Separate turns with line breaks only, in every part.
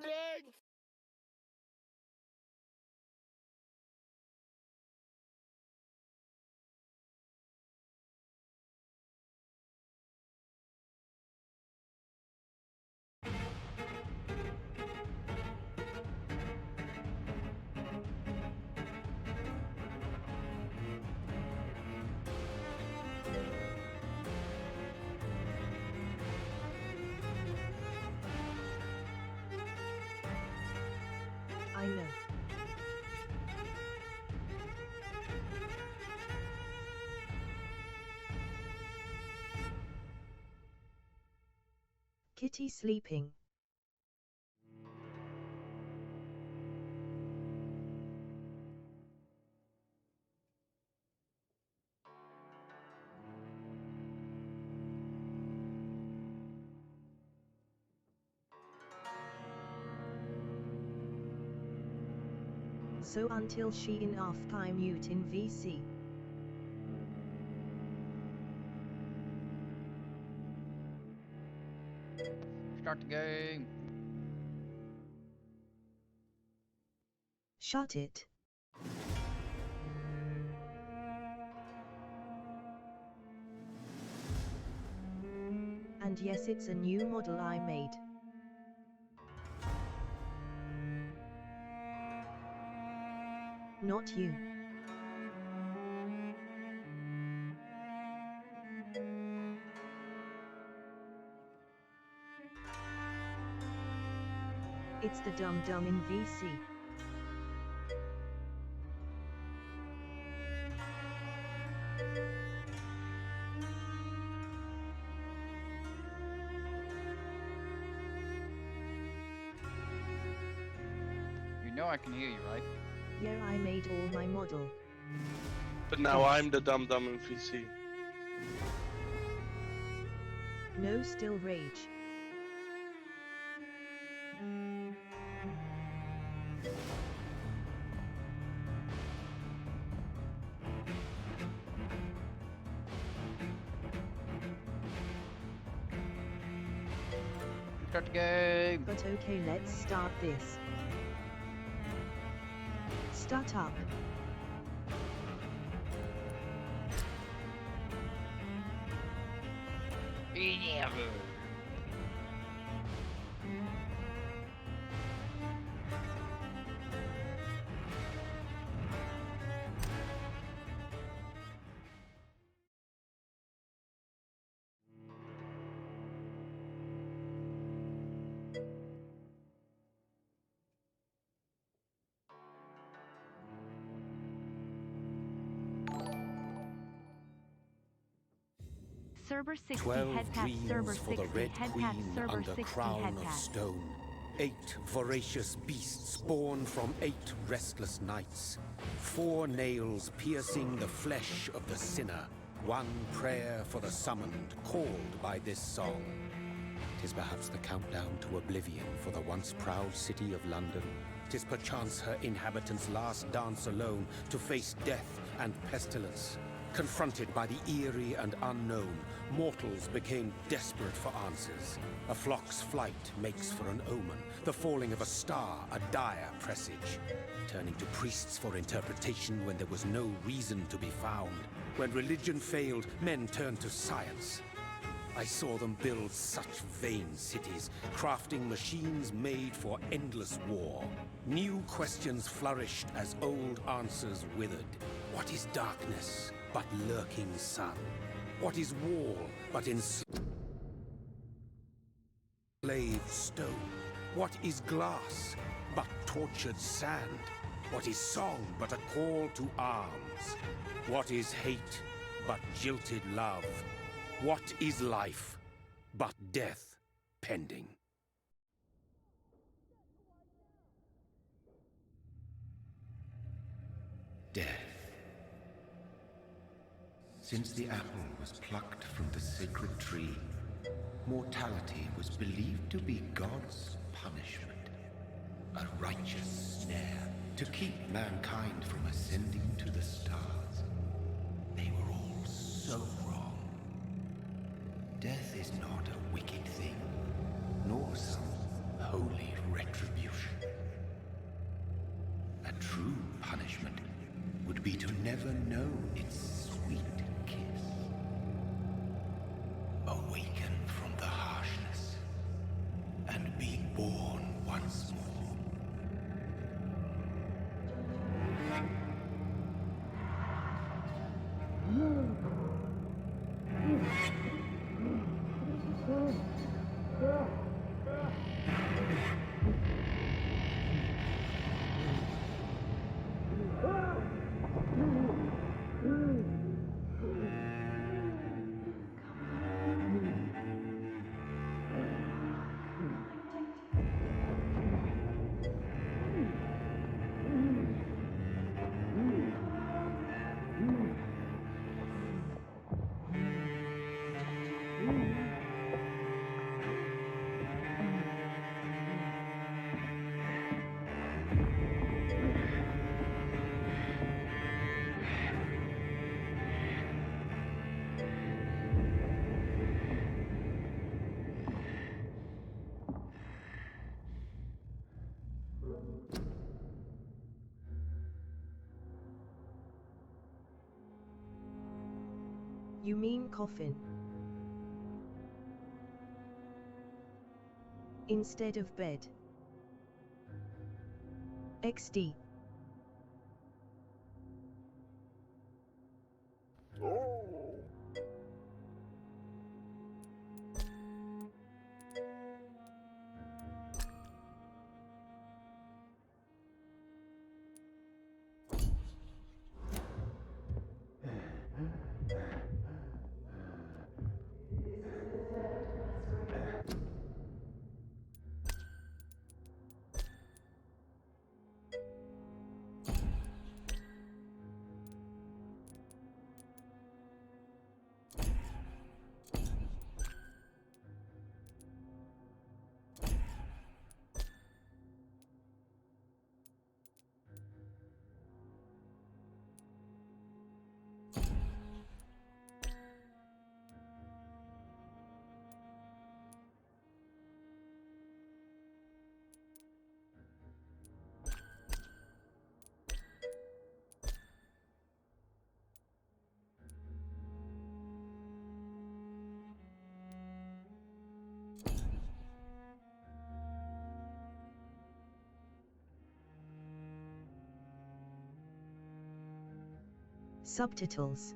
Reloading!
I know. Kitty sleeping. So until she enough I mute in VC.
Start the game.
Shut it. And yes, it's a new model I made. Not you. It's the dum-dum in VC.
You know I can hear you, right?
Yeah, I made all my model.
But now I'm the dum-dum in VC.
No, still rage.
Start the game.
But okay, let's start this. Start up.
Yeah.
Server 60
12
head pat, server
dreams for
60
the Red
head pat,
Queen
server
under
60
crown
head
of
pat.
stone. 8 voracious beasts born from 8 restless nights. 4 nails piercing the flesh of the sinner. 1 prayer for the summoned, called by this song. 'Tis perhaps the countdown to oblivion for the once proud city of London. 'Tis perchance her inhabitants' last dance alone to face death and pestilence. Confronted by the eerie and unknown, mortals became desperate for answers. A flock's flight makes for an omen, the falling of a star a dire presage. Turning to priests for interpretation when there was no reason to be found. When religion failed, men turned to science. I saw them build such vain cities, crafting machines made for endless war. New questions flourished as old answers withered. What is darkness but lurking sun? What is wall but enslaved stone? What is glass but tortured sand? What is song but a call to arms? What is hate but jilted love? What is life but death pending?
Death. Since the apple was plucked from the sacred tree, mortality was believed to be God's punishment, a righteous snare to keep mankind from ascending to the stars. They were all so wrong. Death is not a wicked thing, nor some holy retribution. A true punishment would be to never know its sweet kiss. Awaken from the harshness and be born once more.
You mean coffin? Instead of bed. XD. Subtitles.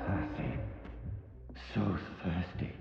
Thirsty. So thirsty.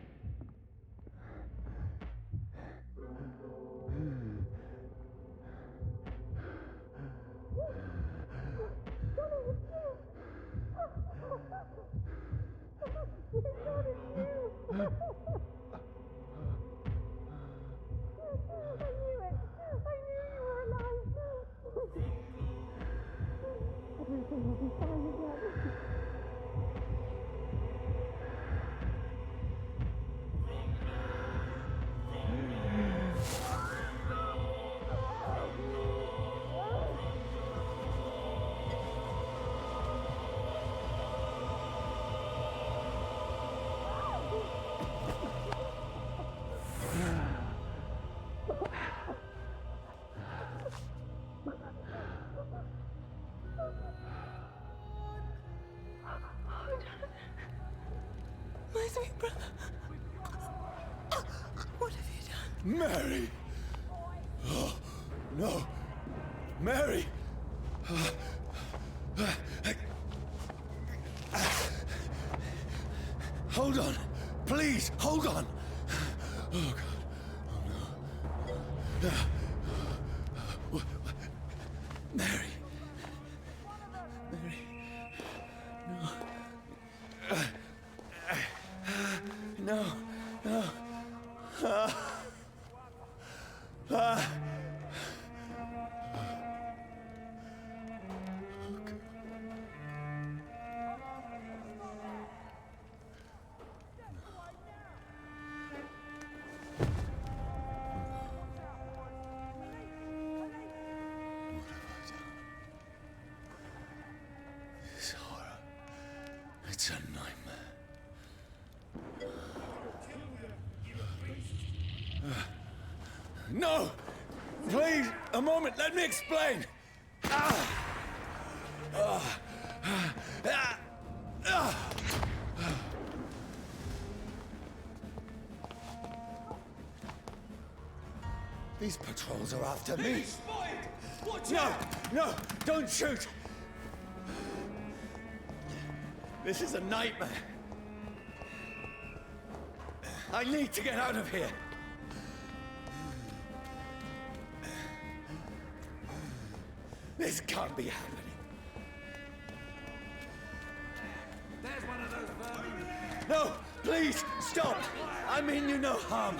My sweet brother. What have you done?
Mary! Oh, no.
Mary! Hold on! Please, hold on! Oh, God. Oh, no. Mary. Mary. No. No. No. This horror. It's a nightmare. No! Please, a moment, let me explain! These patrols are after me! No! No! Don't shoot! This is a nightmare. I need to get out of here. This can't be happening. There's one of those vermin. No, please, stop. I mean you no harm.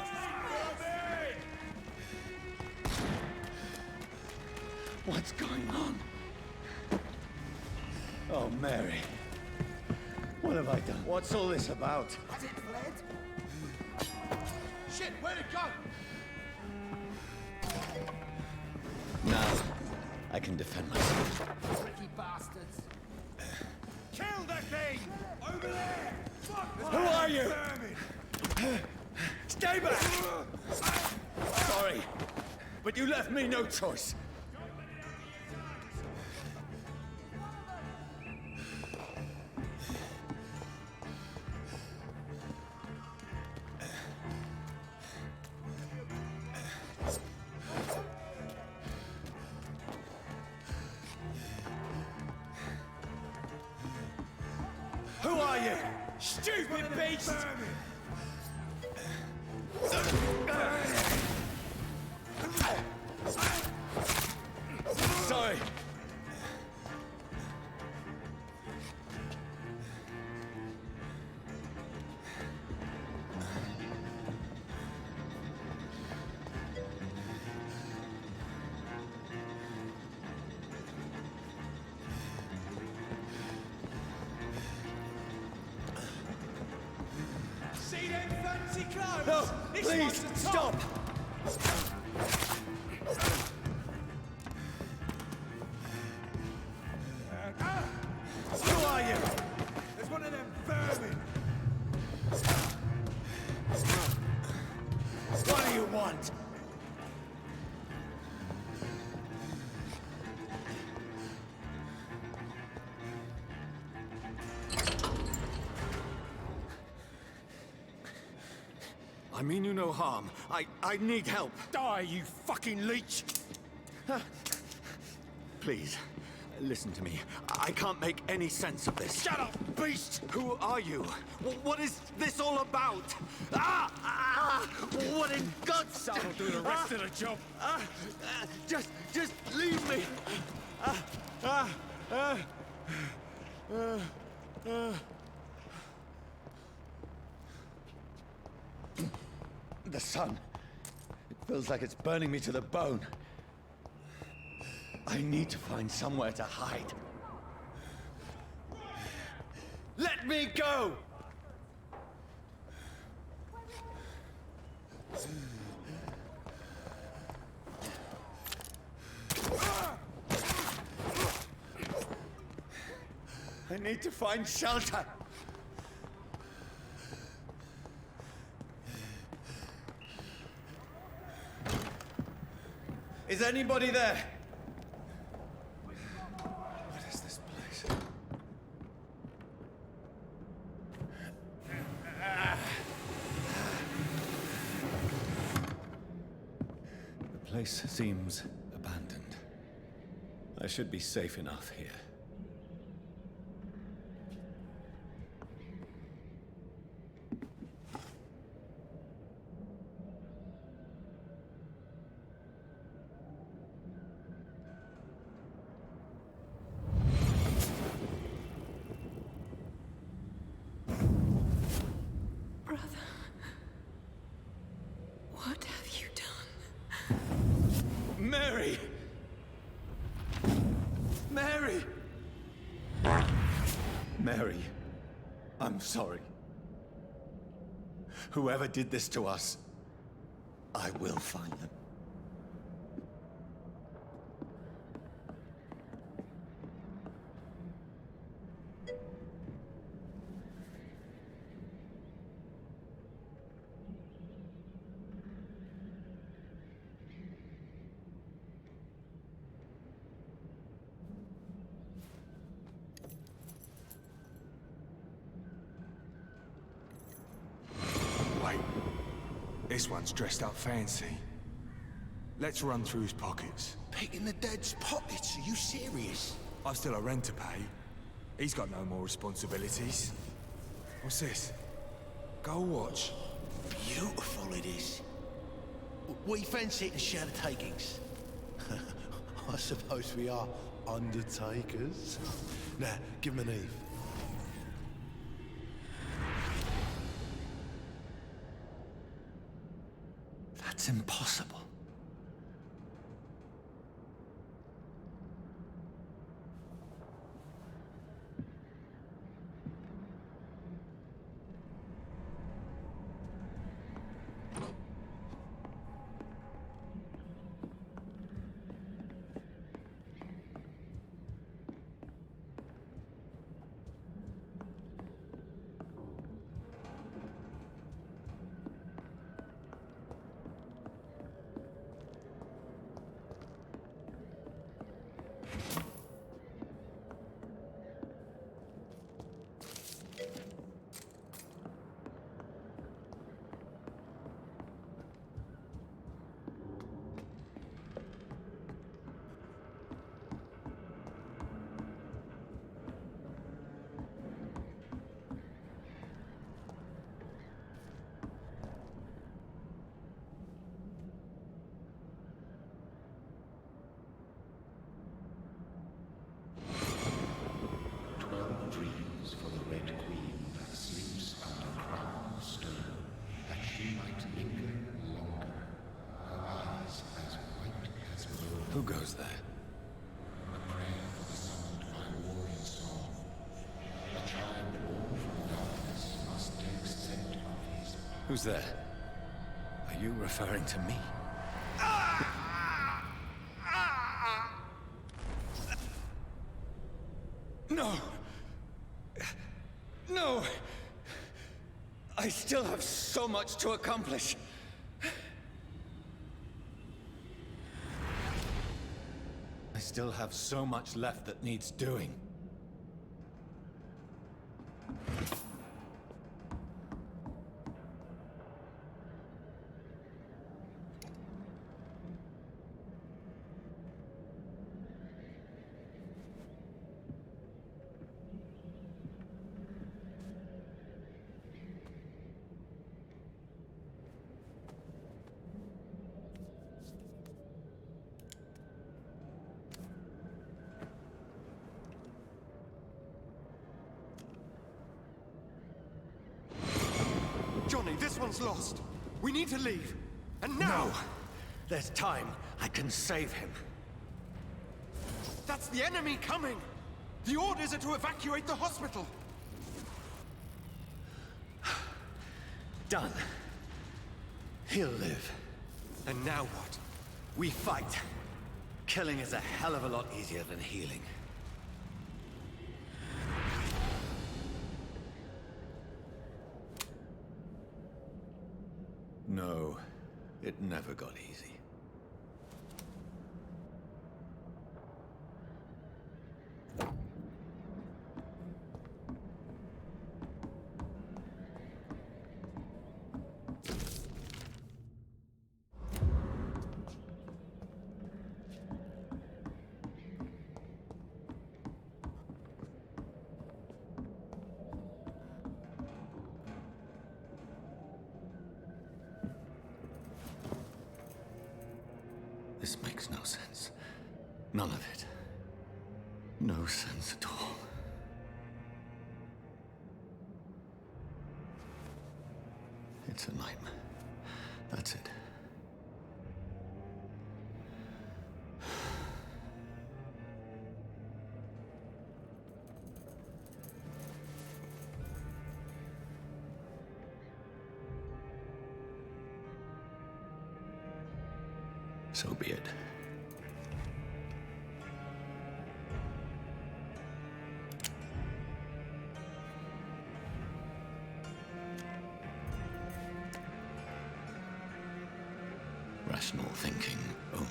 What's going on? Oh, Mary. What have I done? What's all this about?
Has it fled?
Shit, where'd it go? Now, I can defend myself.
Tricky bastards.
Kill that thing! Over there! Who are you? Stay back! Sorry, but you left me no choice. Who are you? Stupid beast! Sorry.
See them fancy clothes?
No,
This
please,
one's a top.
stop! Who are you?
There's one of them vermin.
What do you want? I mean you no harm. I need help. Die, you fucking leech! Please, listen to me. I can't make any sense of this. Shut up, beast! Who are you? What is this all about? What in God's name?
I'll do the rest of the job.
Just leave me. The sun. It feels like it's burning me to the bone. I need to find somewhere to hide. Let me go! I need to find shelter. Is anybody there? What is this place? The place seems abandoned.
I should be safe enough here.
Brother, what have you done?
Mary! Mary!
Mary, I'm sorry. Whoever did this to us, I will find them.
Wait. This one's dressed up fancy. Let's run through his pockets.
Picking the dead's pockets? Are you serious?
I've still a rent to pay. He's got no more responsibilities. What's this? Gold watch.
Beautiful it is. We fancy it to share the takings. I suppose we are undertakers. Now, give him an Eve.
That's impossible.
Dreams for the Red Queen that sleeps under crown of stone, that she might linger longer, her eyes as white as gold.
Who goes there?
A prayer for the summoned by warrior song. A child born from darkness must take scent of his path.
Who's there? Are you referring to me? No! No! I still have so much to accomplish. I still have so much left that needs doing.
Johnny, this one's lost. We need to leave. And now!
No! There's time. I can save him.
That's the enemy coming! The orders are to evacuate the hospital!
Done. He'll live.
And now what?
We fight. Killing is a hell of a lot easier than healing. No, it never got easy. makes no sense. None of it. No sense at all. It's a nightmare. That's it. So be it. Rational thinking only.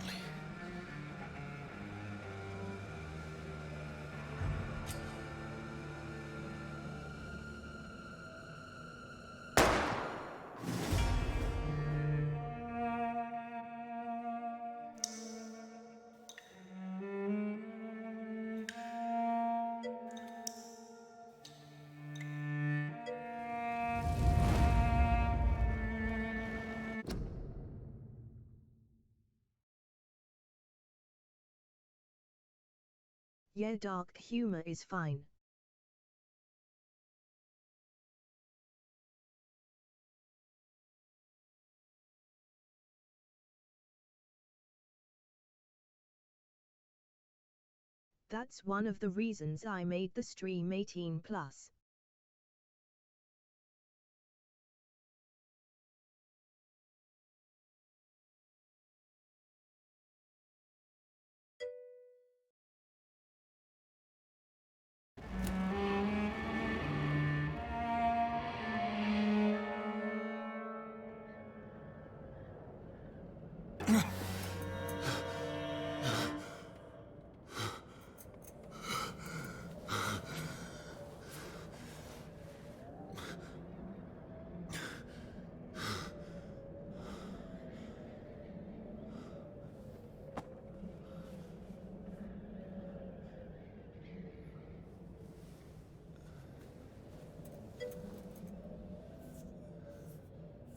Yeah, dark humor is fine. That's one of the reasons I made the stream 18+.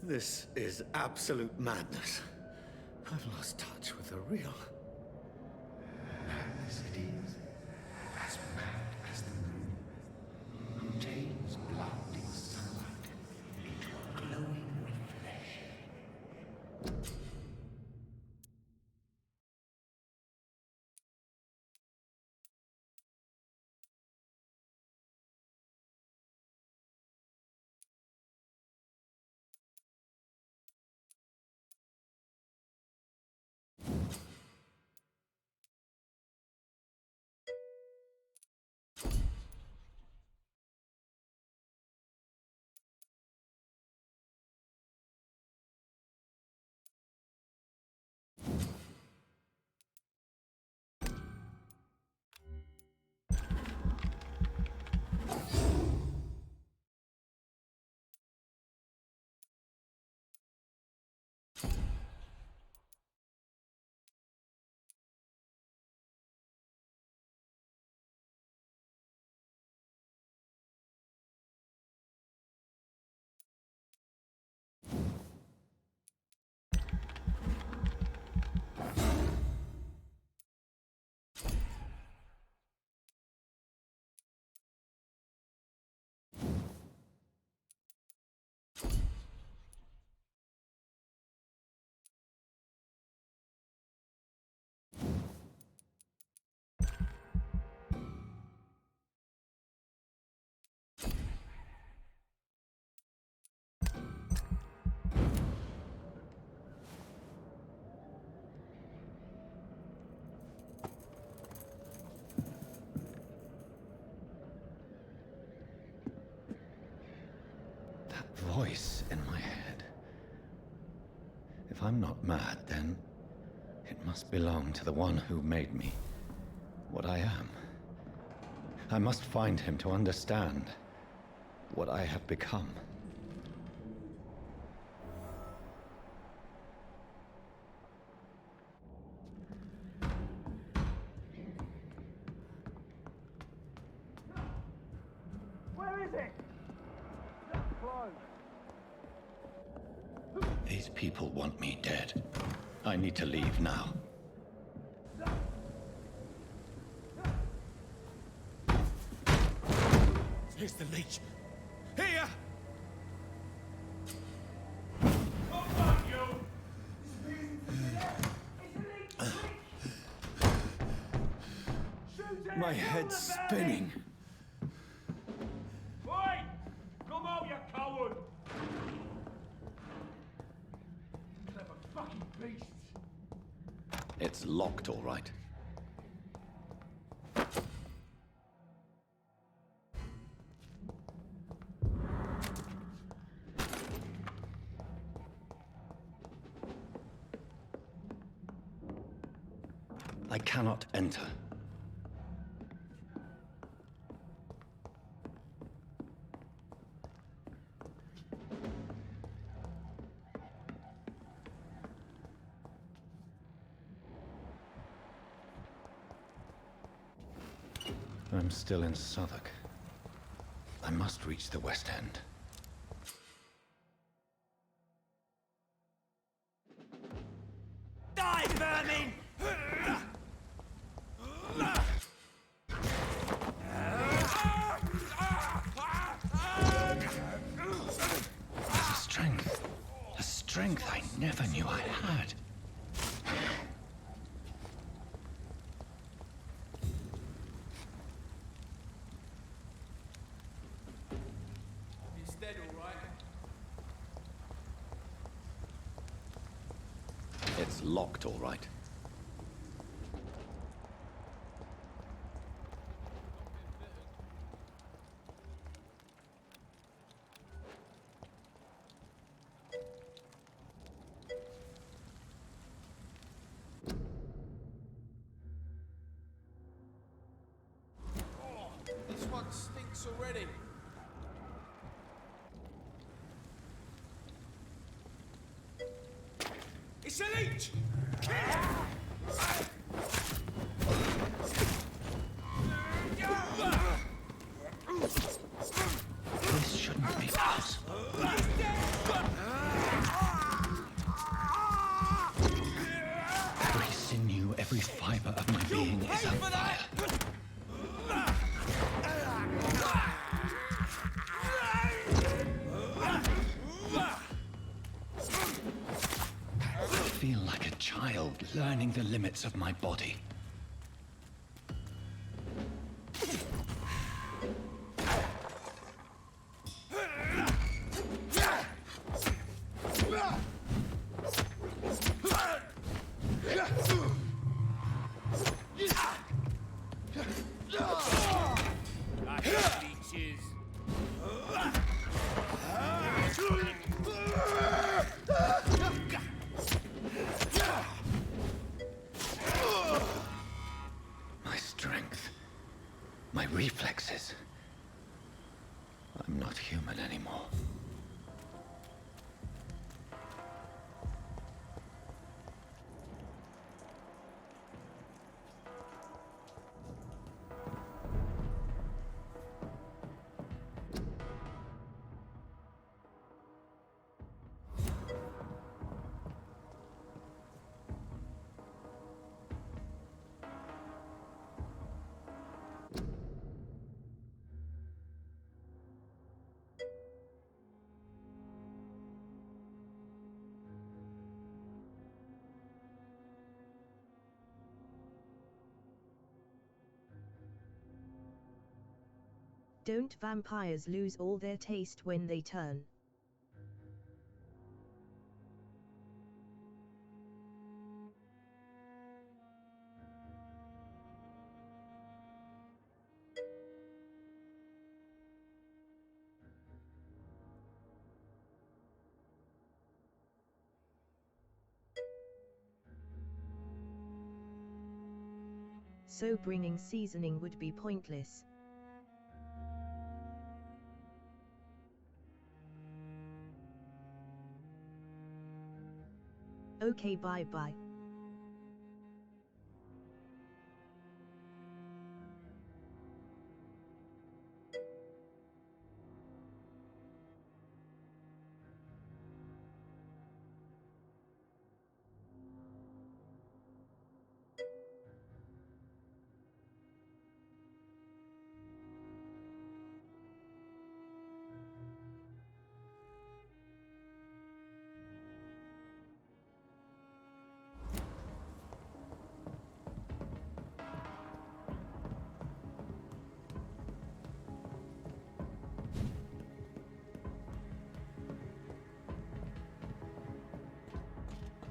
This is absolute madness. I've lost touch with the real.
Madness it is, as mad as the moon, who tames blinding sunlight into a glowing reflection.
Voice in my head. If I'm not mad, then it must belong to the one who made me what I am. I must find him to understand what I have become.
Where is it?
These people want me dead. I need to leave now.
Here's the leech. Here! My head's spinning.
Oi! Come out, you coward! Clever fucking beasts.
It's locked, all right. I cannot enter. I'm still in Southwark. I must reach the West End.
Die, vermin!
A strength I never knew I had.
He's dead, all right.
It's locked, all right.
This one stinks already. It's a leech!
This shouldn't be possible. Every sinew, every fiber of my being is on fire. I feel like a child learning the limits of my body. My strength, my reflexes. I'm not human anymore.
Don't vampires lose all their taste when they turn? So bringing seasoning would be pointless. Okay, bye-bye.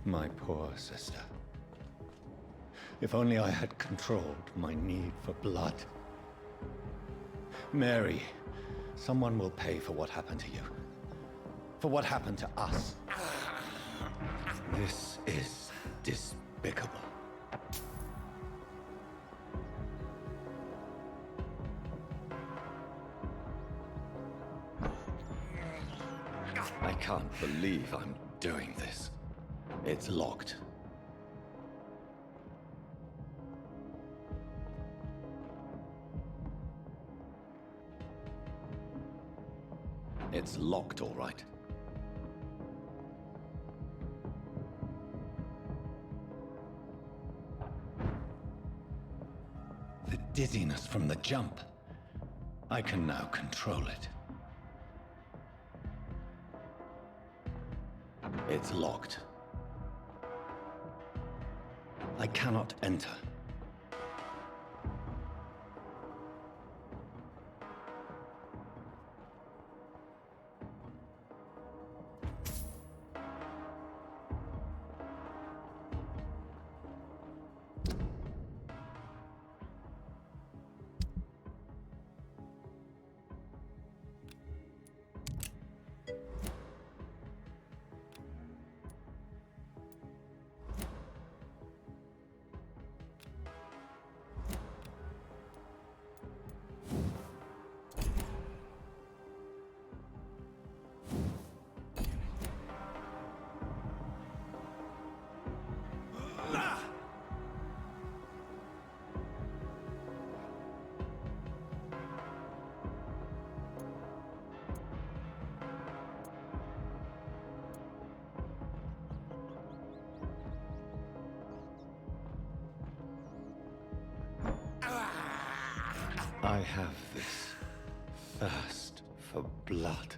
My poor sister. If only I had controlled my need for blood. Mary, someone will pay for what happened to you. For what happened to us. This is despicable. I can't believe I'm doing this. It's locked. It's locked, all right. The dizziness from the jump. I can now control it. It's locked. I cannot enter. I have this thirst for blood.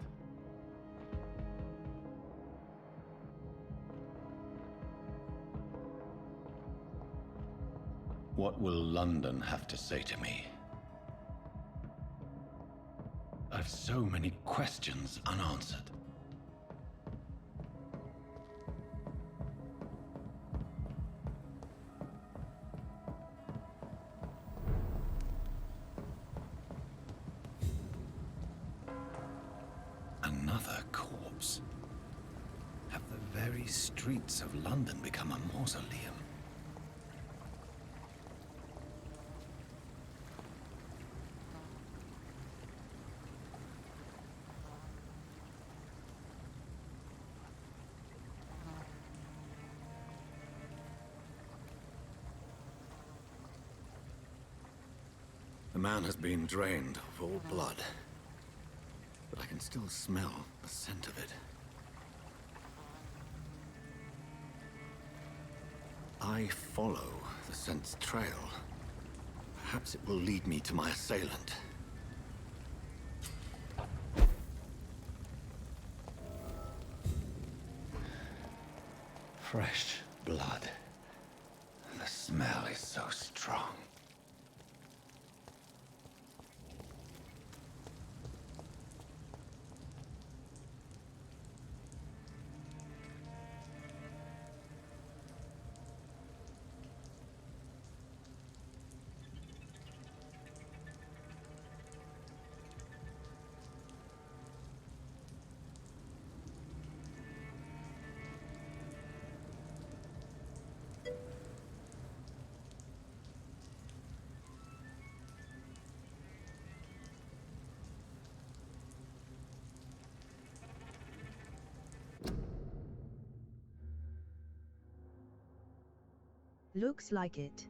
What will London have to say to me? I've so many questions unanswered. Another corpse. Have the very streets of London become a mausoleum? The man has been drained of all blood, but I can still smell the scent of it. I follow the scent's trail. Perhaps it will lead me to my assailant. Fresh blood. The smell is so strong.
Looks like it.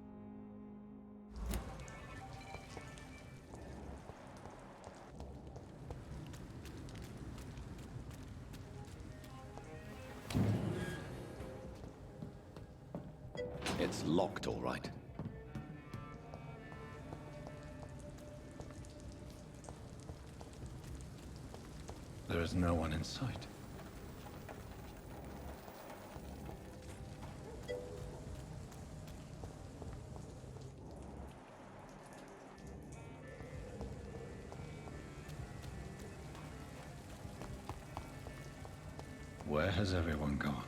It's locked, all right. There is no one in sight. Where has everyone gone?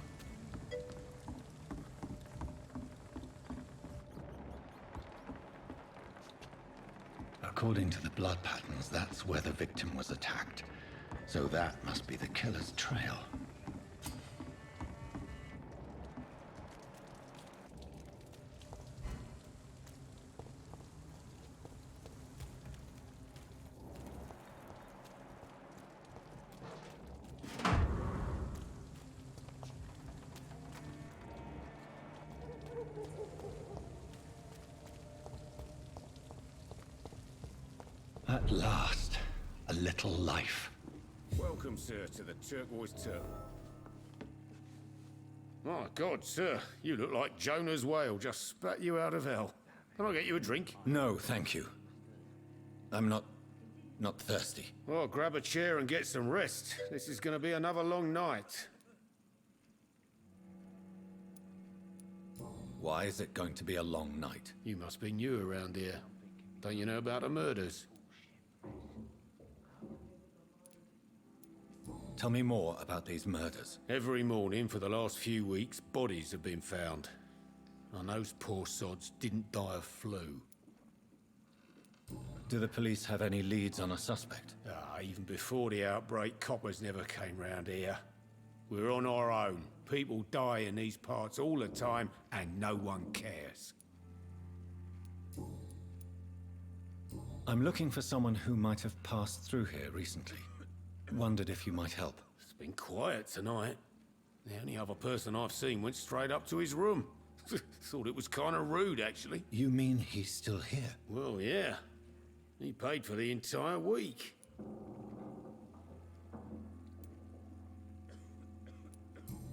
According to the blood patterns, that's where the victim was attacked. So that must be the killer's trail. At last, a little life.
Welcome, sir, to the Turquoise Turtle. My God, sir, you look like Jonah's whale just spat you out of hell. Can I get you a drink?
No, thank you. I'm not thirsty.
Well, grab a chair and get some rest. This is going to be another long night.
Why is it going to be a long night?
You must be new around here. Don't you know about the murders?
Tell me more about these murders.
Every morning for the last few weeks, bodies have been found. And those poor sods didn't die of flu.
Do the police have any leads on a suspect?
Even before the outbreak, coppers never came round here. We're on our own. People die in these parts all the time, and no one cares.
I'm looking for someone who might have passed through here recently. Wondered if you might help.
It's been quiet tonight. The only other person I've seen went straight up to his room. Thought it was kind of rude, actually.
You mean he's still here?
Well, yeah. He paid for the entire week.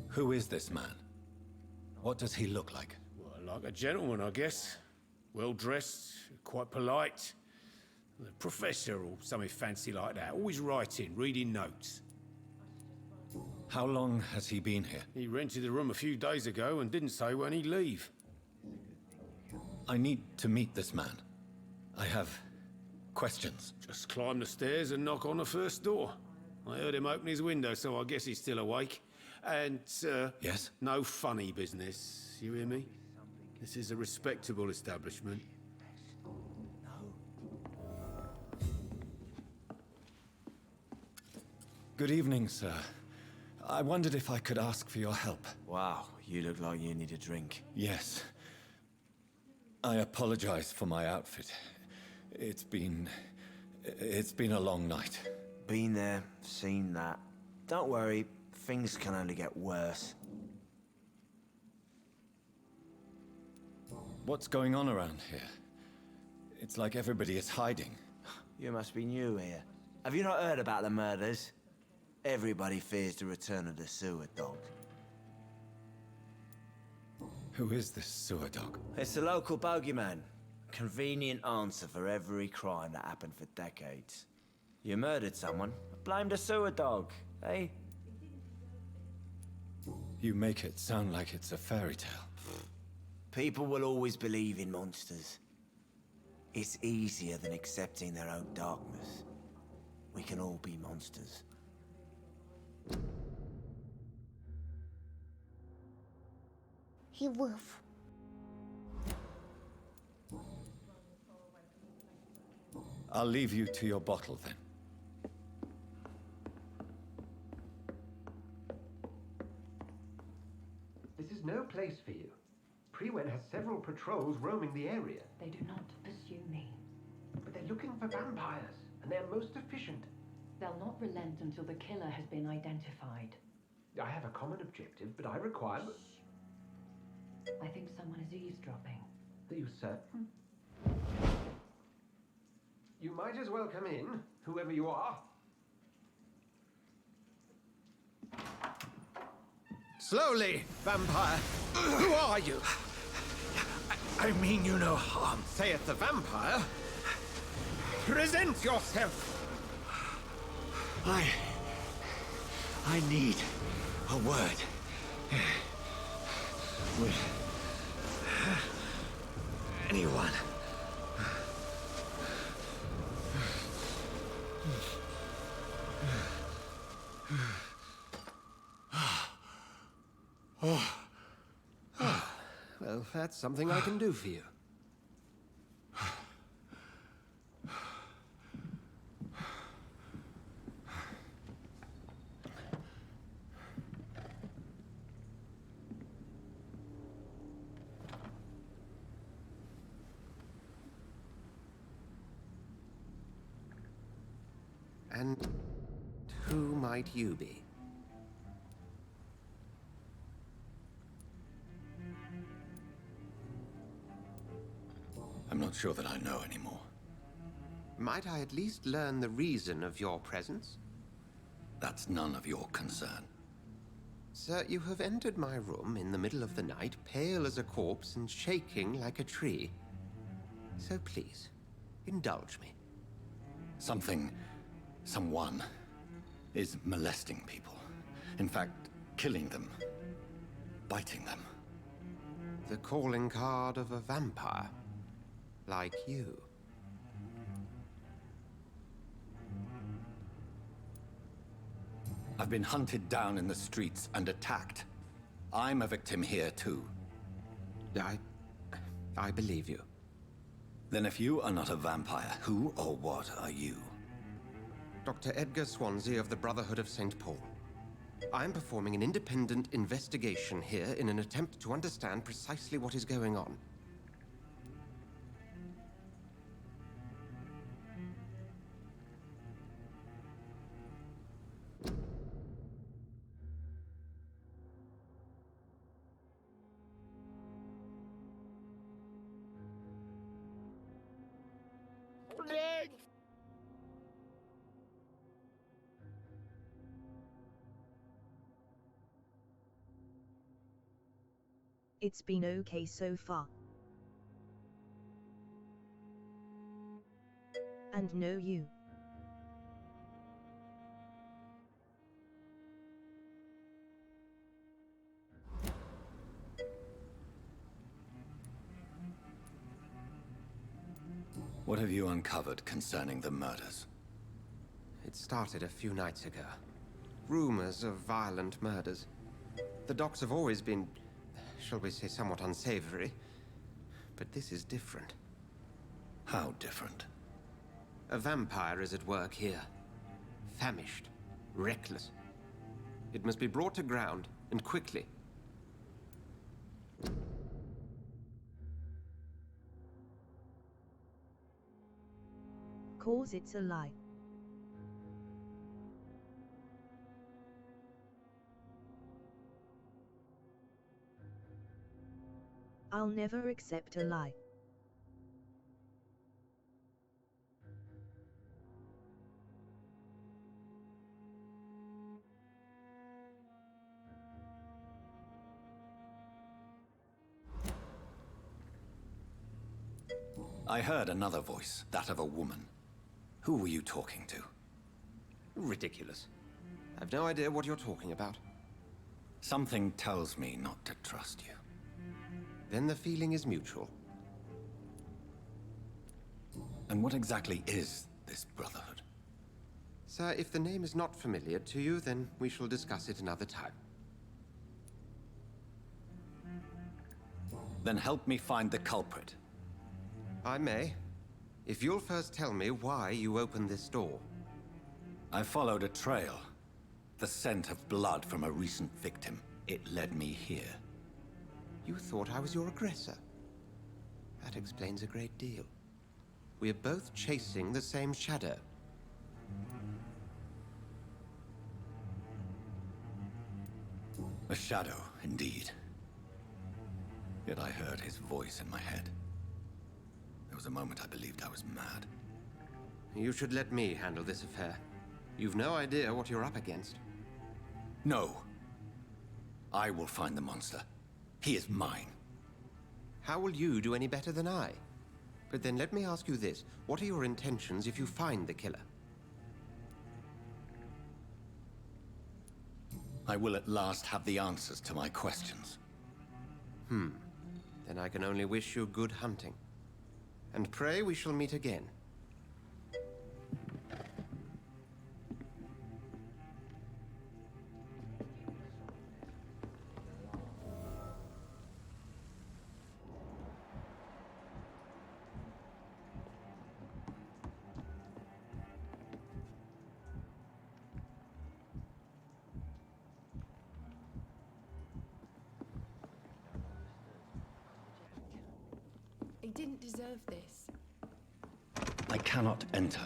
Who is this man? What does he look like?
Well, like a gentleman, I guess. Well-dressed, quite polite. A professor or something fancy like that. Always writing, reading notes.
How long has he been here?
He rented the room a few days ago and didn't say when he'd leave.
I need to meet this man. I have questions.
Just climb the stairs and knock on the first door. I heard him open his window, so I guess he's still awake. And,
Yes?
no funny business, you hear me? This is a respectable establishment.
Good evening, sir. I wondered if I could ask for your help.
Wow, you look like you need a drink.
Yes. I apologize for my outfit. It's been a long night.
Been there, seen that. Don't worry, things can only get worse.
What's going on around here? It's like everybody is hiding.
You must be new here. Have you not heard about the murders? Everybody fears the return of the sewer dog.
Who is this sewer dog?
It's the local bogeyman. Convenient answer for every crime that happened for decades. You murdered someone, blame the sewer dog, eh?
You make it sound like it's a fairy tale.
People will always believe in monsters. It's easier than accepting their own darkness. We can all be monsters.
UwU.
I'll leave you to your bottle then.
This is no place for you. Prewen has several patrols roaming the area.
They do not pursue me.
But they're looking for vampires, and they're most efficient.
They'll not relent until the killer has been identified.
I have a common objective, but I require...
I think someone is eavesdropping.
Are you certain? You might as well come in, whoever you are.
Slowly, vampire. Who are you? I mean you no harm, saith the vampire. Present yourself.
I need a word. With anyone.
Well, that's something I can do for you.
And who might you be?
I'm not sure that I know anymore.
Might I at least learn the reason of your presence?
That's none of your concern.
Sir, you have entered my room in the middle of the night, pale as a corpse and shaking like a tree. So please, indulge me.
Someone is molesting people. In fact, killing them. Biting them.
The calling card of a vampire. Like you.
I've been hunted down in the streets and attacked. I'm a victim here, too.
I believe you.
Then if you are not a vampire, who or what are you?
Dr. Edgar Swansea of the Brotherhood of St. Paul. I'm performing an independent investigation here in an attempt to understand precisely what is going on.
It's been okay so far. And no you.
What have you uncovered concerning the murders?
It started a few nights ago. Rumors of violent murders. The docks have always been, shall we say, somewhat unsavory. But this is different.
How different?
A vampire is at work here. Famished. Reckless. It must be brought to ground, and quickly.
Cause it's a lie. I'll never accept a lie.
I heard another voice, that of a woman. Who were you talking to?
Ridiculous. I've no idea what you're talking about.
Something tells me not to trust you.
Then the feeling is mutual.
And what exactly is this Brotherhood?
Sir, if the name is not familiar to you, then we shall discuss it another time.
Then help me find the culprit.
I may. If you'll first tell me why you opened this door.
I followed a trail. The scent of blood from a recent victim. It led me here.
You thought I was your aggressor. That explains a great deal. We are both chasing the same shadow.
A shadow, indeed. Yet I heard his voice in my head. There was a moment I believed I was mad.
You should let me handle this affair. You've no idea what you're up against.
No. I will find the monster. He is mine.
How will you do any better than I? But then let me ask you this. What are your intentions if you find the killer?
I will at last have the answers to my questions.
Then I can only wish you good hunting. And pray we shall meet again.
I didn't deserve this.
I cannot enter.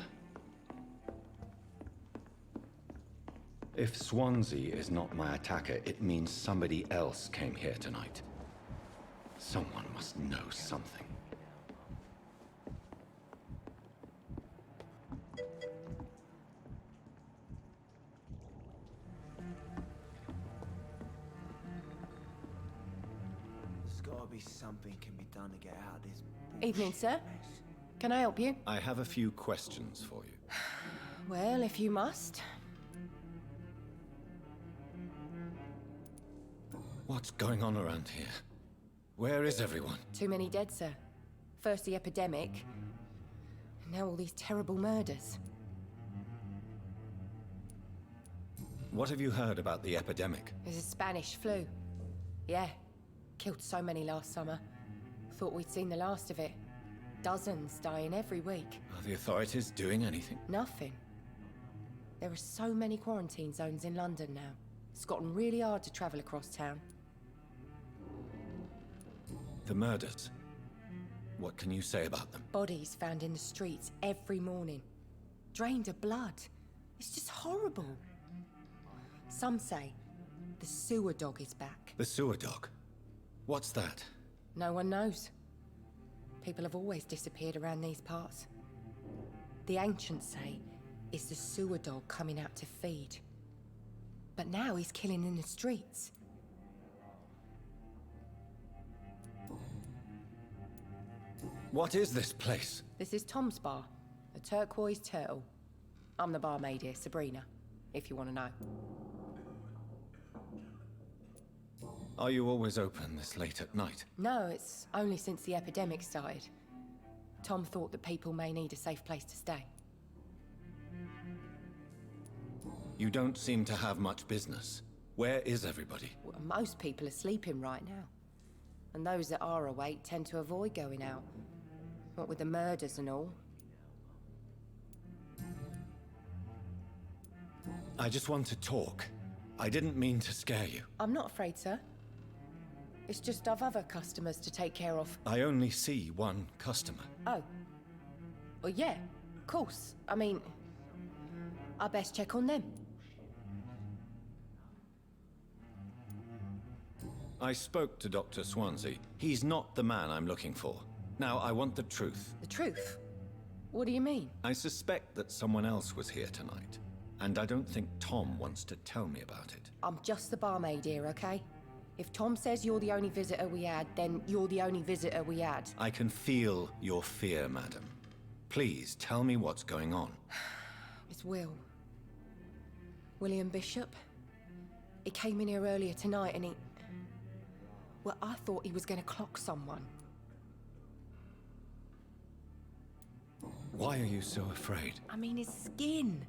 If Swansea is not my attacker, it means somebody else came here tonight. Someone must know something.
There's gotta be something can be done to get out of this.
Evening, sir. Can I help you?
I have a few questions for you.
Well, if you must.
What's going on around here? Where is everyone?
Too many dead, sir. First the epidemic, and now all these terrible murders.
What have you heard about the epidemic?
There's a Spanish flu. Yeah. Killed so many last summer. Thought we'd seen the last of it. Dozens dying every week.
Are the authorities doing anything?
Nothing. There are so many quarantine zones in London now. It's gotten really hard to travel across town.
The murders. What can you say about them?
Bodies found in the streets every morning. Drained of blood. It's just horrible. Some say the sewer dog is back.
The sewer dog? What's that?
No one knows. People have always disappeared around these parts. The ancients say it's the sewer dog coming out to feed. But now he's killing in the streets.
What is this place?
This is Tom's bar, a turquoise turtle. I'm the barmaid here, Sabrina, if you want to know.
Are you always open this late at night?
No, it's only since the epidemic started. Tom thought that people may need a safe place to stay.
You don't seem to have much business. Where is everybody?
Well, most people are sleeping right now. And those that are awake tend to avoid going out. What with the murders and all.
I just want to talk. I didn't mean to scare you.
I'm not afraid, sir. It's just I've other customers to take care of.
I only see one customer.
Oh. Well, yeah, of course. I mean, I best check on them.
I spoke to Dr. Swansea. He's not the man I'm looking for. Now, I want the truth.
The truth? What do you mean?
I suspect that someone else was here tonight. And I don't think Tom wants to tell me about it.
I'm just the barmaid here, okay? If Tom says you're the only visitor we had, then you're the only visitor we had.
I can feel your fear, madam. Please, tell me what's going on.
It's Will. William Bishop. He came in here earlier tonight and he... Well, I thought he was going to clock someone.
Why are you so afraid?
I mean, his skin.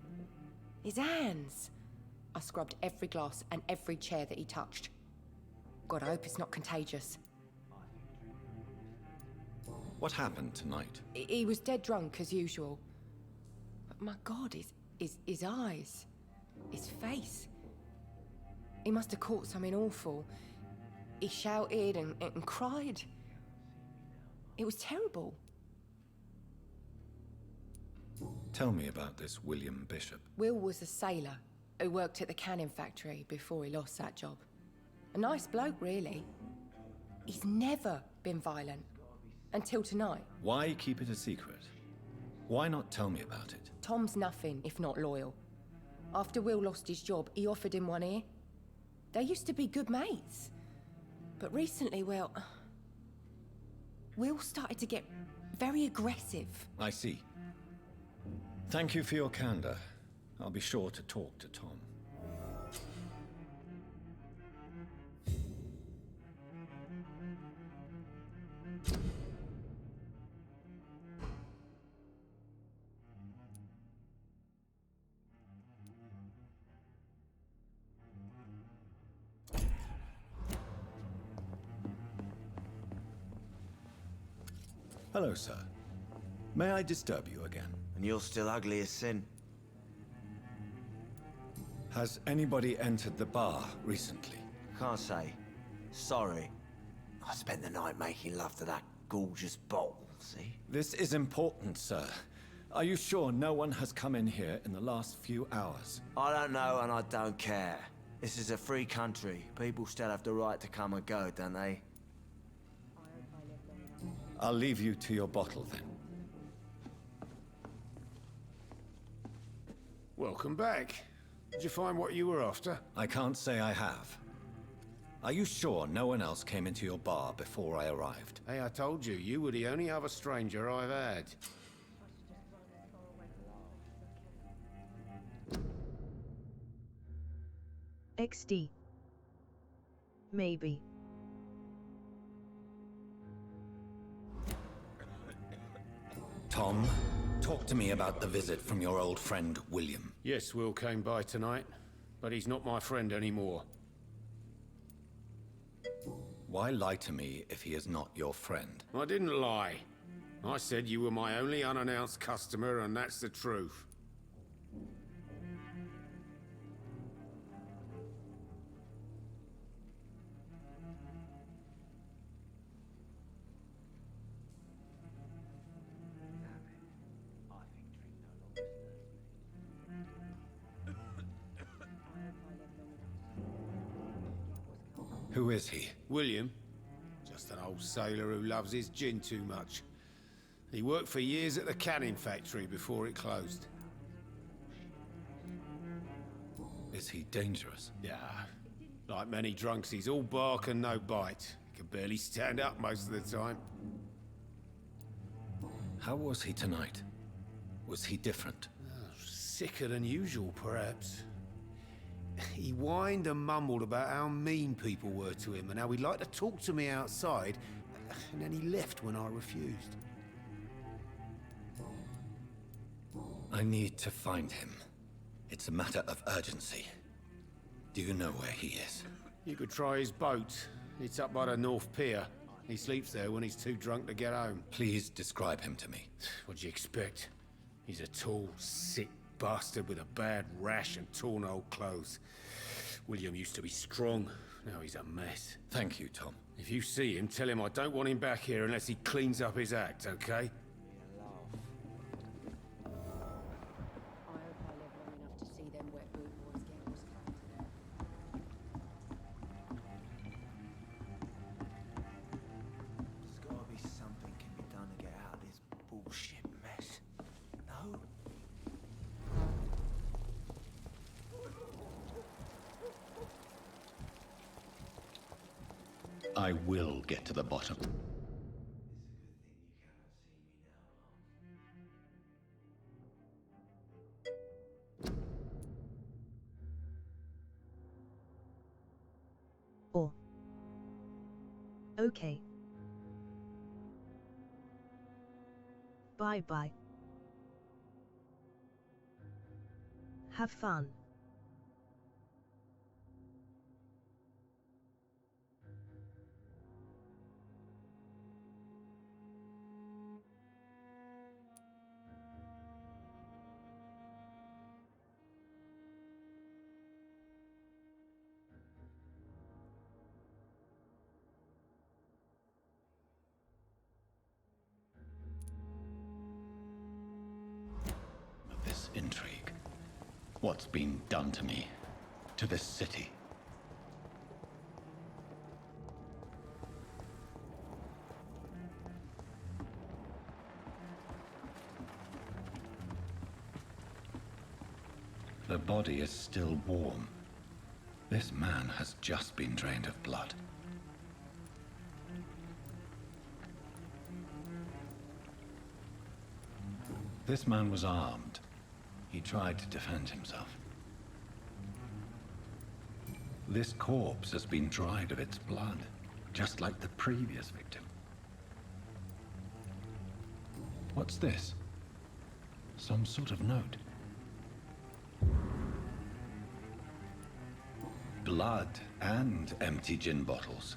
His hands. I scrubbed every glass and every chair that he touched. God, I hope it's not contagious.
What happened tonight?
He was dead drunk, as usual. But my God, his eyes. His face. He must have caught something awful. He shouted and cried. It was terrible.
Tell me about this William Bishop.
Will was a sailor who worked at the cannon factory before he lost that job. A nice bloke, really. He's never been violent. Until tonight.
Why keep it a secret? Why not tell me about it?
Tom's nothing if not loyal. After Will lost his job, he offered him one ear. They used to be good mates. But recently, well... Will started to get very aggressive.
I see. Thank you for your candor. I'll be sure to talk to Tom. Hello, sir. May I disturb you again?
And you're still ugly as sin.
Has anybody entered the bar recently?
Can't say. Sorry. I spent the night making love to that gorgeous bottle, see?
This is important, sir. Are you sure no one has come in here in the last few hours?
I don't know and I don't care. This is a free country. People still have the right to come and go, don't they?
I'll leave you to your bottle then.
Welcome back. Did you find what you were after?
I can't say I have. Are you sure no one else came into your bar before I arrived?
Hey, I told you, you were the only other stranger I've had.
XD. Maybe.
Tom, talk to me about the visit from your old friend, William.
Yes, Will came by tonight, but he's not my friend anymore.
Why lie to me if he is not your friend?
I didn't lie. I said you were my only unannounced customer, and that's the truth.
Who is he?
William. Just an old sailor who loves his gin too much. He worked for years at the canning factory before it closed.
Is he dangerous?
Yeah. Like many drunks, he's all bark and no bite. He can barely stand up most of the time.
How was he tonight? Was he different?
Sicker than usual, perhaps. He whined and mumbled about how mean people were to him and how he'd like to talk to me outside, and then he left when I refused.
I need to find him. It's a matter of urgency. Do you know where he is?
You could try his boat. It's up by the North Pier. He sleeps there when he's too drunk to get home.
Please describe him to me.
What'd you expect? He's a tall, sick bastard with a bad rash and torn old clothes. William used to be strong. Now he's a mess.
Thank you, Tom.
If you see him, tell him I don't want him back here unless he cleans up his act, okay?
There's gotta be something can be done to get out of this bullshit mess. No?
I will get to the bottom.
Or. Okay. Bye-bye. Have fun.
This intrigue. What's been done to me? To this city? The body is still warm. This man has just been drained of blood. This man was armed. He tried to defend himself. This corpse has been dried of its blood, just like the previous victim. What's this? Some sort of note. Blood and empty gin bottles.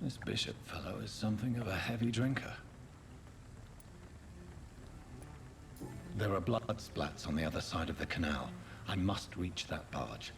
This bishop fellow is something of a heavy drinker. There are blood splats on the other side of the canal. I must reach that barge.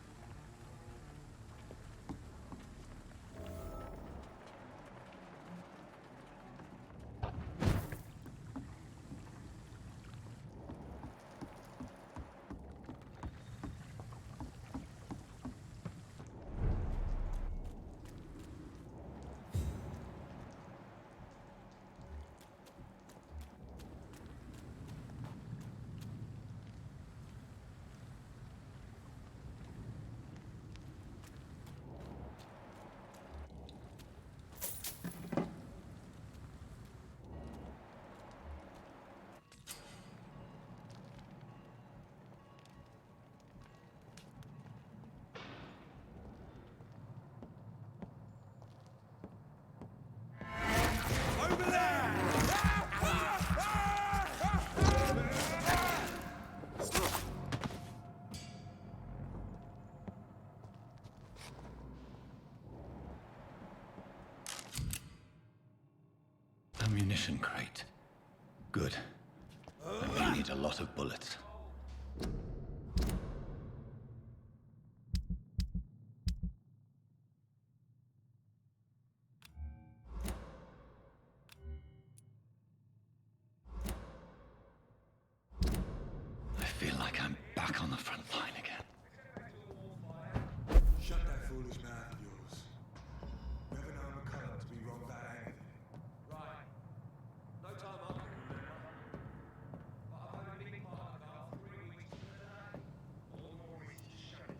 ammunition crate. Good. I may need a lot of bullets. I feel like I'm back on the front line again.
Shut that foolish mouth of yours. Never known McCulloch to be wrong about anything. Right. No time I can remember. But I've had a big part of the 3 weeks from today. All the more reason to shut it.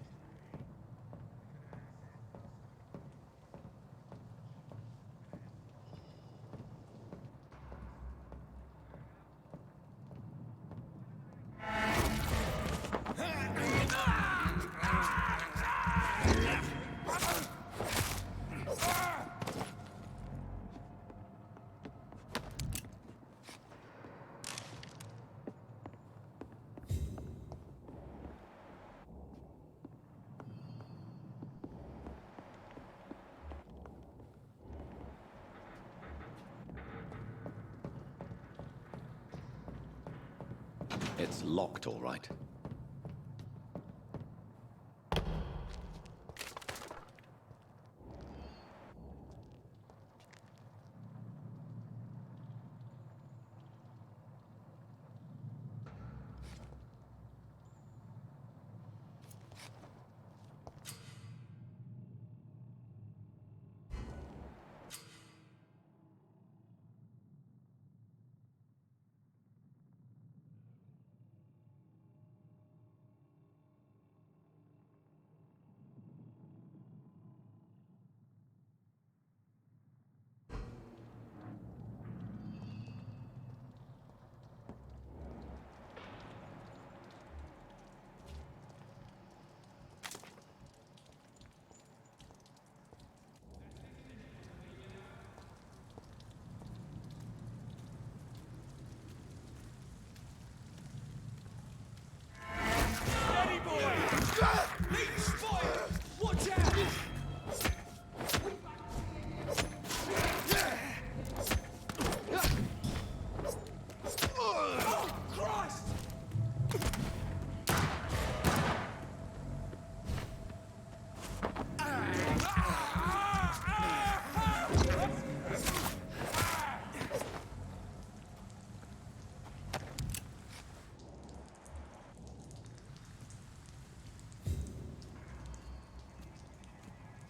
It's locked, all right.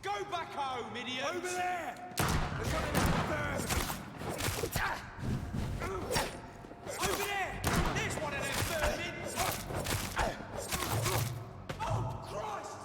Go back home, idiot! Over there! There's one of them vermin! Over there! There's one of them vermin! Oh, Christ!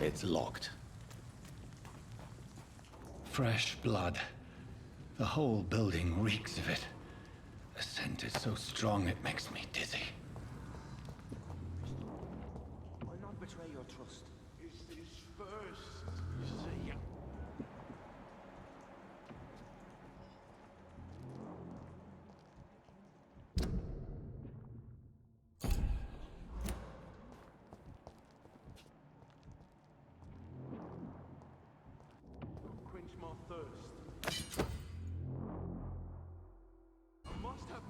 It's locked. Fresh blood. The whole building reeks of it. The scent is so strong it makes me dizzy.
I'll not betray your trust.
Is this first, you see? Quench my thirst. I must have.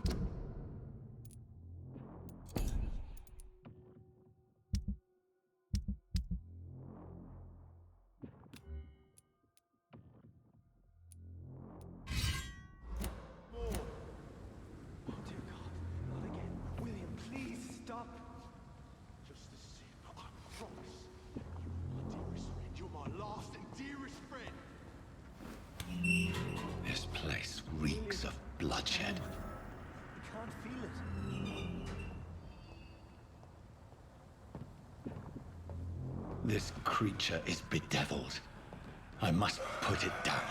More. Oh dear God, not again. William, please stop. Just a sip, I promise. You're my dearest friend. You're my last and dearest friend.
This place reeks of bloodshed.
I can't feel it.
This creature is bedeviled. I must put it down.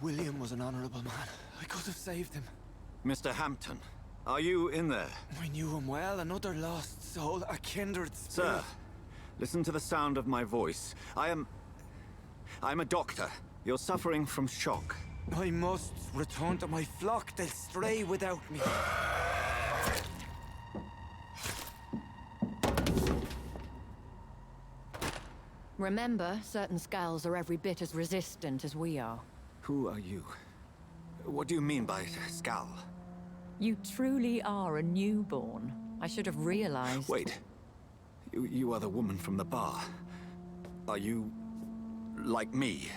William was an honorable man. I could have saved him.
Mr. Hampton, are you in there?
I knew him well, another lost soul, a kindred spirit.
Sir, listen to the sound of my voice. I'm a doctor. You're suffering from shock.
I must return to my flock. They'll stray without me.
Remember, certain skulls are every bit as resistant as we are.
Who are you? What do you mean by Skal?
You truly are a newborn. I should have realized.
Wait. You are the woman from the bar. Are you... like me?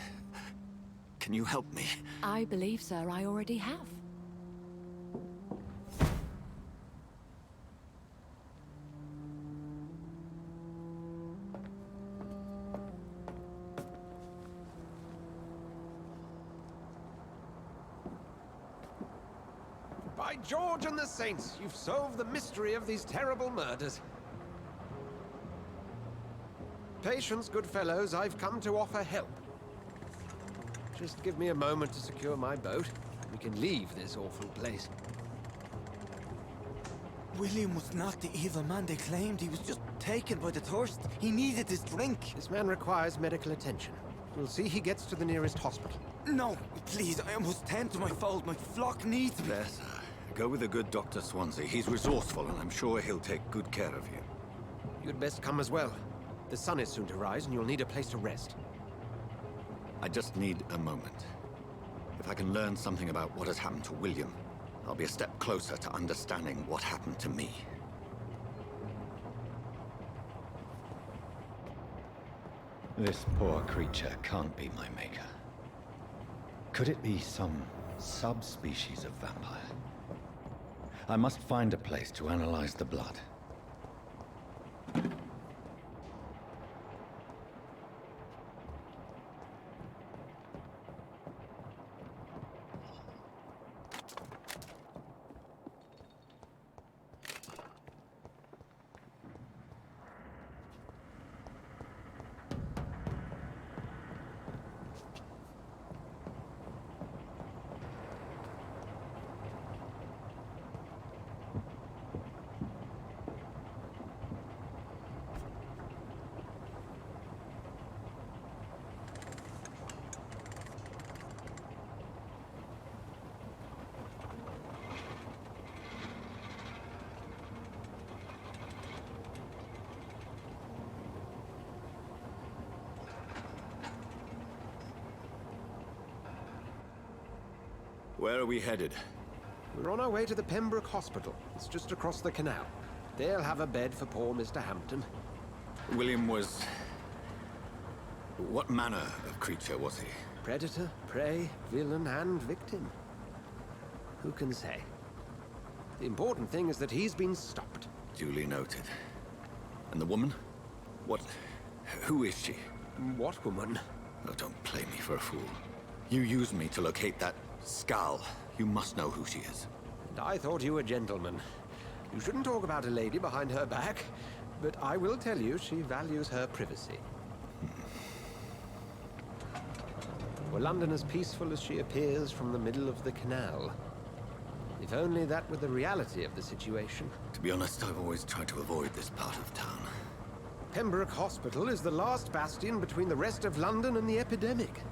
Can you help me?
I believe, sir, I already have.
By George and the Saints, you've solved the mystery of these terrible murders. Patience, good fellows, I've come to offer help. Just give me a moment to secure my boat. We can leave this awful place.
William was not the evil man they claimed. He was just taken by the thirst. He needed his drink.
This man requires medical attention. We'll see he gets to the nearest hospital.
No, please, I must tend to my fold. My flock needs me.
There, sir. Go with the good Dr. Swansea. He's resourceful, and I'm sure he'll take good care of you.
You'd best come as well. The sun is soon to rise, and you'll need a place to rest.
I just need a moment. If I can learn something about what has happened to William, I'll be a step closer to understanding what happened to me. This poor creature can't be my maker. Could it be some subspecies of vampire? I must find a place to analyze the blood. Where are we headed?
We're on our way to the Pembroke Hospital. It's just across the canal. They'll have a bed for poor Mr. Hampton.
William was... What manner of creature was he?
Predator, prey, villain, and victim. Who can say? The important thing is that he's been stopped.
Duly noted. And the woman? What... Who is she?
What woman?
Oh, don't play me for a fool. You used me to locate that skull. You must know who she is.
And I thought you a gentleman. You shouldn't talk about a lady behind her back, but I will tell you she values her privacy. Were London as peaceful as she appears from the middle of the canal? If only that were the reality of the situation.
To be honest, I've always tried to avoid this part of town.
Pembroke Hospital is the last bastion between the rest of London and the epidemic.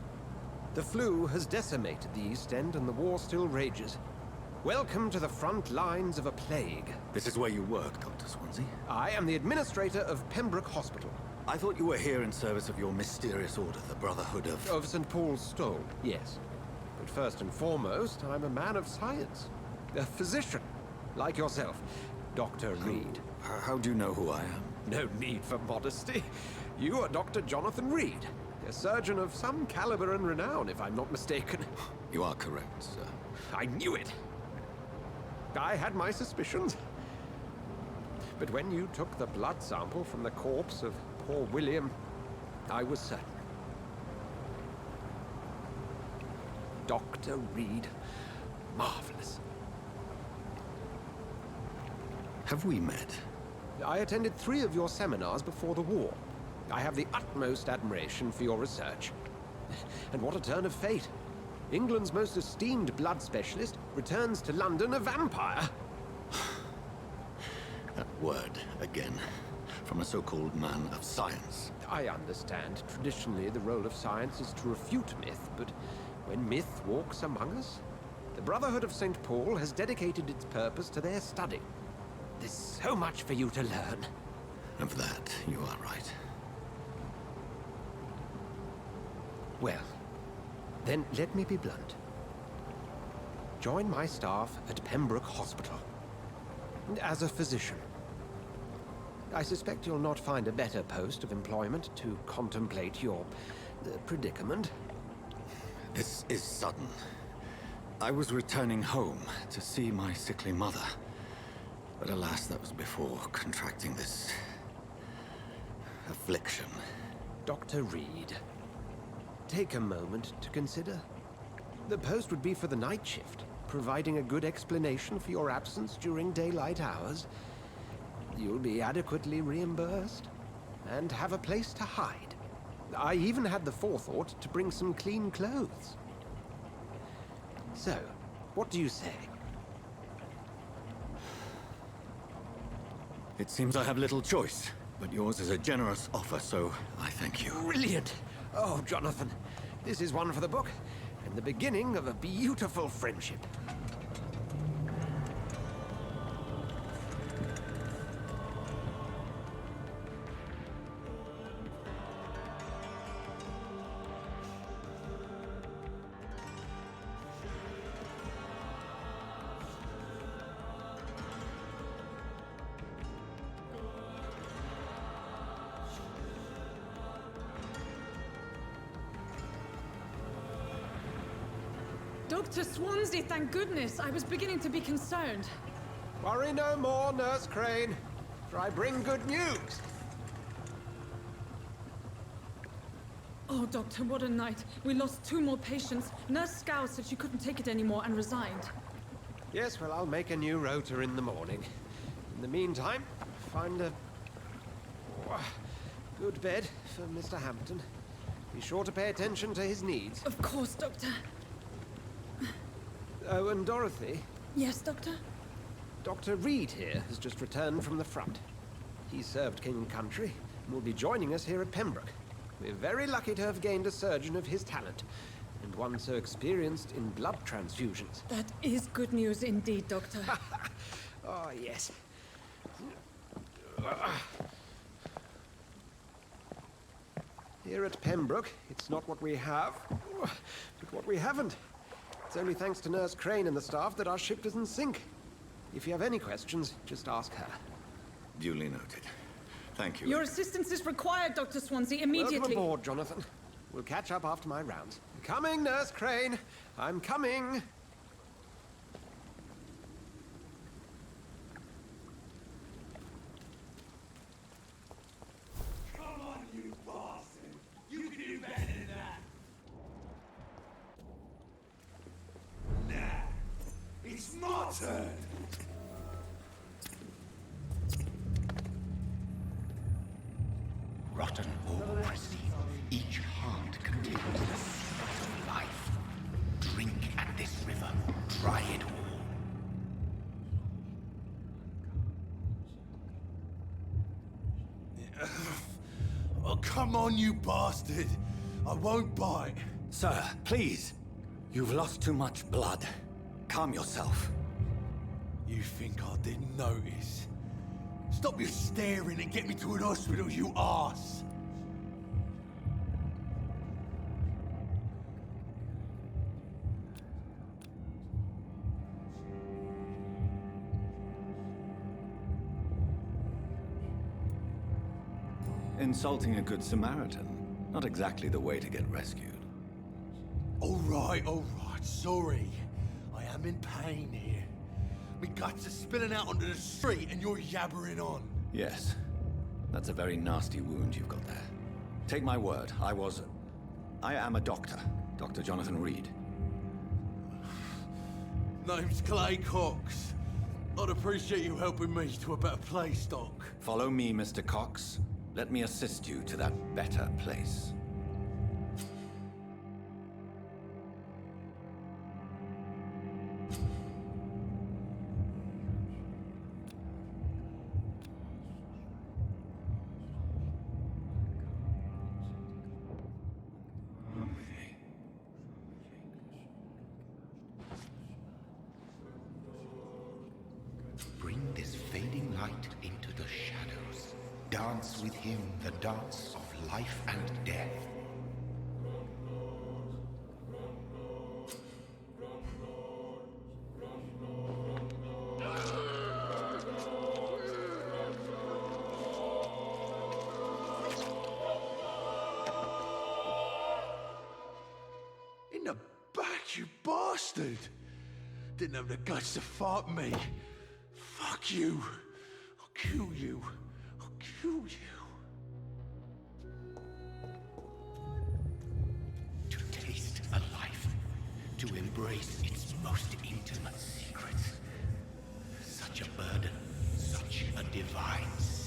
The flu has decimated the East End and the war still rages. Welcome to the front lines of a plague.
This is where you work, Dr. Swansea?
I am the administrator of Pembroke Hospital.
I thought you were here in service of your mysterious order, the Brotherhood of...
Of St. Paul's Stole, yes. But first and foremost, I'm a man of science. A physician, like yourself, Dr. Reed.
How do you know who I am?
No need for modesty. You are Dr. Jonathan Reed, a surgeon of some caliber and renown, if I'm not mistaken.
You are correct, sir.
I knew it. I had my suspicions. But when you took the blood sample from the corpse of poor William, I was certain. Dr. Reed. Marvelous.
Have we met?
I attended 3 of your seminars before the war. I have the utmost admiration for your research. And what a turn of fate. England's most esteemed blood specialist returns to London a vampire.
That word, again, from a so-called man of science.
I understand. Traditionally, the role of science is to refute myth, but when myth walks among us, the Brotherhood of St. Paul has dedicated its purpose to their study. There's so much for you to learn.
Of that, you are right.
Well, then let me be blunt. Join my staff at Pembroke Hospital. As a physician. I suspect you'll not find a better post of employment to contemplate your predicament.
This is sudden. I was returning home to see my sickly mother. But alas, that was before contracting this... affliction.
Dr. Reed, take a moment to consider. The post would be for the night shift, providing a good explanation for your absence during daylight hours. You'll be adequately reimbursed, and have a place to hide. I even had the forethought to bring some clean clothes. So, what do you say?
It seems I have little choice, but yours is a generous offer, so I thank you.
Brilliant! Oh, Jonathan, this is one for the book, and the beginning of a beautiful friendship.
Dr. Swansea, thank goodness. I was beginning to be concerned.
Worry no more, Nurse Crane, for I bring good news.
Oh, Doctor, what a night. We lost 2 more patients. Nurse Scow said she couldn't take it anymore and resigned.
Yes, well, I'll make a new rota in the morning. In the meantime, find a good bed for Mr. Hampton. Be sure to pay attention to his needs.
Of course, Doctor.
Oh, and Dorothy?
Yes, Doctor?
Dr. Reed here has just returned from the front. He served King and Country and will be joining us here at Pembroke. We're very lucky to have gained a surgeon of his talent, and one so experienced in blood transfusions.
That is good news indeed, Doctor.
Oh, yes. Here at Pembroke, it's not what we have, but what we haven't. It's only thanks to Nurse Crane and the staff that our ship doesn't sink. If you have any questions, just ask her.
Duly noted. Thank you.
Your assistance is required, Dr. Swansea, immediately.
Welcome aboard, Jonathan. We'll catch up after my rounds. Coming, Nurse Crane. I'm coming.
Come on, you bastard! You can do better than that! Nah, it's my turn!
Rotten or pristine, each heart contains the secret of life. Drink at this river, try it all.
Oh, come on, you bastard! I won't bite.
Sir, please. You've lost too much blood. Calm yourself.
You think I didn't notice? Stop your staring and get me to an hospital, you arse!
Insulting a good Samaritan. Not exactly the way to get rescued.
All right, sorry. I am in pain here. My guts are spilling out onto the street and you're yabbering on.
Yes. That's a very nasty wound you've got there. Take my word, I am a doctor. Dr. Jonathan Reed.
Name's Clay Cox. I'd appreciate you helping me to a better place, Doc.
Follow me, Mr. Cox. Let me assist you to that better place.
Bring this fading light into the shadows. Dance with him the dance of life and death.
In the back, you bastard! Didn't have the guts to fight me. Fuck you. I'll kill you. I'll kill you.
To taste a life, to embrace its most intimate secrets. Such a burden, such a divine sin.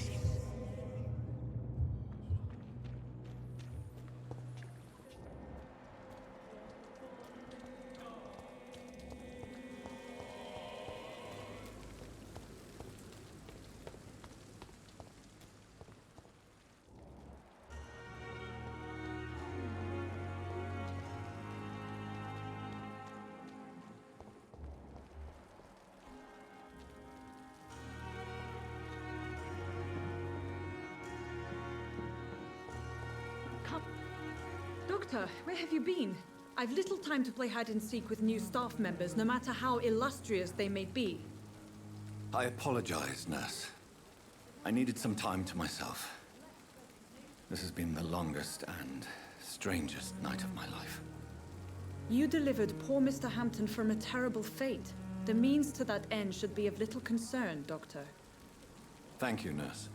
Doctor, where have you been? I've little time to play hide and seek with new staff members, no matter how illustrious they may be.
I apologize, nurse. I needed some time to myself. This has been the longest and strangest night of my life.
You delivered poor Mr. Hampton from a terrible fate. The means to that end should be of little concern, Doctor.
Thank you, nurse.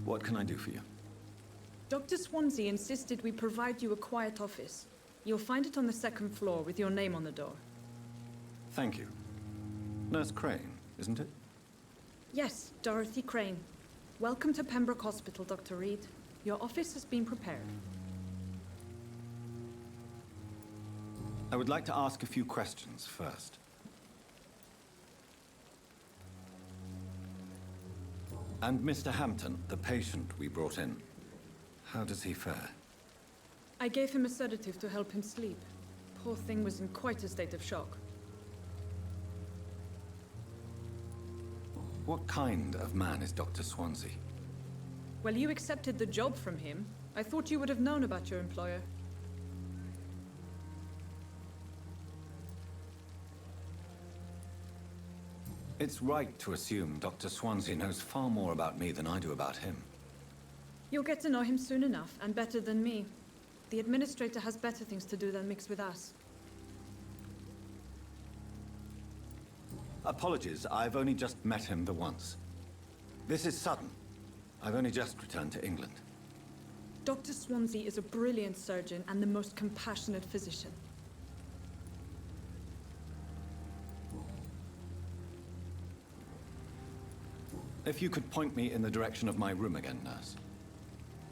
What can I do for you?
Dr. Swansea insisted we provide you a quiet office. You'll find it on the second floor with your name on the door.
Thank you. Nurse Crane, isn't it?
Yes, Dorothy Crane. Welcome to Pembroke Hospital, Dr. Reed. Your office has been prepared.
I would like to ask a few questions first. And Mr. Hampton, the patient we brought in, how does he fare?
I gave him a sedative to help him sleep. Poor thing was in quite a state of shock.
What kind of man is Dr. Swansea?
Well, you accepted the job from him. I thought you would have known about your employer.
It's right to assume Dr. Swansea knows far more about me than I do about him.
You'll get to know him soon enough, and better than me. The administrator has better things to do than mix with us.
Apologies, I've only just met him the once. This is sudden. I've only just returned to England.
Dr. Swansea is a brilliant surgeon and the most compassionate physician.
If you could point me in the direction of my room again, nurse.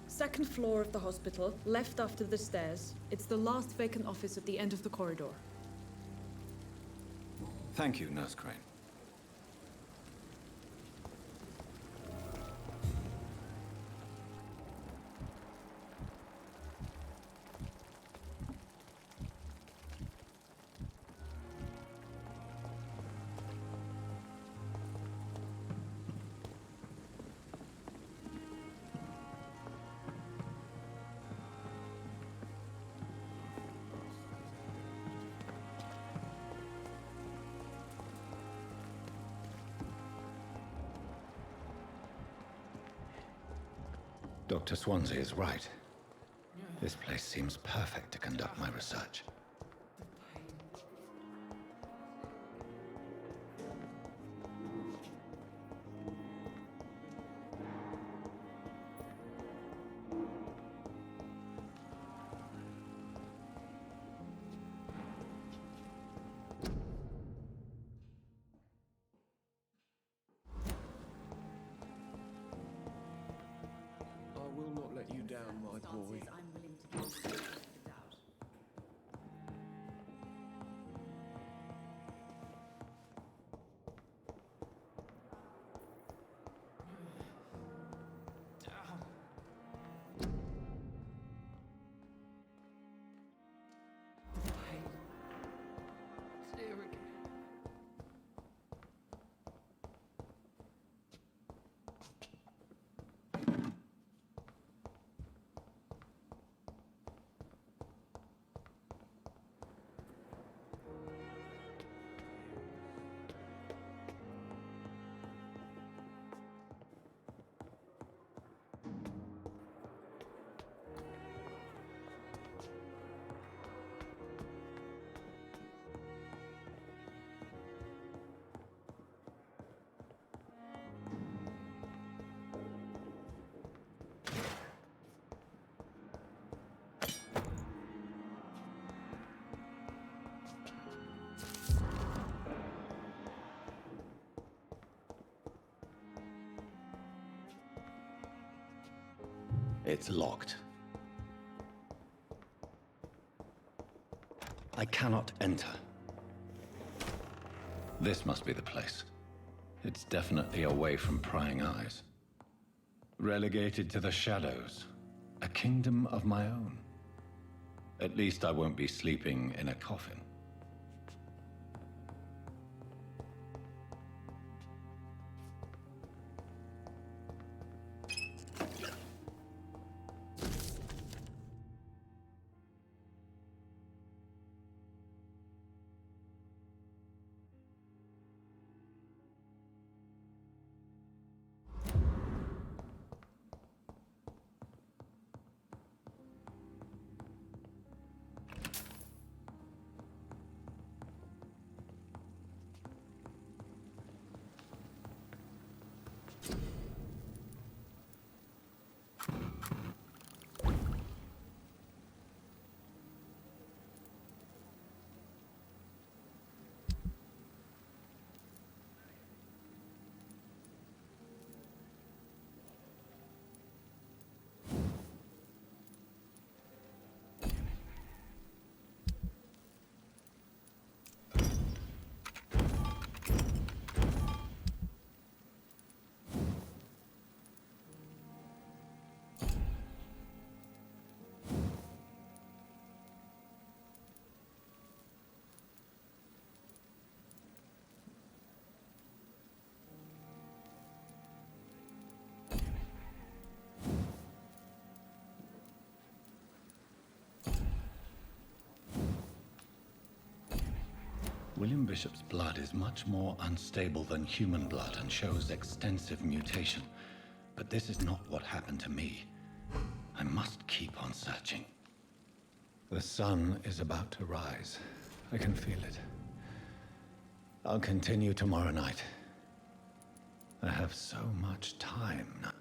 Second floor of the hospital, left after the stairs. It's the last vacant office at the end of the corridor.
Thank you, Nurse Crane. Dr. Swansea is right. This place seems perfect to conduct my research.
I will not let you down, my boy.
It's locked. I cannot enter. This must be the place. It's definitely away from prying eyes. Relegated to the shadows. A kingdom of my own. At least I won't be sleeping in a coffin. William Bishop's blood is much more unstable than human blood and shows extensive mutation. But this is not what happened to me. I must keep on searching. The sun is about to rise. I can feel it. I'll continue tomorrow night. I have so much time now.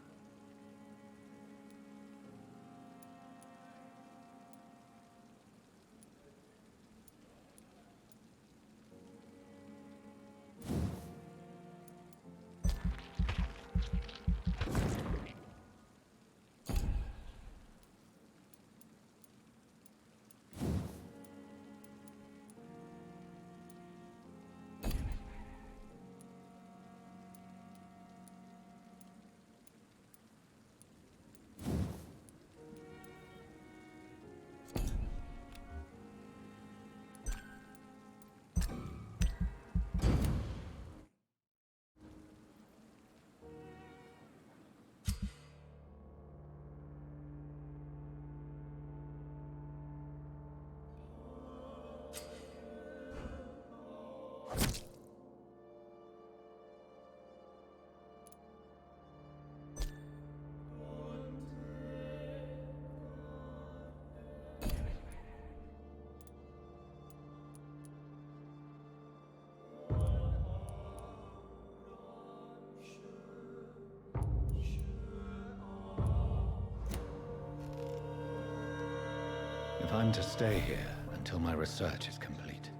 If I'm to stay here until my research is complete,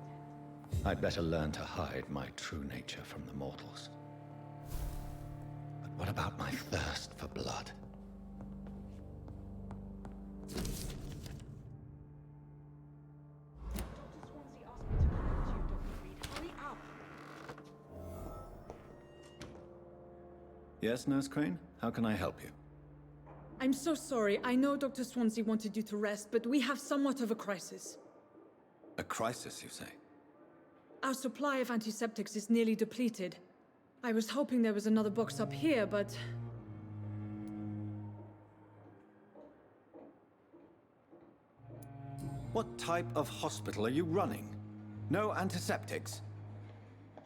I'd better learn to hide my true nature from the mortals. But what about my thirst for blood? Yes, Nurse Crane? How can I help you?
I'm so sorry. I know Dr. Swansea wanted you to rest, but we have somewhat of a crisis.
A crisis, you say?
Our supply of antiseptics is nearly depleted. I was hoping there was another box up here, but...
What type of hospital are you running? No antiseptics?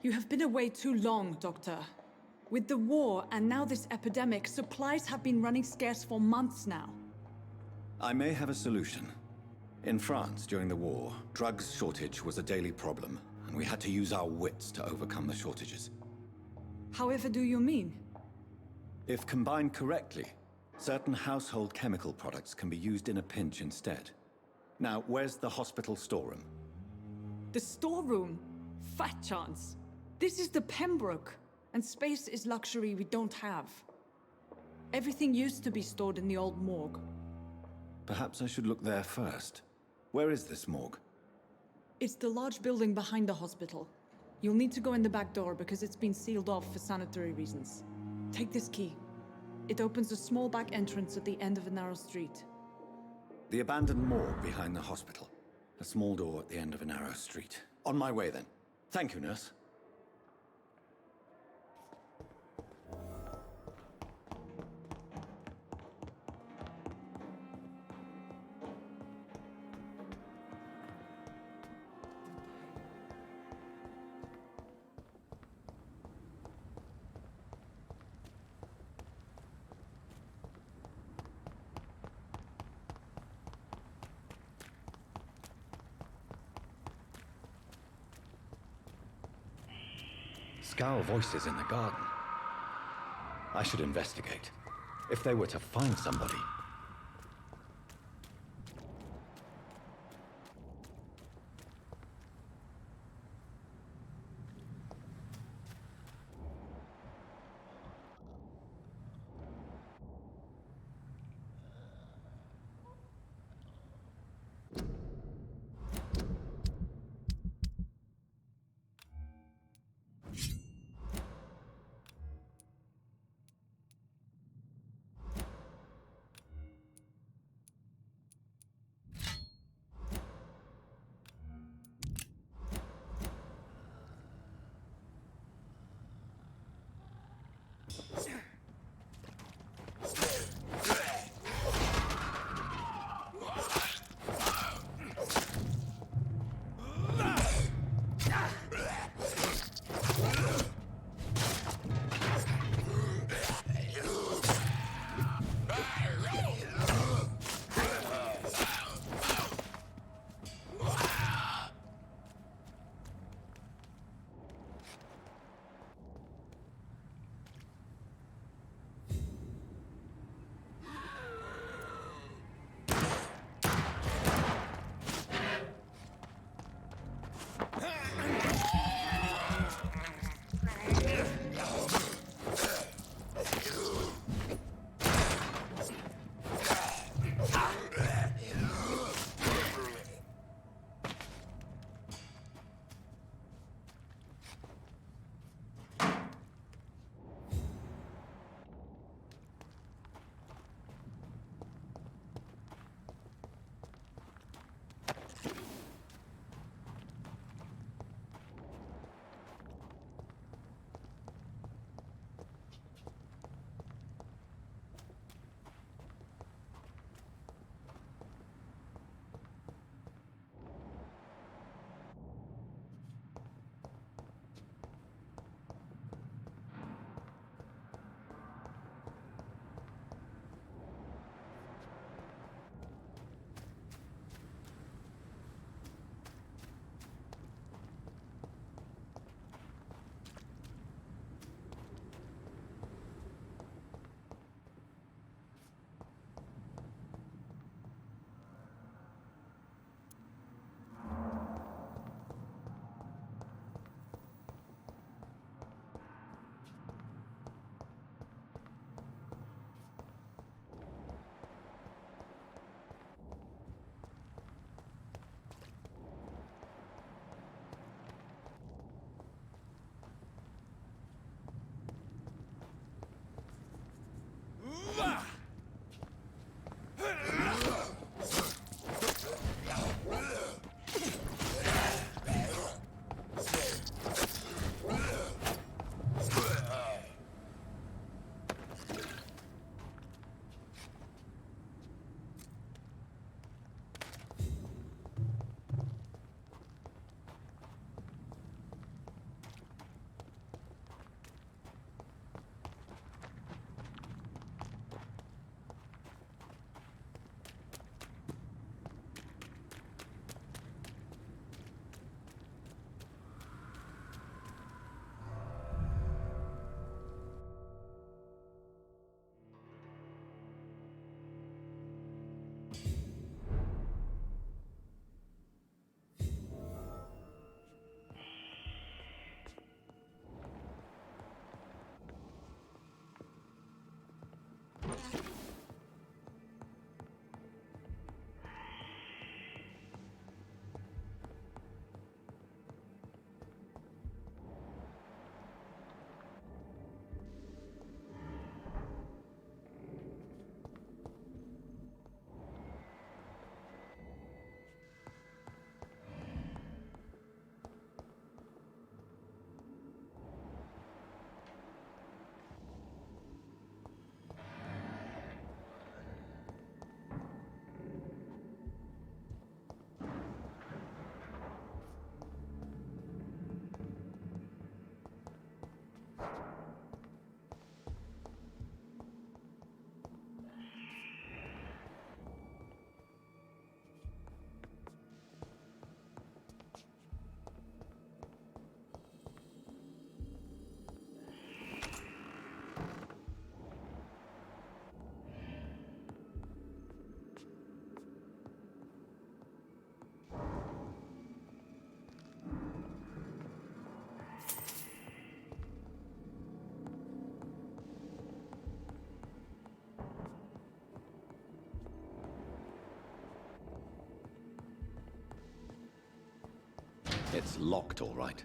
You have been away too long, Doctor. With the war and now this epidemic, supplies have been running scarce for months now.
I may have a solution. In France, during the war, drugs shortage was a daily problem, and we had to use our wits to overcome the shortages.
However do you mean?
If combined correctly, certain household chemical products can be used in a pinch instead. Now, where's the hospital storeroom?
The storeroom? Fat chance. This is the Pembroke, and space is luxury we don't have. Everything used to be stored in the old morgue.
Perhaps I should look there first. Where is this morgue?
It's the large building behind the hospital. You'll need to go in the back door because it's been sealed off for sanitary reasons. Take this key. It opens a small back entrance at the end of a narrow street.
The abandoned morgue behind the hospital. A small door at the end of a narrow street. On my way then. Thank you, nurse. Scowl voices in the garden. I should investigate. If they were to find somebody... locked, all right.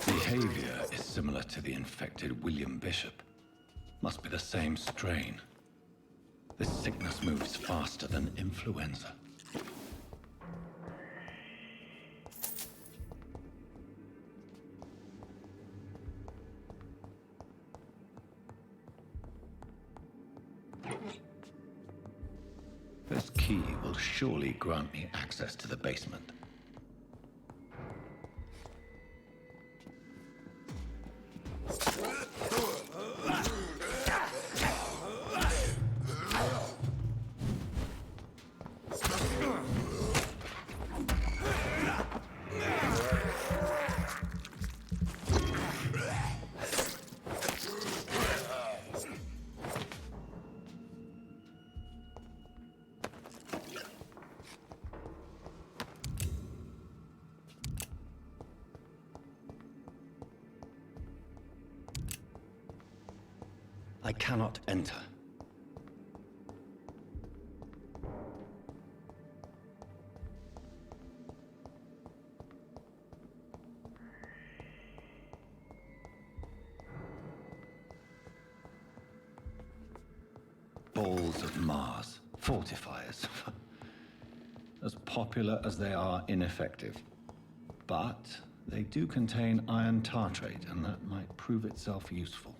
Behavior is similar to the infected William Bishop. Must be the same strain. This sickness moves faster than influenza. This key will surely grant me access to the basement. I cannot enter. Balls of Mars, fortifiers. As popular as they are ineffective. But they do contain iron tartrate, and that might prove itself useful.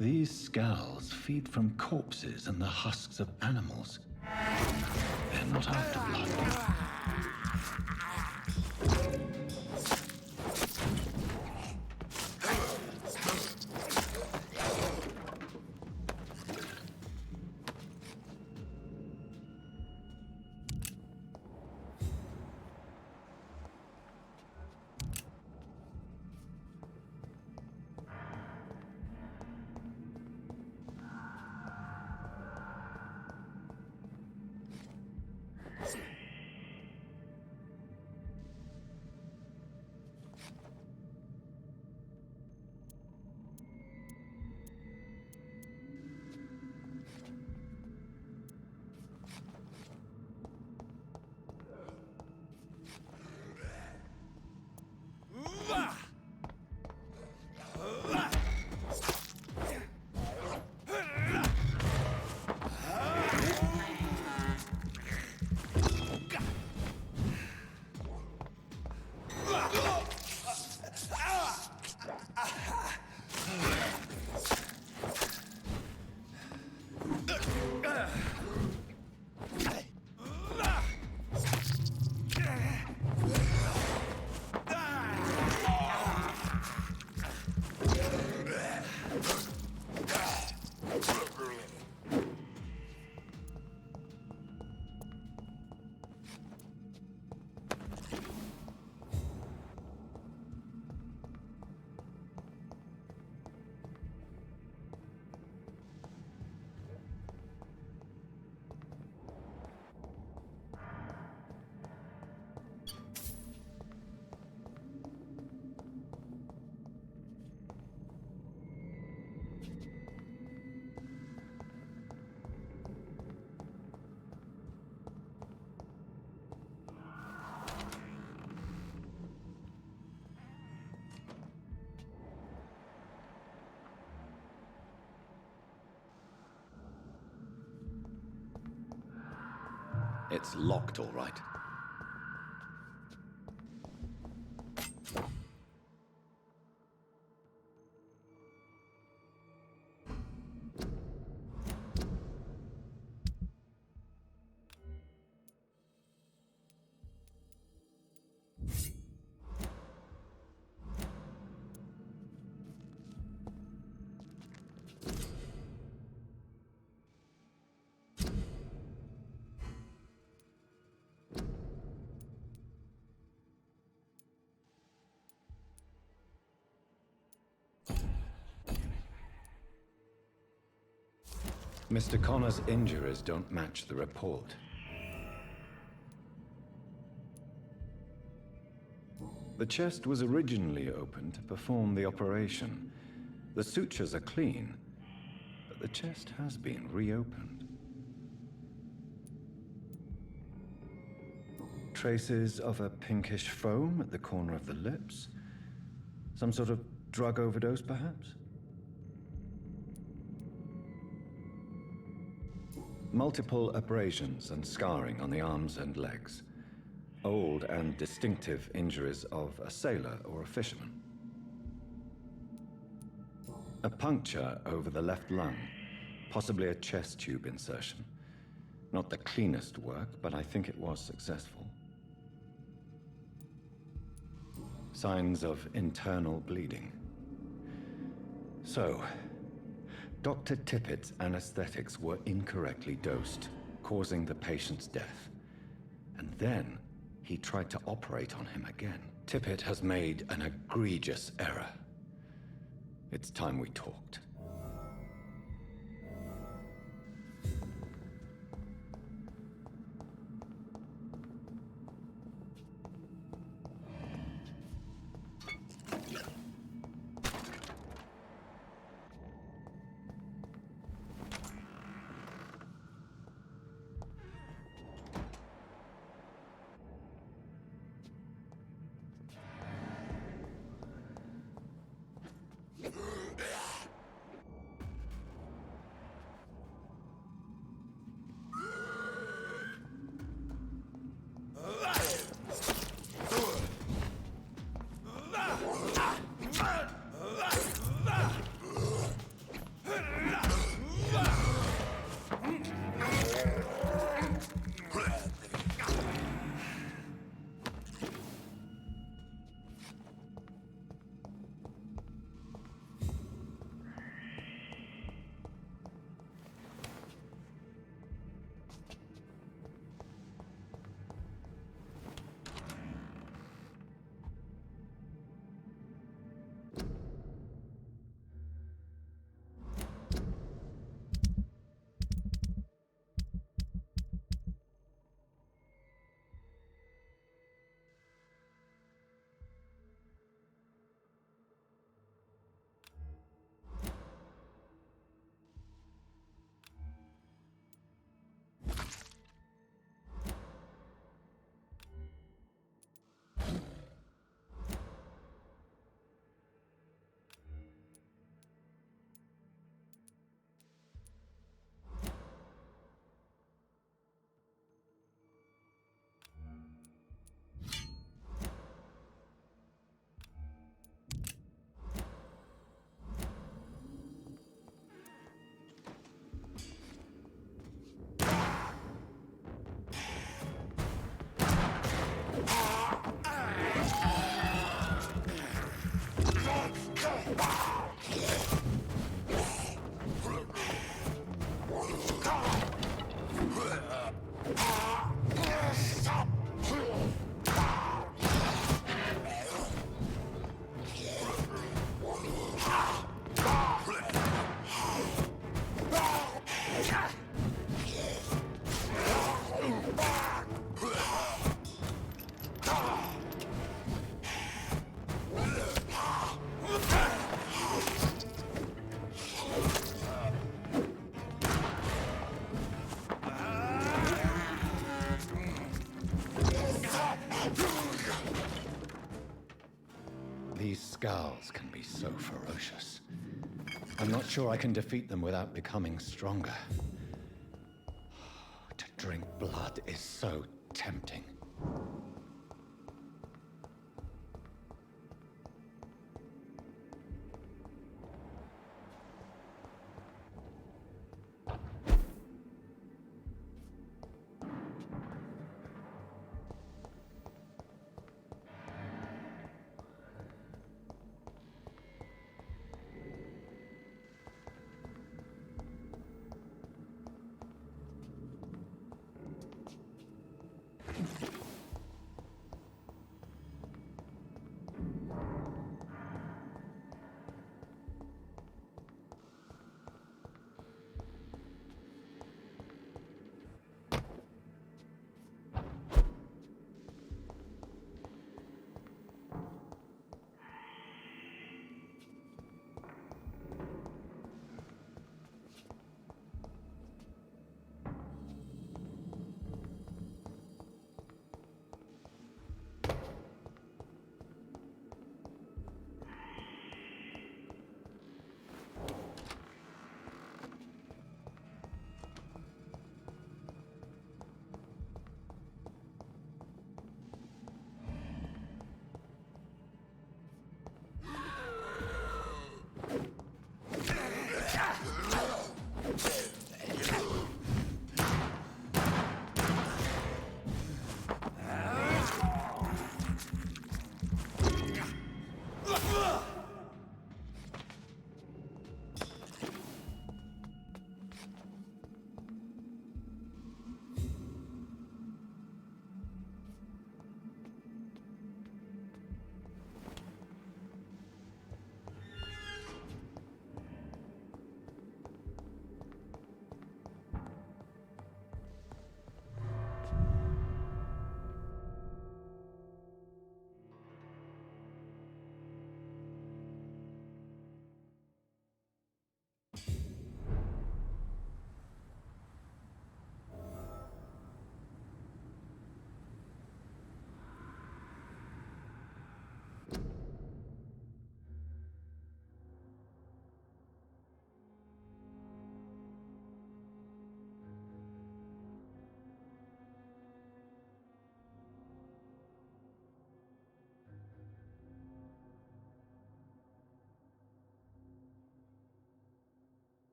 These skulls feed from corpses and the husks of animals. They're not after blood. It's locked, all right. Mr. Connor's injuries don't match the report. The chest was originally opened to perform the operation. The sutures are clean, but the chest has been reopened. Traces of a pinkish foam at the corner of the lips. Some sort of drug overdose, perhaps? Multiple abrasions and scarring on the arms and legs. Old and distinctive injuries of a sailor or a fisherman. A puncture over the left lung, possibly a chest tube insertion. Not the cleanest work, but I think it was successful. Signs of internal bleeding. So, Dr. Tippett's anesthetics were incorrectly dosed, causing the patient's death. And then, he tried to operate on him again. Tippett has made an egregious error. It's time we talked. These scowls can be so ferocious. I'm not sure I can defeat them without becoming stronger. To drink blood is so tempting.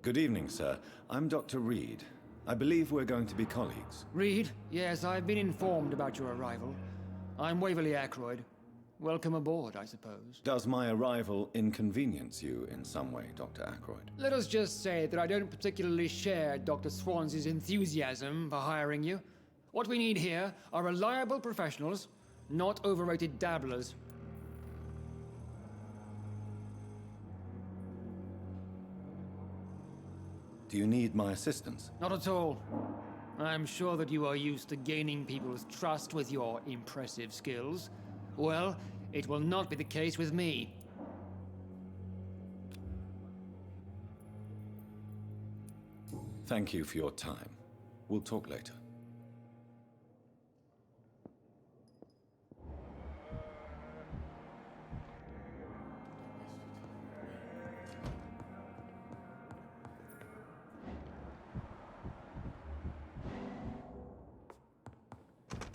Good evening, sir. I'm Dr. Reed. I believe we're going to be colleagues.
Reed? Yes, I've been informed about your arrival. I'm Waverly Ackroyd. Welcome aboard, I suppose.
Does my arrival inconvenience you in some way, Dr. Ackroyd?
Let us just say that I don't particularly share Dr. Swans's enthusiasm for hiring you. What we need here are reliable professionals, not overrated dabblers.
Do you need my assistance?
Not at all. I'm sure that you are used to gaining people's trust with your impressive skills. Well, it will not be the case with me.
Thank you for your time. We'll talk later.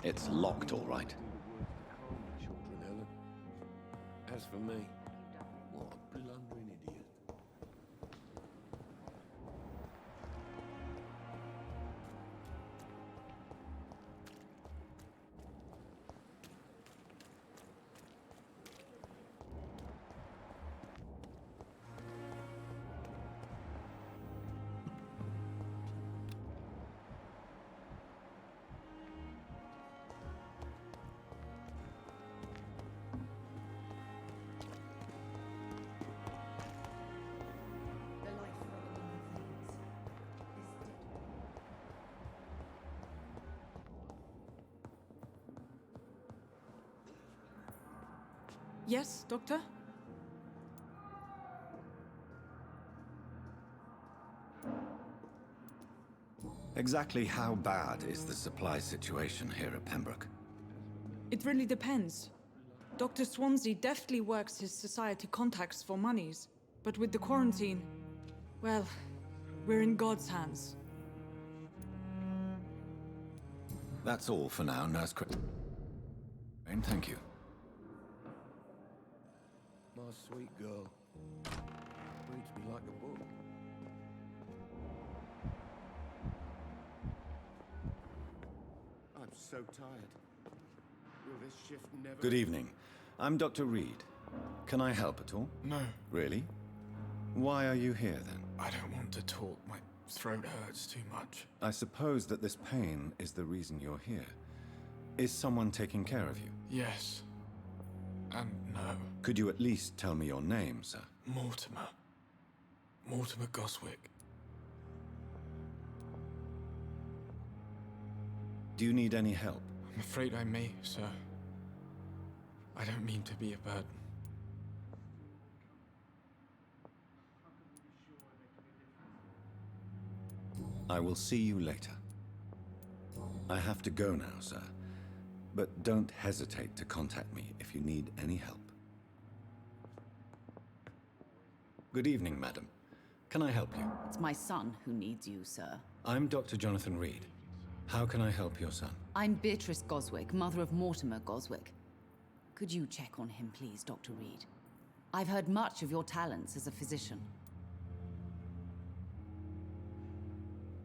It's locked, all right.
Children, Ellen. As for me, what a blundering idiot.
Yes, Doctor?
Exactly how bad is the supply situation here at Pembroke?
It really depends. Dr. Swansea deftly works his society contacts for monies, but with the quarantine, well, we're in God's hands.
That's all for now, Nurse And thank you.
My sweet girl. Reads me like a book. I'm so tired. Will this shift never...
Good evening. I'm Dr. Reed. Can I help at all?
No.
Really? Why are you here, then?
I don't want to talk. My throat hurts too much.
I suppose that this pain is the reason you're here. Is someone taking care of you?
Yes. And no.
Could you at least tell me your name, sir?
Mortimer. Mortimer Goswick.
Do you need any help?
I'm afraid I may, sir. I don't mean to be a burden.
I will see you later. I have to go now, sir. But don't hesitate to contact me if you need any help. Good evening, madam. Can I help you?
It's my son who needs you, sir.
I'm Dr. Jonathan Reed. How can I help your son?
I'm Beatrice Goswick, mother of Mortimer Goswick. Could you check on him, please, Dr. Reed? I've heard much of your talents as a physician.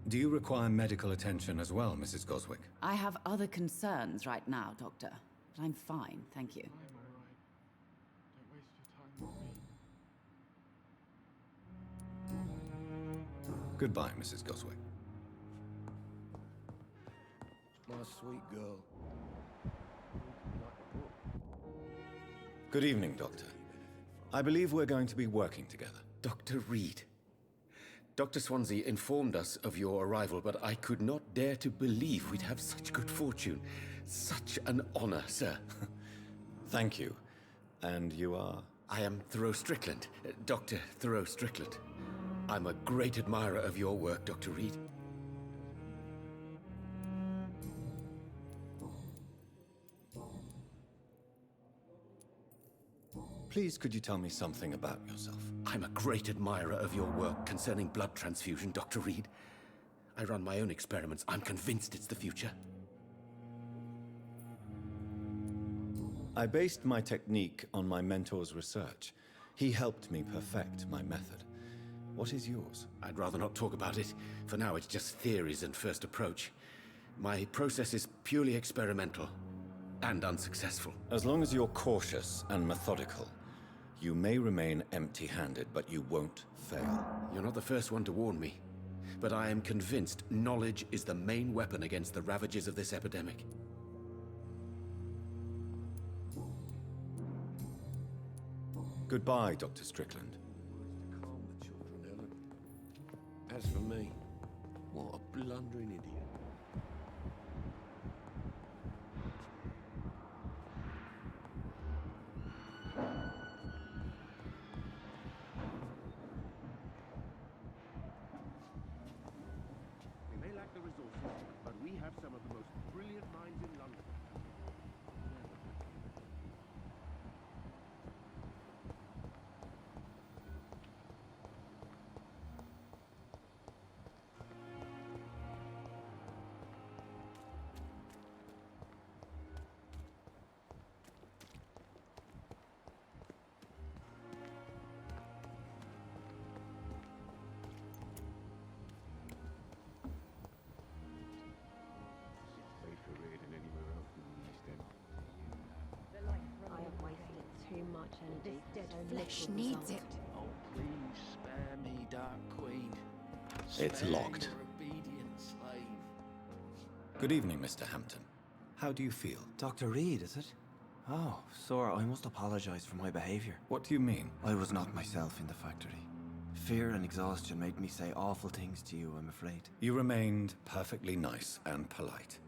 Do you require medical attention as well, Mrs. Goswick?
I have other concerns right now, Doctor. But I'm fine, thank you.
Goodbye, Mrs. Goswick.
My sweet girl.
Good evening, Doctor. I believe we're going to be working together.
Dr. Reed. Dr. Swansea informed us of your arrival, but I could not dare to believe we'd have such good fortune. Such an honor, sir.
Thank you. And you are?
I am Thoreau Strickland, Dr. Thoreau Strickland. I'm a great admirer of your work, Dr. Reed.
Please, could you tell me something about yourself?
I'm a great admirer of your work concerning blood transfusion, Dr. Reed. I run my own experiments. I'm convinced it's the future.
I based my technique on my mentor's research. He helped me perfect my method. What is yours?
I'd rather not talk about it. For now, it's just theories and first approach. My process is purely experimental and unsuccessful.
As long as you're cautious and methodical, you may remain empty-handed, but you won't fail.
You're not the first one to warn me, but I am convinced knowledge is the main weapon against the ravages of this epidemic.
Goodbye, Dr. Strickland.
Calm the children, Ellen. As for me, what a blundering idiot.
Dead flesh needs it.
Oh, please spare me, Dark Queen.
It's
Spare
locked.
your obedient slave.
Good evening, Mr. Hampton. How do you feel?
Dr. Reed, is it? Oh, sir, I must apologize for my behavior.
What do you mean?
I was not myself in the factory. Fear and exhaustion made me say awful things to you, I'm afraid.
You remained perfectly nice and polite.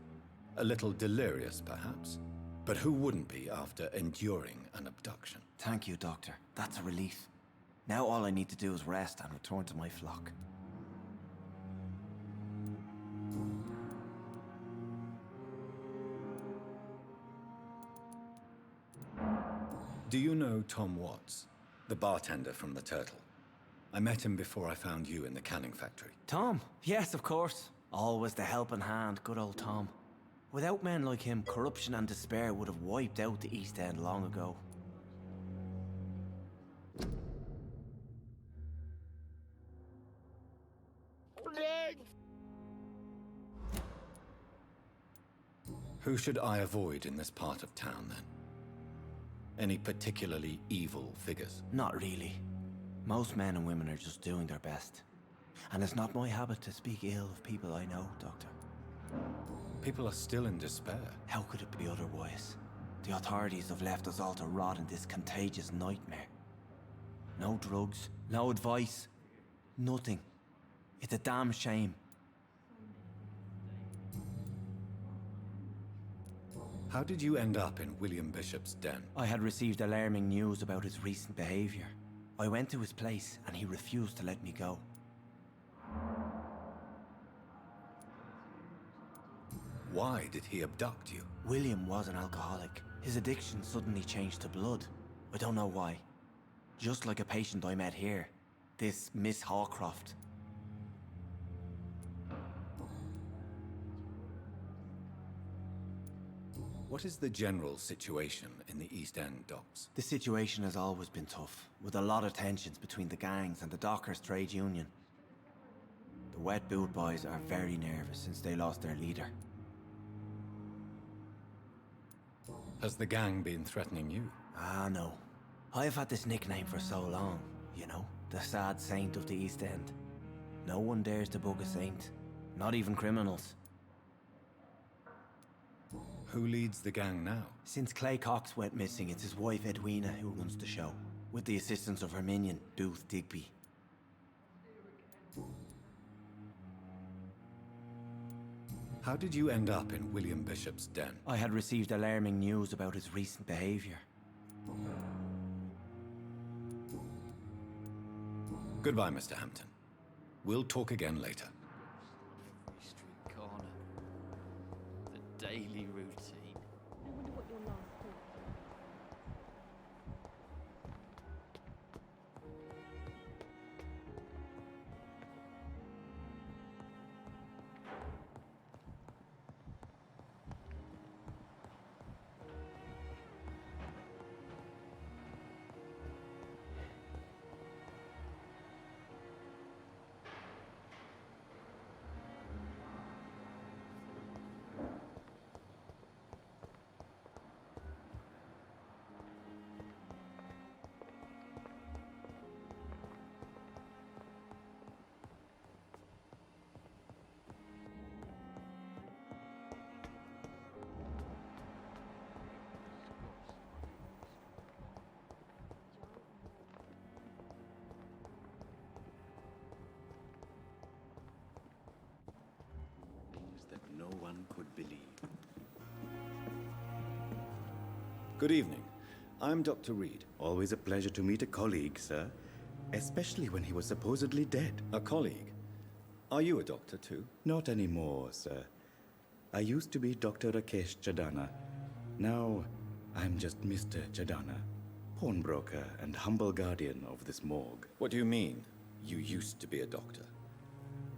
A little delirious, perhaps. But who wouldn't be after enduring an abduction?
Thank you, Doctor. That's a relief. Now all I need to do is rest and return to my flock.
Do you know Tom Watts, the bartender from the Turtle? I met him before I found you in the canning factory.
Tom? Yes, of course. Always the helping hand, good old Tom. Without men like him, corruption and despair would have wiped out the East End long ago.
Who should I avoid in this part of town, then? Any particularly evil figures?
Not really. Most men and women are just doing their best. And it's not my habit to speak ill of people I know, Doctor.
People are still in despair.
How could it be otherwise? The authorities have left us all to rot in this contagious nightmare. No drugs, no advice, nothing. It's a damn shame.
How did you end up in William Bishop's den?
I had received alarming news about his recent behavior. I went to his place and he refused to let me go.
Why did he abduct you?
William was an alcoholic. His addiction suddenly changed to blood. I don't know why. Just like a patient I met here. This Miss Hawcroft.
What is the general situation in the East End docks?
The situation has always been tough, with a lot of tensions between the gangs and the dockers' trade union. The wet boot boys are very nervous since they lost their leader.
Has the gang been threatening you?
Ah, no. I've had this nickname for so long, you know, the sad saint of the East End. No one dares to bug a saint, not even criminals.
Who leads the gang now?
Since Clay Cox went missing, it's his wife Edwina who runs the show, with the assistance of her minion, Dooth Digby.
How did you end up in William Bishop's den?
I had received alarming news about his recent behavior.
Goodbye, Mr. Hampton. We'll talk again later.
Street corner. The daily routine.
I wonder what your last thought.
That no one could believe. Good evening. I'm Dr. Reed.
Always a pleasure to meet a colleague, sir. Especially when he was supposedly dead.
A colleague? Are you a doctor too?
Not anymore, sir. I used to be Dr. Rakesh Chadana. Now, I'm just Mr. Chadana, pawnbroker and humble guardian of this morgue.
What do you mean, you used to be a doctor?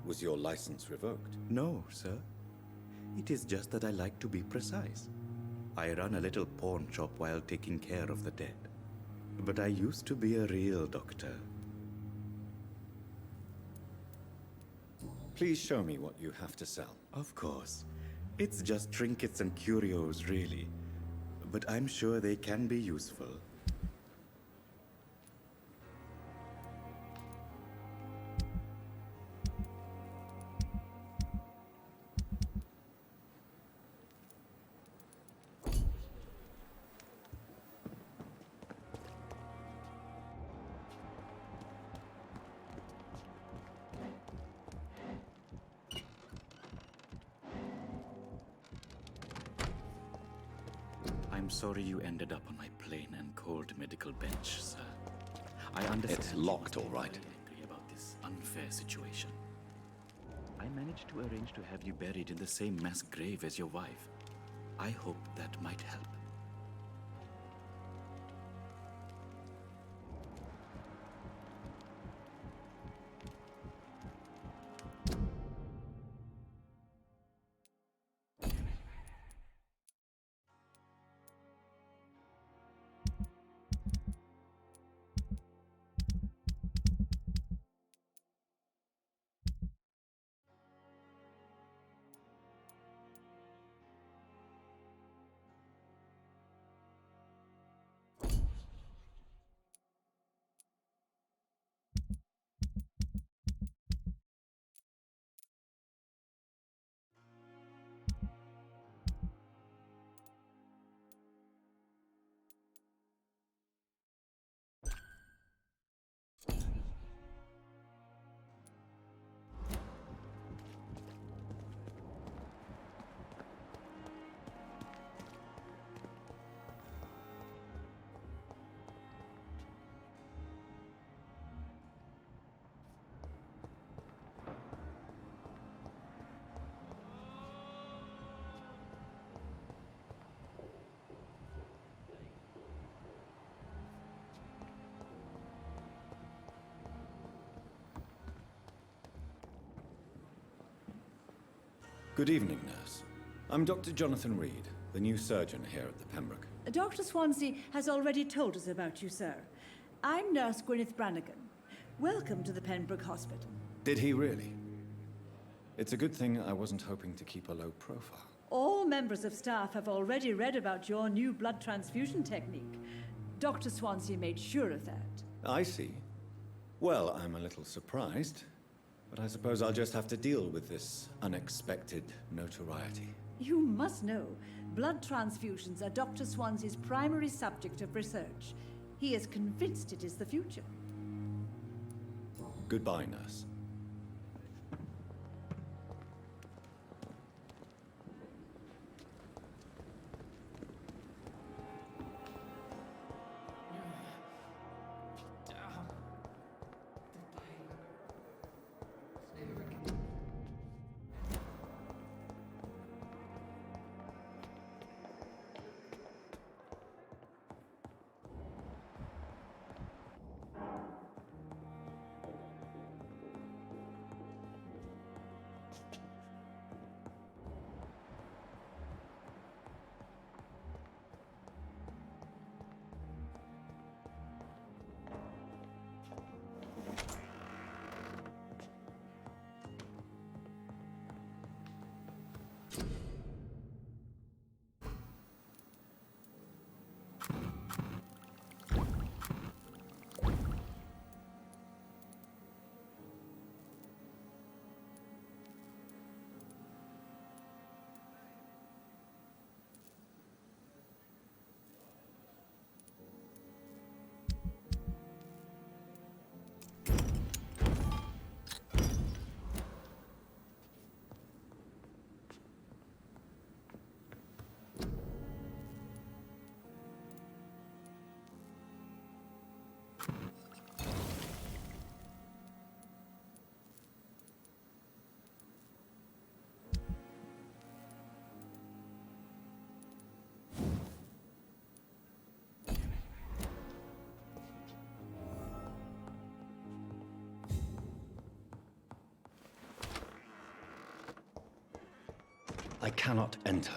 Was your license revoked?
No, sir. It is just that I like to be precise. I run a little pawn shop while taking care of the dead. But I used to be a real doctor.
Please show me what you have to sell.
Of course. It's just trinkets and curios, really. But I'm sure they can be useful. I'm sorry you ended up on my plain and cold medical bench, sir. I understand.
It's locked, all right.
Angry about this unfair situation. I managed to arrange to have you buried in the same mass grave as your wife. I hope that might help.
Good evening, nurse. I'm Dr. Jonathan Reed, the new surgeon here at the Pembroke.
Dr. Swansea has already told us about you, sir. I'm Nurse Gwyneth Brannigan. Welcome to the Pembroke Hospital.
Did he really? It's a good thing I wasn't hoping to keep a low profile.
All members of staff have already read about your new blood transfusion technique. Dr. Swansea made sure of that.
I see. Well, I'm a little surprised, but I suppose I'll just have to deal with this unexpected notoriety.
You must know, blood transfusions are Dr. Swansea's primary subject of research. He is convinced it is the future.
Goodbye, nurse. I cannot enter.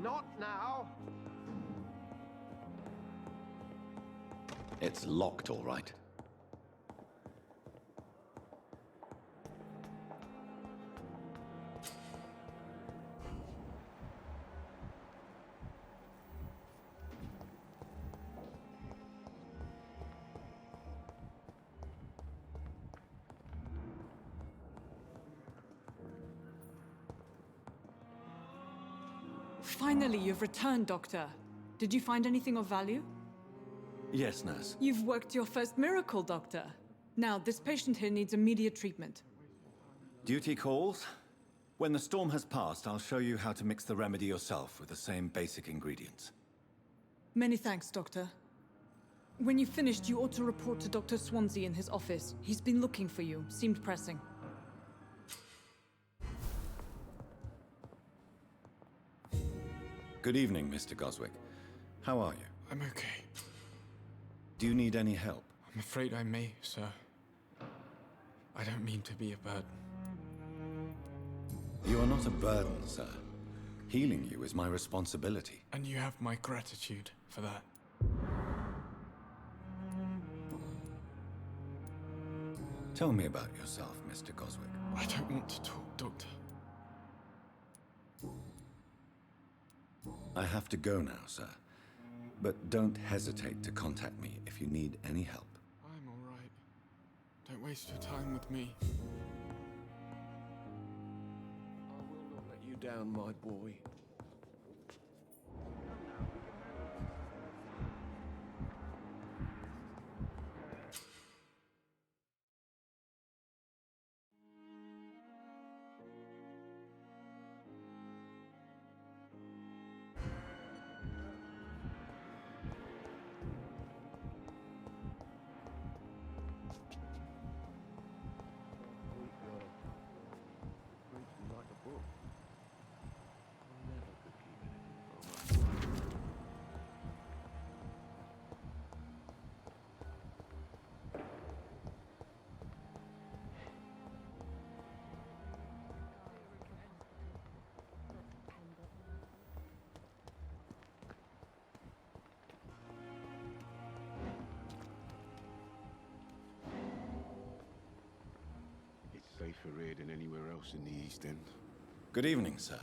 Not now.
It's locked, all right.
Finally, you've returned, Doctor. Did you find anything of value?
Yes, nurse.
You've worked your first miracle, Doctor. Now, this patient here needs immediate treatment.
Duty calls. When the storm has passed, I'll show you how to mix the remedy yourself with the same basic ingredients.
Many thanks, Doctor. When you've finished, you ought to report to Dr. Swansea in his office. He's been looking for you. Seemed pressing.
Good evening, Mr. Goswick. How are you?
I'm okay.
Do you need any help?
I'm afraid I may, sir. I don't mean to be a burden.
You are not a burden, sir. Healing you is my responsibility.
And you have my gratitude for that.
Tell me about yourself, Mr. Goswick.
I don't want to talk, Doctor.
I have to go now, sir. But don't hesitate to contact me if you need any help.
I'm all right. Don't waste your time with me.
I will not let you down, my boy.
Safer here than anywhere else in the East End.
Good evening, sir.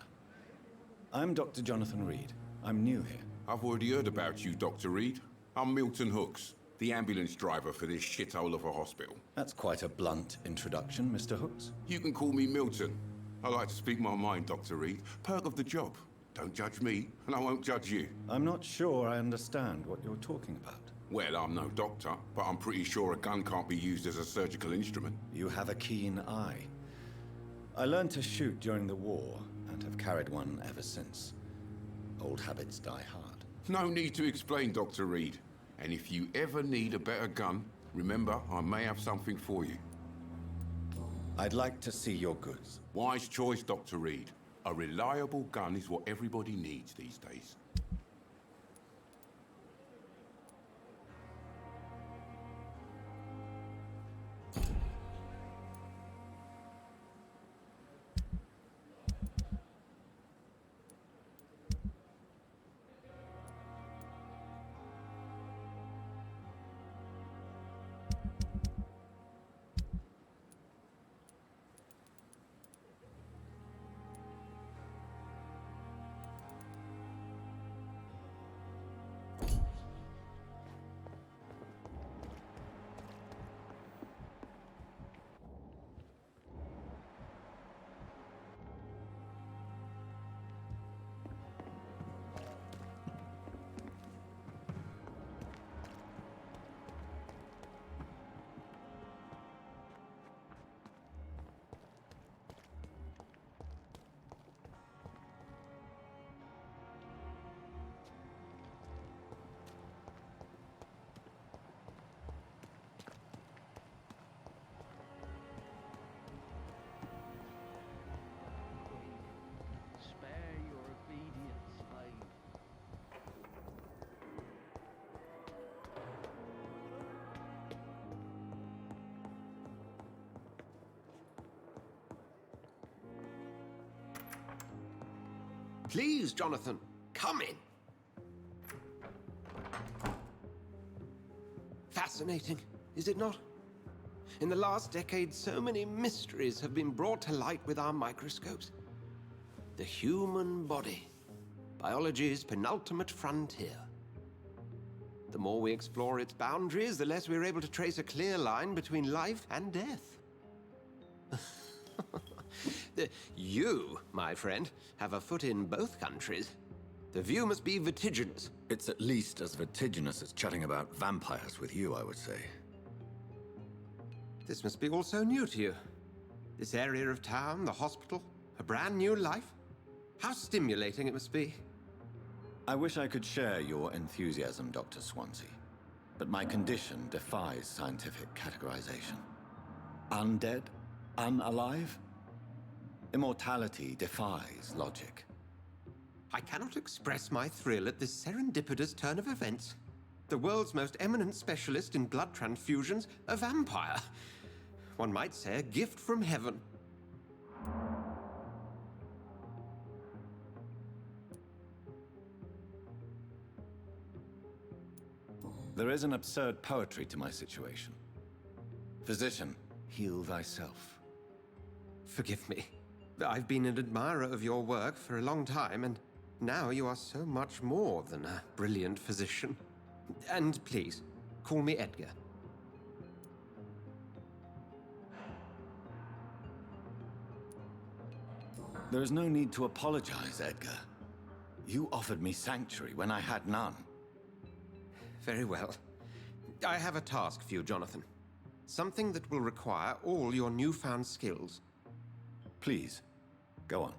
I'm Dr. Jonathan Reed. I'm new here.
I've already heard about you, Dr. Reed. I'm Milton Hooks, the ambulance driver for this shithole of a hospital.
That's quite a blunt introduction, Mr. Hooks.
You can call me Milton. I like to speak my mind, Dr. Reed. Perk of the job. Don't judge me, and I won't judge you.
I'm not sure I understand what you're talking about.
Well, I'm no doctor, but I'm pretty sure a gun can't be used as a surgical instrument.
You have a keen eye. I learned to shoot during the war, and have carried one ever since. Old habits die hard.
No need to explain, Dr. Reed. And if you ever need a better gun, remember, I may have something for you.
I'd like to see your goods.
Wise choice, Dr. Reed. A reliable gun is what everybody needs these days.
Please, Jonathan, come in. Fascinating, is it not? In the last decade, so many mysteries have been brought to light with our microscopes. The human body, biology's penultimate frontier. The more we explore its boundaries, the less we're able to trace a clear line between life and death. You, my friend, have a foot in both countries. The view must be vertiginous.
It's at least as vertiginous as chatting about vampires with you, I would say.
This must be all so new to you. This area of town, the hospital, a brand new life. How stimulating it must be.
I wish I could share your enthusiasm, Dr. Swansea, but my condition defies scientific categorization. Undead? Unalive? Immortality defies logic.
I cannot express my thrill at this serendipitous turn of events. The world's most eminent specialist in blood transfusions, a vampire. One might say a gift from heaven.
There is an absurd poetry to my situation. Physician, heal thyself.
Forgive me. I've been an admirer of your work for a long time, and now you are so much more than a brilliant physician. And please, call me Edgar.
There is no need to apologize, Edgar. You offered me sanctuary when I had none.
Very well. I have a task for you, Jonathan. Something that will require all your newfound skills.
Please, go on.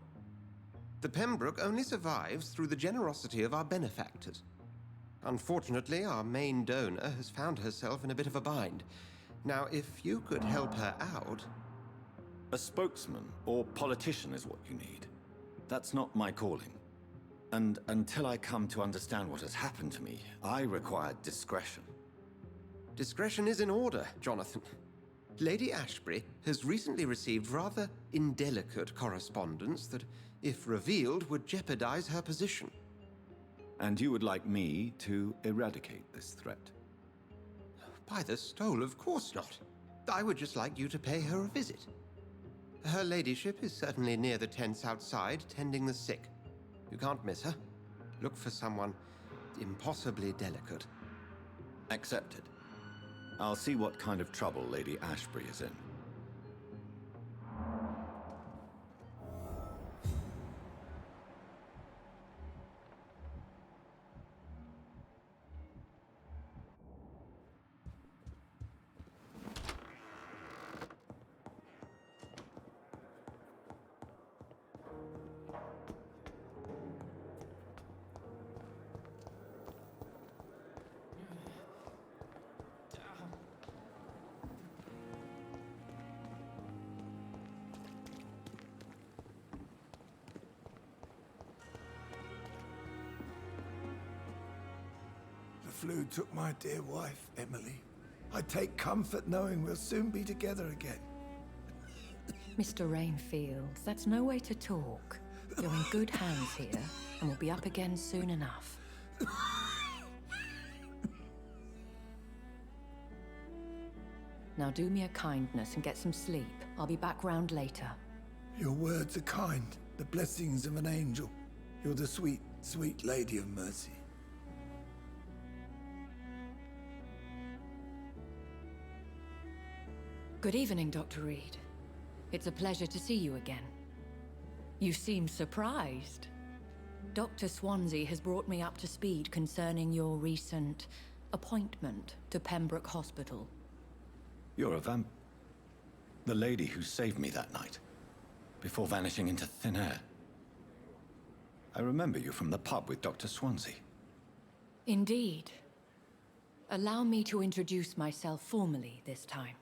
The Pembroke only survives through the generosity of our benefactors. Unfortunately, our main donor has found herself in a bit of a bind. Now, if you could help her out...
A spokesman or politician is what you need. That's not my calling. And until I come to understand what has happened to me, I require discretion.
Discretion is in order, Jonathan. Lady Ashbury has recently received rather indelicate correspondence that, if revealed, would jeopardize her position.
And you would like me to eradicate this threat?
By the stole, of course not. I would just like you to pay her a visit. Her ladyship is certainly near the tents outside, tending the sick. You can't miss her. Look for someone impossibly delicate.
Accepted. I'll see what kind of trouble Lady Ashbury is in.
The flu took my dear wife, Emily. I take comfort knowing we'll soon be together again.
Mr. Rainfield, that's no way to talk. You're in good hands here, and we'll be up again soon enough. Now do me a kindness and get some sleep. I'll be back round later.
Your words are kind, the blessings of an angel. You're the sweet, sweet Lady of Mercy.
Good evening, Dr. Reed. It's a pleasure to see you again. You seem surprised. Dr. Swansea has brought me up to speed concerning your recent appointment to Pembroke Hospital.
You're a the lady who saved me that night, before vanishing into thin air. I remember you from the pub with Dr. Swansea.
Indeed. Allow me to introduce myself formally this time.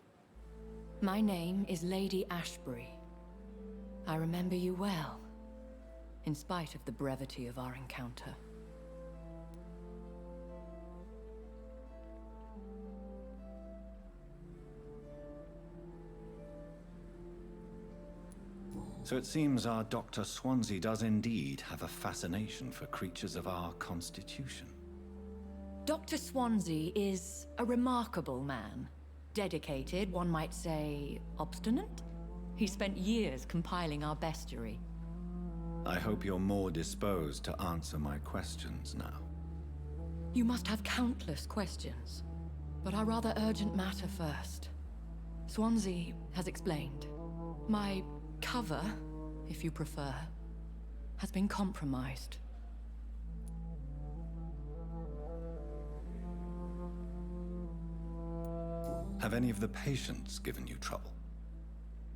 My name is Lady Ashbury. I remember you well, in spite of the brevity of our encounter.
So it seems our Dr. Swansea does indeed have a fascination for creatures of our constitution.
Dr. Swansea is a remarkable man. Dedicated, one might say, obstinate? He spent years compiling our bestiary.
I hope you're more disposed to answer my questions now.
You must have countless questions, but our rather urgent matter first. Swansea has explained. My cover, if you prefer, has been compromised.
Have any of the patients given you trouble?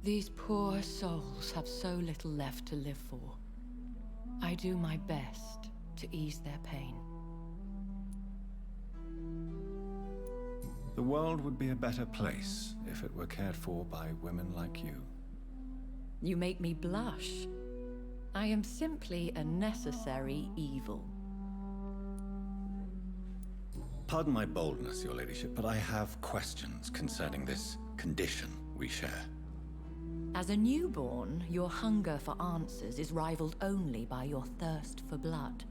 These poor souls have so little left to live for. I do my best to ease their pain.
The world would be a better place if it were cared for by women like you.
You make me blush. I am simply a necessary evil.
Pardon my boldness, Your Ladyship, but I have questions concerning this condition we share.
As a newborn, your hunger for answers is rivaled only by your thirst for blood.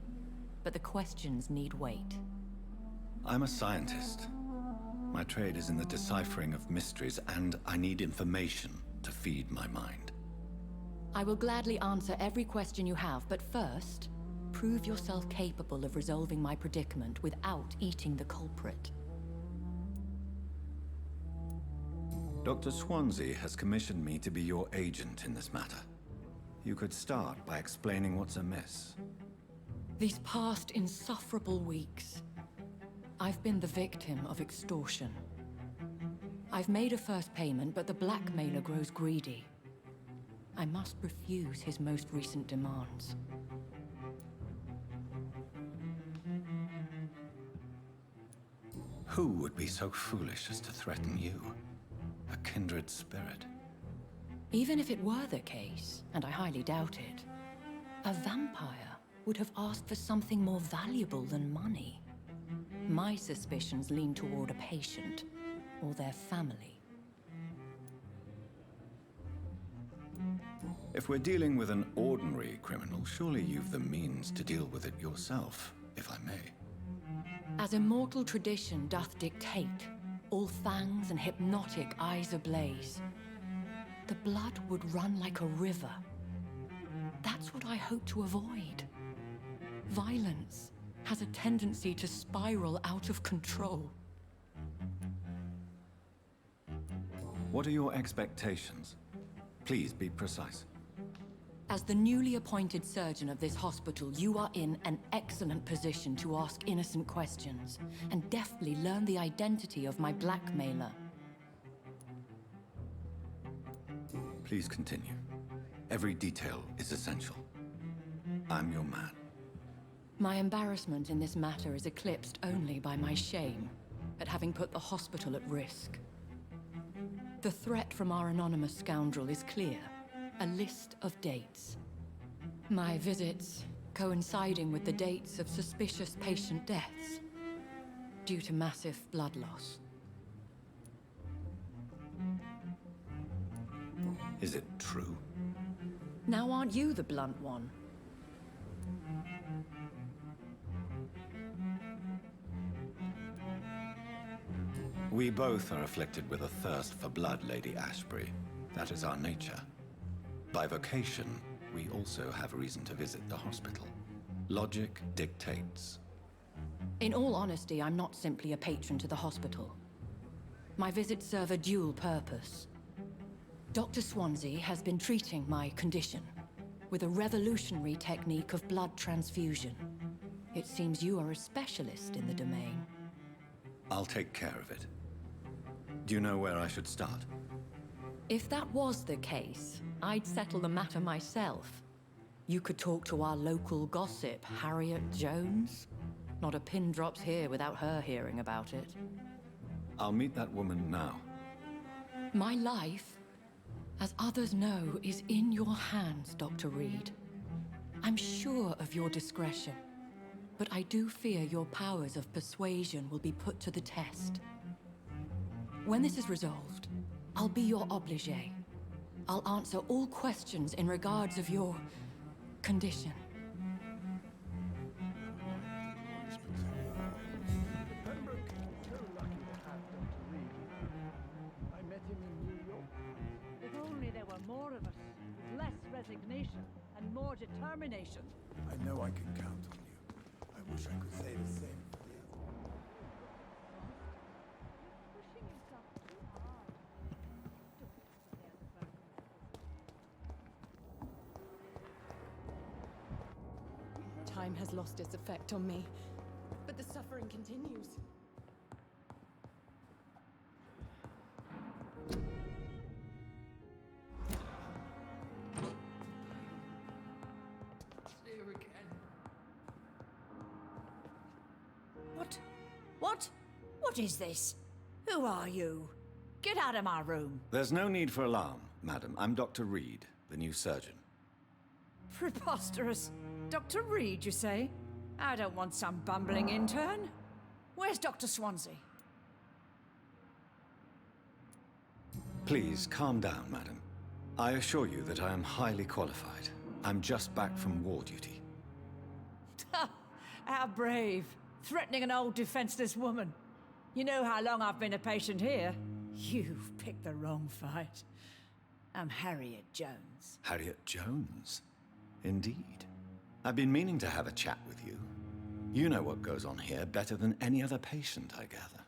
But the questions need wait.
I'm a scientist. My trade is in the deciphering of mysteries, and I need information to feed my mind.
I will gladly answer every question you have, but first, prove yourself capable of resolving my predicament without eating the culprit.
Dr. Swansea has commissioned me to be your agent in this matter. You could start by explaining what's amiss.
These past insufferable weeks, I've been the victim of extortion. I've made a first payment, but the blackmailer grows greedy. I must refuse his most recent demands.
Who would be so foolish as to threaten you? A kindred spirit.
Even if it were the case, and I highly doubt it, a vampire would have asked for something more valuable than money. My suspicions lean toward a patient or their family.
If we're dealing with an ordinary criminal, surely you've the means to deal with it yourself, if I may.
As immortal tradition doth dictate, all fangs and hypnotic eyes ablaze, the blood would run like a river. That's what I hope to avoid. Violence has a tendency to spiral out of control.
What are your expectations? Please be precise.
As the newly appointed surgeon of this hospital, you are in an excellent position to ask innocent questions and deftly learn the identity of my blackmailer.
Please continue. Every detail is essential. I'm your man.
My embarrassment in this matter is eclipsed only by my shame at having put the hospital at risk. The threat from our anonymous scoundrel is clear. A list of dates. My visits coinciding with the dates of suspicious patient deaths due to massive blood loss.
Is it true?
Now aren't you the blunt one?
We both are afflicted with a thirst for blood, Lady Ashbury. That is our nature. By vocation, we also have reason to visit the hospital. Logic dictates.
In all honesty, I'm not simply a patron to the hospital. My visits serve a dual purpose. Dr. Swansea has been treating my condition with a revolutionary technique of blood transfusion. It seems you are a specialist in the domain.
I'll take care of it. Do you know where I should start?
If that was the case, I'd settle the matter myself. You could talk to our local gossip, Harriet Jones. Not a pin drops here without her hearing about it.
I'll meet that woman now.
My life, as others know, is in your hands, Dr. Reed. I'm sure of your discretion, but I do fear your powers of persuasion will be put to the test. When this is resolved, I'll be your obligé. I'll answer all questions in regards of your condition.
I met him in New York. If only there were more of us, with less resignation and more determination.
I know I can count on you. I wish I could say the same for the others.
Pushing yourself too hard.
Time has lost its effect on me, but the suffering continues.
What? What is this? Who are you? Get out of my room.
There's no need for alarm, madam. I'm Dr. Reed, the new surgeon.
Preposterous. Dr. Reed, you say? I don't want some bumbling intern. Where's Dr. Swansea?
Please, calm down, madam. I assure you that I am highly qualified. I'm just back from war duty.
How brave. Threatening an old defenseless woman. You know how long I've been a patient here? You've picked the wrong fight. I'm Harriet Jones.
Harriet Jones? Indeed. I've been meaning to have a chat with you. You know what goes on here better than any other patient, I gather.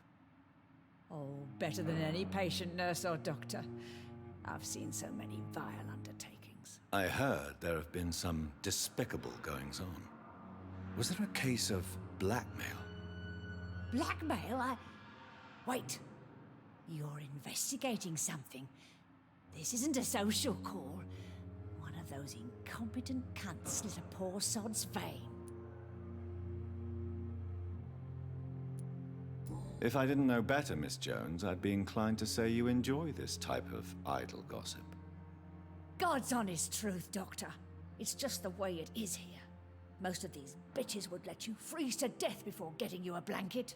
Oh, better than any patient, nurse or doctor. I've seen so many vile undertakings.
I heard there have been some despicable goings-on. Was there a case of blackmail?
Blackmail? Wait. You're investigating something. This isn't a social call. One of those incompetent cunts slit a poor sod's vein.
If I didn't know better, Miss Jones, I'd be inclined to say you enjoy this type of idle gossip.
God's honest truth, Doctor. It's just the way it is here. Most of these bitches would let you freeze to death before getting you a blanket.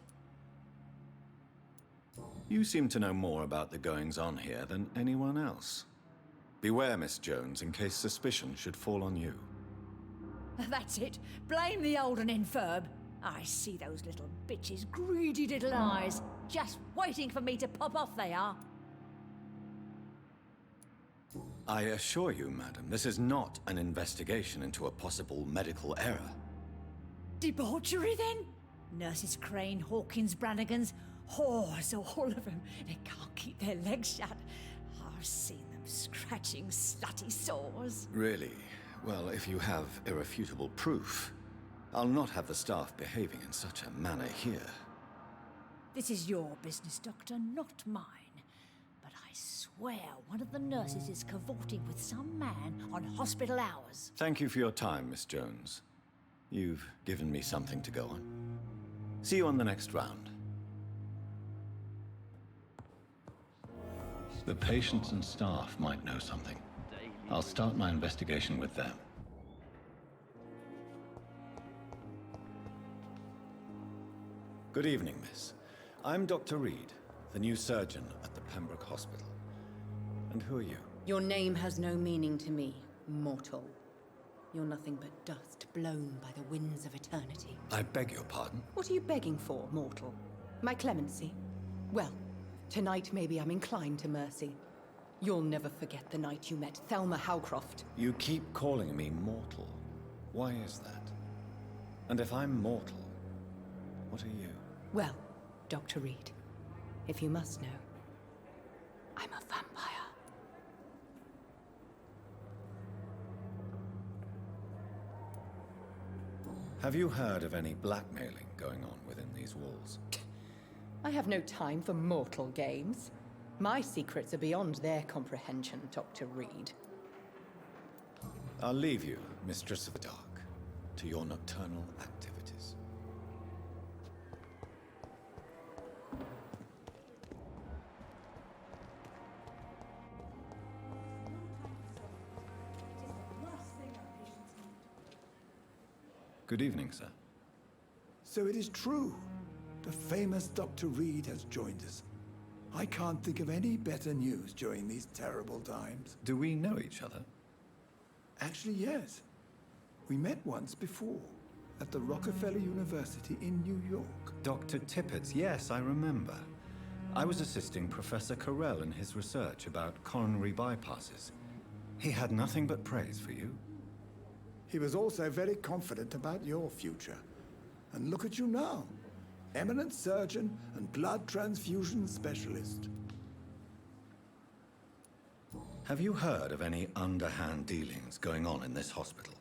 You seem to know more about the goings-on here than anyone else. Beware, Miss Jones, in case suspicion should fall on you.
That's it. Blame the old and infirm. I see those little bitches' greedy little eyes. Just waiting for me to pop off they are.
I assure you, madam, this is not an investigation into a possible medical error.
Debauchery, then? Nurses Crane, Hawkins, Brannigans, whores, all of them. They can't keep their legs shut. I've seen them scratching slutty sores.
Really? Well, if you have irrefutable proof, I'll not have the staff behaving in such a manner here.
This is your business, Doctor, not mine. But I swear one of the nurses is cavorting with some man on hospital hours.
Thank you for your time, Miss Jones. You've given me something to go on. See you on the next round. The patients and staff might know something. I'll start my investigation with them. Good evening, miss. I'm Dr. Reed, the new surgeon at the Pembroke Hospital. And who are you?
Your name has no meaning to me, mortal. You're nothing but dust blown by the winds of eternity.
I beg your pardon?
What are you begging for, mortal? My clemency? Well, tonight maybe I'm inclined to mercy. You'll never forget the night you met Thelma Howcroft.
You keep calling me mortal. Why is that? And if I'm mortal, what are you?
Well, Dr. Reed, if you must know, I'm a vampire.
Have you heard of any blackmailing going on within these walls?
I have no time for mortal games. My secrets are beyond their comprehension, Dr. Reed.
I'll leave you, Mistress of the Dark, to your nocturnal activities. Good evening, sir.
So it is true. The famous Dr. Reed has joined us. I can't think of any better news during these terrible times.
Do we know each other?
Actually, yes. We met once before, at the Rockefeller University in New York.
Dr. Tippett, yes, I remember. I was assisting Professor Carell in his research about coronary bypasses. He had nothing but praise for you.
He was also very confident about your future. And look at you now. Eminent surgeon and blood transfusion specialist.
Have you heard of any underhand dealings going on in this hospital?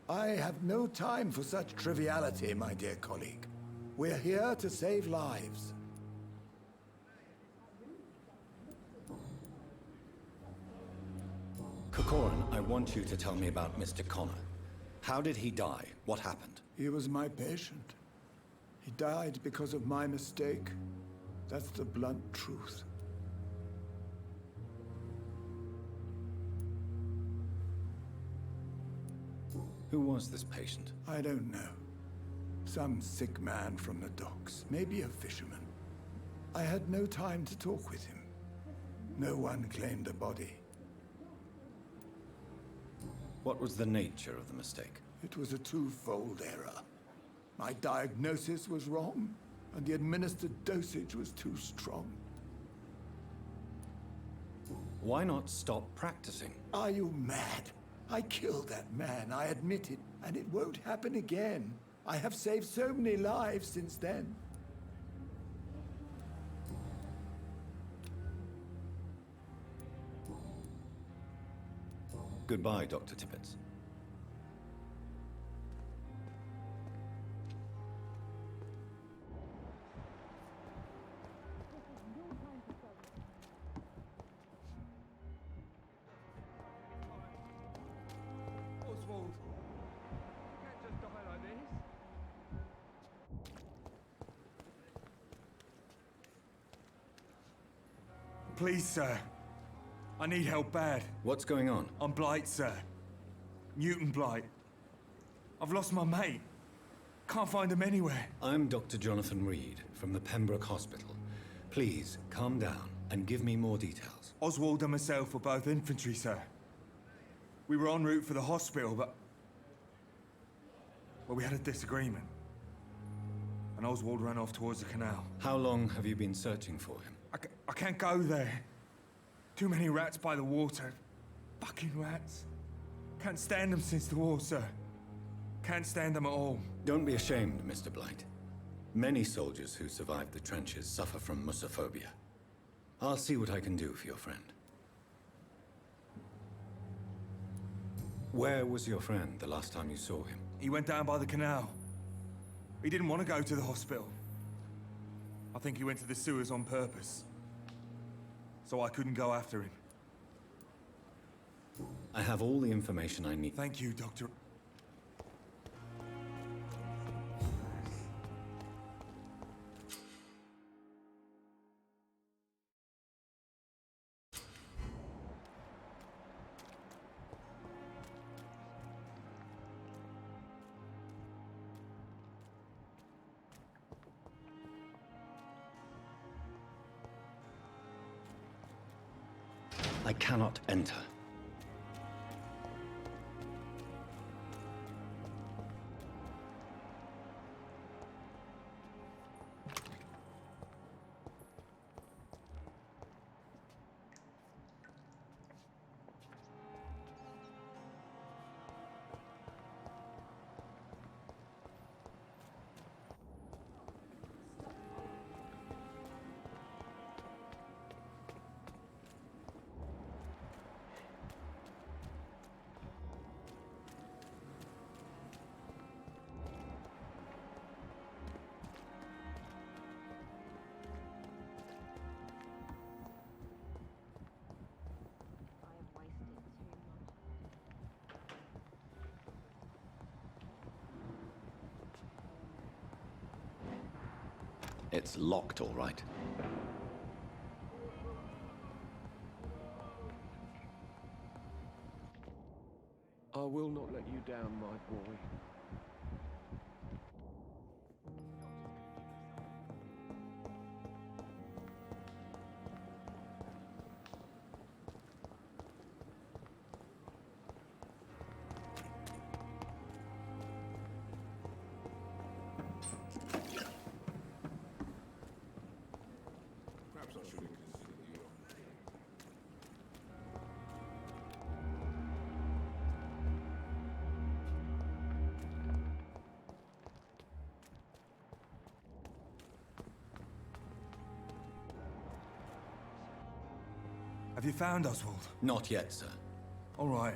I have no time for such triviality, my dear colleague. We're here to save lives.
Corcoran, I want you to tell me about Mr. Connor. How did he die? What happened?
He was my patient. He died because of my mistake. That's the blunt truth.
Who was this patient?
I don't know. Some sick man from the docks, maybe a fisherman. I had no time to talk with him. No one claimed a body.
What was the nature of the mistake?
It was a twofold error. My diagnosis was wrong, and the administered dosage was too strong.
Why not stop practicing?
Are you mad? I killed that man, I admit it, and it won't happen again. I have saved so many lives since then.
Goodbye, Dr. Tippett.
Oswald, you can't just die like this.
Please, sir. I need help bad.
What's going on?
I'm Blight, sir. Newton Blight. I've lost my mate. Can't find him anywhere.
I'm Dr. Jonathan Reed from the Pembroke Hospital. Please, calm down and give me more details.
Oswald and myself were both infantry, sir. We were en route for the hospital, but... well, we had a disagreement. And Oswald ran off towards the canal.
How long have you been searching for him?
I can't go there. Too many rats by the water. Fucking rats. Can't stand them since the war, sir. Can't stand them at all.
Don't be ashamed, Mr. Blight. Many soldiers who survived the trenches suffer from musophobia. I'll see what I can do for your friend. Where was your friend the last time you saw him?
He went down by the canal. He didn't want to go to the hospital. I think he went to the sewers on purpose. So I couldn't go after him.
I have all the information I need.
Thank you, Doctor.
I cannot enter. It's locked, all right.
I will not let you down, my boy.
Perhaps I should have considered the offer.
Have you found Oswald?
Not yet, sir.
All right.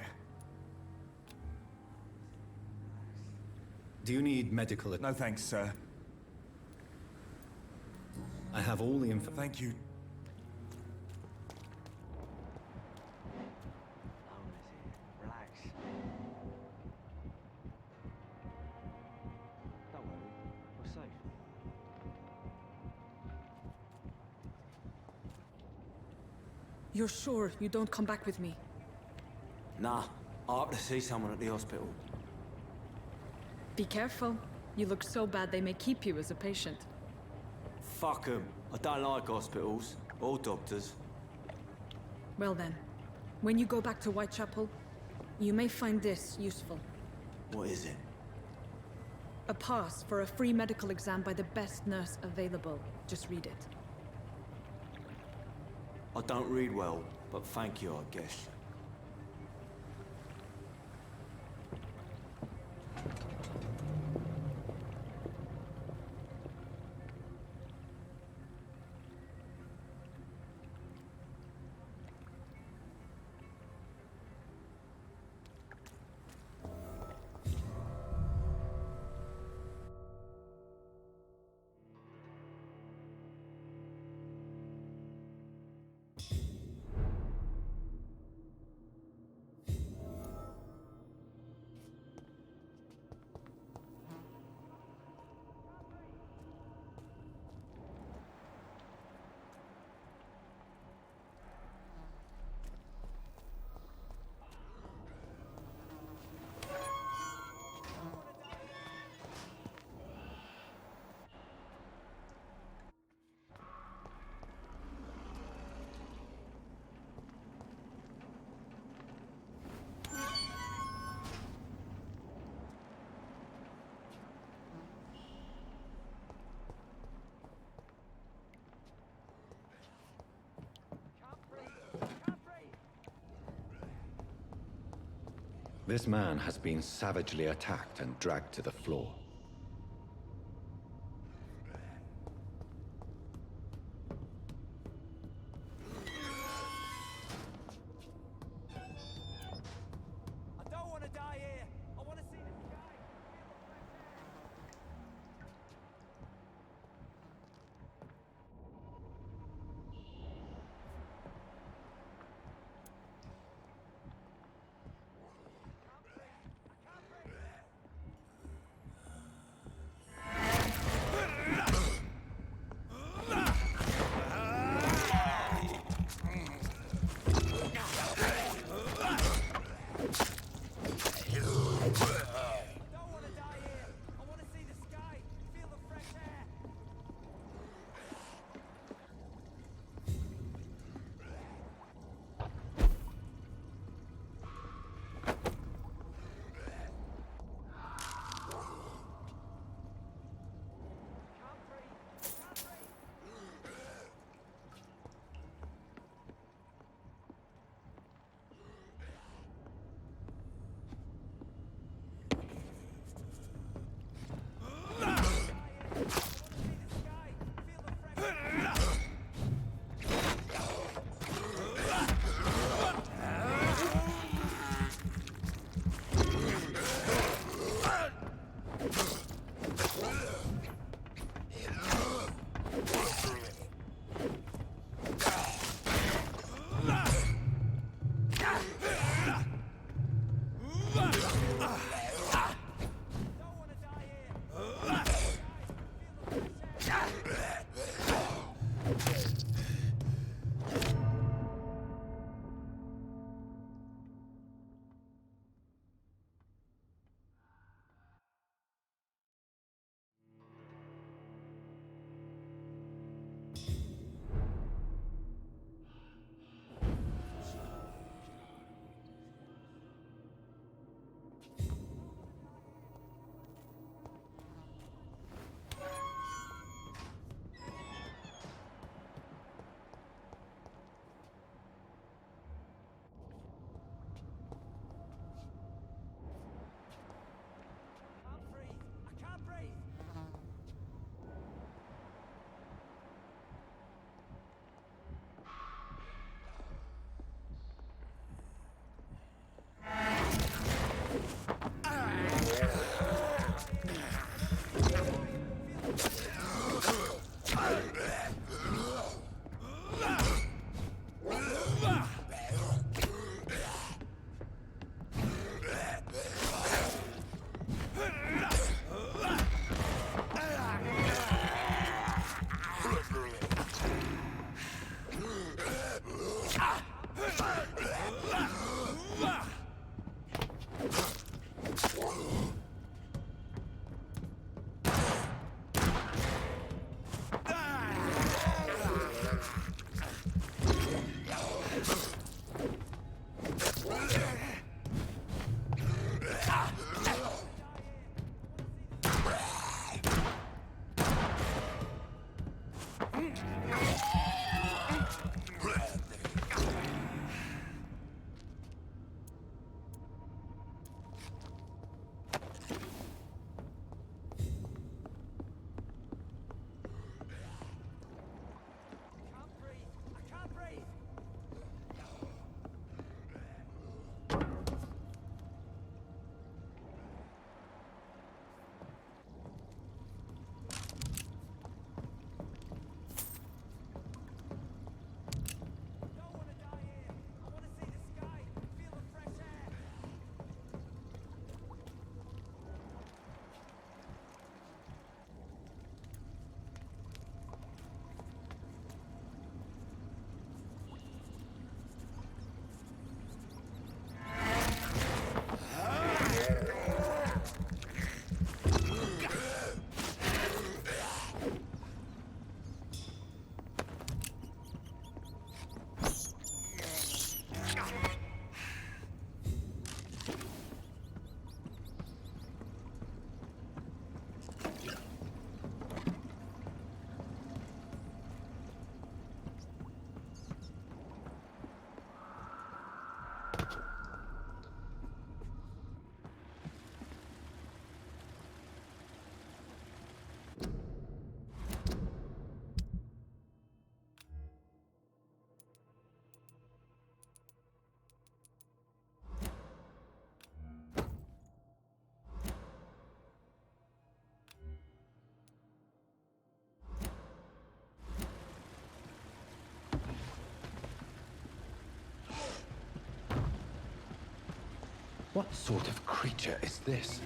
Do you need medical...
No thanks, sir.
I have all the info...
Thank you.
Relax. Don't worry, we're safe.
You're sure you don't come back with me?
Nah, I ought to see someone at the hospital.
Be careful. You look so bad they may keep you as a patient.
Fuck 'em. I don't like hospitals. Or doctors.
Well then, when you go back to Whitechapel, you may find this useful.
What is it?
A pass for a free medical exam by the best nurse available. Just read it.
I don't read well, but thank you, I guess.
This man has been savagely attacked and dragged to the floor.
I don't want to die here. I want to see the sky.
What sort of creature is this?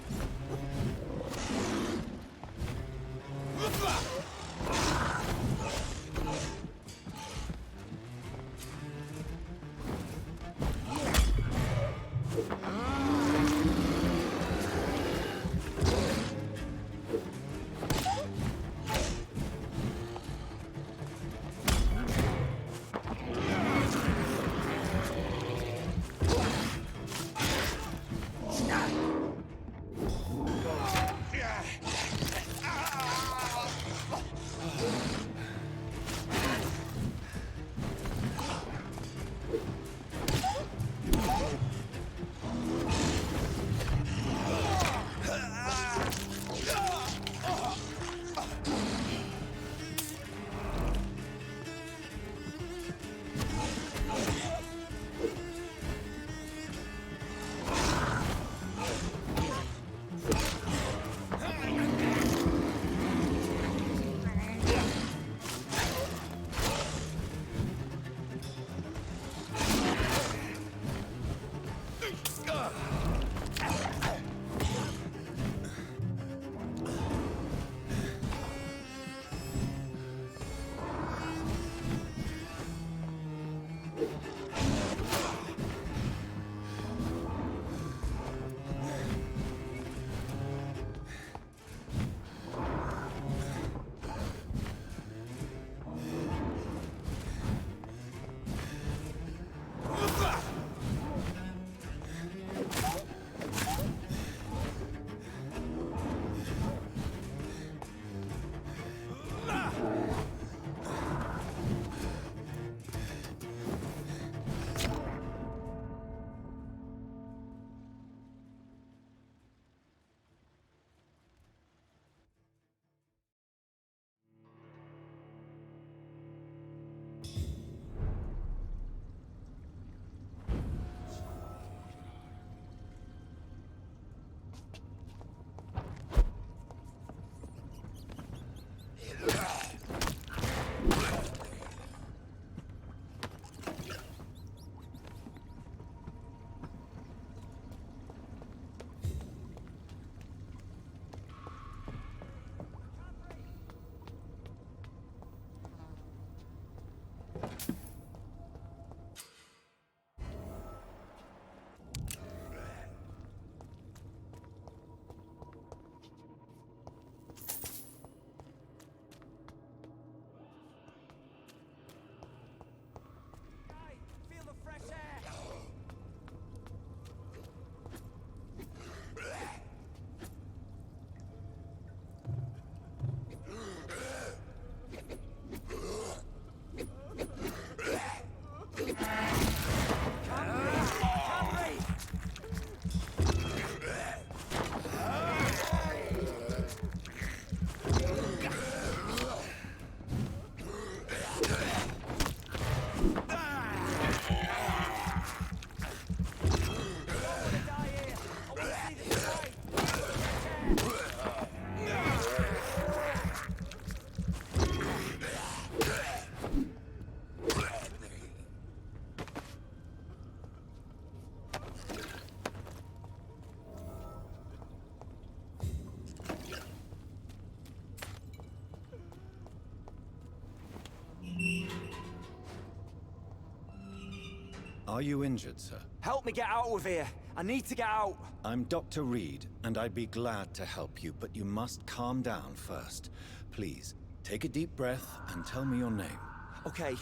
Are you injured, sir?
Help me get out of here. I need to get out.
I'm Dr. Reed, and I'd be glad to help you, but you must calm down first. Please, take a deep breath and tell me your name.
Okay.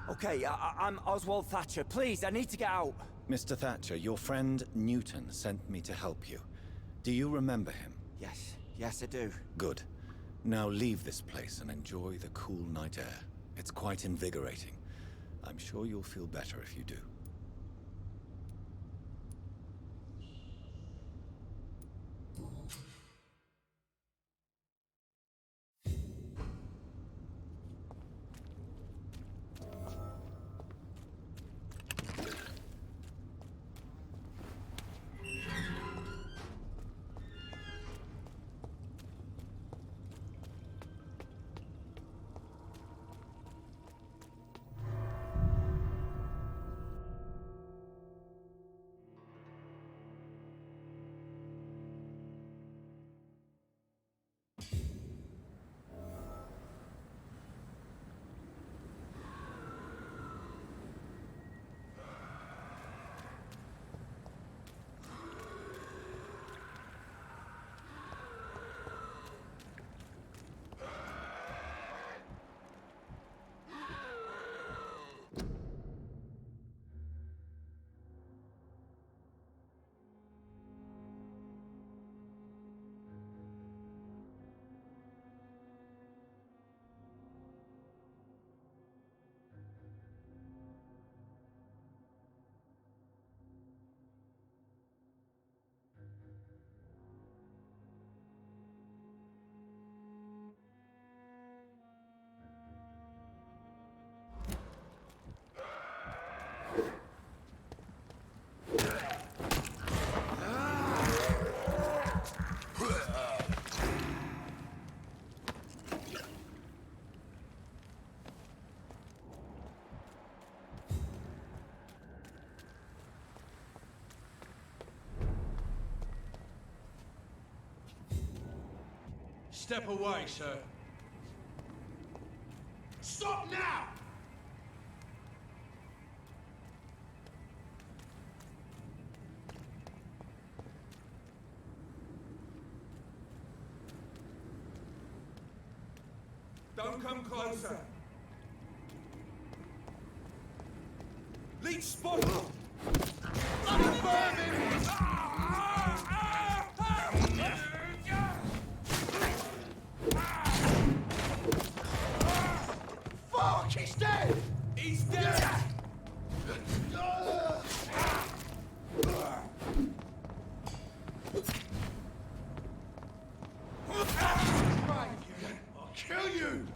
I'm Oswald Thatcher. Please, I need to get out.
Mr. Thatcher, your friend Newton sent me to help you. Do you remember him?
Yes, I do.
Good. Now leave this place and enjoy the cool night air. It's quite invigorating. I'm sure you'll feel better if you do.
Step away, sir. Stop now! Don't come closer. Leech spot! Fuck! He's dead! He's dead! I'll kill you!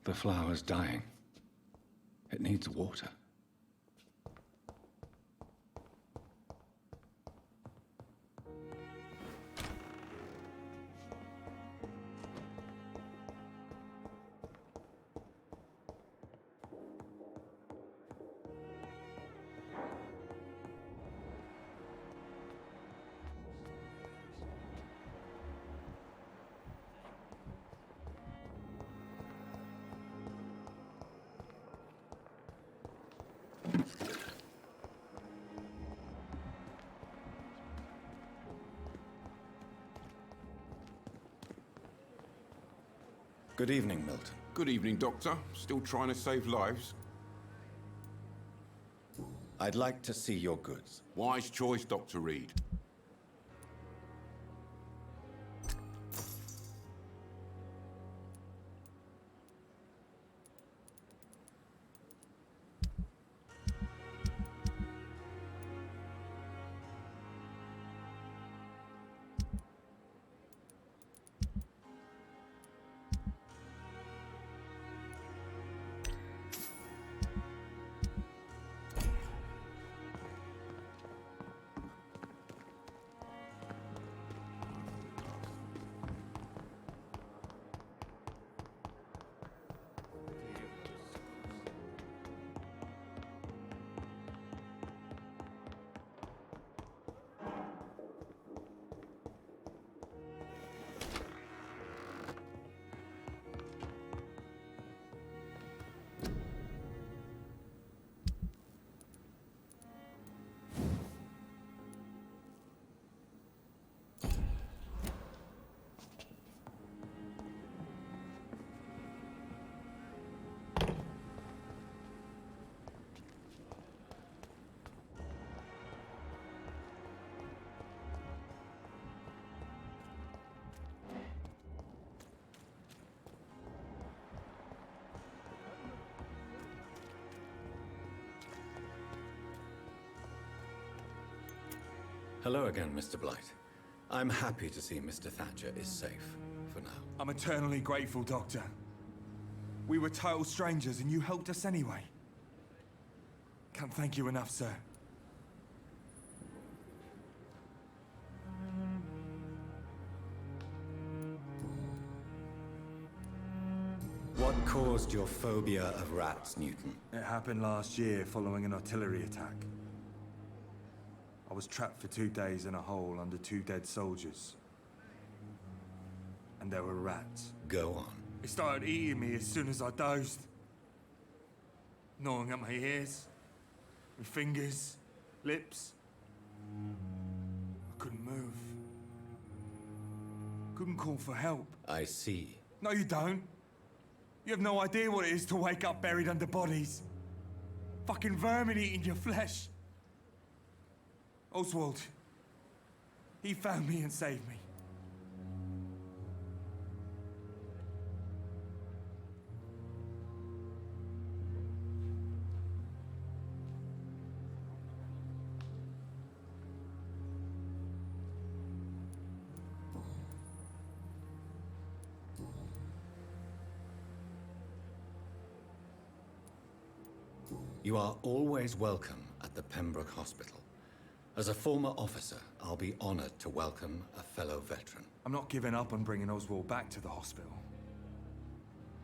The flower's dying. It needs water. Good evening, Milton.
Good evening, Doctor. Still trying to save lives?
I'd like to see your goods.
Wise choice, Dr. Reed.
Hello again, Mr. Blight. I'm happy to see Mr. Thatcher is safe, for now.
I'm eternally grateful, Doctor. We were total strangers and you helped us anyway. Can't thank you enough, sir.
What caused your phobia of rats, Newton?
It happened last year following an artillery attack. I was trapped for 2 days in a hole under 2 dead soldiers. And there were rats.
Go on.
It started eating me as soon as I dozed. Gnawing at my ears, with fingers, lips. I couldn't move. Couldn't call for help.
I see.
No, you don't. You have no idea what it is to wake up buried under bodies. Fucking vermin eating your flesh. Oswald. He found me and saved me.
You are always welcome at the Pembroke Hospital. As a former officer, I'll be honored to welcome a fellow veteran.
I'm not giving up on bringing Oswald back to the hospital.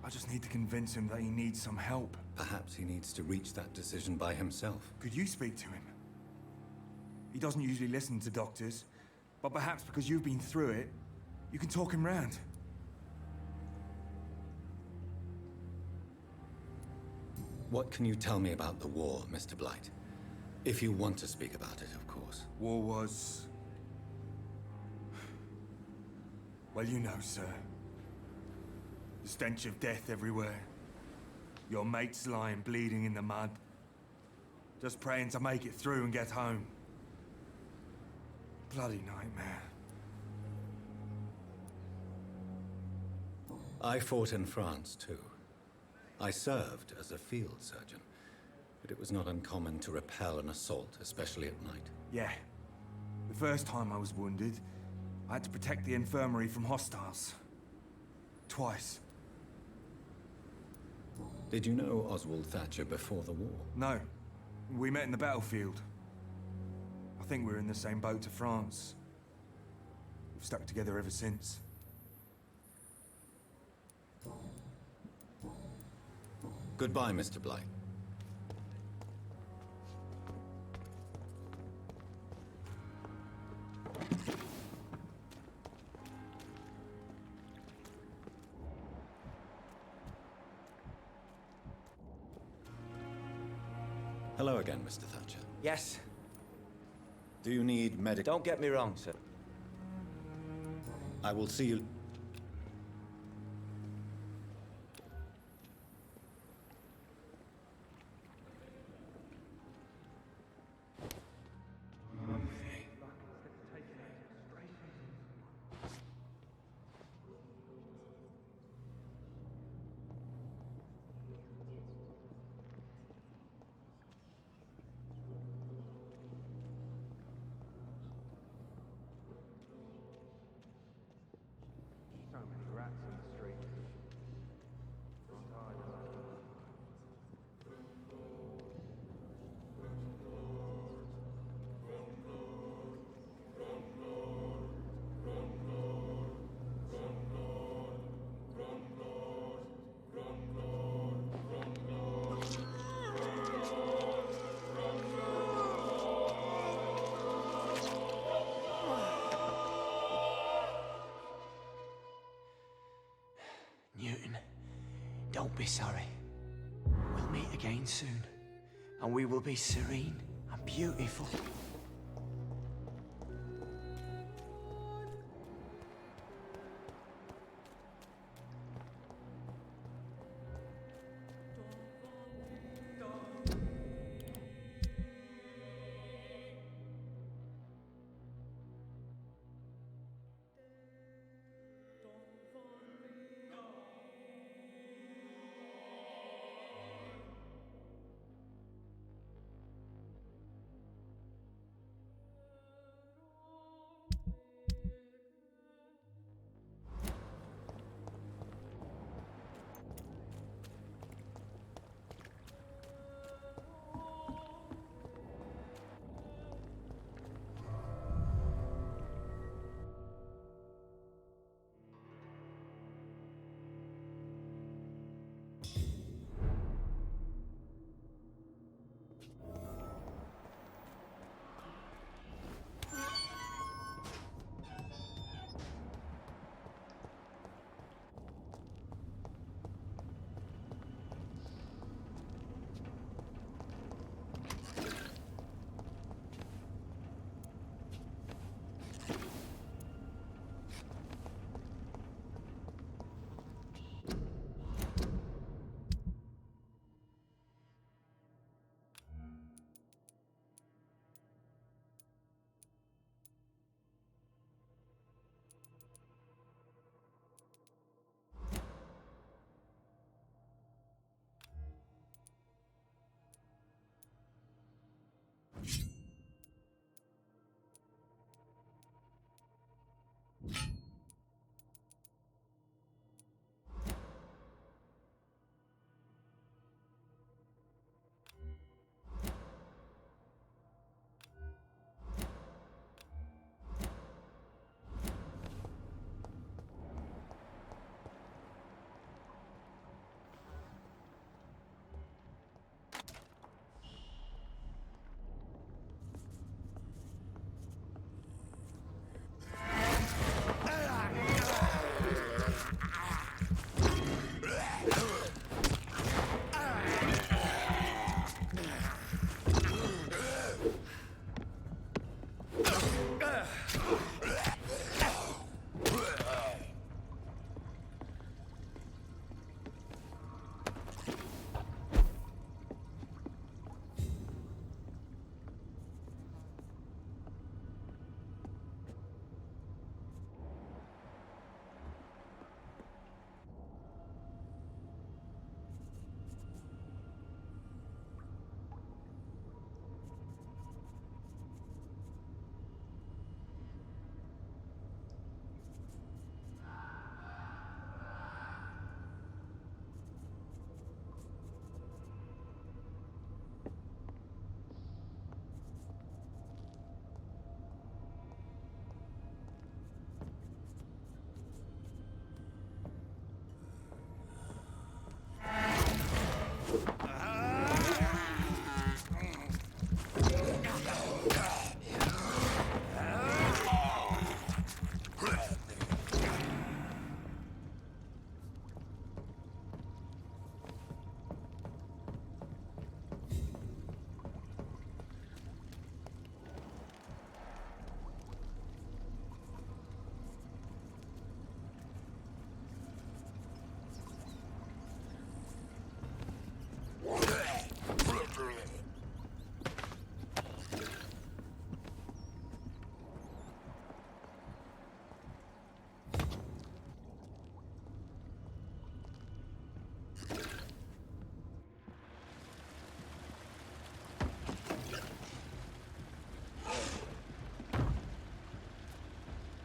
I just need to convince him that he needs some help.
Perhaps he needs to reach that decision by himself.
Could you speak to him? He doesn't usually listen to doctors, but perhaps because you've been through it, you can talk him round.
What can you tell me about the war, Mr. Blight? If you want to speak about it, of course.
War was... well, you know, sir. The stench of death everywhere. Your mates lying bleeding in the mud. Just praying to make it through and get home. Bloody nightmare.
I fought in France, too. I served as a field surgeon, but it was not uncommon to repel an assault, especially at night.
Yeah. The first time I was wounded, I had to protect the infirmary from hostiles. Twice.
Did you know Oswald Thatcher before the war?
No. We met in the battlefield. I think we're in the same boat to France. We've stuck together ever since.
Goodbye, Mr. Blythe. Hello again, Mr. Thatcher.
Yes.
Do you need medical?
Don't get me wrong, sir.
I will see you.
So many rats in the streets. I'm tired of that.
Newton, don't be sorry. We'll meet again soon, and we will be serene and beautiful.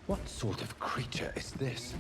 What sort of creature is this?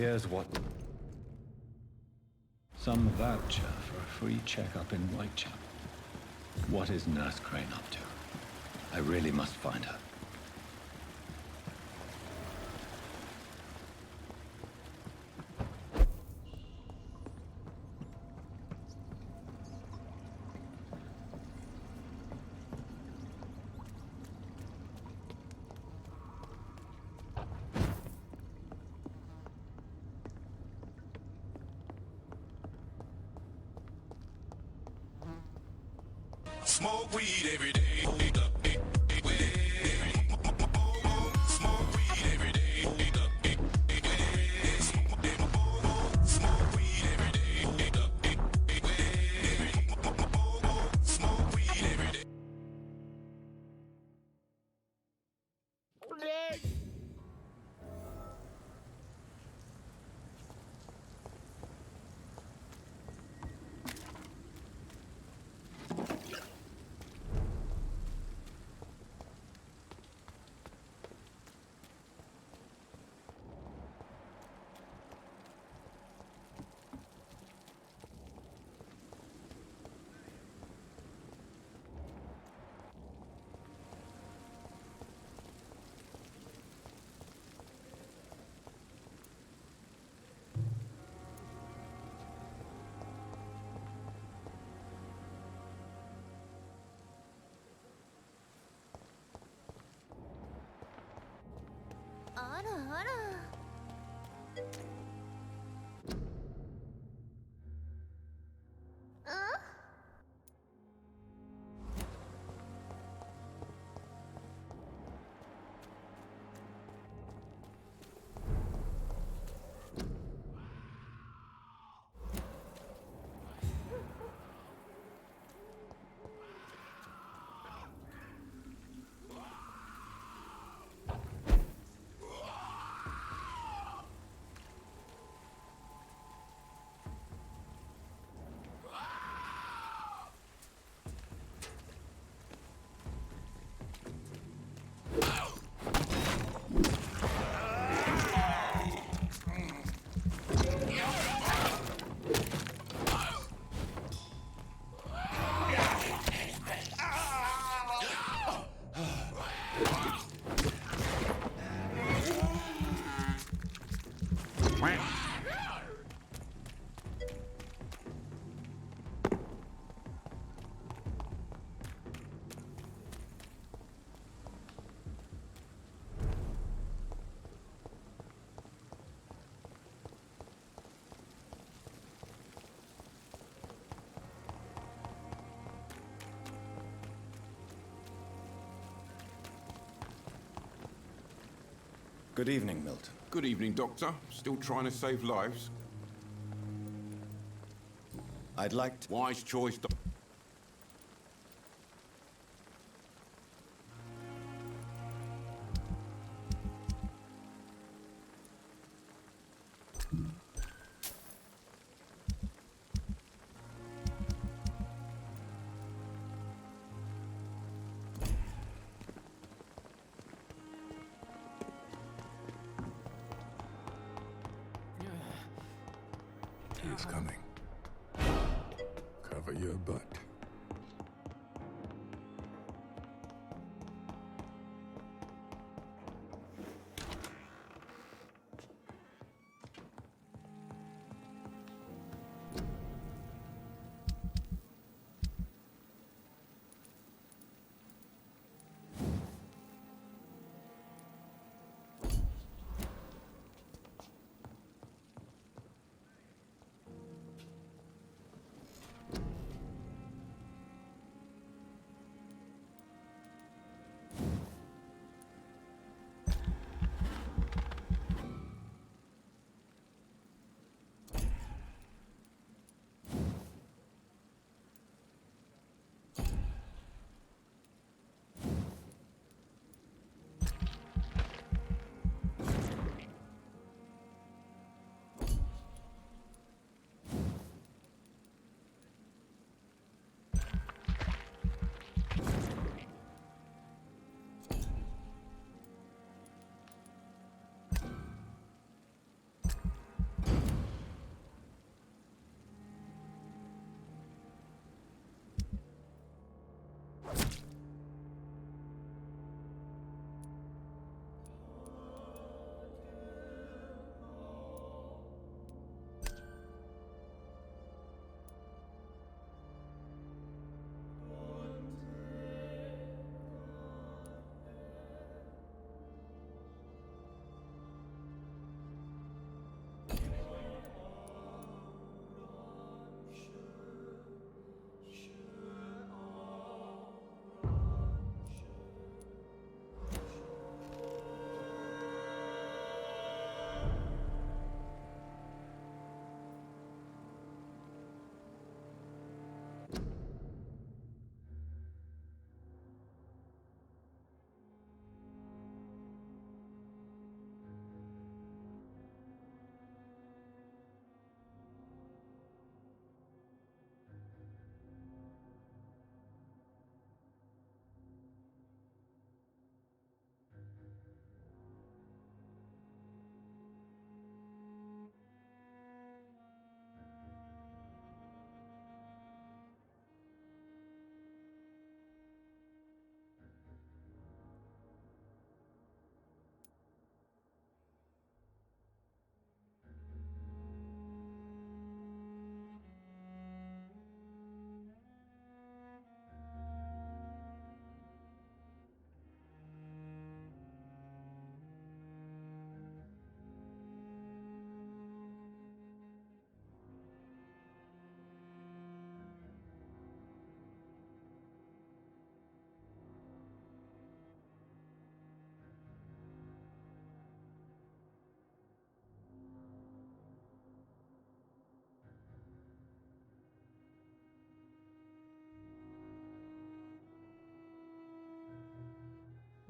Here's what... Some voucher for a free checkup in Whitechapel. What is Nurse Crane up to? I really must find her.
Smoke weed every day.
あらあら。
Good evening, Milton.
Good evening, Doctor. Still trying to save lives?
I'd like to...
Wise choice, Doctor.
He's coming. Cover your butt.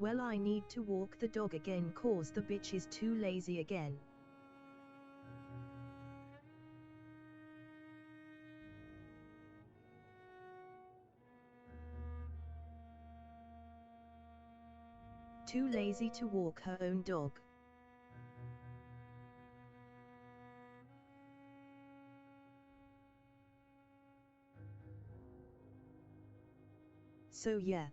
Well, I need to walk the dog again cause the bitch is too lazy again. Too lazy to walk her own dog. So yeah.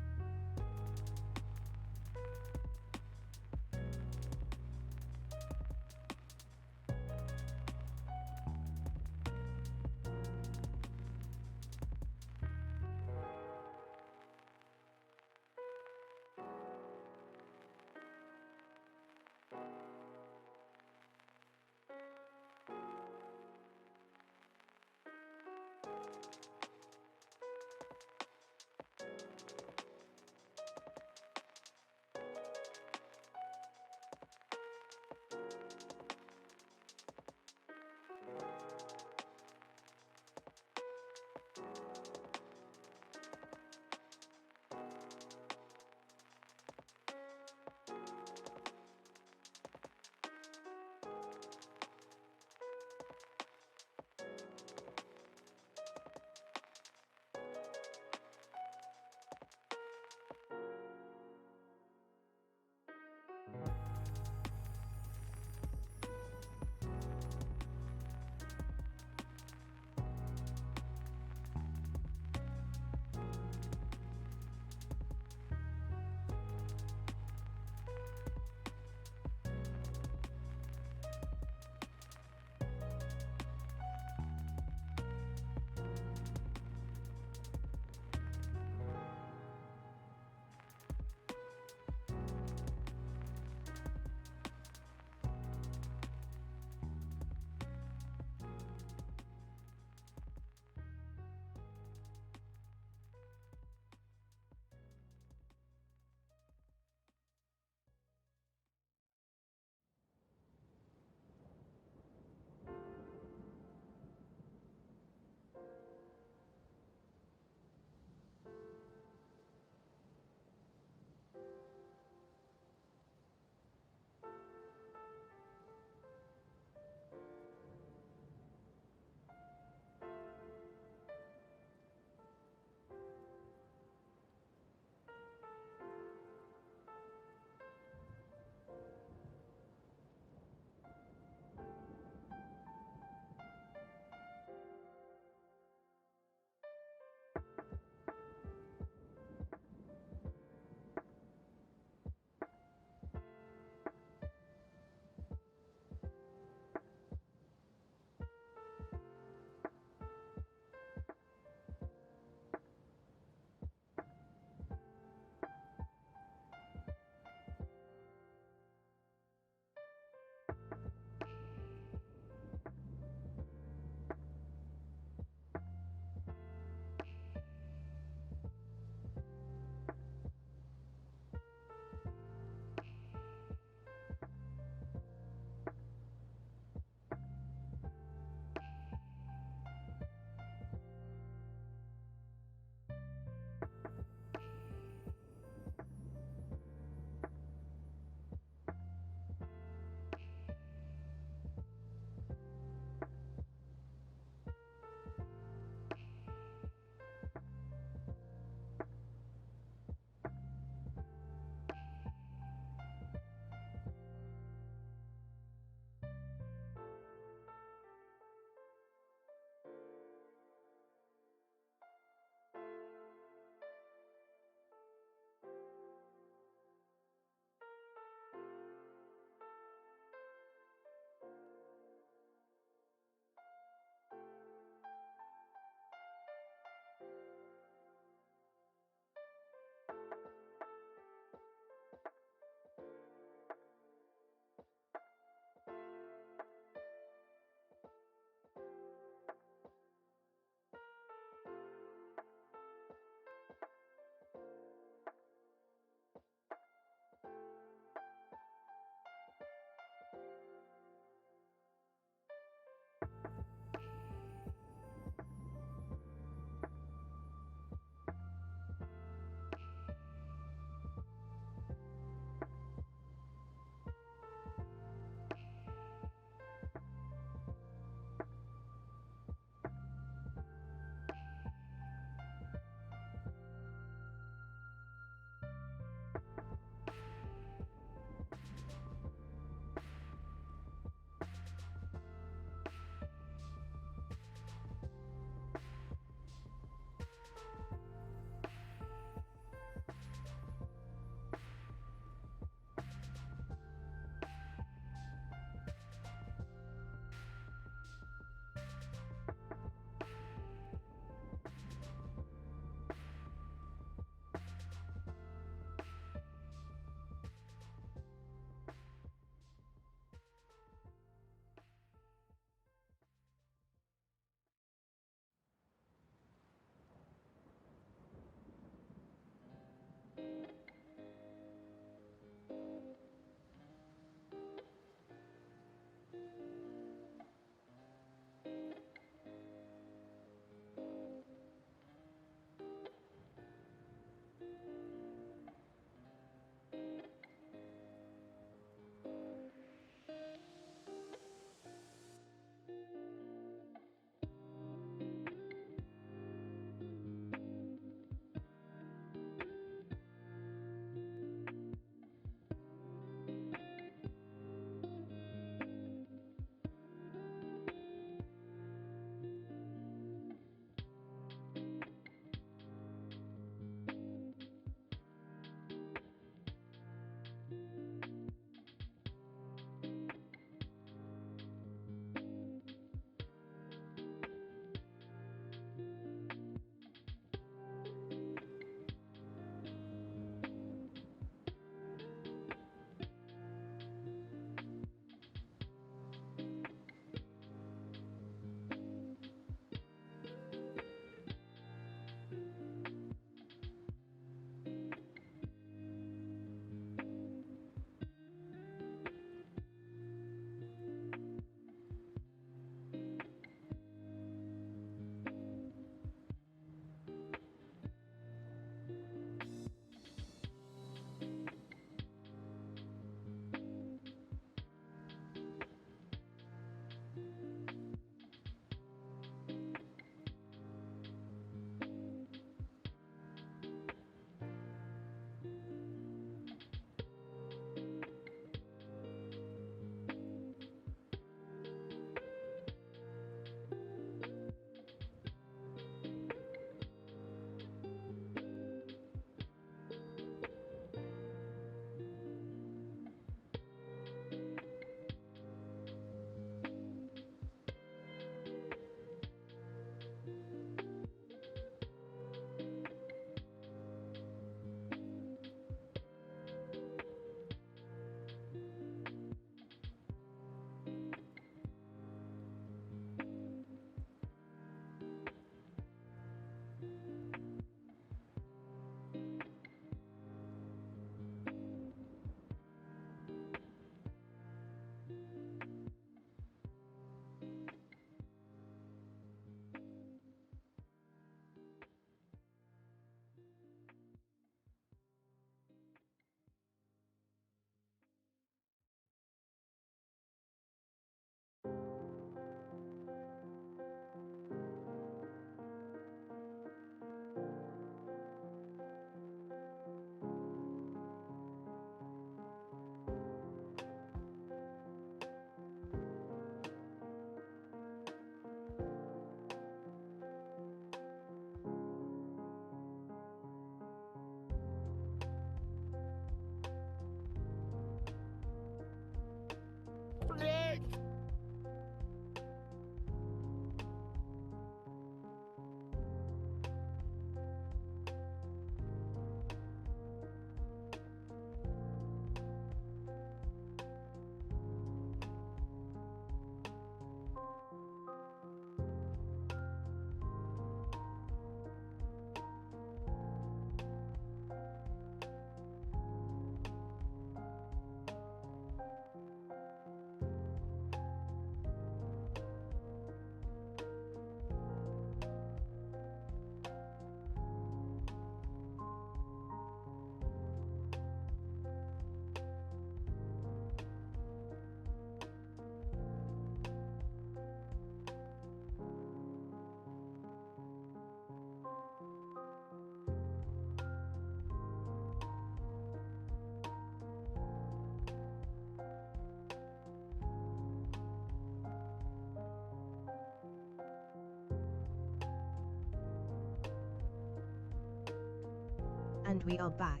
And we are back.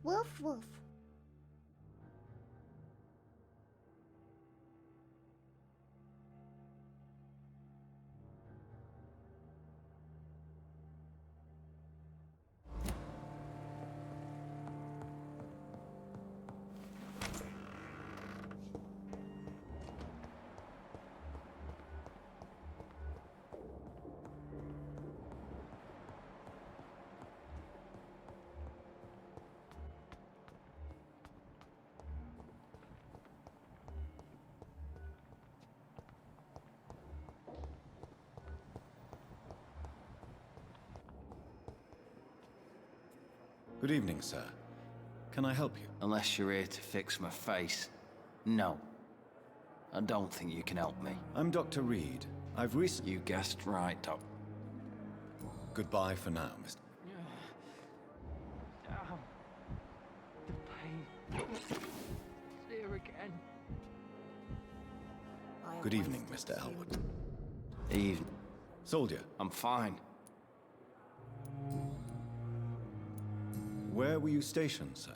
Woof woof.
Good evening, sir. Can I help you?
Unless you're here to fix my face. No. I don't think you can help me.
I'm Dr. Reed. I've recently...
You guessed right, Doc.
Goodbye for now, Mr.
The pain. It's here again.
Good evening, Mr. Elwood.
Evening.
Soldier.
I'm fine.
Where were you stationed, sir?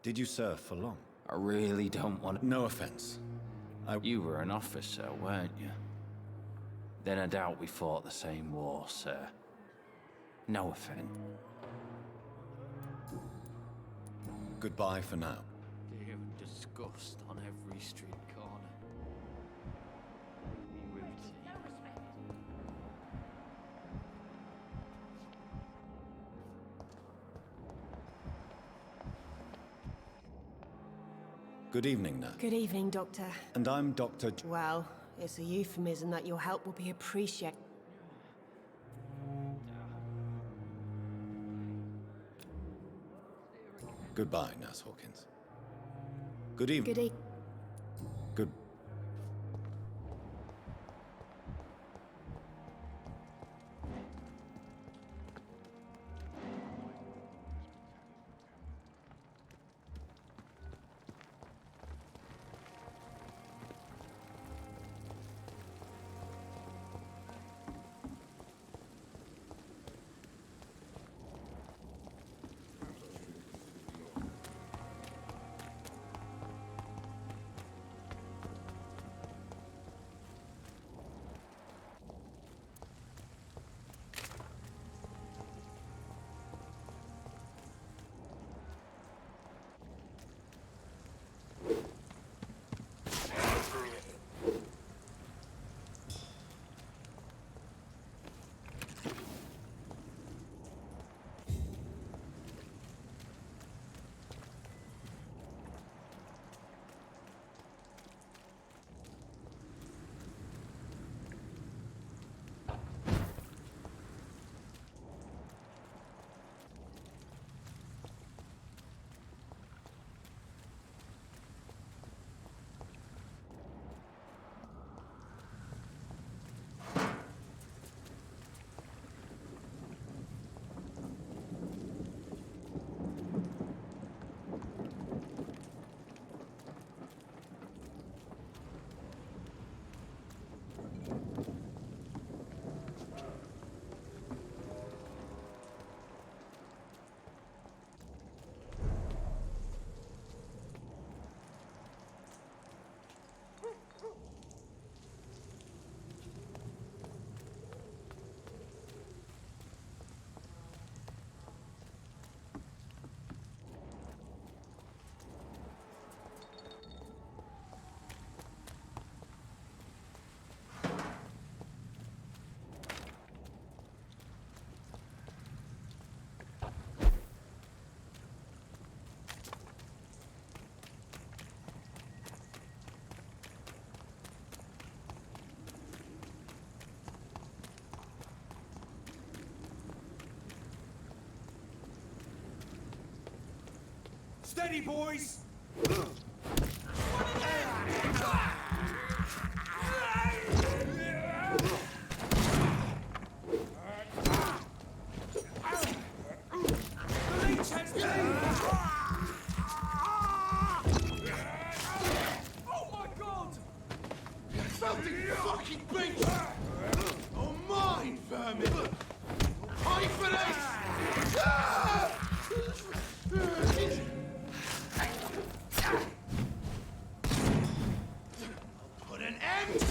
Did you serve for long?
I really don't want to...
No offense.
You were an officer, weren't you? Then I doubt we fought the same war, sir. No offense.
Goodbye for now.
Fear and disgust on every street corner. Routine.
Good evening, nurse.
Good evening, Doctor.
And I'm Dr.
Well, it's a euphemism that your help will be appreciated.
Goodbye, Nurse Hawkins. Good evening.
Good
Good...
Steady, boys! The leech has
Oh my god! Something fucking beast! Oh mine, vermin! Pay for this! I'll put an end to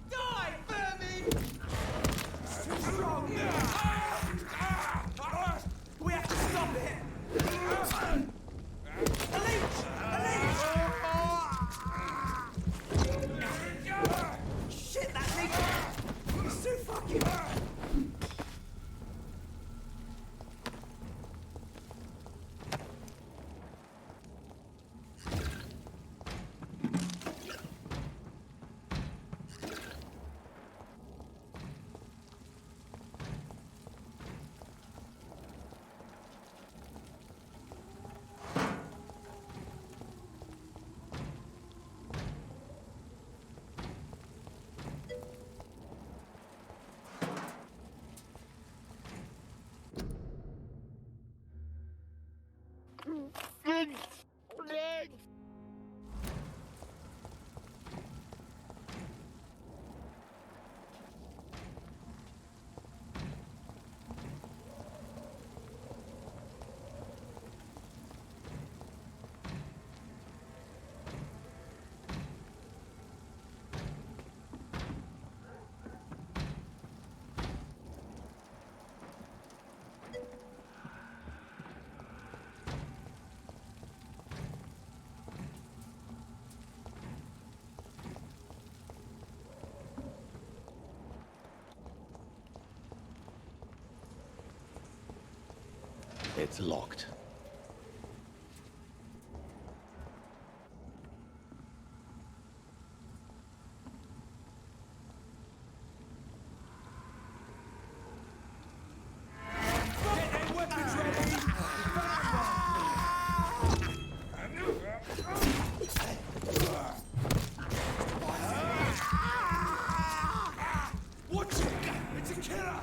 die, vermin! Too strong! We have to stop it! A leech! A leech! Shit, that leech! It's too fucking...
It's locked.
Get them weapons ready! Watch it! It's a killer!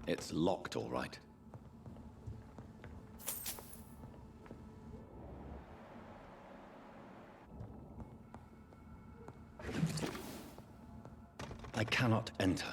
It's locked, all right. I cannot enter.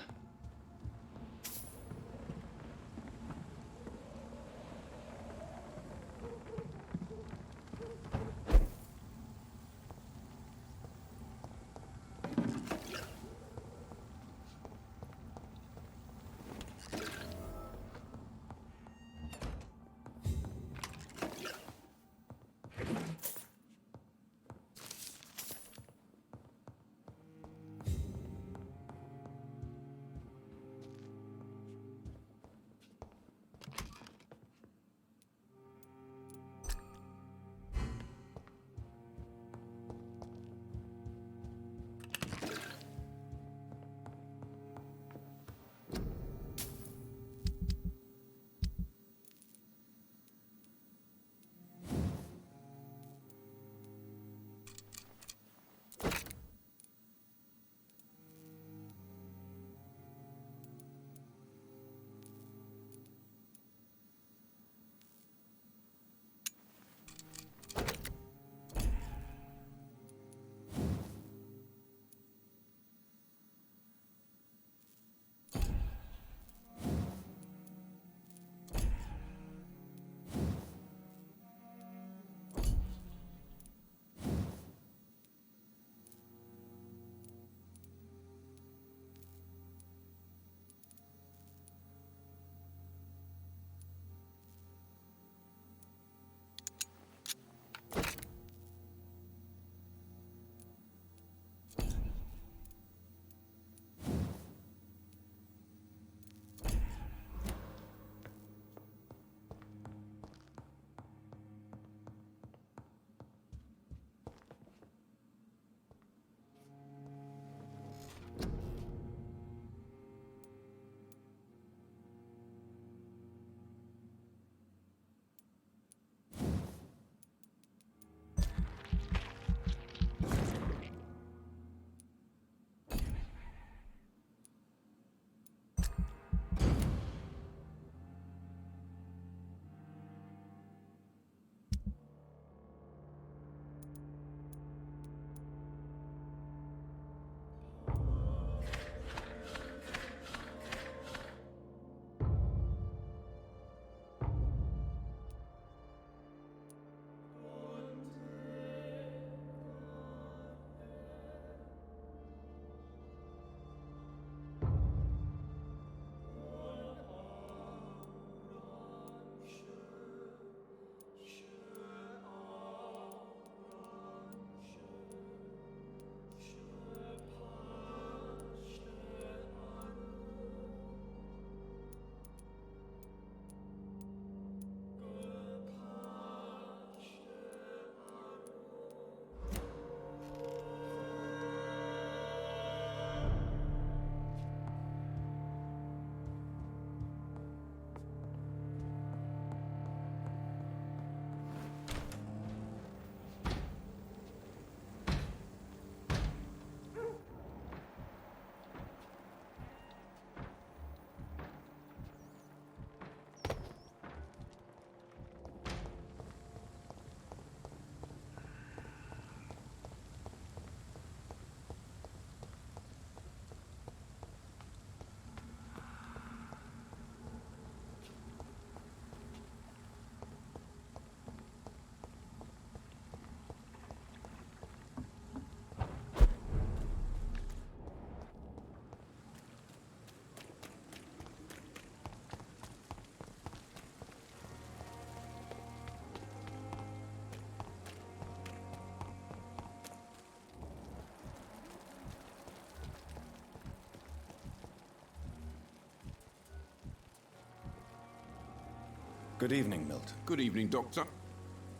Good evening, Milton.
Good evening, Doctor.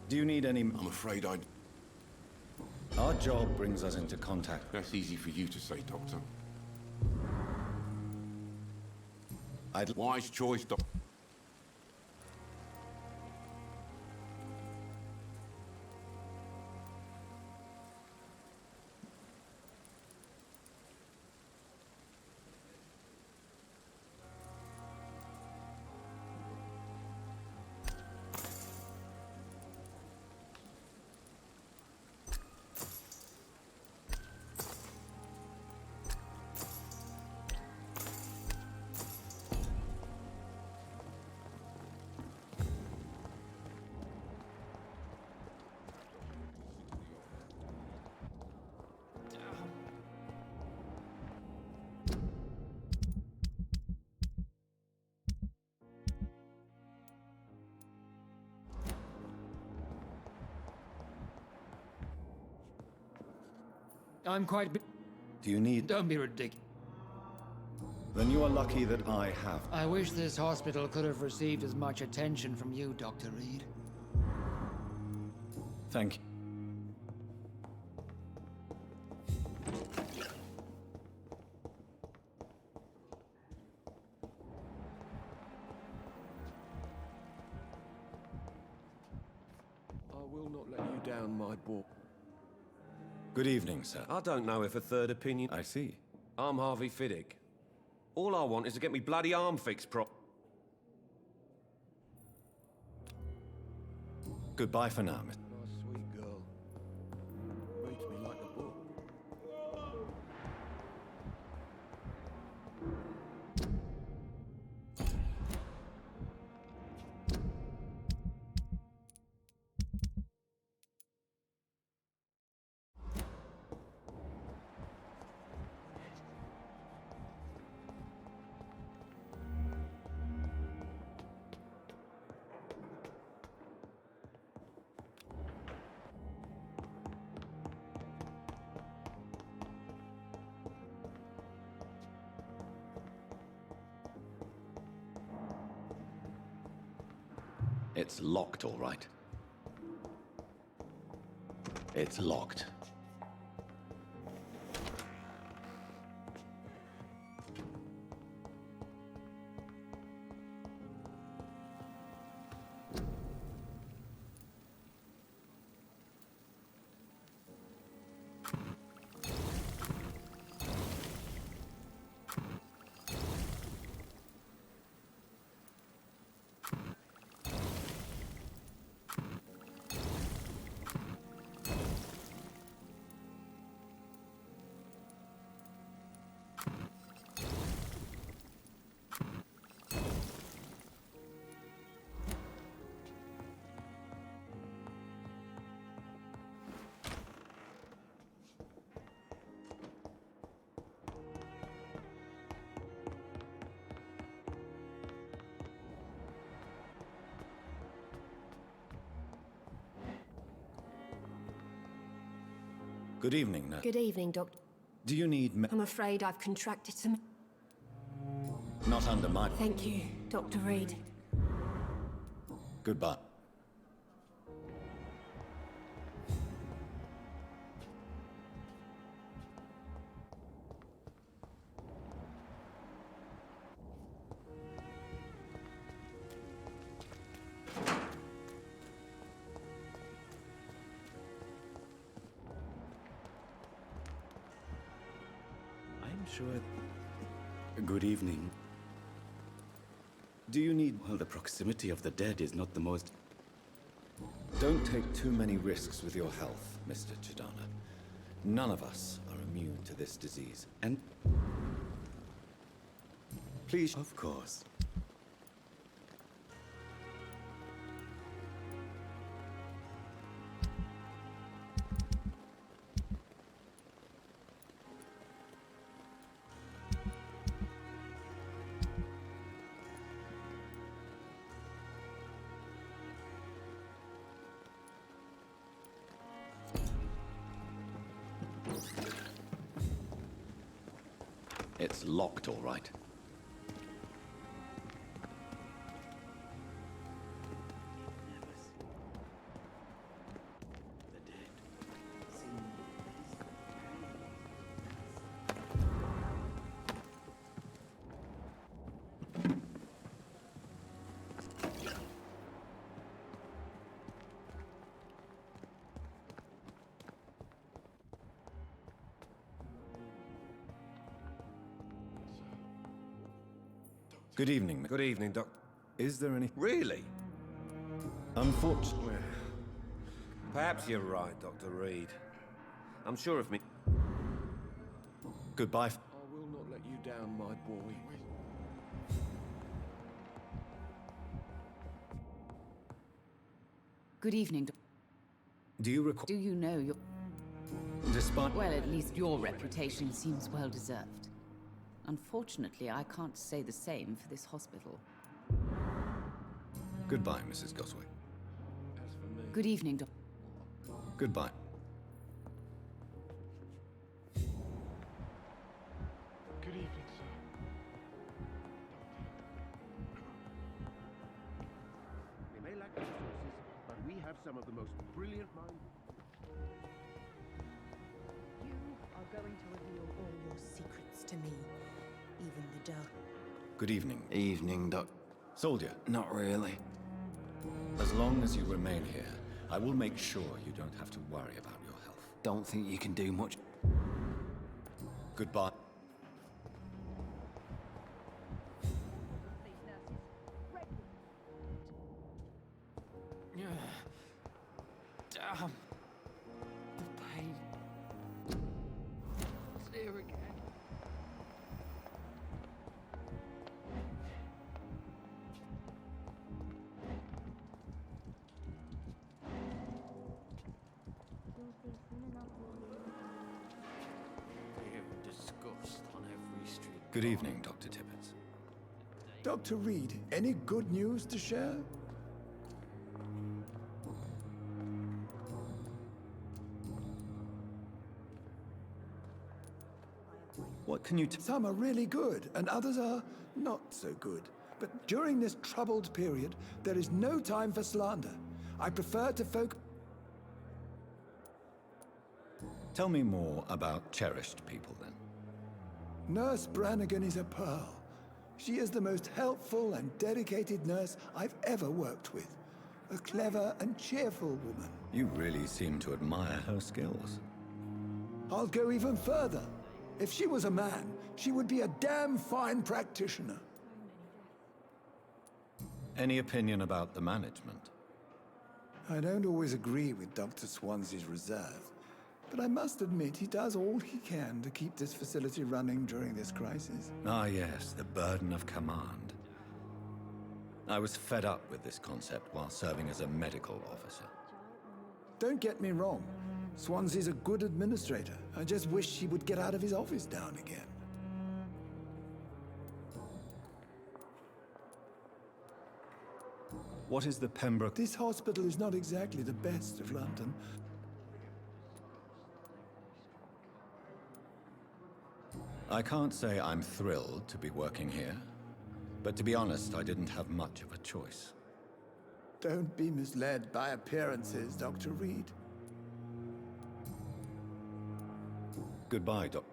Do you need any...
I'm afraid I...
Our job brings us into contact.
That's easy for you to say, Doctor. Wise choice, Doctor.
I'm quite...
Do you need...
Don't be ridiculous.
Then you are lucky that I have.
I wish this hospital could have received as much attention from you, Dr. Reed.
Thank you.
I will not let you down, my boy.
Good evening, sir.
I don't know if a third opinion...
I see.
I'm Harvey Fiddick. All I want is to get me bloody arm fixed
Goodbye for now, Miss.
Nice, sweet girl. Reads me like a book.
It's locked, all right. It's locked. Good evening, nurse.
Good evening, Doctor.
Do you need
I'm afraid I've contracted some...
Not under my...
Thank you, Dr. Reed.
Goodbye.
Sure. Good evening. Do you need... Well, the proximity of the dead is not the most...
Don't take too many risks with your health, Mr. Chidana. None of us are immune to this disease.
And... Please... Of course.
It's locked, all right. Good evening.
Good evening, Doc.
Is there any...
Really?
Unfortunately...
Perhaps you're right, Dr. Reed. I'm sure of me.
Goodbye.
I will not let you down, my boy.
Good evening.
Do you recall...
Do you know your...
Despite...
Well, at least your reputation seems well deserved. Unfortunately, I can't say the same for this hospital.
Goodbye, Mrs. Goswick.
Good evening, Doctor.
Goodbye.
Good evening, sir.
They may lack resources, but we have some of the most brilliant minds.
You are going to reveal all your secrets to me, even the dark.
Good evening.
Evening, Doc.
Soldier.
Not really.
As long as you remain here, I will make sure you don't have to worry about your health.
Don't think you can do much.
Goodbye.
Damn. The pain. It's here again. Disgust on every street.
Good evening, Dr. Tibbets.
Dr. Reed, any good news to share?
What can you
Some are really good, and others are not so good. But during this troubled period, there is no time for slander. I prefer to focus...
Tell me more about cherished people, then.
Nurse Brannigan is a pearl. She is the most helpful and dedicated nurse I've ever worked with. A clever and cheerful woman.
You really seem to admire her skills.
I'll go even further. If she was a man, she would be a damn fine practitioner.
Any opinion about the management?
I don't always agree with Dr. Swansea's reserve, but I must admit he does all he can to keep this facility running during this crisis.
Ah, yes, the burden of command. I was fed up with this concept while serving as a medical officer.
Don't get me wrong. Swansea's a good administrator. I just wish he would get out of his office now and again.
What is the Pembroke?
This hospital is not exactly the best of London.
I can't say I'm thrilled to be working here, but to be honest, I didn't have much of a choice.
Don't be misled by appearances, Dr. Reed.
Goodbye, Doc.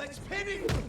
Let's pin him!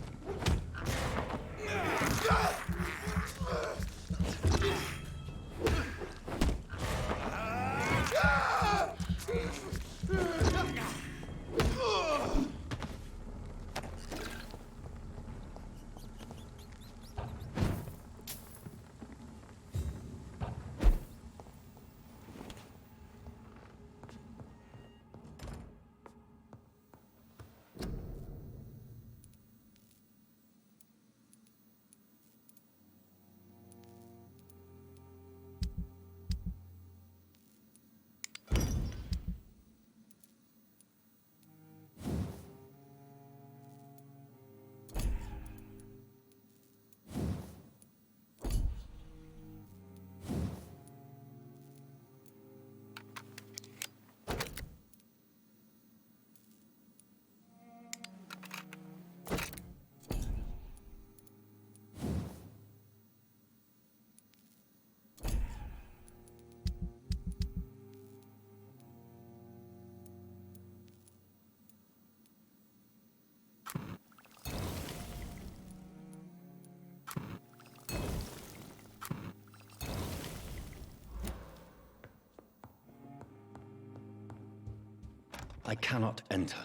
I cannot enter.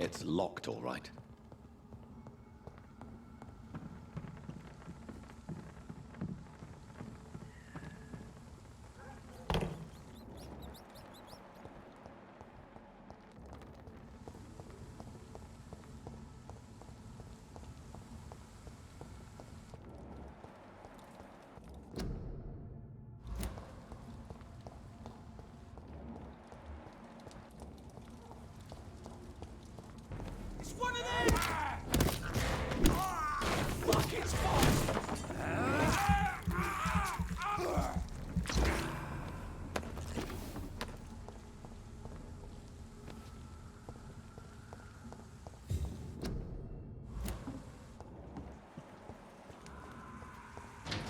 It's locked, all right.
It's one of them! Fuck, it's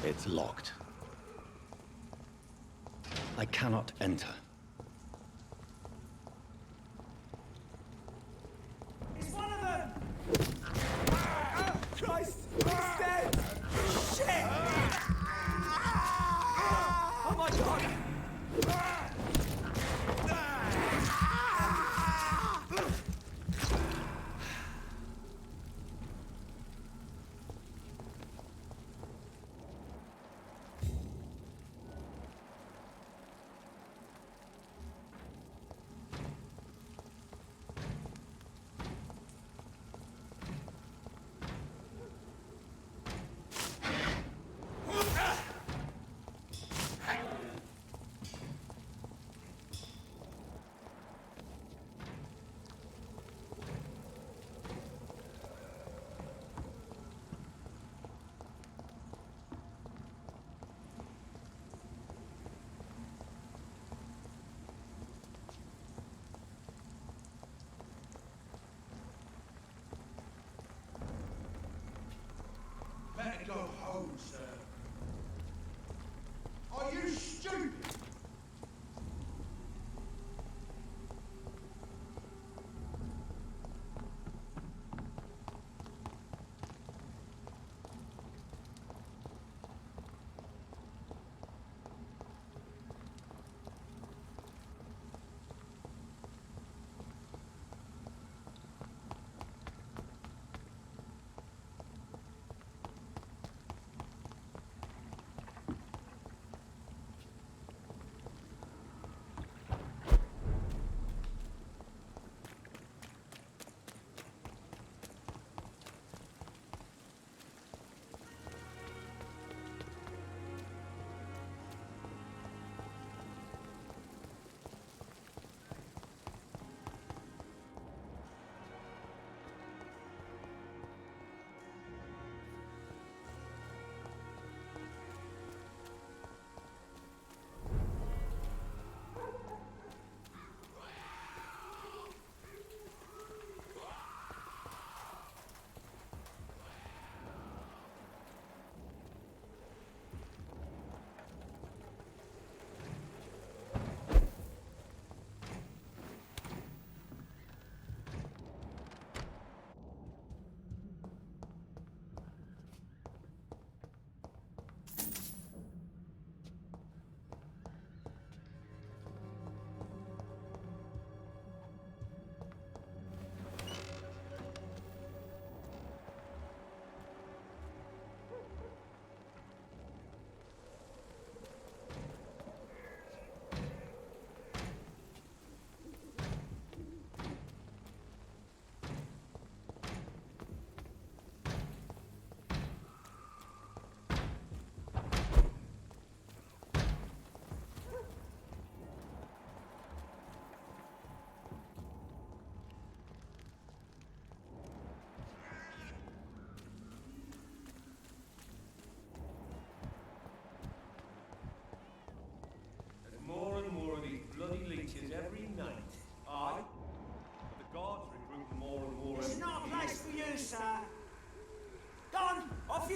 It's locked. I cannot enter.
It's one of them! Christ! He's dead! Shit! Oh my god!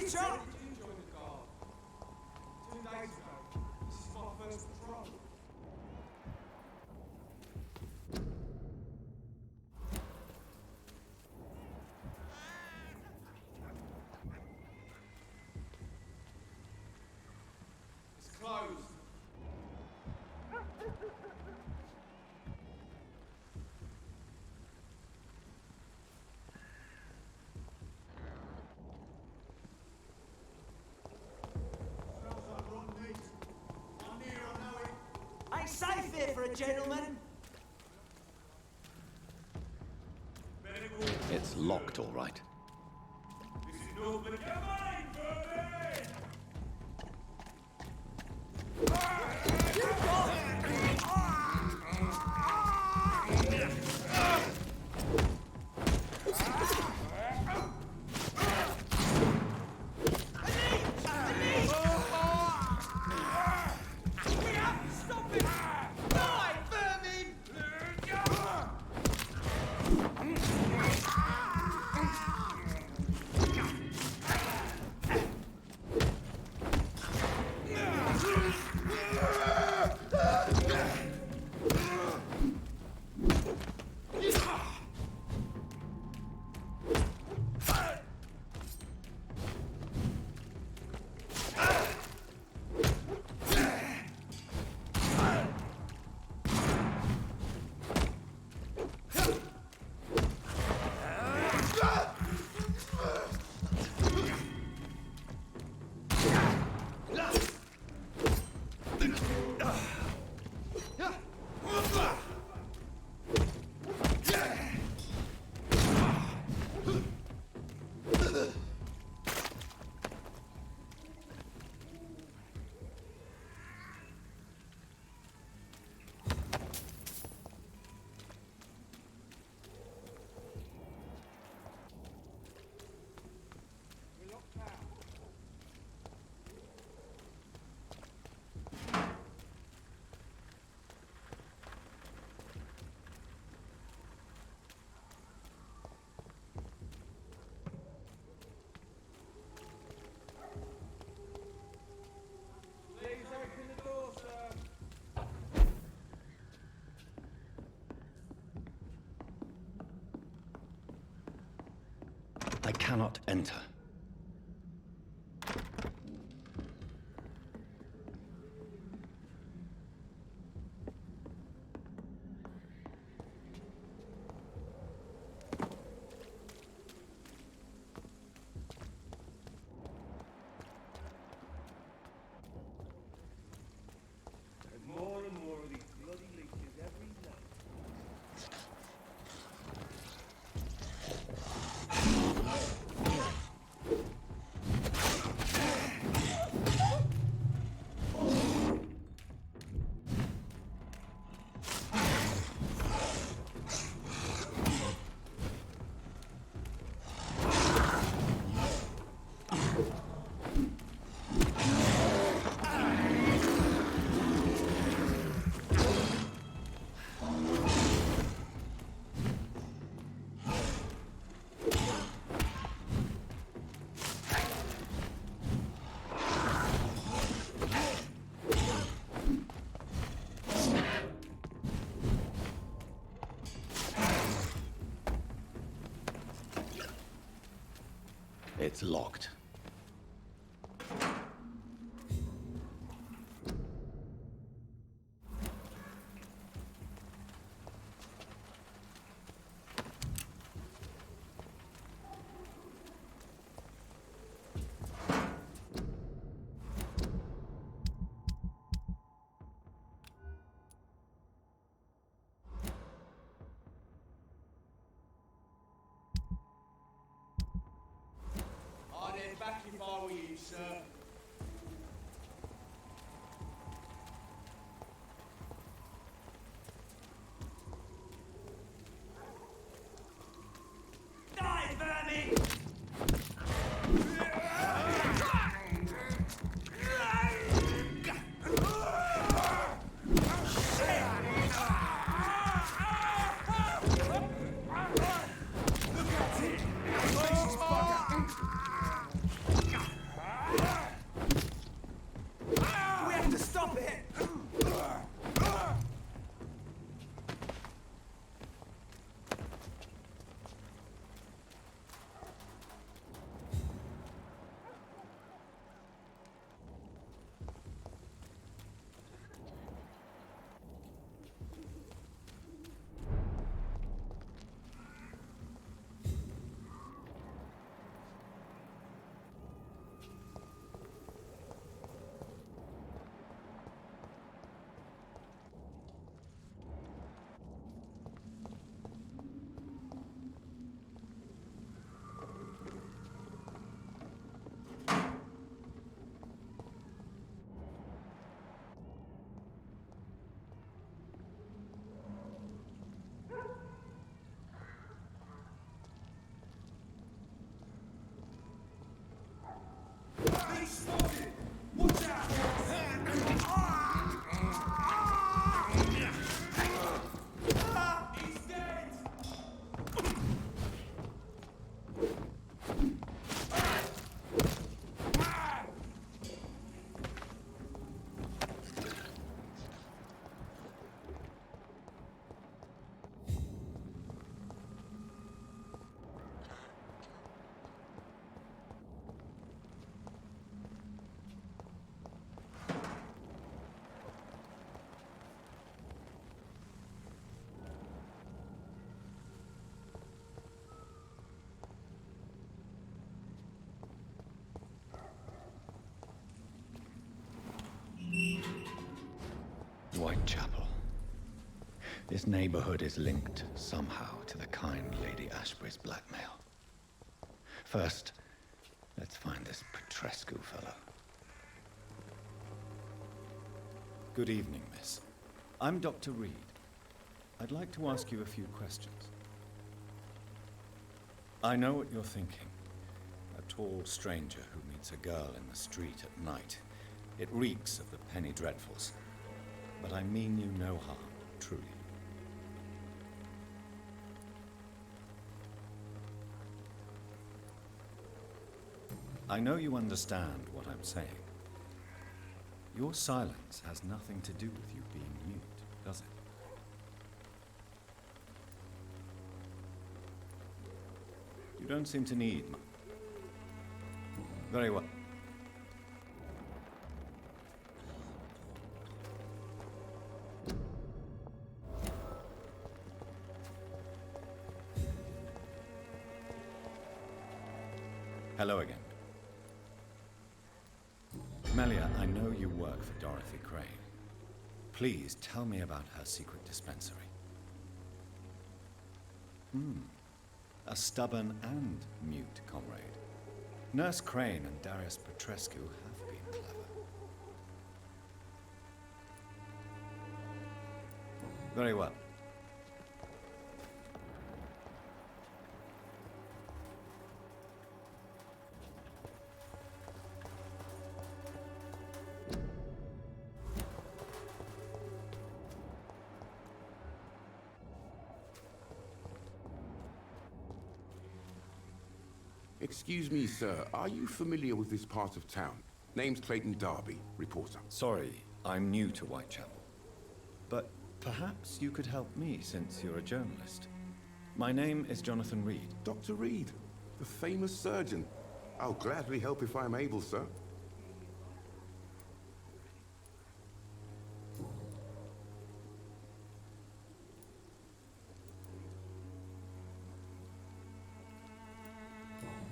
teacher! I did join the guard. 2 days ago. This is my first patrol. It's closed.
Ain't safe here for a gentleman.
It's locked, all right.
This is Northern. Come on, Bernie!
I cannot enter.
There's more and more of these bloody leeches every night.
It's locked.
I'd head back if I were you, sir. Die, vermin! Look at it! Faces bugger! He's spotted! Watch out! He's dead!
Whitechapel. This neighborhood is linked somehow to the kind Lady Ashbury's blackmail. First, let's find this Petrescu fellow. Good evening, miss. I'm Dr. Reed. I'd like to ask you a few questions. I know what you're thinking. A tall stranger who meets a girl in the street at night. It reeks of the penny dreadfuls. But I mean you no harm, truly. I know you understand what I'm saying. Your silence has nothing to do with you being mute, does it? You don't seem to need much. Very well. Hello again. Melia, I know you work for Dorothy Crane. Please tell me about her secret dispensary. A stubborn and mute comrade. Nurse Crane and Darius Petrescu have been clever. Very well.
Excuse me, sir. Are you familiar with this part of town? Name's Clayton Darby, reporter.
Sorry, I'm new to Whitechapel. But perhaps you could help me since you're a journalist. My name is Jonathan Reed.
Dr. Reed, the famous surgeon. I'll gladly help if I'm able, sir.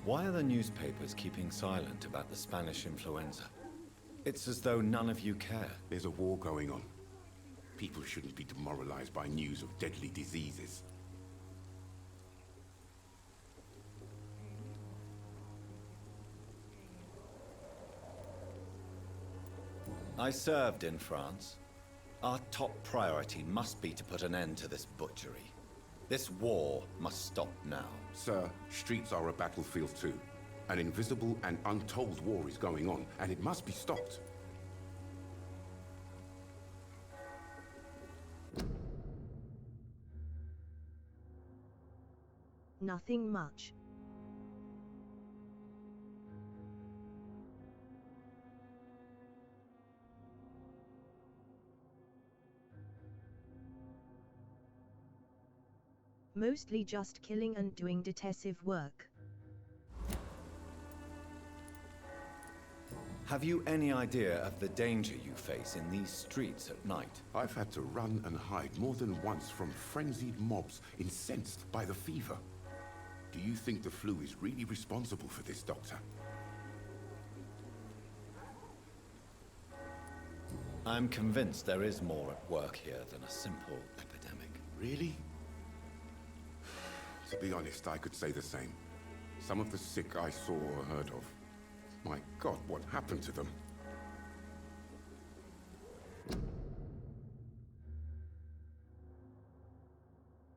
Why are the newspapers keeping silent about the Spanish influenza? It's as though none of you care.
There's a war going on. People shouldn't be demoralized by news of deadly diseases.
I served in France. Our top priority must be to put an end to this butchery. This war must stop now.
Sir, streets are a battlefield too. An invisible and untold war is going on, and it must be stopped.
Nothing much. Mostly just killing and doing detective work.
Have you any idea of the danger you face in these streets at night?
I've had to run and hide more than once from frenzied mobs incensed by the fever. Do you think the flu is really responsible for this, Doctor?
I'm convinced there is more at work here than a simple epidemic.
Really? To be honest, I could say the same. Some of the sick I saw or heard of. My God, what happened to them?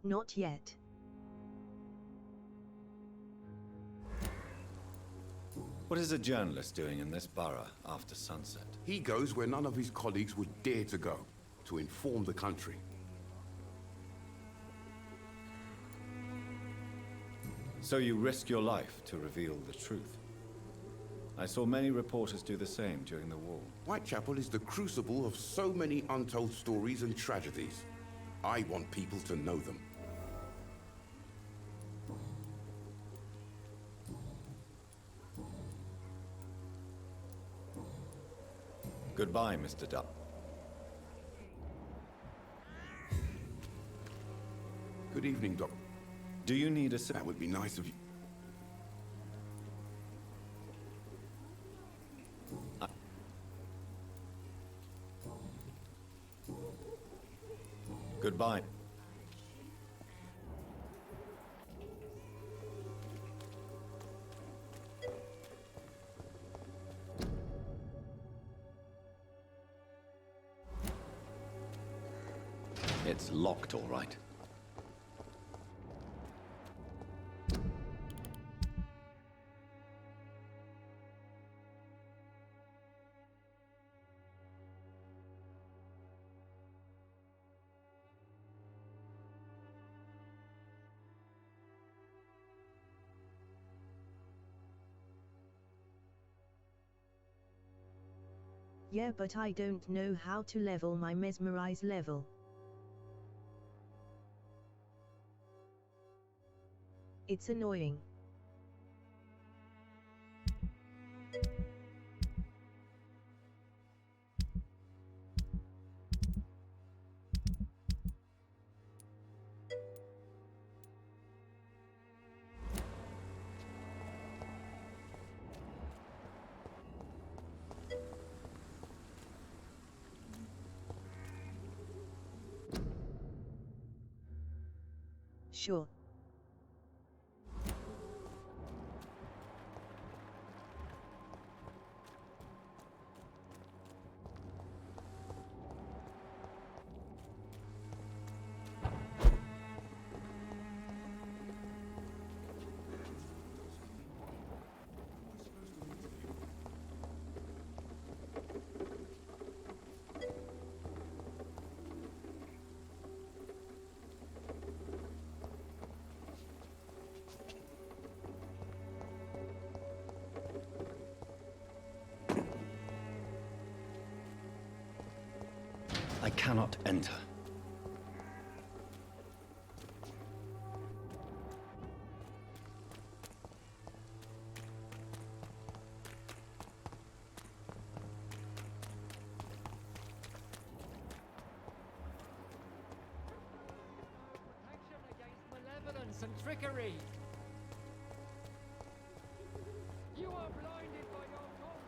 Not yet.
What is a journalist doing in this borough after sunset?
He goes where none of his colleagues would dare to go, to inform the country.
So you risk your life to reveal the truth. I saw many reporters do the same during the war.
Whitechapel is the crucible of so many untold stories and tragedies. I want people to know them.
Goodbye, Mr. Dupp.
Good evening, Doc.
Do you need a...
That would be nice of you.
Goodbye. It's locked, all right.
Yeah, but I don't know how to level my mesmerize level. It's annoying. Sure.
I cannot enter.
Malevolence and trickery. You are blinded by your false.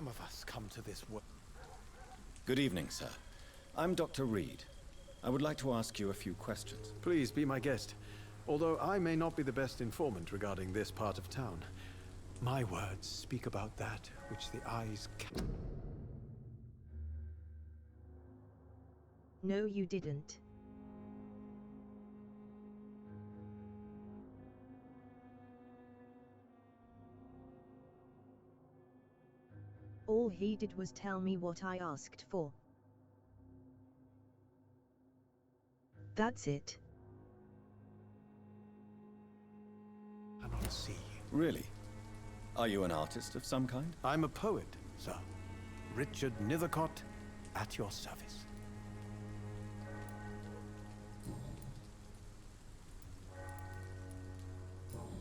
some of us come to this world?
Good evening, sir. I'm Dr. Reed. I would like to ask you a few questions.
Please be my guest. Although I may not be the best informant regarding this part of town, my words speak about that which the eyes can.
No, you didn't. All he did was tell me what I asked for. That's it.
I cannot see.
Really? Are you an artist of some kind?
I'm a poet, sir. Richard Nethercott, at your service.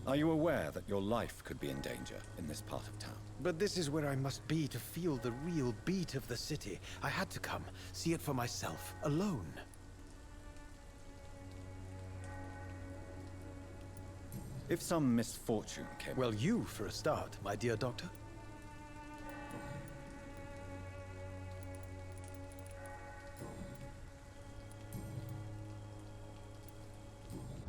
Are you aware that your life could be in danger in this part of town?
But this is where I must be to feel the real beat of the city. I had to come, see it for myself, alone.
If some misfortune came...
Well, you, for a start, my dear doctor.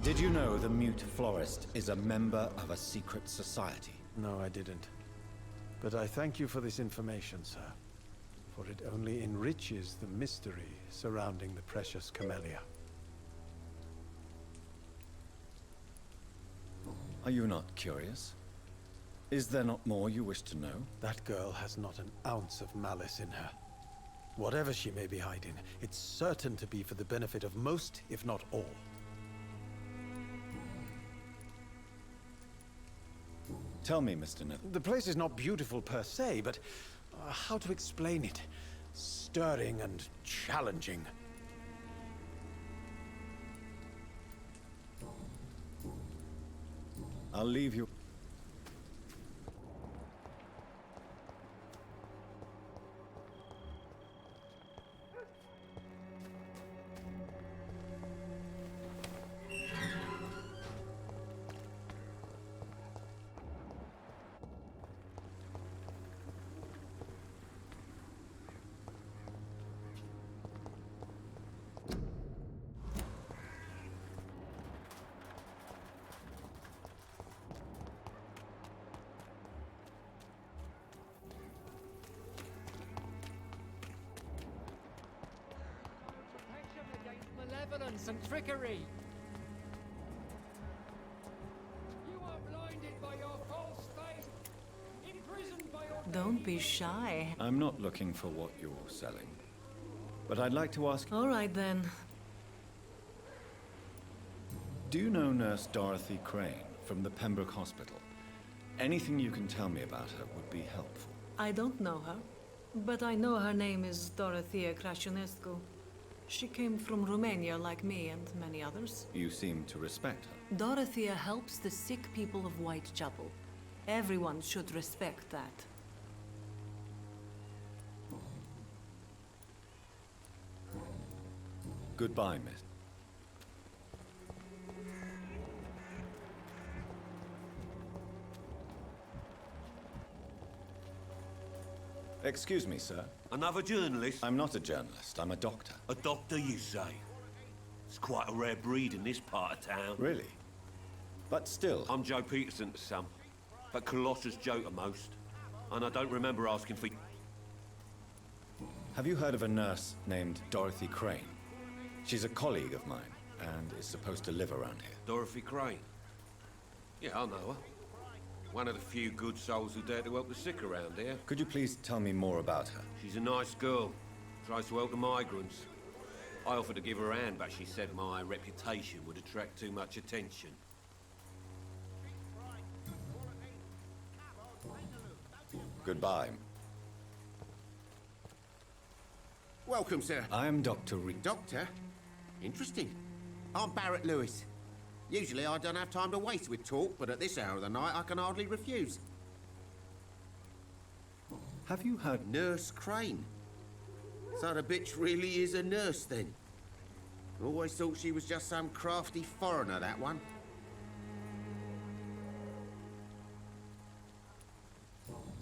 Did you know the mute florist is a member of a secret society?
No, I didn't. But I thank you for this information, sir. For it only enriches the mystery surrounding the precious camellia.
Are you not curious? Is there not more you wish to know?
That girl has not an ounce of malice in her. Whatever she may be hiding, it's certain to be for the benefit of most, if not all.
Tell me, Mr. Nether.
The place is not beautiful per se, but how to explain it? Stirring and challenging.
I'll leave you.
Protection against malevolence and trickery. You are blinded by your false faith, imprisoned by your...
Don't be shy.
I'm not looking for what you're selling. But I'd like to ask...
All right, then.
Do you know Nurse Dorothy Crane from the Pembroke Hospital? Anything you can tell me about her would be helpful.
I don't know her, but I know her name is Dorothea Crăciunescu. She came from Romania like me and many others.
You seem to respect her.
Dorothea helps the sick people of Whitechapel. Everyone should respect that.
Goodbye, miss. Excuse me, sir.
Another journalist?
I'm not a journalist. I'm a doctor.
A doctor, you say? It's quite a rare breed in this part of town.
Really? But still...
I'm Joe Peterson to some, but Colossus Joe to most. And I don't remember asking for...
Have you heard of a nurse named Dorothy Crane? She's a colleague of mine, and is supposed to live around here.
Dorothy Crane? Yeah, I know her. One of the few good souls who dare to help the sick around here.
Could you please tell me more about her?
She's a nice girl. Tries to help the migrants. I offered to give her a hand, but she said my reputation would attract too much attention.
Goodbye.
Welcome, sir.
I'm Dr. Reed.
Doctor? Interesting. I'm Barrett Lewis. Usually I don't have time to waste with talk, but at this hour of the night I can hardly refuse.
Have you heard...
Nurse Crane? So the bitch really is a nurse, then? Always thought she was just some crafty foreigner, that one.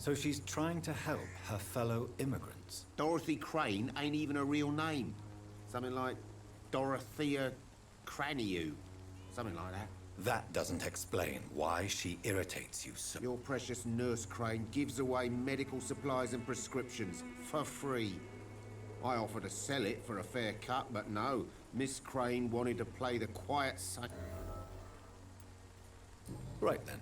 So she's trying to help her fellow immigrants.
Dorothy Crane ain't even a real name. Something like Dorothea Craniu. Something like that.
That doesn't explain why she irritates you so.
Your precious Nurse Crane gives away medical supplies and prescriptions for free. I offered to sell it for a fair cut, but no. Miss Crane wanted to play the quiet side.
Right then.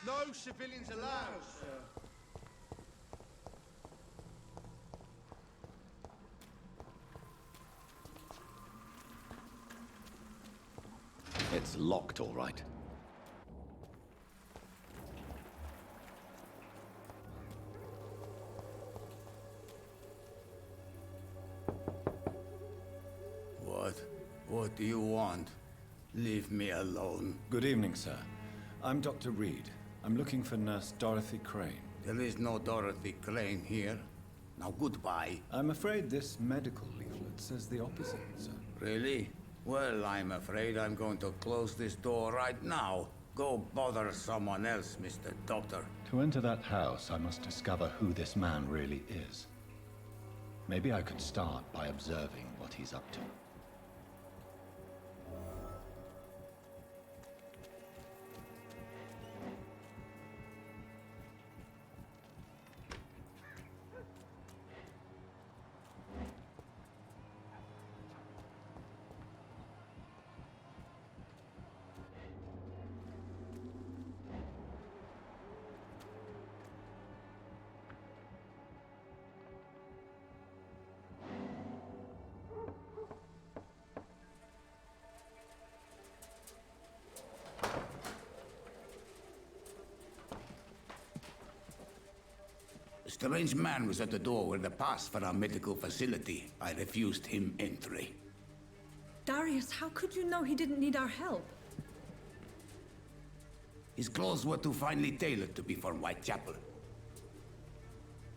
No civilians allowed, sir.
It's locked, all right.
What do you want? Leave me alone.
Good evening, sir. I'm Dr. Reed. I'm looking for Nurse Dorothy Crane.
There is no Dorothy Crane here. Now goodbye.
I'm afraid this medical leaflet says the opposite, sir.
Really? Well, I'm afraid I'm going to close this door right now. Go bother someone else, Mr. Doctor.
To enter that house, I must discover who this man really is. Maybe I could start by observing what he's up to.
A strange man was at the door with a pass for our medical facility. I refused him entry.
Darius, how could you know he didn't need our help?
His clothes were too finely tailored to be from Whitechapel.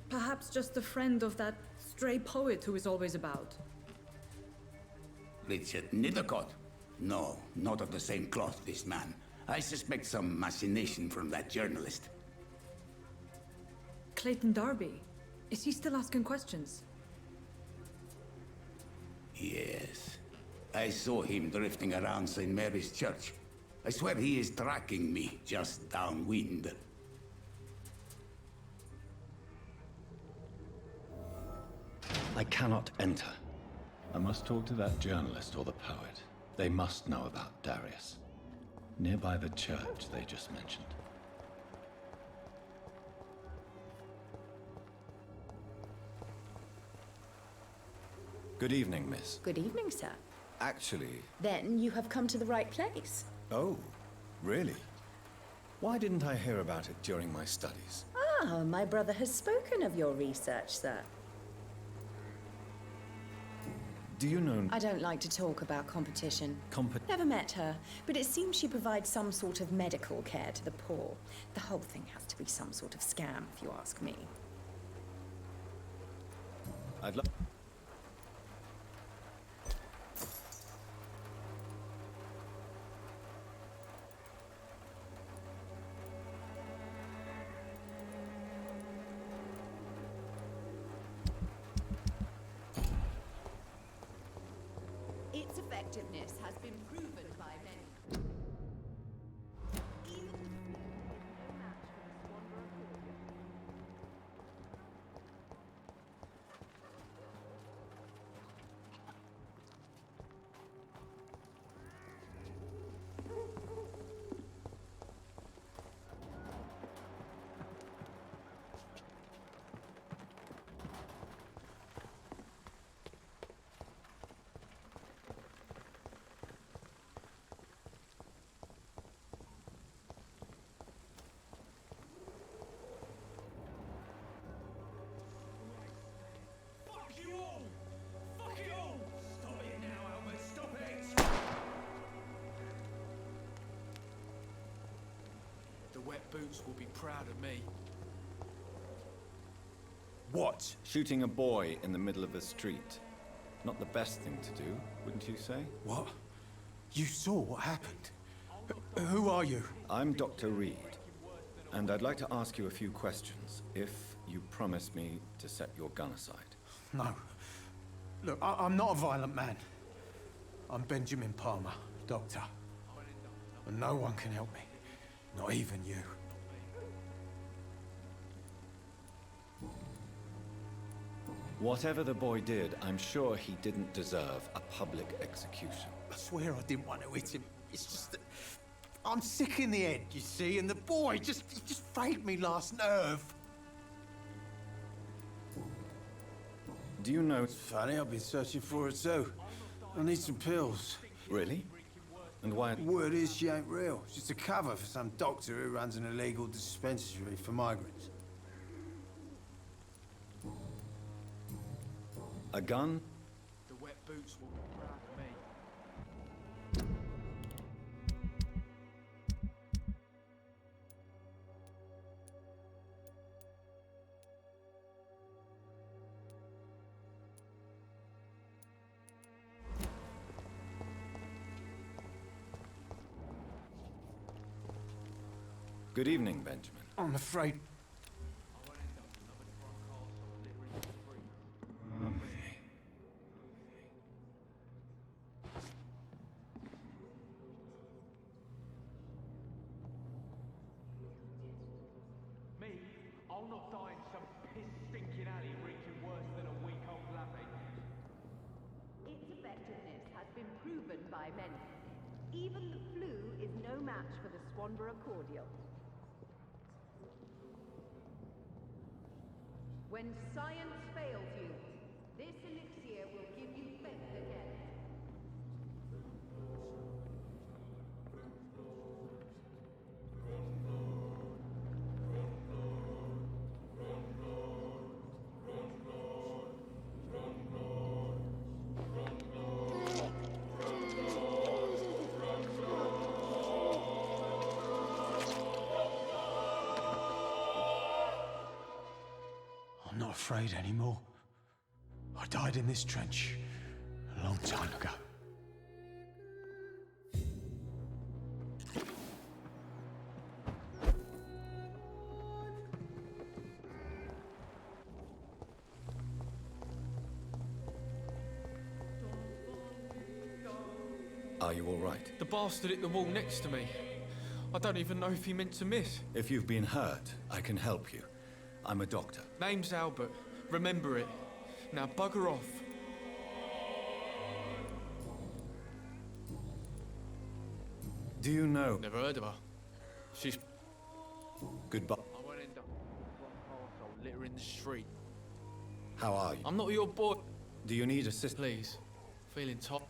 Perhaps just a friend of that stray poet who is always about.
Richard Nethercott? No, not of the same cloth, this man. I suspect some machination from that journalist.
Clayton Darby. Is he still asking questions?
Yes. I saw him drifting around St. Mary's Church. I swear he is tracking me just downwind.
I cannot enter. I must talk to that journalist or the poet. They must know about Darius. Nearby the church they just mentioned. Good evening, miss.
Good evening, sir.
Actually...
Then you have come to the right place.
Oh, really? Why didn't I hear about it during my studies?
Ah, my brother has spoken of your research, sir.
Do you know...
I don't like to talk about competition. Never met her, but it seems she provides some sort of medical care to the poor. The whole thing has to be some sort of scam, if you ask me.
I'd love...
Its effectiveness has been proven by many.
wet boots will be proud of me.
What?
Shooting a boy in the middle of a street. Not the best thing to do, wouldn't you say?
What? You saw what happened? Who are you?
I'm Dr. Reed, and I'd like to ask you a few questions, if you promise me to set your gun aside.
No. Look, I'm not a violent man. I'm Benjamin Palmer, doctor. And no one can help me. Not even you.
Whatever the boy did, I'm sure he didn't deserve a public execution.
I swear I didn't want to hit him. It's just that I'm sick in the head, you see, and the boy he just frayed me last nerve.
Do you know...
It's funny, I've been searching for her too. I need some pills.
Really? And why...
Word is she ain't real. She's just a cover for some doctor who runs an illegal dispensary for migrants.
A gun?
The wet boots will be proud of me.
Good evening, Benjamin.
I'm afraid...
I'll not die in some piss-stinking alley reeking worse than a week-old lappy.
Its effectiveness has been proven by many. Even the flu is no match for the Swanborough cordial. When science fails you, this elixir will give you faith again.
I'm not afraid anymore. I died in this trench a long time ago.
Are you all right?
The bastard hit the wall next to me. I don't even know if he meant to miss.
If you've been hurt, I can help you. I'm a doctor.
Name's Albert. Remember it. Now bugger off.
Do you know?
Never heard of her. She's...
Goodbye.
I won't end up arsehole littering the street.
How are you?
I'm not your boy.
Do you need assistance?
Please. Feeling top.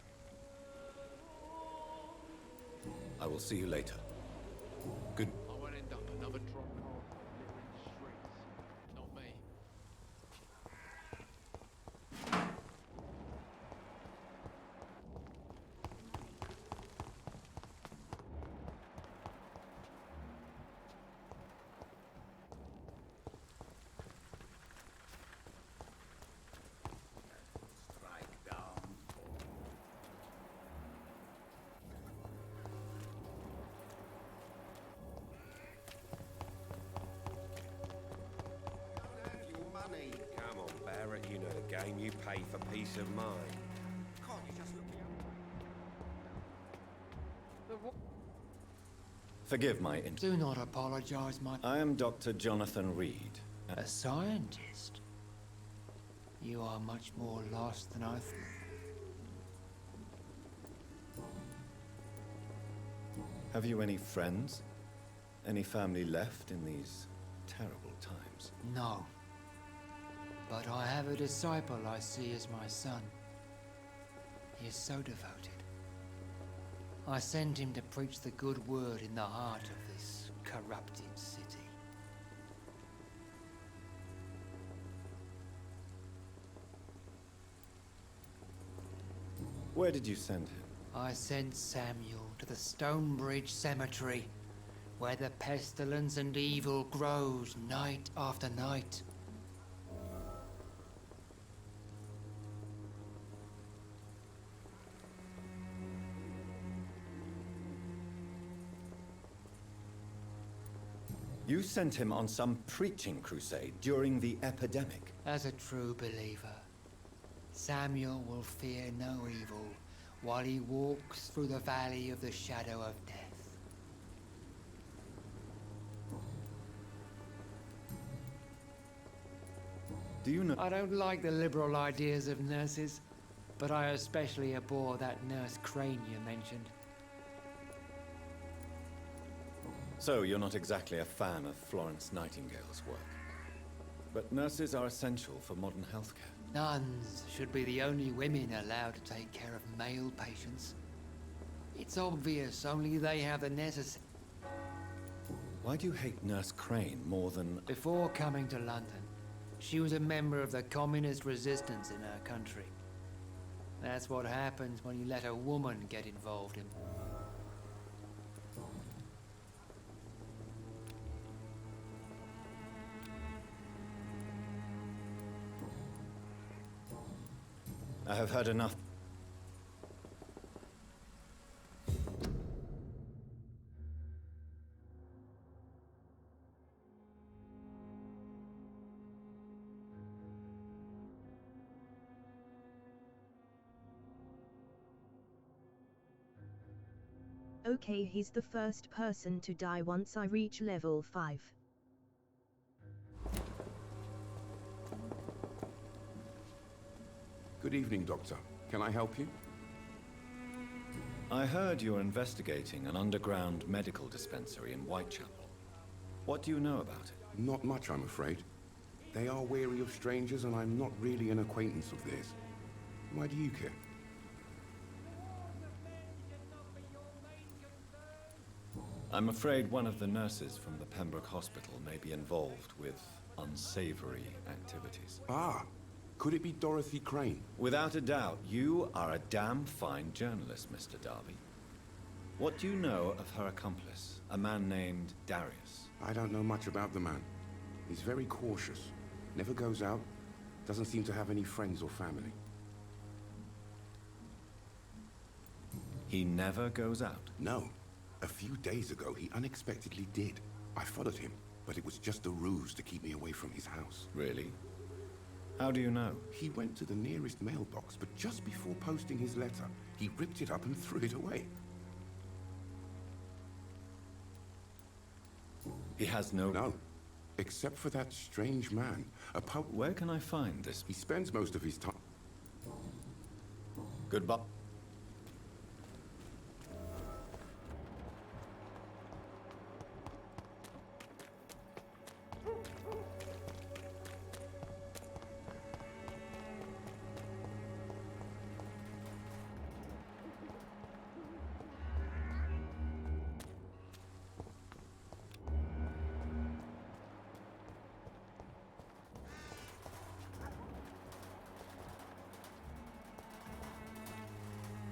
I will see you later. Good.
I won't end up another drunk arsehole littering the streets. Not me.
Come on, Barrett, you know the game. You pay for peace of mind. Can't you just look me up?
Forgive my interest.
Do not apologize, my...
I am Dr. Jonathan Reed.
A scientist? You are much more lost than I thought.
Have you any friends? Any family left in these terrible times?
No. But I have a disciple I see as my son. He is so devoted. I send him to preach the good word in the heart of this corrupted city.
Where did you send him?
I sent Samuel to the Stonebridge Cemetery where the pestilence and evil grows night after night.
You sent him on some preaching crusade during the epidemic.
As a true believer, Samuel will fear no evil while he walks through the valley of the shadow of death.
Do you know?
I don't like the liberal ideas of nurses, but I especially abhor that Nurse Crane you mentioned.
So you're not exactly a fan of Florence Nightingale's work. But nurses are essential for modern healthcare.
Nuns should be the only women allowed to take care of male patients. It's obvious only they have the necessary...
Why do you hate Nurse Crane more than...
Before coming to London, she was a member of the communist resistance in her country. That's what happens when you let a woman get involved in...
I have heard enough.
Okay, he's the first person to die once I reach level 5.
Good evening, Doctor. Can I help you?
I heard you're investigating an underground medical dispensary in Whitechapel. What do you know about it?
Not much, I'm afraid. They are wary of strangers, and I'm not really an acquaintance of theirs. Why do you care?
I'm afraid one of the nurses from the Pembroke Hospital may be involved with unsavory activities.
Ah! Could it be Dorothy Crane?
Without a doubt, you are a damn fine journalist, Mr. Darby. What do you know of her accomplice, a man named Darius?
I don't know much about the man. He's very cautious. Never goes out. Doesn't seem to have any friends or family.
He never goes out?
No. A few days ago, he unexpectedly did. I followed him, but it was just a ruse to keep me away from his house.
Really? How do you know?
He went to the nearest mailbox, but just before posting his letter, he ripped it up and threw it away.
He has no...
No. Except for that strange man.
Where can I find this?
He spends most of his time...
Goodbye.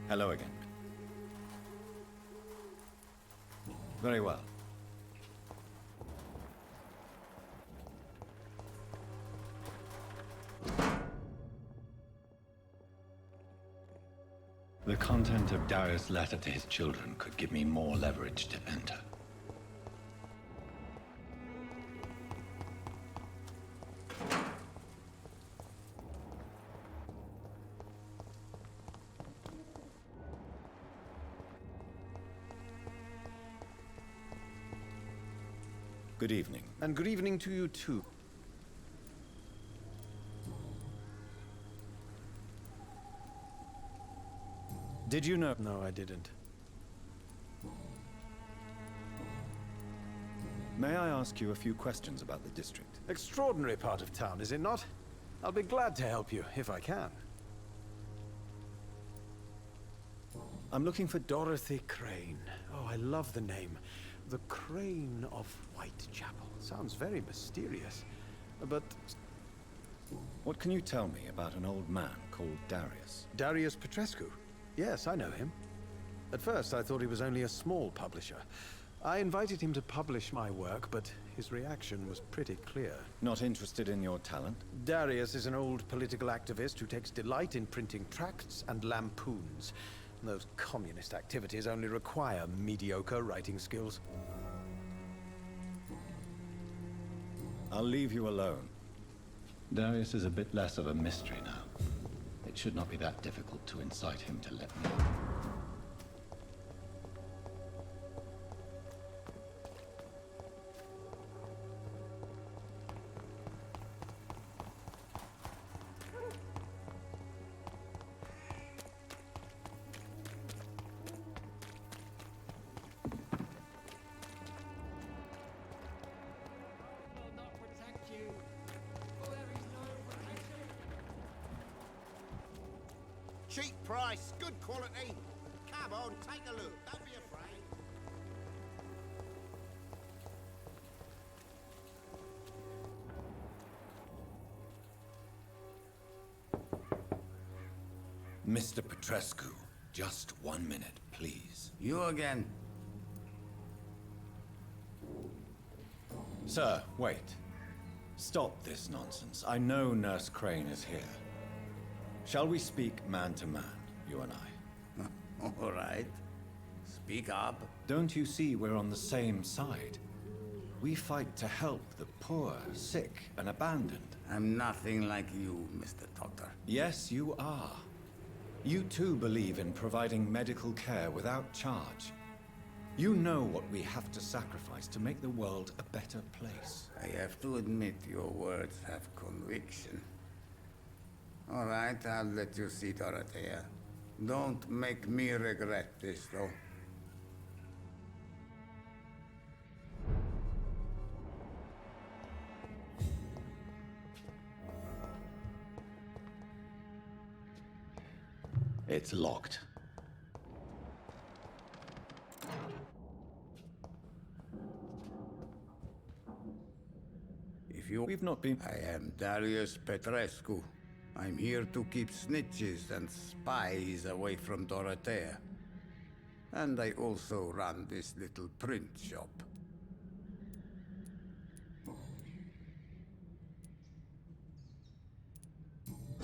Hello again. Very well. The content of Darius' letter to his children could give me more leverage to enter. Good evening.
And good evening to you too.
Did you know?
No, I didn't.
May I ask you a few questions about the district?
Extraordinary part of town, is it not? I'll be glad to help you, if I can.
I'm looking for
Dorothy Crane. Oh, I love the name. The Crane of Whitechapel. Sounds very mysterious. But...
What can you tell me about an old man called Darius?
Darius Petrescu? Yes, I know him. At first, I thought he was only a small publisher. I invited him to publish my work, but his reaction was pretty clear.
Not interested in your talent?
Darius is an old political activist who takes delight in printing tracts and lampoons. Those communist activities only require mediocre writing skills.
I'll leave you alone. Darius is a bit less of a mystery now. It should not be that difficult to incite him to let me.
Cheap price, good quality. Come on, take a look. Don't be afraid.
Mr. Petrescu, just 1 minute, please.
You again?
Sir, wait. Stop this nonsense. I know Nurse Crane is here. Shall we speak man to man, you and I?
All right. Speak up.
Don't you see we're on the same side? We fight to help the poor, sick, and abandoned.
I'm nothing like you, Mr. Doctor.
Yes, you are. You too believe in providing medical care without charge. You know what we have to sacrifice to make the world a better place.
I have to admit your words have conviction. All right, I'll let you see Dorothea. Don't make me regret this, though.
It's locked.
We've not been... I am Darius Petrescu. I'm here to keep snitches and spies away from Dorothea. And I also run this little print shop.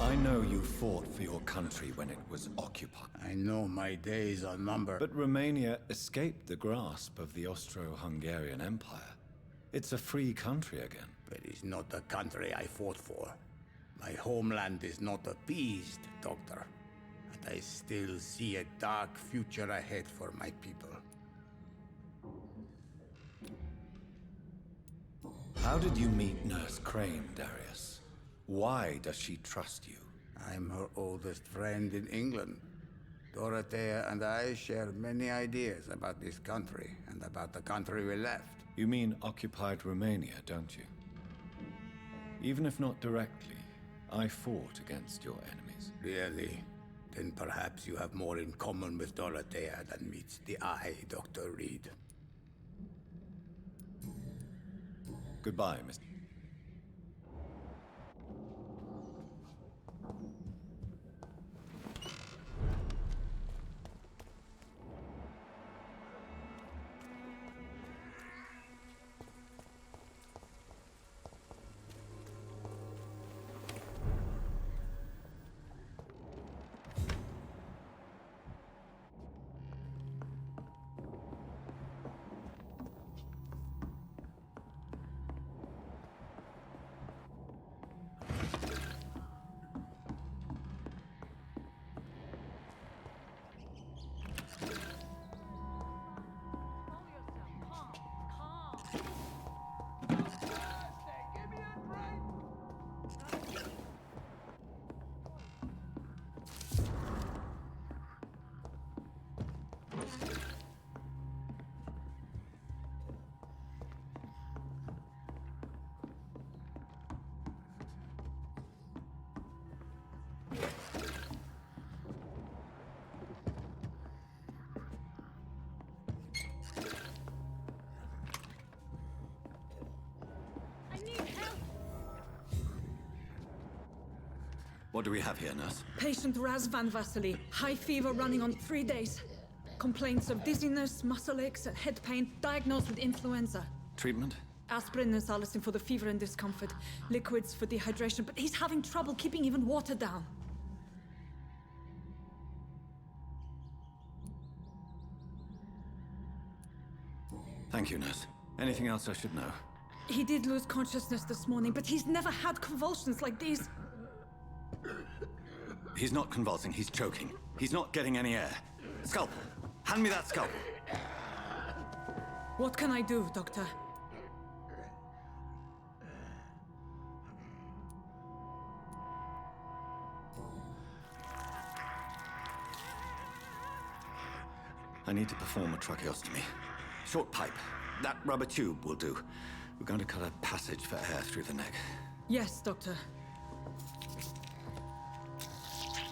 I know you fought for your country when it was occupied.
I know my days are numbered.
But Romania escaped the grasp of the Austro-Hungarian Empire. It's a free country again.
But it's not the country I fought for. My homeland is not appeased, Doctor. And I still see a dark future ahead for my people.
How did you meet Nurse Crane, Darius? Why does she trust you?
I'm her oldest friend in England. Dorothea and I share many ideas about this country and about the country we left.
You mean occupied Romania, don't you? Even if not directly, I fought against your enemies.
Really? Then perhaps you have more in common with Dorothea than meets the eye, Dr. Reed.
Goodbye, Mr. What do we have here, nurse?
Patient Raz van Vasily. High fever running on 3 days. Complaints of dizziness, muscle aches, and head pain, diagnosed with influenza.
Treatment?
Aspirin and salicin for the fever and discomfort, liquids for dehydration, but he's having trouble keeping even water down.
Thank you, nurse. Anything else I should know?
He did lose consciousness this morning, but he's never had convulsions like these.
He's not convulsing, he's choking. He's not getting any air. Scalpel! Hand me that scalpel!
What can I do, Doctor?
I need to perform a tracheostomy. Short pipe. That rubber tube will do. We're going to cut a passage for air through the neck.
Yes, Doctor.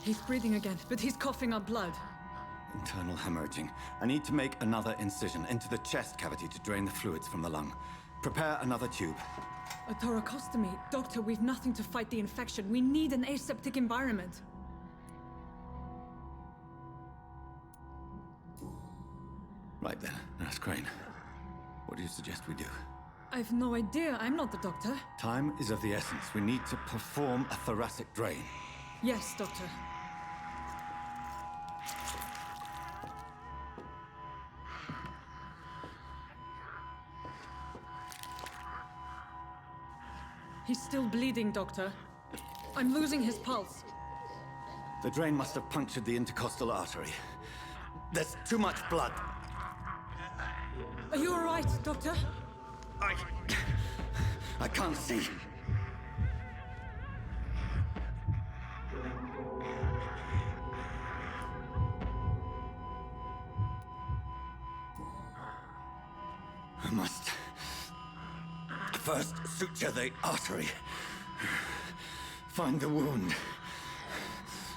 He's breathing again, but he's coughing up blood.
Internal hemorrhaging. I need to make another incision into the chest cavity to drain the fluids from the lung. Prepare another tube.
A thoracostomy? Doctor, we've nothing to fight the infection. We need an aseptic environment.
Right then, Nurse Crane. What do you suggest we do?
I've no idea. I'm not the doctor.
Time is of the essence. We need to perform a thoracic drain.
Yes, Doctor. He's still bleeding, Doctor. I'm losing his pulse.
The drain must have punctured the intercostal artery. There's too much blood.
Are you all right, Doctor?
I can't see. I must first suture the artery. Find the wound.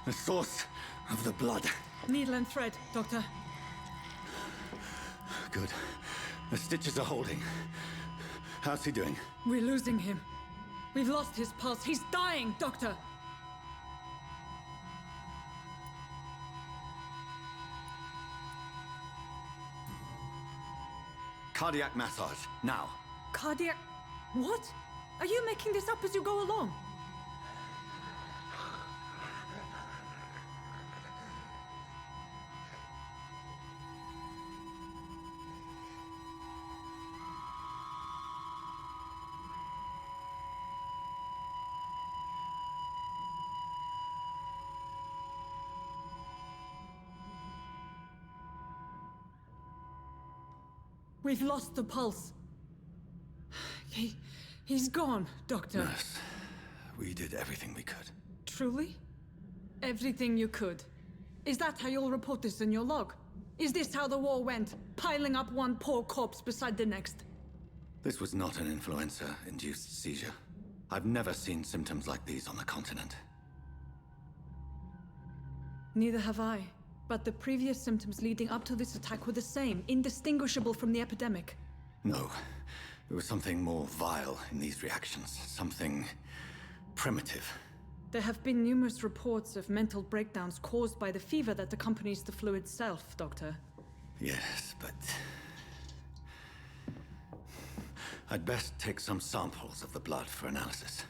The source of the blood.
Needle and thread, Doctor.
Good. The stitches are holding. How's he doing?
We're losing him. We've lost his pulse. He's dying, Doctor!
Cardiac massage, now.
Cardiac... What? Are you making this up as you go along? We've lost the pulse. He's gone, Doctor.
Nurse, we did everything we could.
Truly? Everything you could. Is that how you'll report this in your log? Is this how the war went? Piling up one poor corpse beside the next?
This was not an influenza-induced seizure. I've never seen symptoms like these on the continent.
Neither have I. But the previous symptoms leading up to this attack were the same, indistinguishable from the epidemic.
No. There was something more vile in these reactions. Something primitive.
There have been numerous reports of mental breakdowns caused by the fever that accompanies the flu itself, Doctor.
Yes, but... I'd best take some samples of the blood for analysis.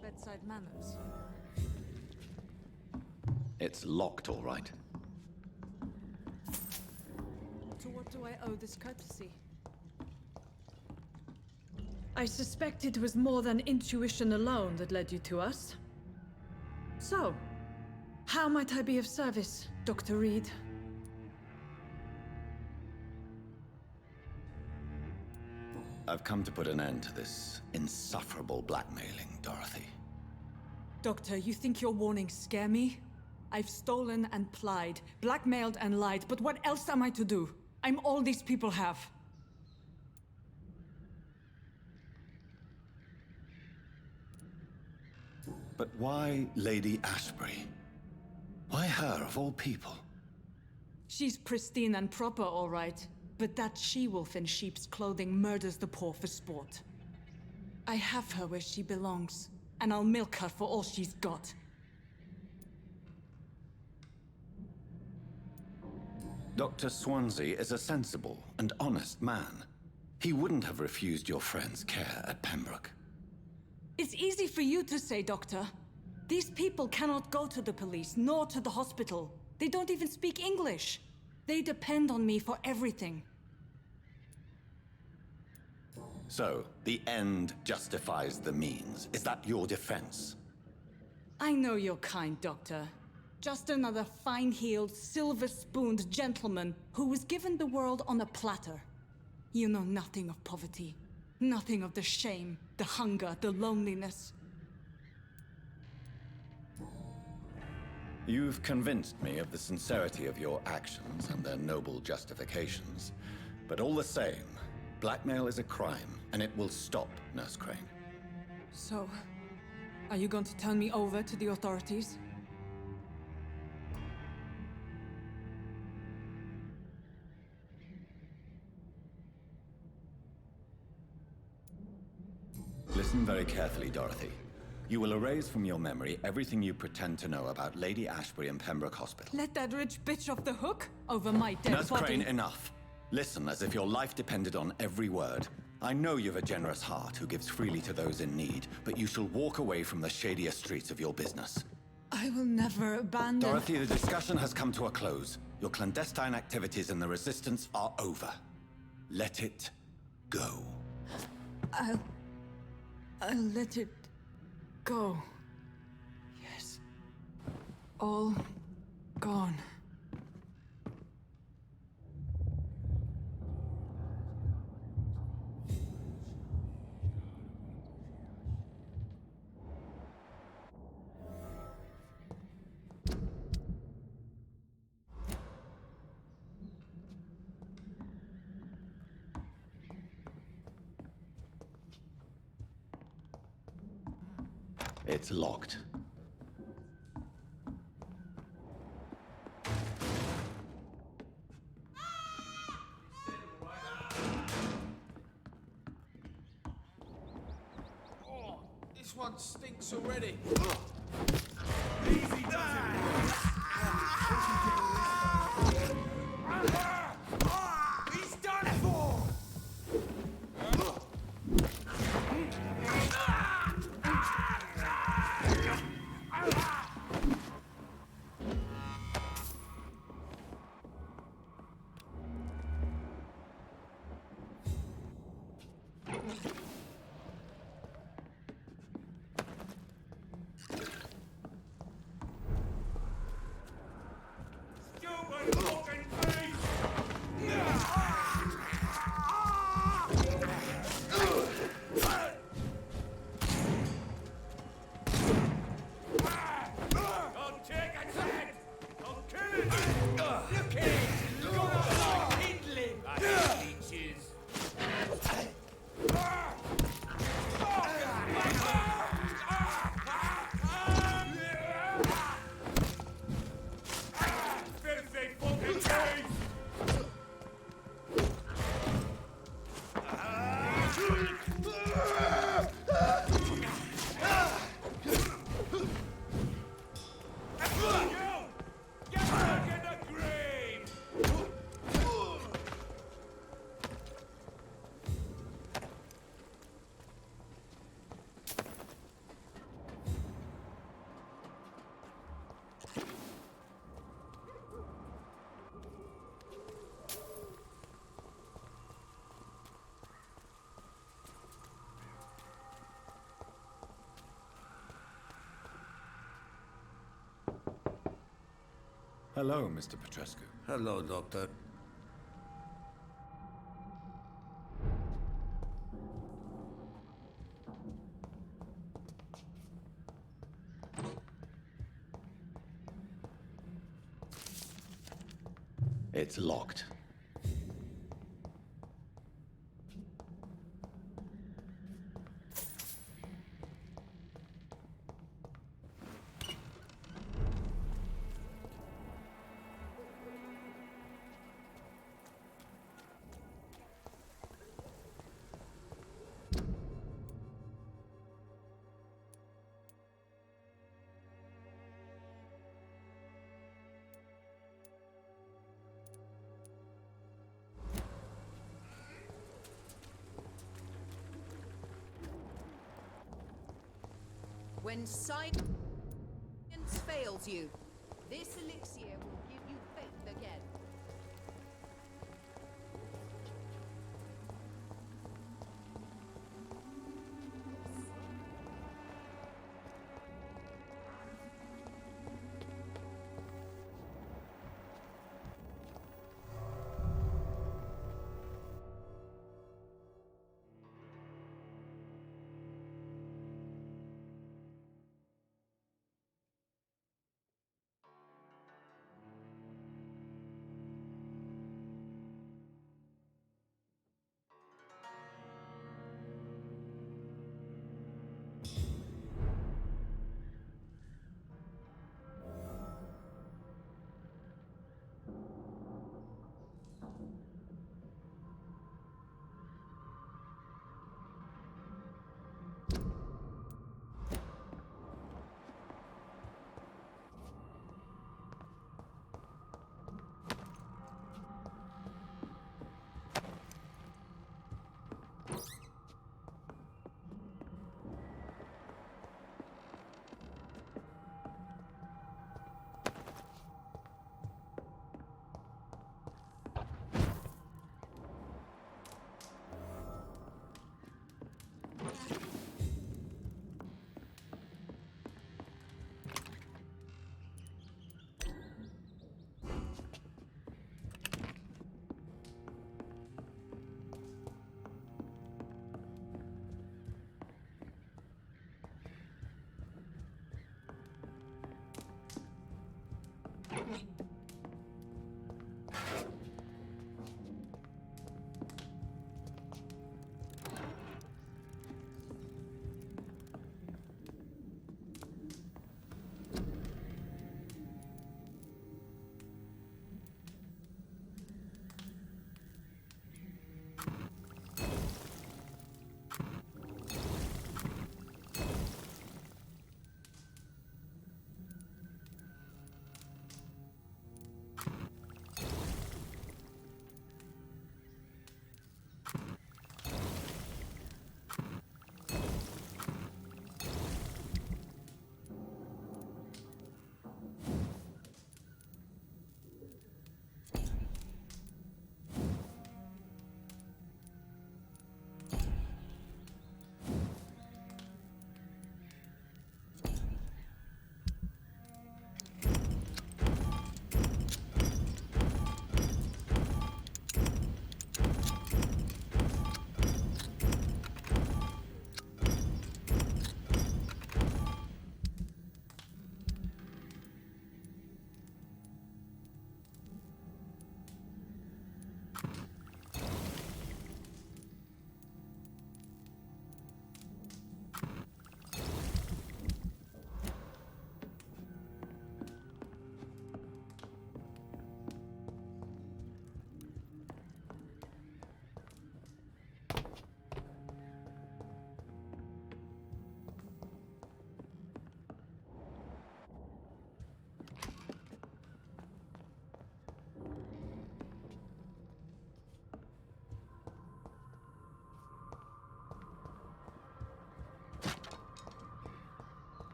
Bedside manners.
It's locked, all right.
To what do I owe this courtesy? I suspect it was more than intuition alone that led you to us. So, how might I be of service, Dr. Reed?
I've come to put an end to this insufferable blackmailing, Dorothy.
Doctor, you think your warnings scare me? I've stolen and plied, blackmailed and lied, but what else am I to do? I'm all these people have.
But why Lady Ashbury? Why her, of all people?
She's pristine and proper, all right. But that she-wolf in sheep's clothing murders the poor for sport. I have her where she belongs, and I'll milk her for all she's got.
Dr. Swansea is a sensible and honest man. He wouldn't have refused your friend's care at Pembroke.
It's easy for you to say, Doctor. These people cannot go to the police, nor to the hospital. They don't even speak English. They depend on me for everything.
So, the end justifies the means. Is that your defense?
I know you're kind, Doctor. Just another fine-heeled, silver-spooned gentleman who was given the world on a platter. You know nothing of poverty. Nothing of the shame, the hunger, the loneliness.
You've convinced me of the sincerity of your actions and their noble justifications. But all the same, blackmail is a crime, and it will stop, Nurse Crane.
So, are you going to turn me over to the authorities?
Listen very carefully, Dorothy. You will erase from your memory everything you pretend to know about Lady Ashbury and Pembroke Hospital.
Let that rich bitch off the hook over my dead
Nurse
body.
Crane, enough. Listen as if your life depended on every word. I know you've a generous heart who gives freely to those in need, but you shall walk away from the shadier streets of your business.
I will never abandon...
Dorothy, the discussion has come to a close. Your clandestine activities in the Resistance are over. Let it go.
I'll let it go. Yes. All gone.
It's locked.
Oh, this one stinks already. Easy does He's done for!
Hello, Mr. Petrescu.
Hello, Doctor.
It's locked.
When science fails you, this elixir will give you faith again.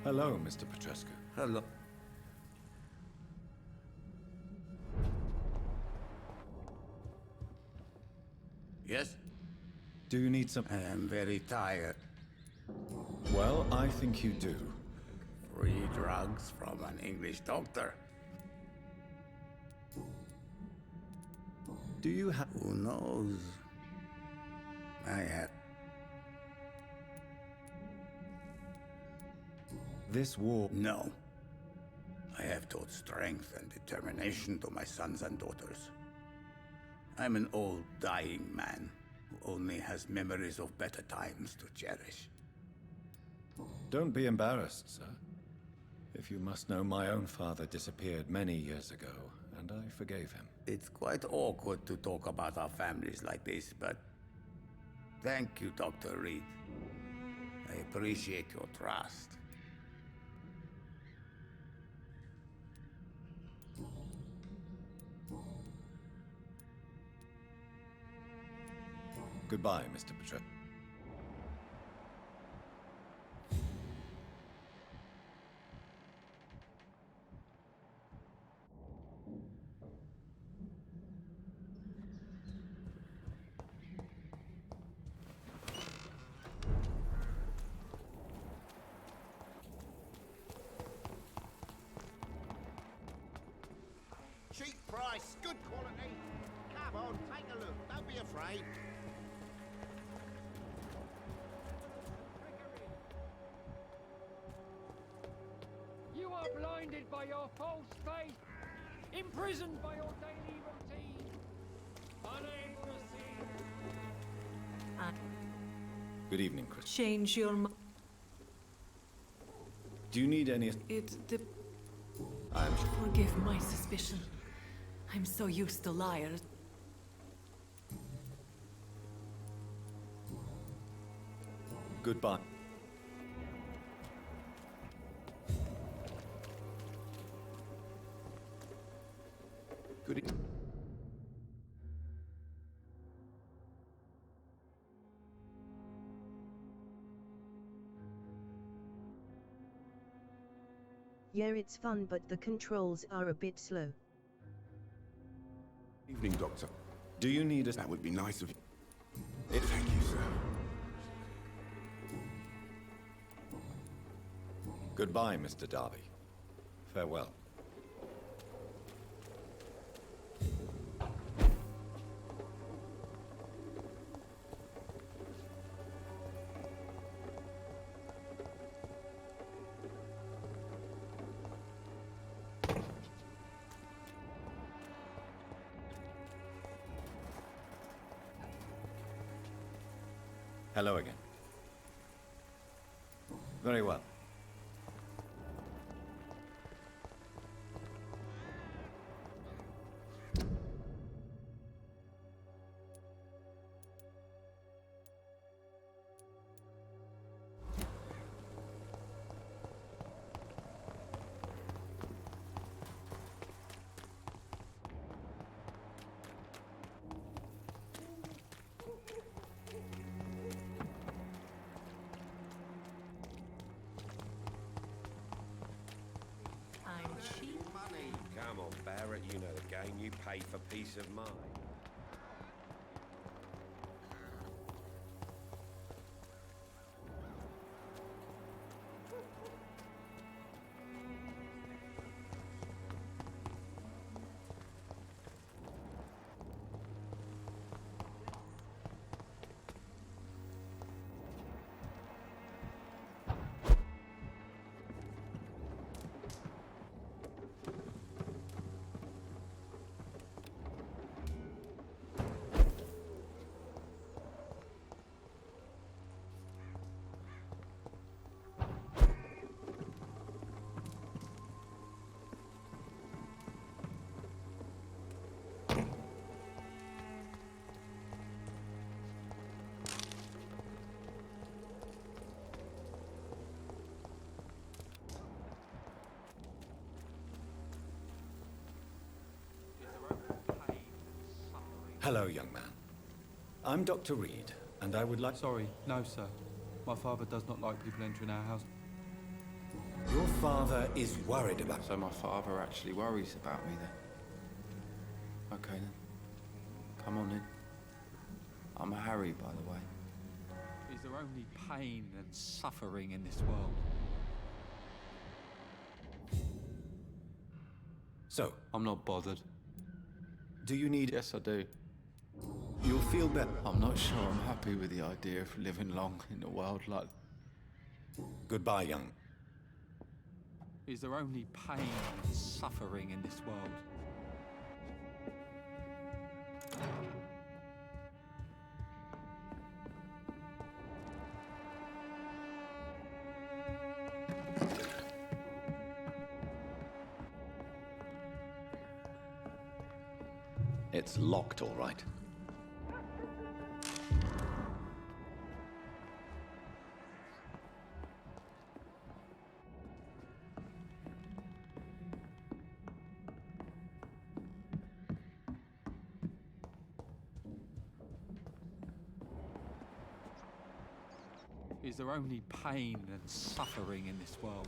Hello, Mr. Petrescu.
Hello. Yes?
Do you need some...
I am very tired.
Well, I think you do.
Free drugs from an English doctor.
Do you have...
Who knows? I have...
This war...
No. I have taught strength and determination to my sons and daughters. I'm an old, dying man who only has memories of better times to cherish.
Don't be embarrassed, sir. If you must know, my own father disappeared many years ago, and I forgave him.
It's quite awkward to talk about our families like this, but thank you, Dr. Reed. I appreciate your trust.
Goodbye, Mr. Petrescu.
Cheap price, good quality. Come on, take a look. Don't be afraid.
You are blinded by your false faith, imprisoned by your daily routine, unable to see.
Good evening, Chris.
Change your mind.
Do you need any...
Forgive my suspicion. I'm so used to liars.
Goodbye.
Good evening.
Yeah, it's fun, but the controls are a bit slow.
Evening, Doctor.
Do you need
That would be nice of you. Thank you, sir.
Goodbye, Mr. Darby. Farewell. Hello again. Very well.
Money. Come on, Barrett, you know the game. You pay for peace of mind.
Hello, young man. I'm Dr. Reed, and I would like...
Sorry, no, sir. My father does not like people entering our house.
Your father is worried about...
So my father actually worries about me, then? Okay, then. Come on in. I'm Harry, by the way. Is there only pain and suffering in this world?
So?
I'm not bothered.
Do you need...
Yes, I do.
You'll feel better.
I'm not sure I'm happy with the idea of living long in a world like...
Goodbye, young.
Is there only pain and suffering in this world?
It's locked, all right.
Is there only pain and suffering in this world?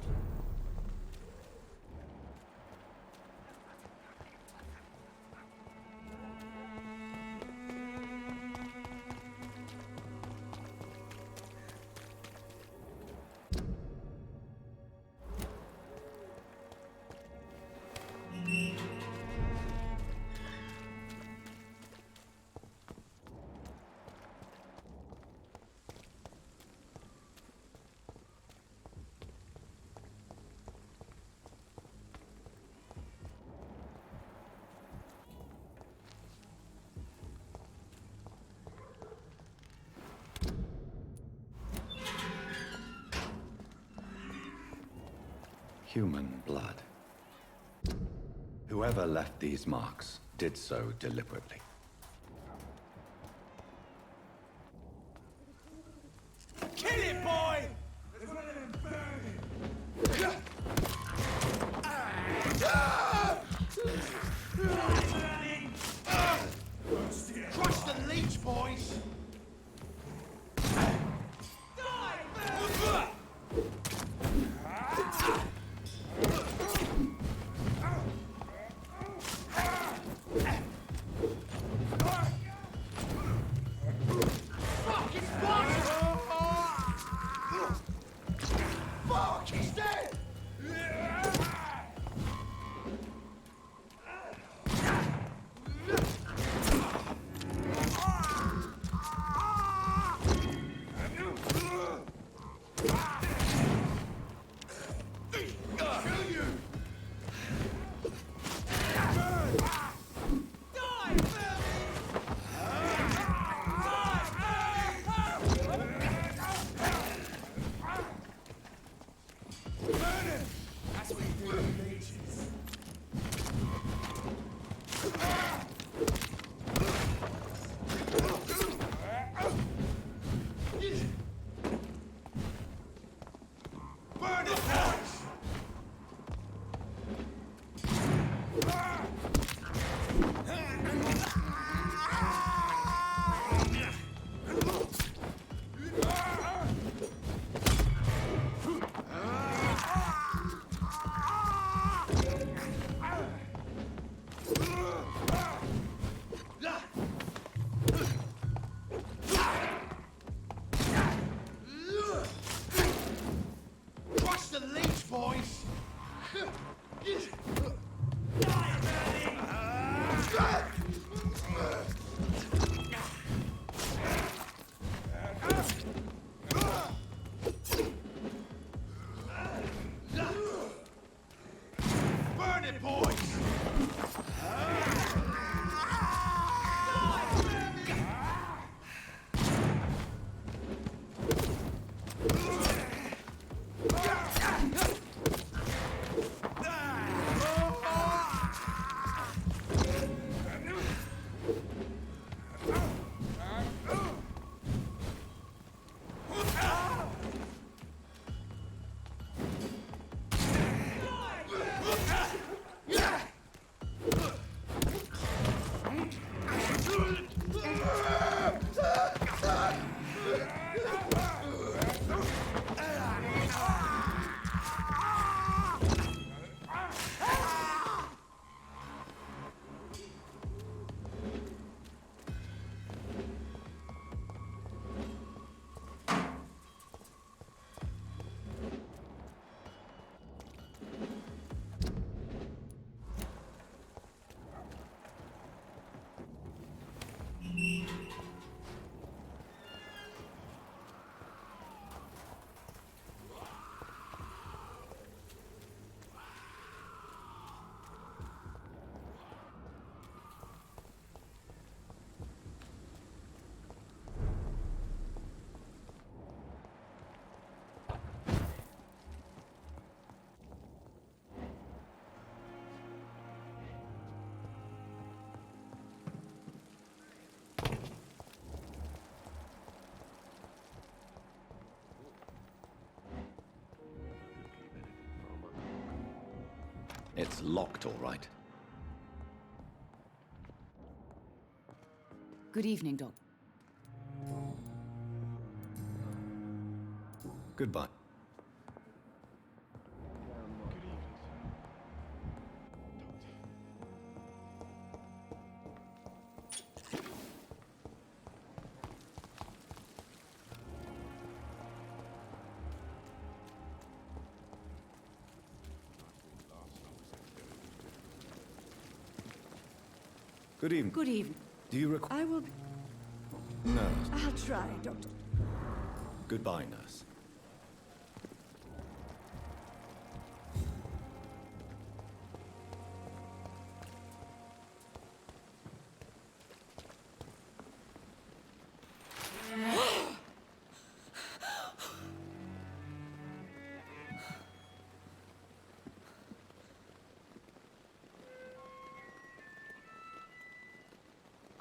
Human blood. Whoever left these marks did so deliberately.
Kill it, boy! Crush the leech, boys!
locked, all right.
Good evening, Doc.
Goodbye. Good evening.
Good evening.
Do you require...
I will be...
Nurse.
I'll try, Doctor.
Goodbye, nurse.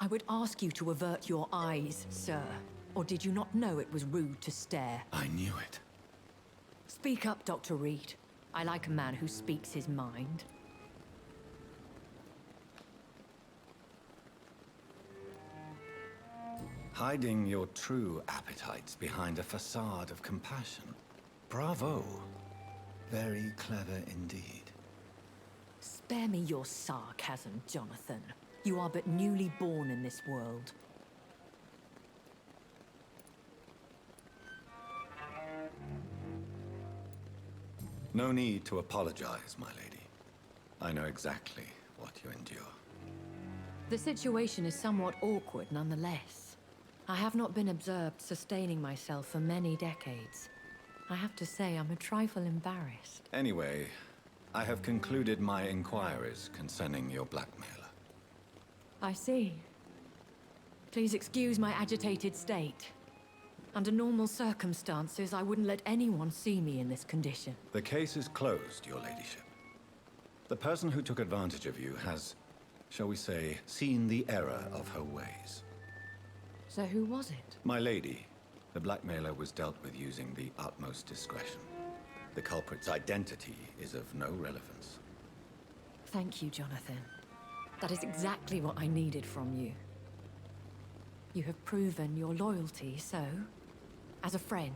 I would ask you to avert your eyes, sir. Or did you not know it was rude to stare?
I knew it.
Speak up, Dr. Reed. I like a man who speaks his mind.
Hiding your true appetites behind a facade of compassion. Bravo. Very clever indeed.
Spare me your sarcasm, Jonathan. You are but newly born in this world.
No need to apologize, my lady. I know exactly what you endure.
The situation is somewhat awkward nonetheless. I have not been observed sustaining myself for many decades. I have to say I'm a trifle embarrassed.
Anyway, I have concluded my inquiries concerning your blackmailer.
I see. Please excuse my agitated state. Under normal circumstances, I wouldn't let anyone see me in this condition.
The case is closed, your ladyship. The person who took advantage of you has, shall we say, seen the error of her ways.
So who was it?
My lady, the blackmailer was dealt with using the utmost discretion. The culprit's identity is of no relevance.
Thank you, Jonathan. That is exactly what I needed from you. You have proven your loyalty, so, as a friend,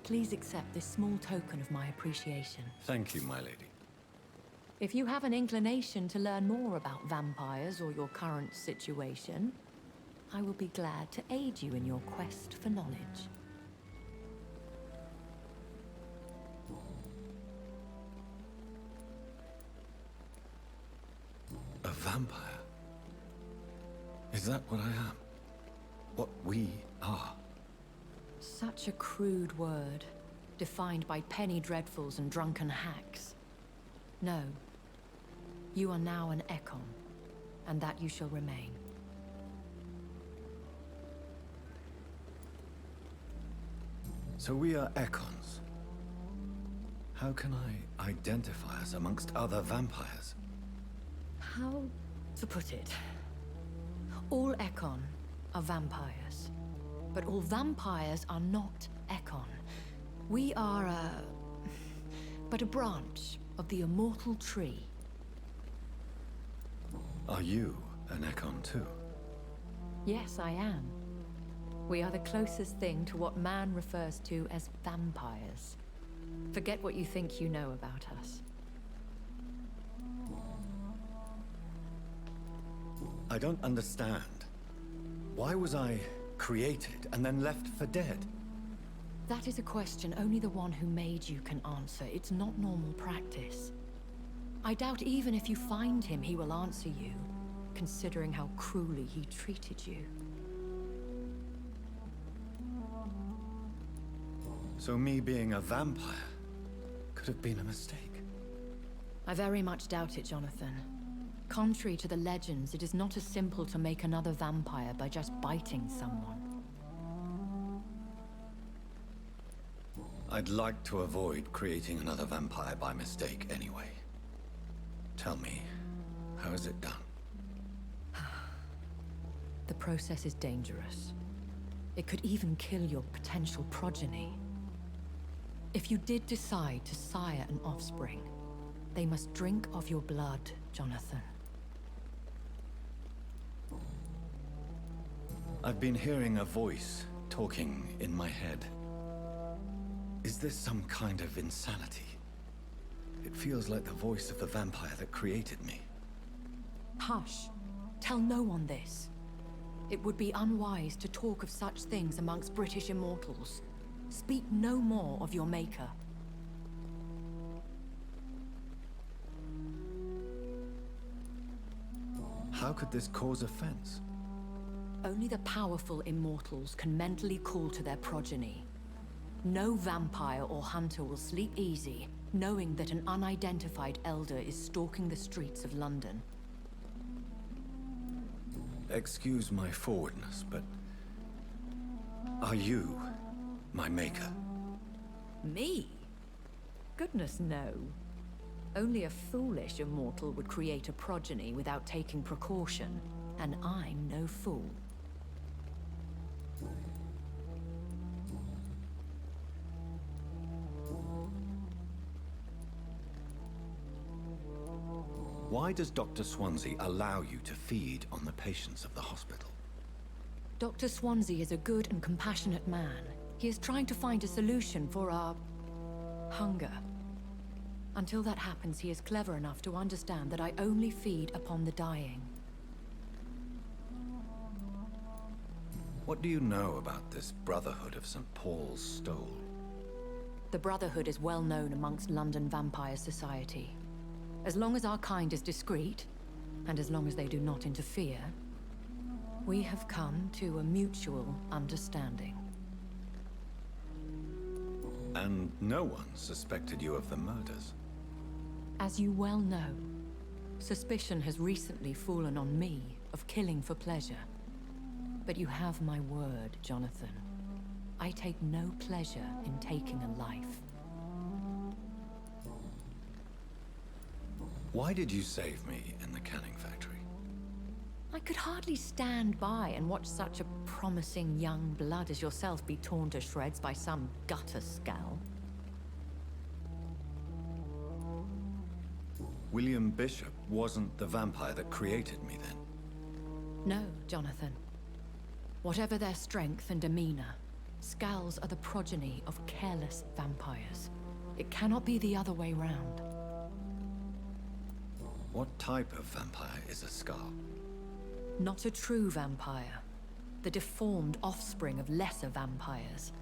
please accept this small token of my appreciation.
Thank you, my lady.
If you have an inclination to learn more about vampires or your current situation, I will be glad to aid you in your quest for knowledge.
A vampire? Is that what I am? What we are?
Such a crude word, defined by penny dreadfuls and drunken hacks. No. You are now an Ekon, and that you shall remain.
So we are Ekons. How can I identify us amongst other vampires?
How to put it? All Ekon are vampires. But all vampires are not Ekon. We are but a branch of the immortal tree.
Are you an Ekon too?
Yes, I am. We are the closest thing to what man refers to as vampires. Forget what you think you know about us.
I don't understand. Why was I created and then left for dead?
That is a question only the one who made you can answer. It's not normal practice. I doubt even if you find him, he will answer you, considering how cruelly he treated you.
So me being a vampire could have been a mistake.
I very much doubt it, Jonathan. Contrary to the legends, it is not as simple to make another vampire by just biting someone.
I'd like to avoid creating another vampire by mistake anyway. Tell me, how is it done?
The process is dangerous. It could even kill your potential progeny. If you did decide to sire an offspring, They must drink of your blood, Jonathan.
I've been hearing a voice talking in my head. Is this some kind of insanity? It feels like the voice of the vampire that created me.
Hush. Tell no one this. It would be unwise to talk of such things amongst British immortals. Speak no more of your maker.
How could this cause offense?
Only the powerful immortals can mentally call to their progeny. No vampire or hunter will sleep easy, knowing that an unidentified elder is stalking the streets of London.
Excuse my forwardness, but are you my maker?
Me? Goodness, no. Only a foolish immortal would create a progeny without taking precaution, and I'm no fool.
Why does Dr. Swansea allow you to feed on the patients of the hospital?
Dr. Swansea is a good and compassionate man. He is trying to find a solution for our hunger. Until that happens, he is clever enough to understand that I only feed upon the dying.
What do you know about this Brotherhood of St. Paul's Stole?
The Brotherhood is well known amongst London Vampire Society. As long as our kind is discreet, and as long as they do not interfere, we have come to a mutual understanding.
And no one suspected you of the murders?
As you well know, suspicion has recently fallen on me of killing for pleasure. But you have my word, Jonathan. I take no pleasure in taking a life.
Why did you save me in the canning factory?
I could hardly stand by and watch such a promising young blood as yourself be torn to shreds by some gutter scowl.
William Bishop wasn't the vampire that created me then?
No, Jonathan. Whatever their strength and demeanor, Scowls are the progeny of careless vampires. It cannot be the other way round.
What type of vampire is a Scowl?
Not a true vampire. The deformed offspring of lesser vampires.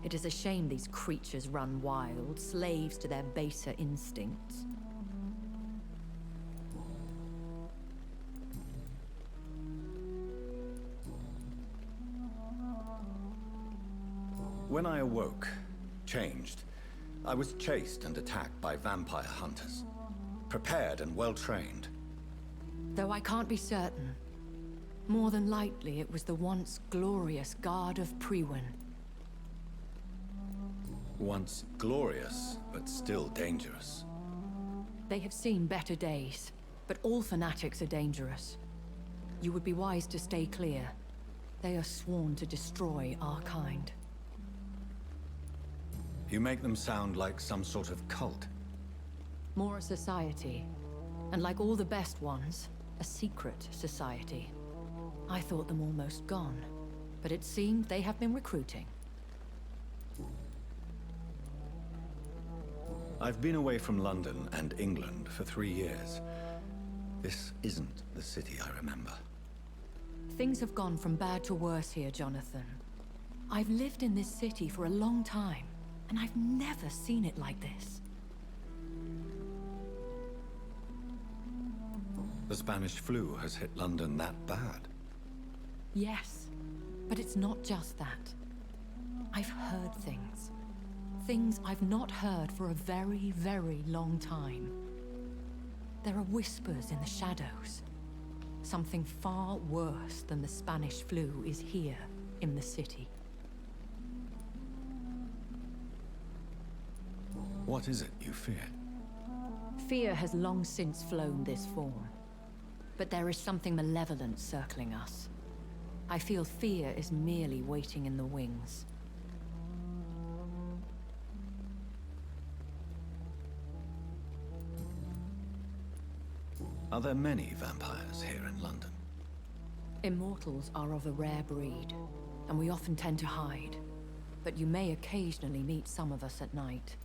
It is a shame these creatures run wild, slaves to their baser instincts.
When I awoke, changed, I was chased and attacked by vampire hunters. Prepared and well-trained.
Though I can't be certain. More than likely, it was the once glorious Guard of Priwen.
Once glorious, but still dangerous.
They have seen better days, but all fanatics are dangerous. You would be wise to stay clear. They are sworn to destroy our kind.
You make them sound like some sort of cult.
More a society, and like all the best ones, a secret society. I thought them almost gone, but it seemed they have been recruiting.
I've been away from London and England for 3 years. This isn't the city I remember.
Things have gone from bad to worse here, Jonathan. I've lived in this city for a long time, and I've never seen it like this.
The Spanish flu has hit London that bad.
Yes, but it's not just that. I've heard things. Things I've not heard for a very, very long time. There are whispers in the shadows. Something far worse than the Spanish flu is here in the city.
What is it you fear?
Fear has long since flown this form. But there is something malevolent circling us. I feel fear is merely waiting in the wings.
Are there many vampires here in London?
Immortals are of a rare breed, and we often tend to hide. But you may occasionally meet some of us at night.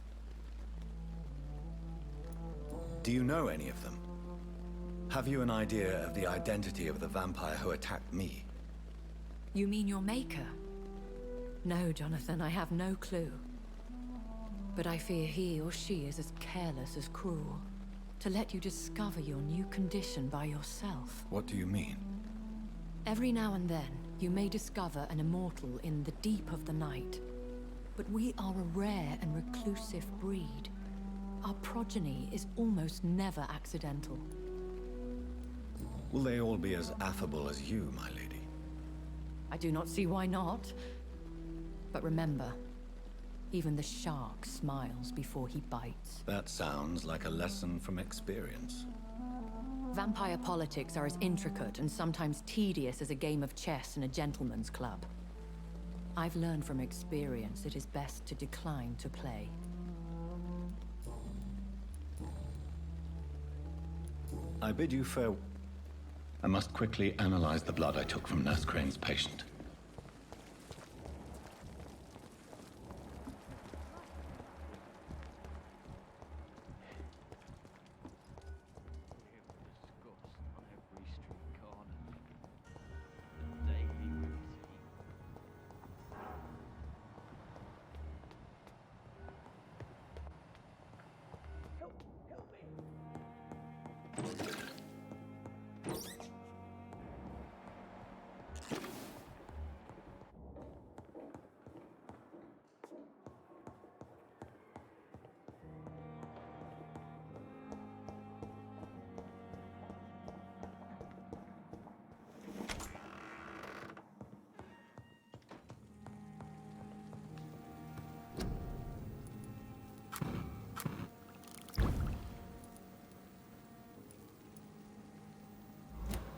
Do you know any of them? Have you an idea of the identity of the vampire who attacked me?
You mean your maker? No, Jonathan, I have no clue. But I fear he or she is as careless as cruel. To let you discover your new condition by yourself.
What do you mean?
Every now and then, you may discover an immortal in the deep of the night. But we are a rare and reclusive breed. Our progeny is almost never accidental.
Will they all be as affable as you, my lady?
I do not see why not. But remember, even the shark smiles before he bites.
That sounds like a lesson from experience.
Vampire politics are as intricate and sometimes tedious as a game of chess in a gentleman's club. I've learned from experience it is best to decline to play.
I bid you farewell. I must quickly analyze the blood I took from Nurse Crane's patient.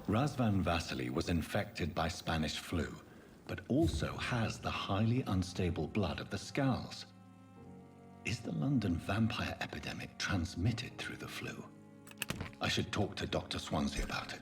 Razvan Vasily was infected by Spanish flu, but also has the highly unstable blood of the Scowls. Is the London vampire epidemic transmitted through the flu? I should talk to Dr. Swansea about it.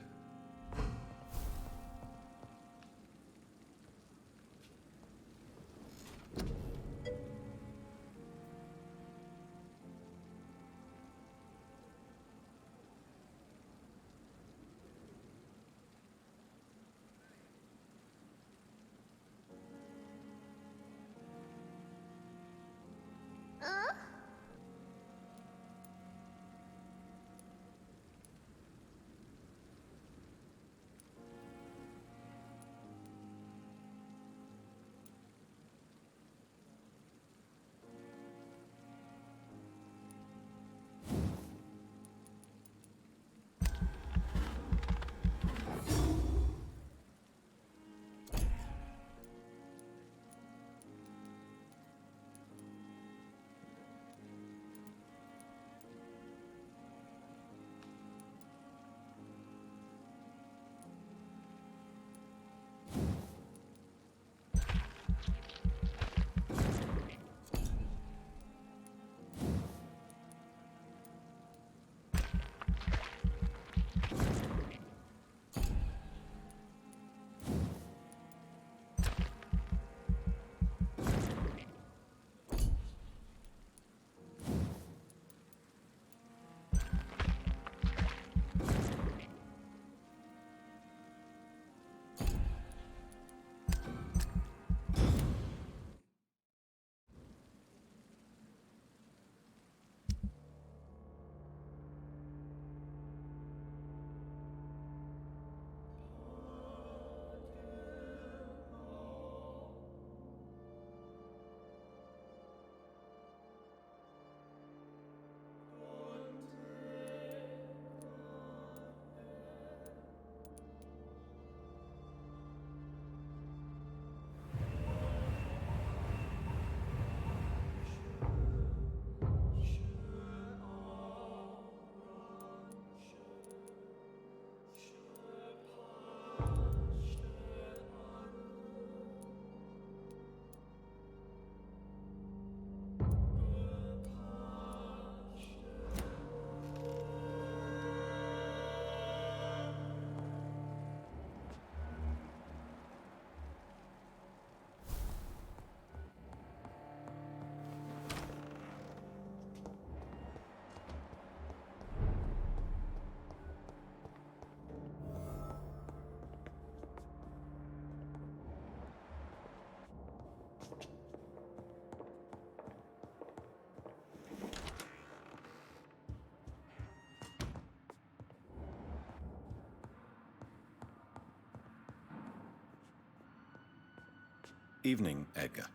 Evening, Edgar.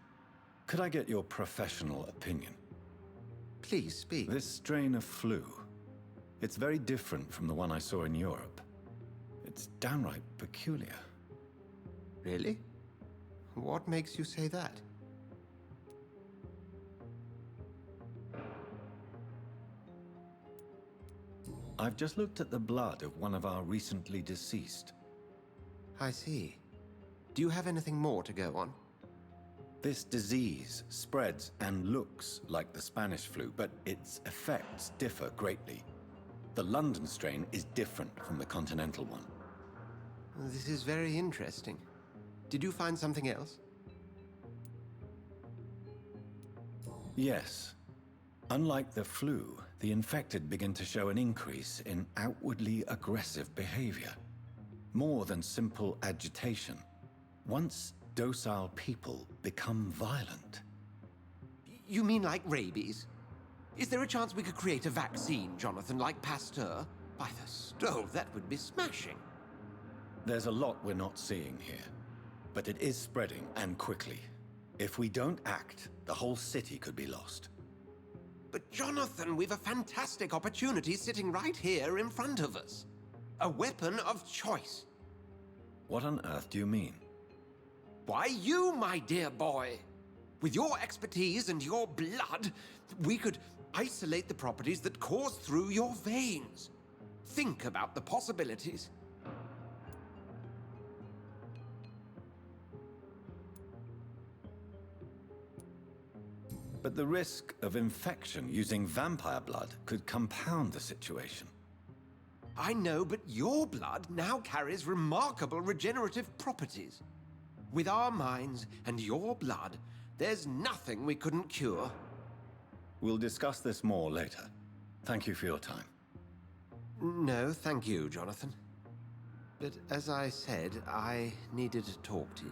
Could I get your professional opinion?
Please speak.
This strain of flu. It's very different from the one I saw in Europe. It's downright peculiar.
Really? What makes you say that?
I've just looked at the blood of one of our recently deceased.
I see. Do you have anything more to go on?
This disease spreads and looks like the Spanish flu, but its effects differ greatly. The London strain is different from the continental one.
This is very interesting. Did you find something else?
Yes. Unlike the flu, the infected begin to show an increase in outwardly aggressive behavior. More than simple agitation. Once docile people become violent.
You mean like rabies? Is there a chance we could create a vaccine, Jonathan, like Pasteur? By the stove, that would be smashing.
There's a lot we're not seeing here, but it is spreading, and quickly. If we don't act, the whole city could be lost.
But Jonathan, we've a fantastic opportunity sitting right here in front of us. A weapon of choice.
What on earth do you mean?
Why, you, my dear boy. With your expertise and your blood, we could isolate the properties that course through your veins. Think about the possibilities.
But the risk of infection using vampire blood could compound the situation.
I know, but your blood now carries remarkable regenerative properties. With our minds and your blood, there's nothing we couldn't cure.
We'll discuss this more later. Thank you for your time.
No, thank you, Jonathan. But as I said, I needed to talk to you.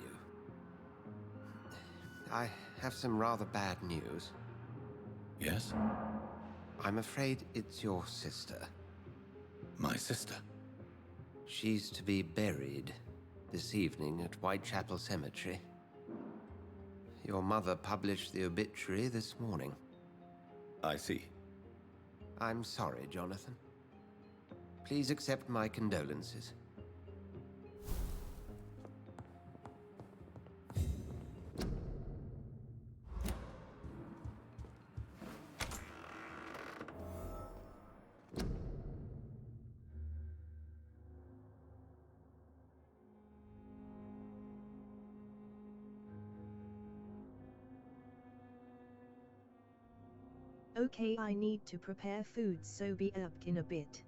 I have some rather bad news.
Yes?
I'm afraid it's your sister.
My sister?
She's to be buried this evening at Whitechapel Cemetery. Your mother published the obituary this morning.
I see.
I'm sorry, Jonathan. Please accept my condolences.
Okay, I need to prepare food, so be up in a bit.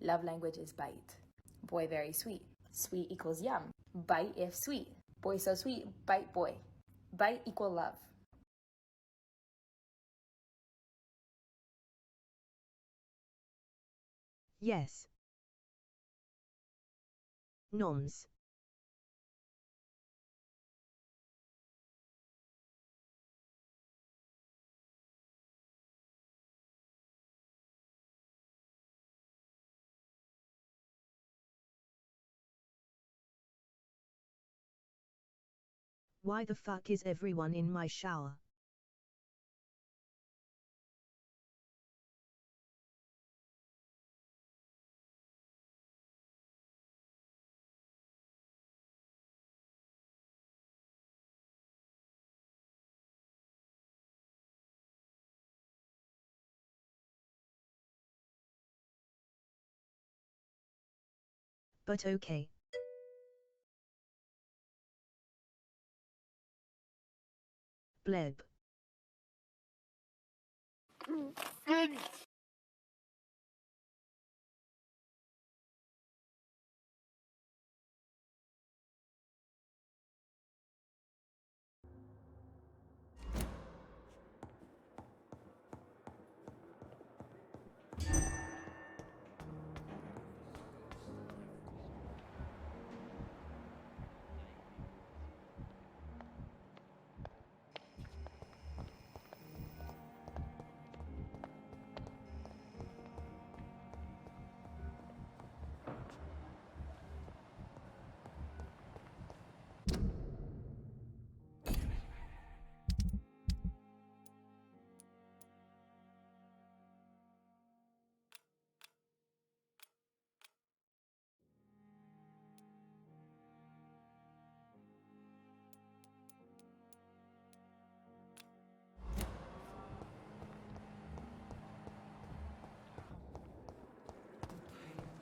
Love language is bite. Boy very sweet. Sweet equals yum. Bite if sweet. Boy so sweet, bite boy. Bite equal love.
Yes. Noms. Why the fuck is everyone in my shower? But okay. Bleb.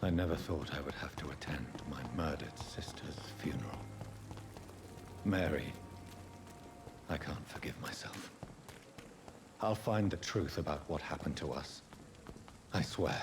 I never thought I would have to attend my murdered sister's funeral. Mary, I can't forgive myself. I'll find the truth about what happened to us. I swear.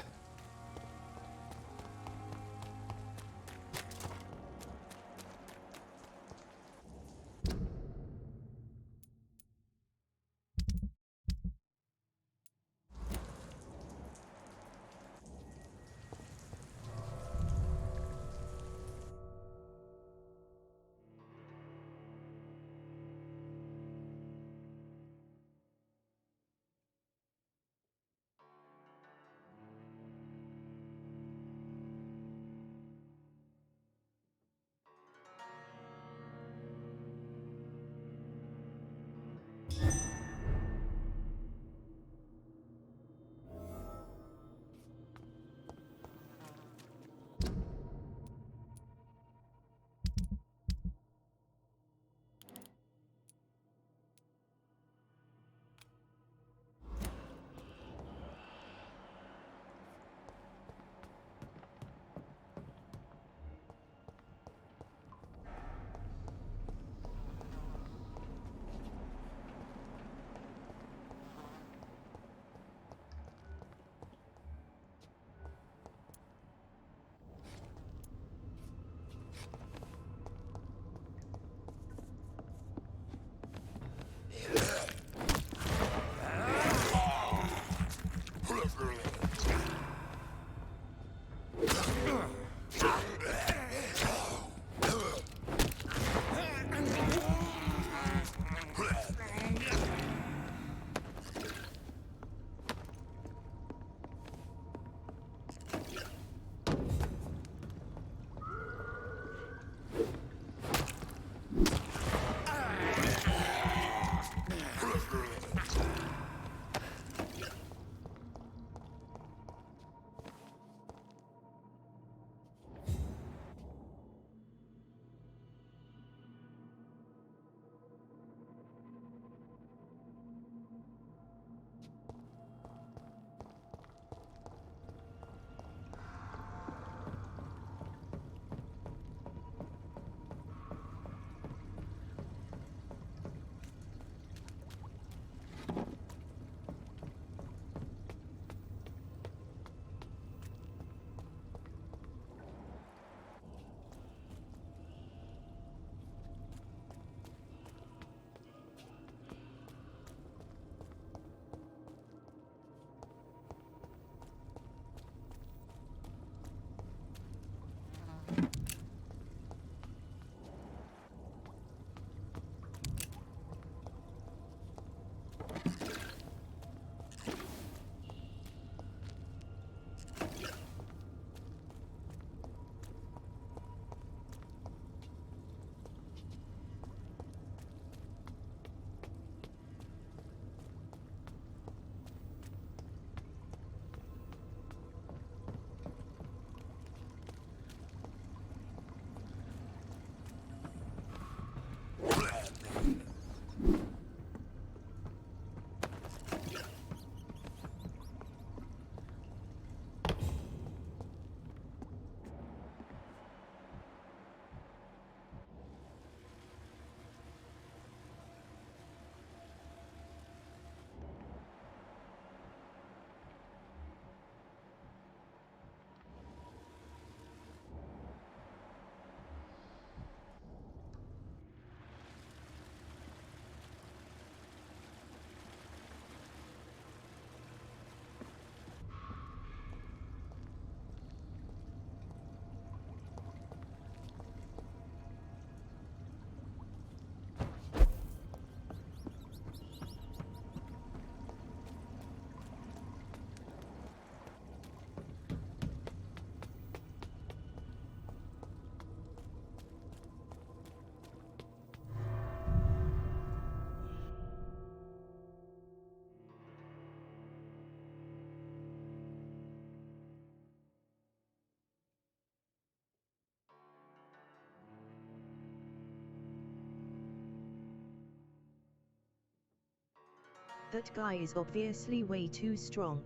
That guy is obviously way too strong.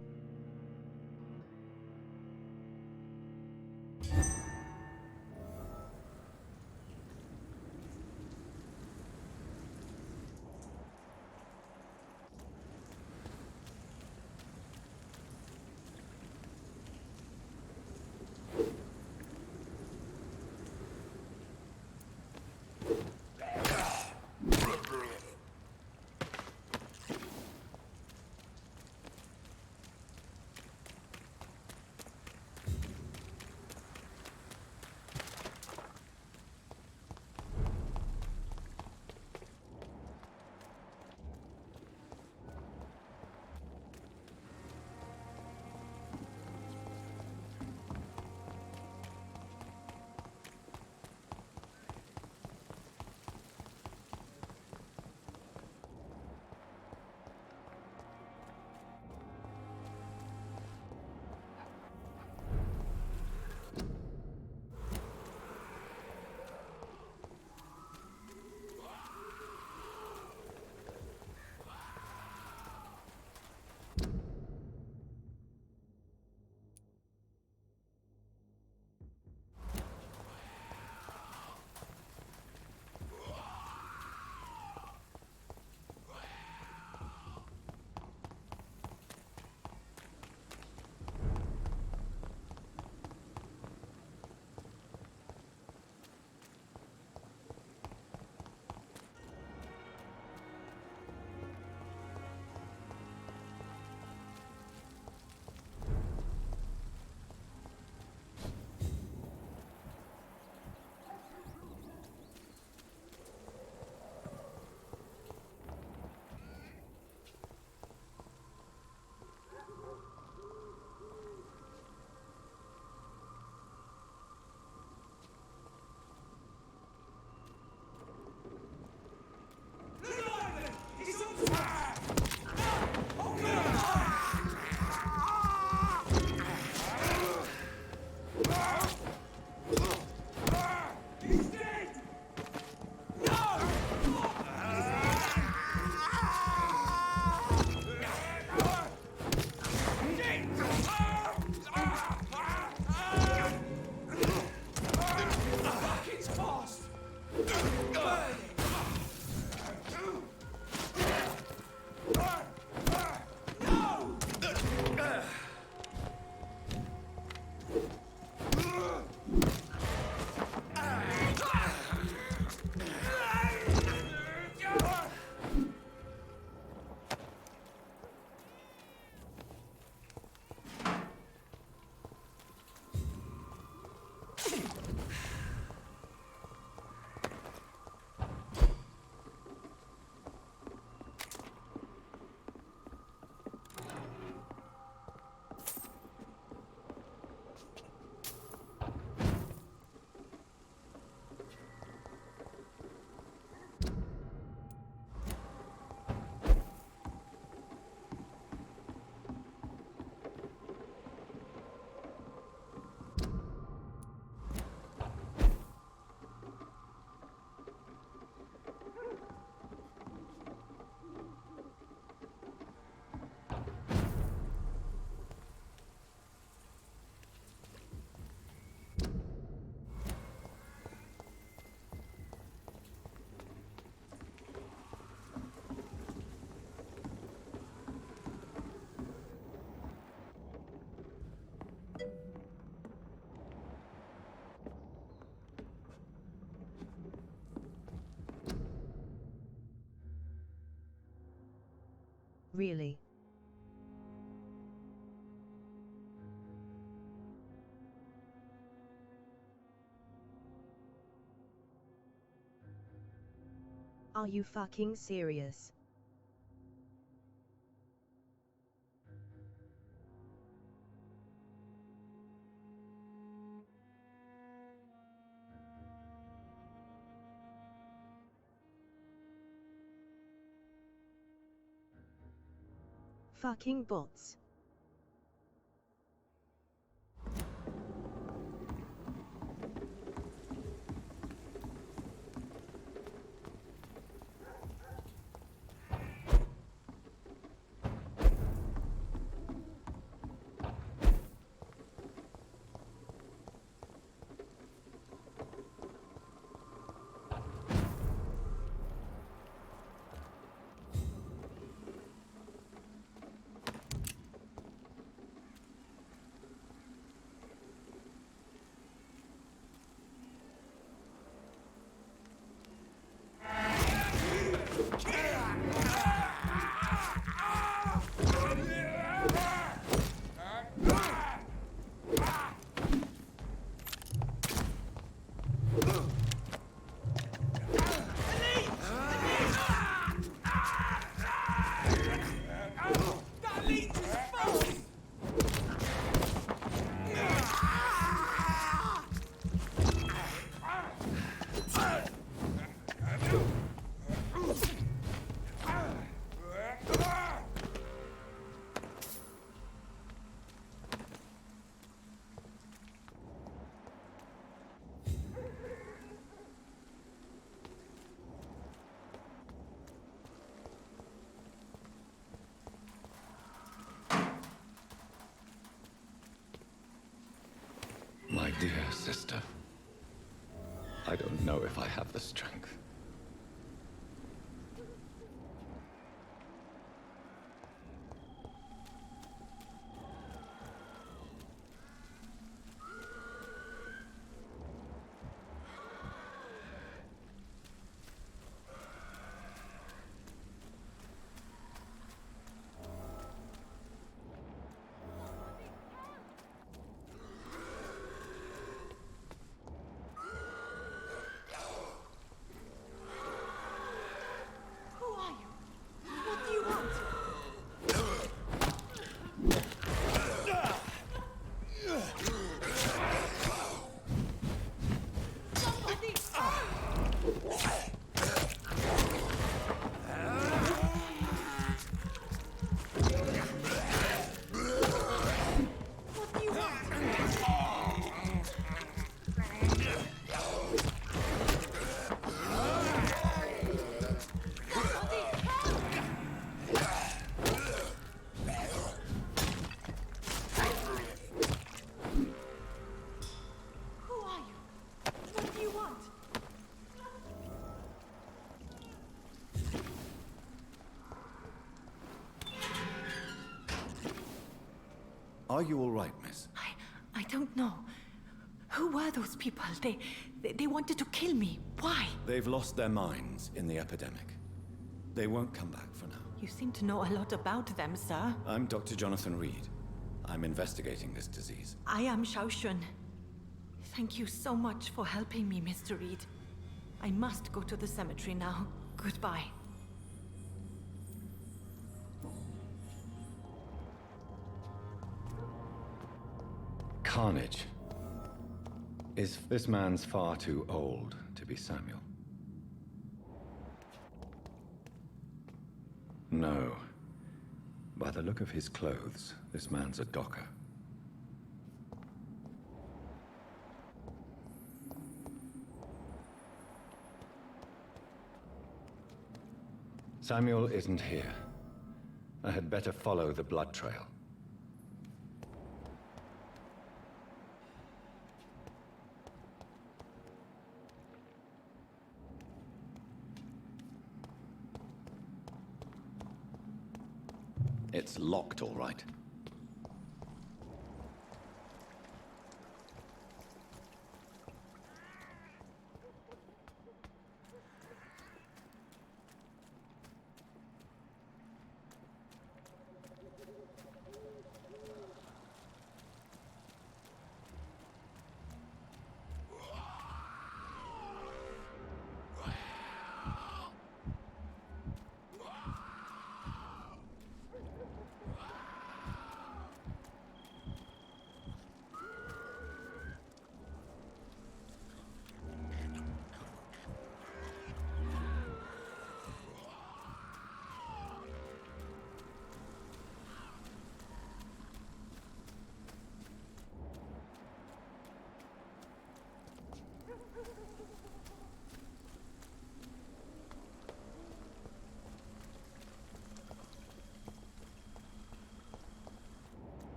Really? Are you fucking serious? Fucking bots.
sister. I don't know if I have the strength. Are you all right, miss?
I don't know. Who were those people? They wanted to kill me. Why?
They've lost their minds in the epidemic. They won't come back for now.
You seem to know a lot about them, sir.
I'm Dr. Jonathan Reed. I'm investigating this disease.
I am Xiaoxun. Thank you so much for helping me, Mr. Reed. I must go to the cemetery now. Goodbye.
Carnage. This man's far too old to be Samuel. No. By the look of his clothes, this man's a docker. Samuel isn't here. I had better follow the blood trail. It's locked, all right.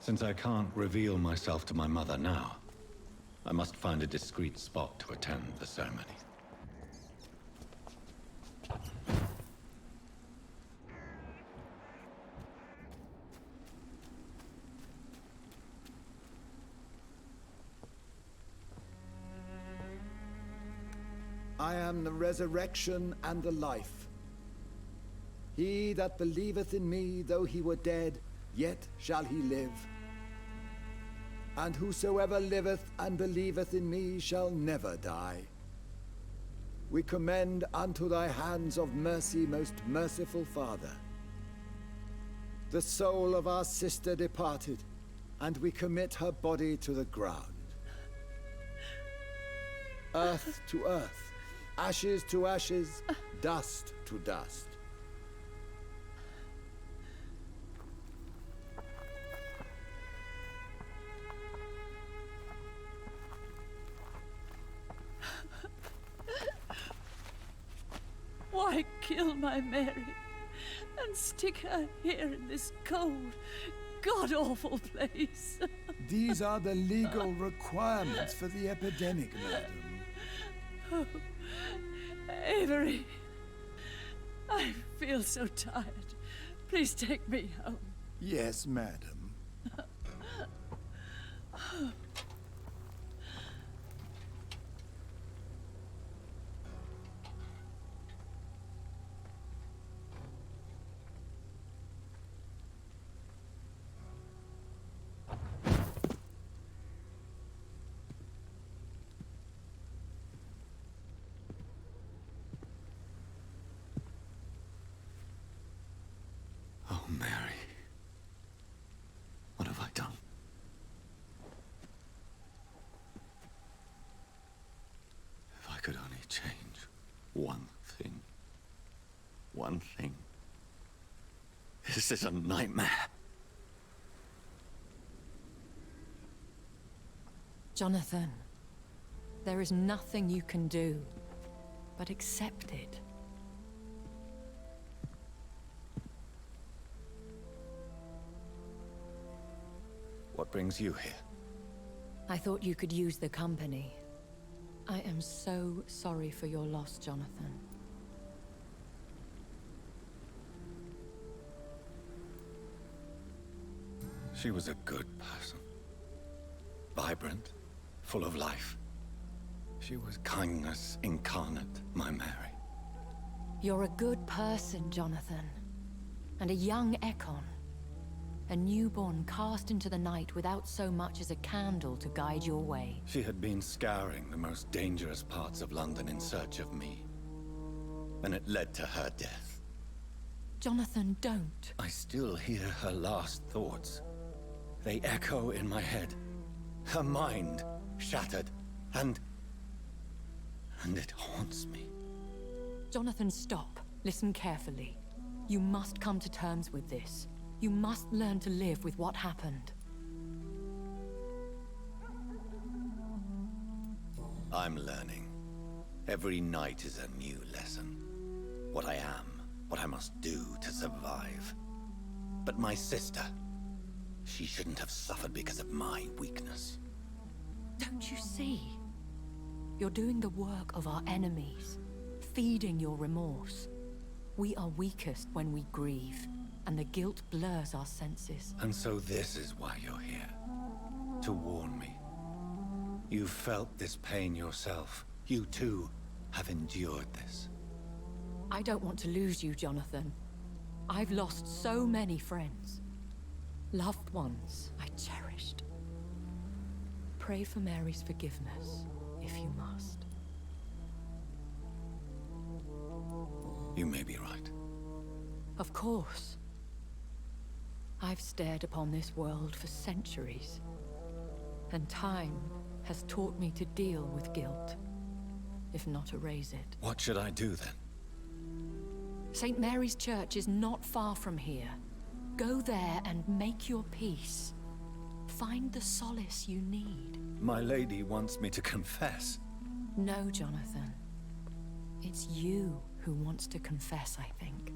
Since I can't reveal myself to my mother now, I must find a discreet spot to attend the ceremony.
I am the resurrection and the life. He that believeth in me, though he were dead, yet shall he live. and whosoever liveth and believeth in me shall never die. We commend unto thy hands of mercy, most merciful Father, the soul of our sister departed, and we commit her body to the ground. Earth to earth, ashes to ashes, dust to dust.
Why kill my Mary and stick her here in this cold, god-awful place?
These are the legal requirements for the epidemic, madam.
Oh, Avery, I feel so tired. Please take me home.
Yes, madam.
Oh, Mary. What have I done? If I could only change one thing. One thing. This is a nightmare.
Jonathan, there is nothing you can do but accept it.
What brings you here?
I thought you could use the company. I am so sorry for your loss, Jonathan.
She was a good person. Vibrant, full of life. She was kindness incarnate, my Mary.
You're a good person, Jonathan. And a young Ekon. A newborn cast into the night without so much as a candle to guide your way.
She had been scouring the most dangerous parts of London in search of me. And it led to her death.
Jonathan, don't.
I still hear her last thoughts. They echo in my head. Her mind shattered, and it haunts me.
Jonathan, stop. Listen carefully. You must come to terms with this. You must learn to live with what happened.
I'm learning. Every night is a new lesson. What I am, what I must do to survive. But my sister, she shouldn't have suffered because of my weakness.
Don't you see? You're doing the work of our enemies, feeding your remorse. We are weakest when we grieve, and the guilt blurs our senses.
And so this is why you're here. To warn me. You've felt this pain yourself. You too have endured this.
I don't want to lose you, Jonathan. I've lost so many friends. Loved ones I cherished. Pray for Mary's forgiveness, if you must.
You may be right.
Of course. I've stared upon this world for centuries, and time has taught me to deal with guilt, if not erase it.
What should I do then?
St. Mary's Church is not far from here. Go there and make your peace. Find the solace you need.
My lady wants me to confess.
No, Jonathan. It's you who wants to confess, I think.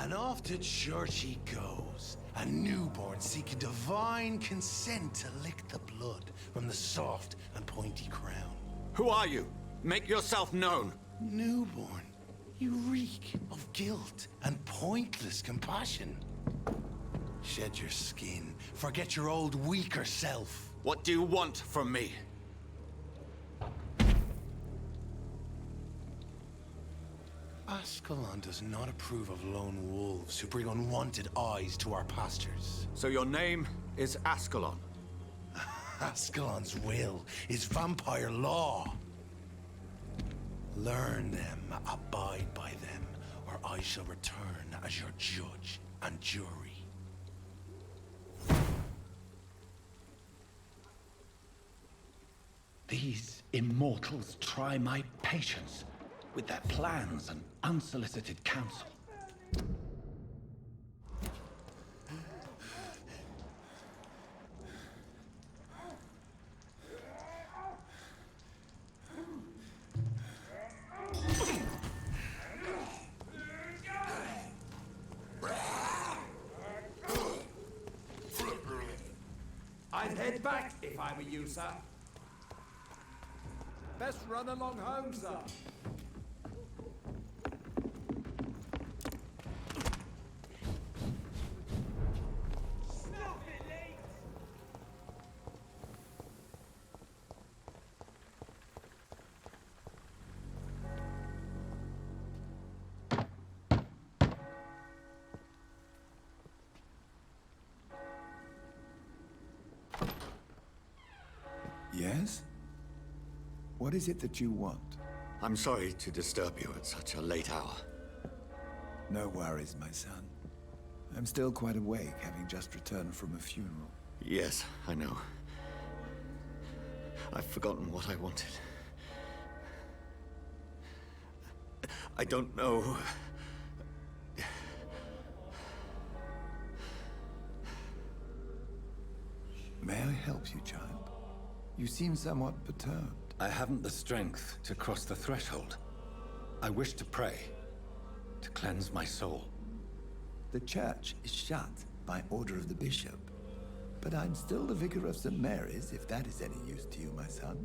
And off to church he goes, a newborn seeking divine consent to lick the blood from the soft and pointy crown.
Who are you? Make yourself known.
Newborn, you reek of guilt and pointless compassion. Shed your skin, forget your old weaker self.
What do you want from me?
Ascalon does not approve of lone wolves who bring unwanted eyes to our pastures.
So your name is Ascalon?
Ascalon's will is vampire law. Learn them, abide by them, or I shall return as your judge and jury.
These immortals try my patience with their plans and unsolicited counsel.
I'd head back if I were you, sir. Best run along home, sir.
Yes? What is it that you want?
I'm sorry to disturb you at such a late hour.
No worries, my son. I'm still quite awake, having just returned from a funeral.
Yes, I know. I've forgotten what I wanted. I don't know.
May I help you, child? You seem somewhat perturbed.
I haven't the strength to cross the threshold. I wish to pray, to cleanse my soul.
The church is shut by order of the bishop. But I'm still the vicar of St. Mary's, if that is any use to you, my son.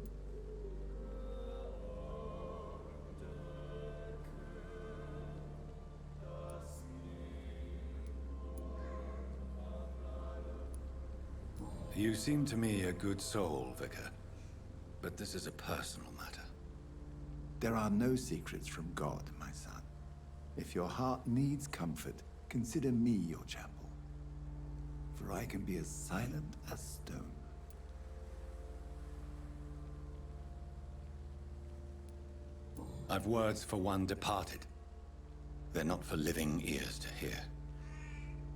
You seem to me a good soul, Vicar. But this is a personal matter.
There are no secrets from God, my son. If your heart needs comfort, consider me your chapel. For I can be as silent as stone.
I've words for one departed. They're not for living ears to hear.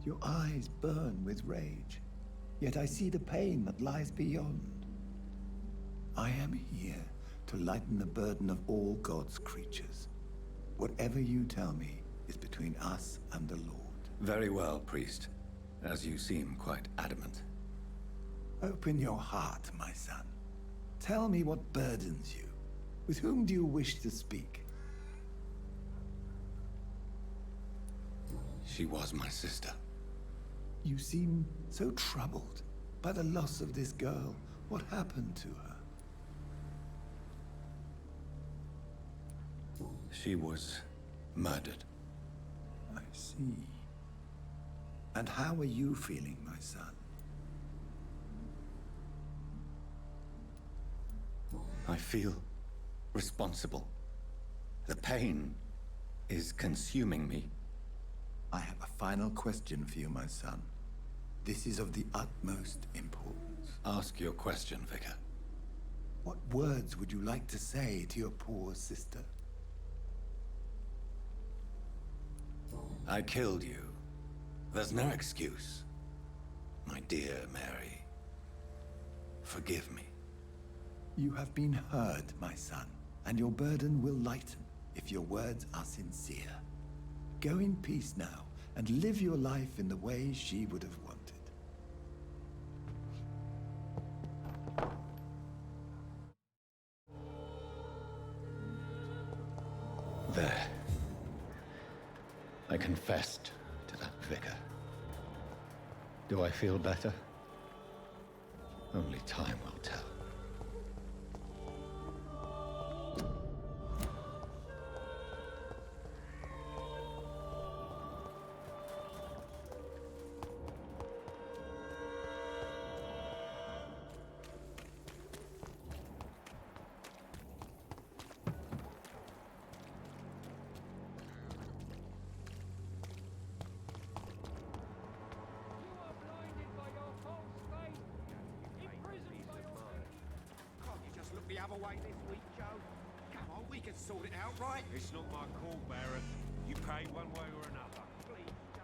Your eyes burn with rage, yet I see the pain that lies beyond. I am here to lighten the burden of all God's creatures. Whatever you tell me is between us and the Lord.
Very well, priest. As you seem quite adamant.
Open your heart, my son. Tell me what burdens you. With whom do you wish to speak?
She was my sister.
You seem so troubled by the loss of this girl. What happened to her?
She was murdered.
I see. And how are you feeling, my son?
I feel responsible. The pain is consuming me.
I have a final question for you, my son. This is of the utmost importance.
Ask your question, Vicar.
What words would you like to say to your poor sister?
I killed you. There's no excuse. My dear Mary, forgive me.
You have been heard, my son, and your burden will lighten if your words are sincere. Go in peace now, and live your life in the way she would have wanted.
There. I confessed Vicar. Do I feel better? Only time will tell.
Can't you just look the other way this week, Joe? Come on, we can sort it out, right?
It's not my call, Barrett. You pay one way or another.
Please, Joe.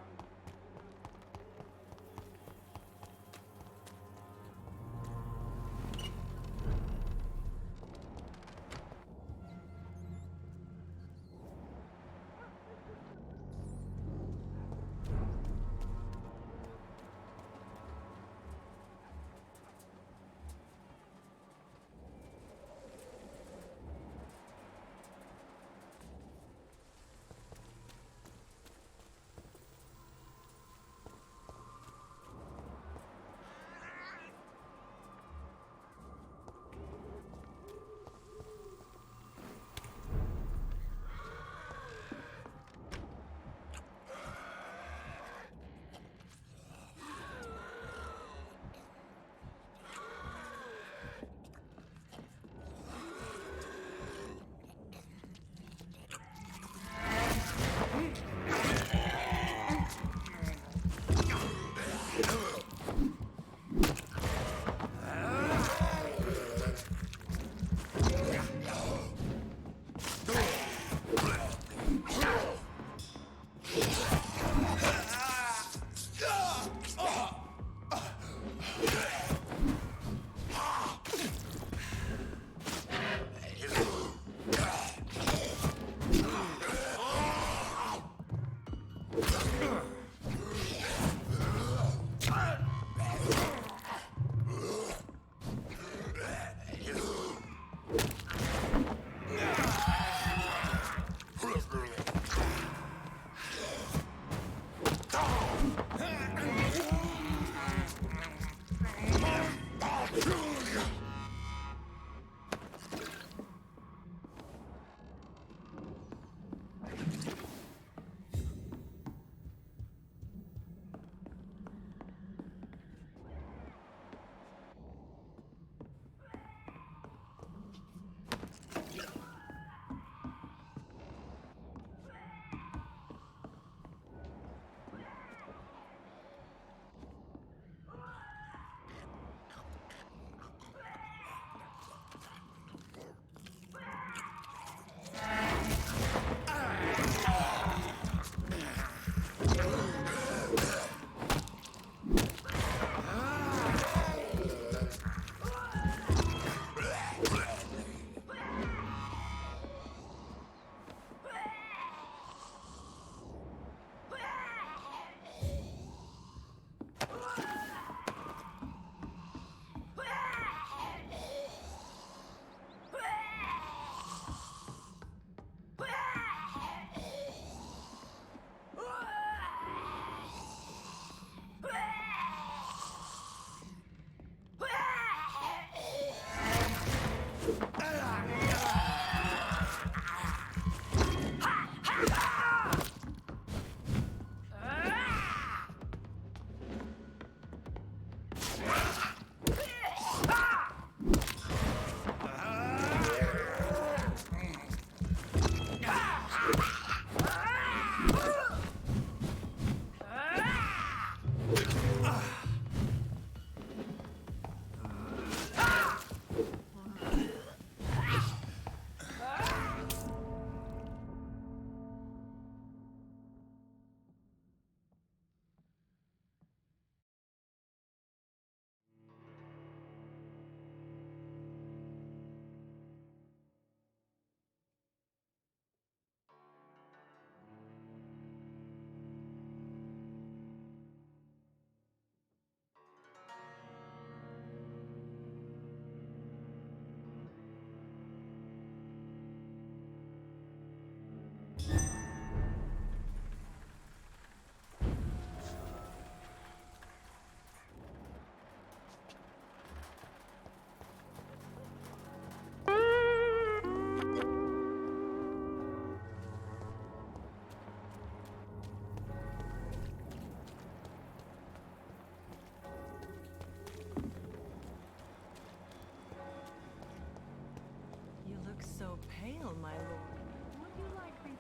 so pale, my lord. Would you like me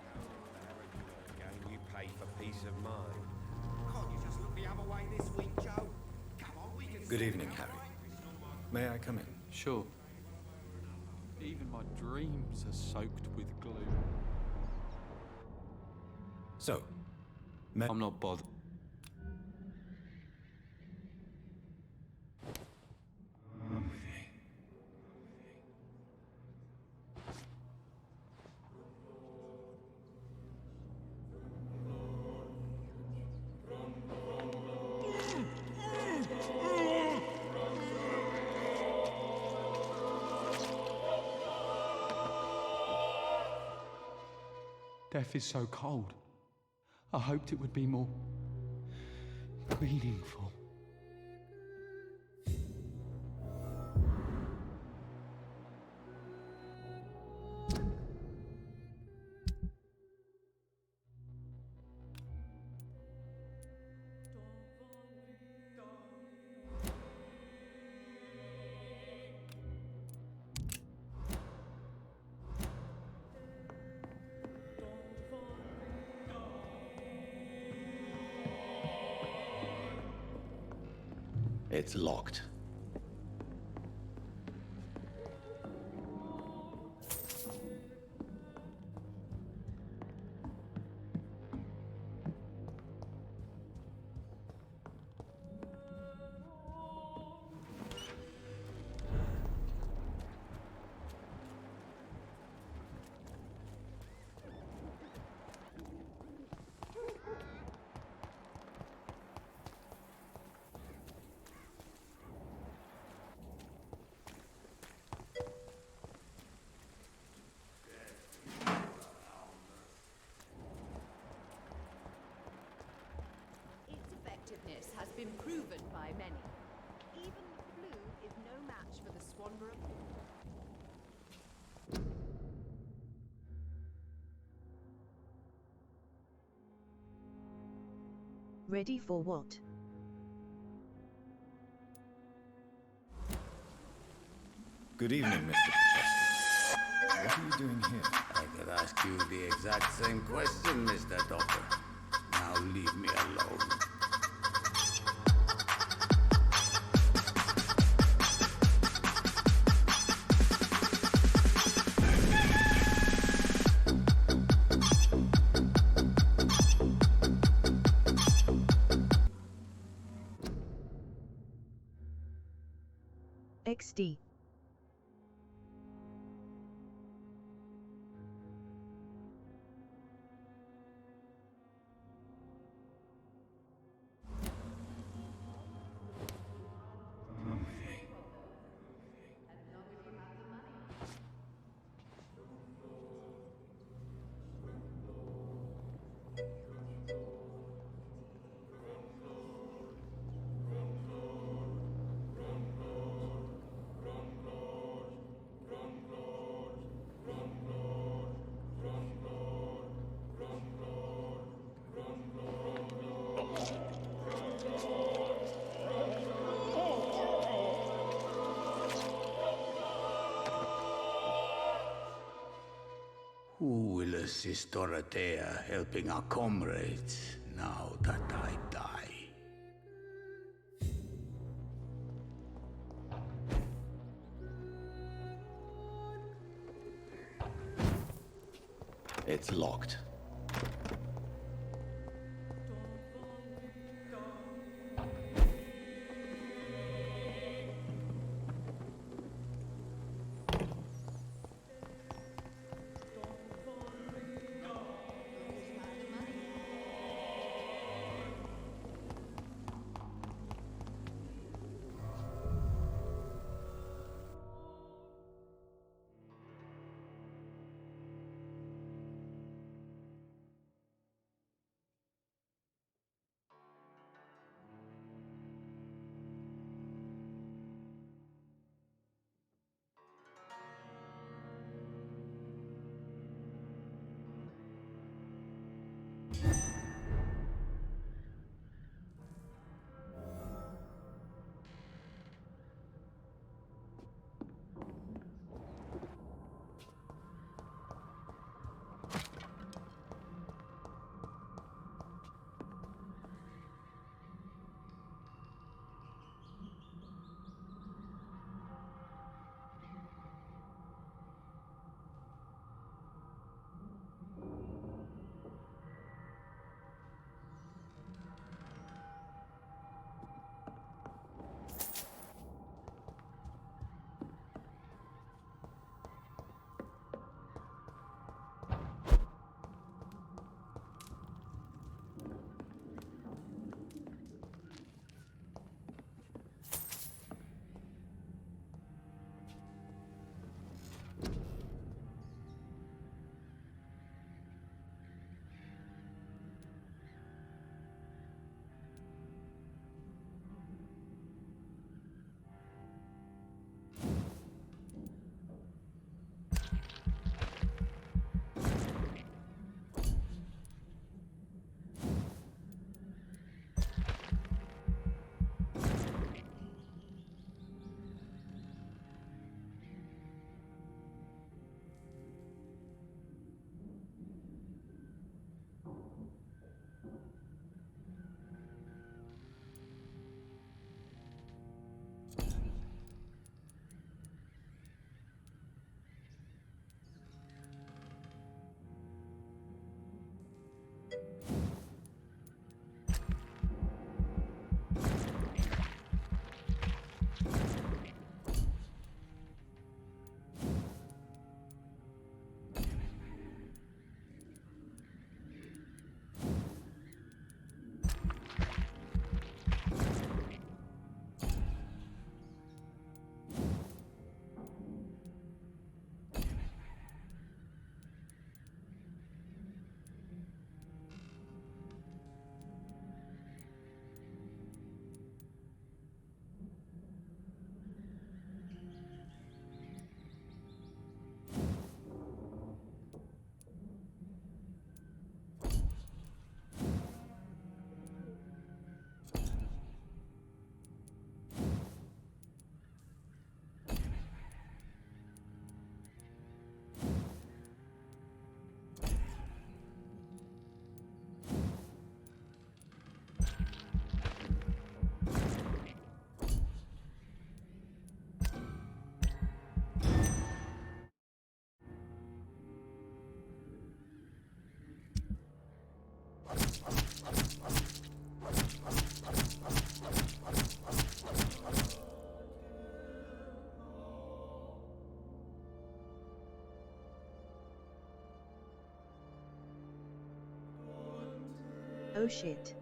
Again, you pay for peace of mind.
Can't you just look the other way this week, Joe? Come on, we can...
Good evening, Harry. May I come in?
Sure. Even my dreams are soaked with gloom.
So,
I'm not bothered. Death is so cold. I hoped it would be more meaningful.
It's locked.
Its effectiveness has been proven by many. Even the flu is no match for the Swanborough.
Ready for what?
Good evening, Mr. Petrescu. What are you doing here?
I could ask you the exact same question, Mr. Doctor. Now leave me alone.
XD.
Who will assist Dorothea helping our comrades now that I die?
It's locked.
Oh shit.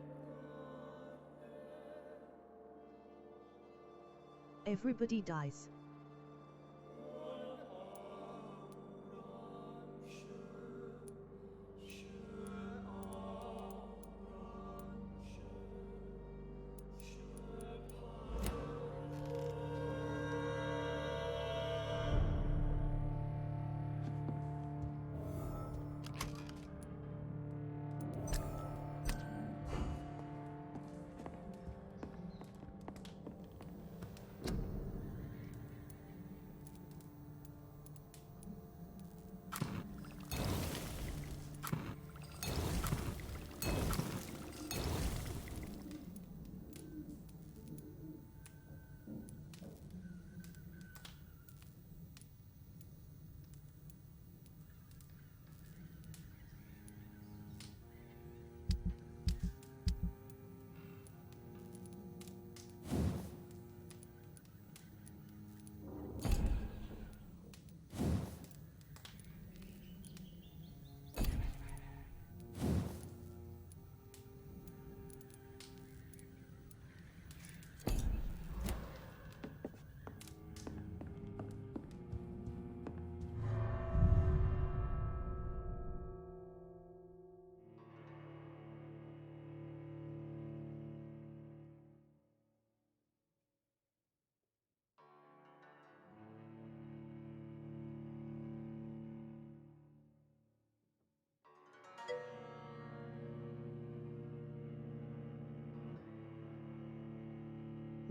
Everybody dies.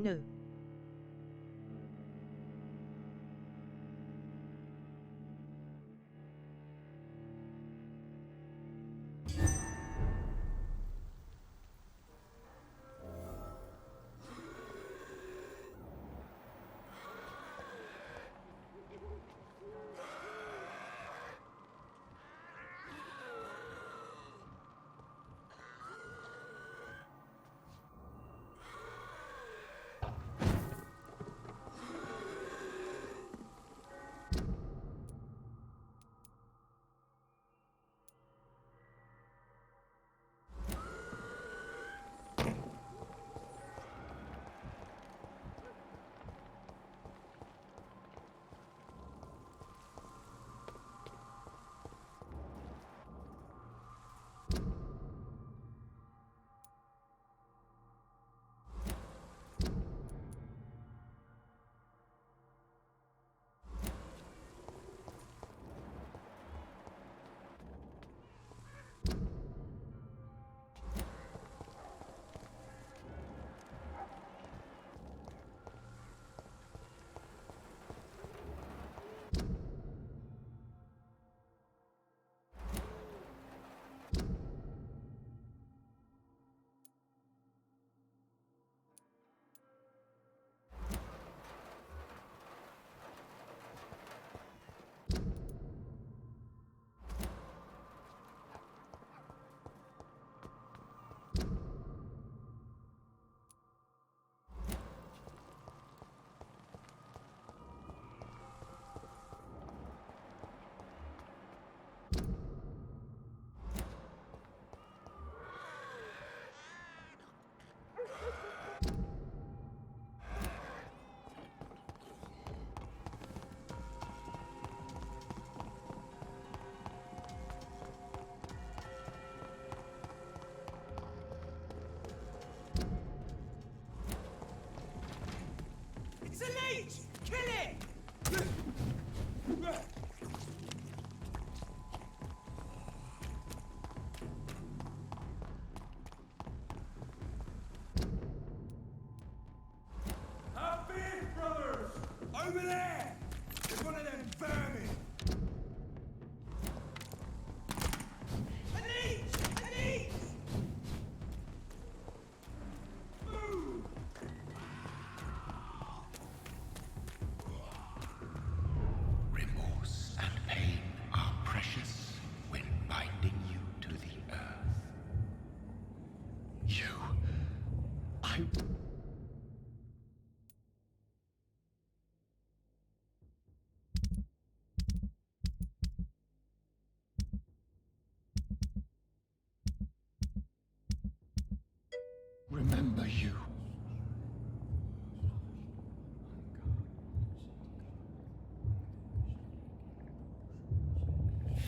No.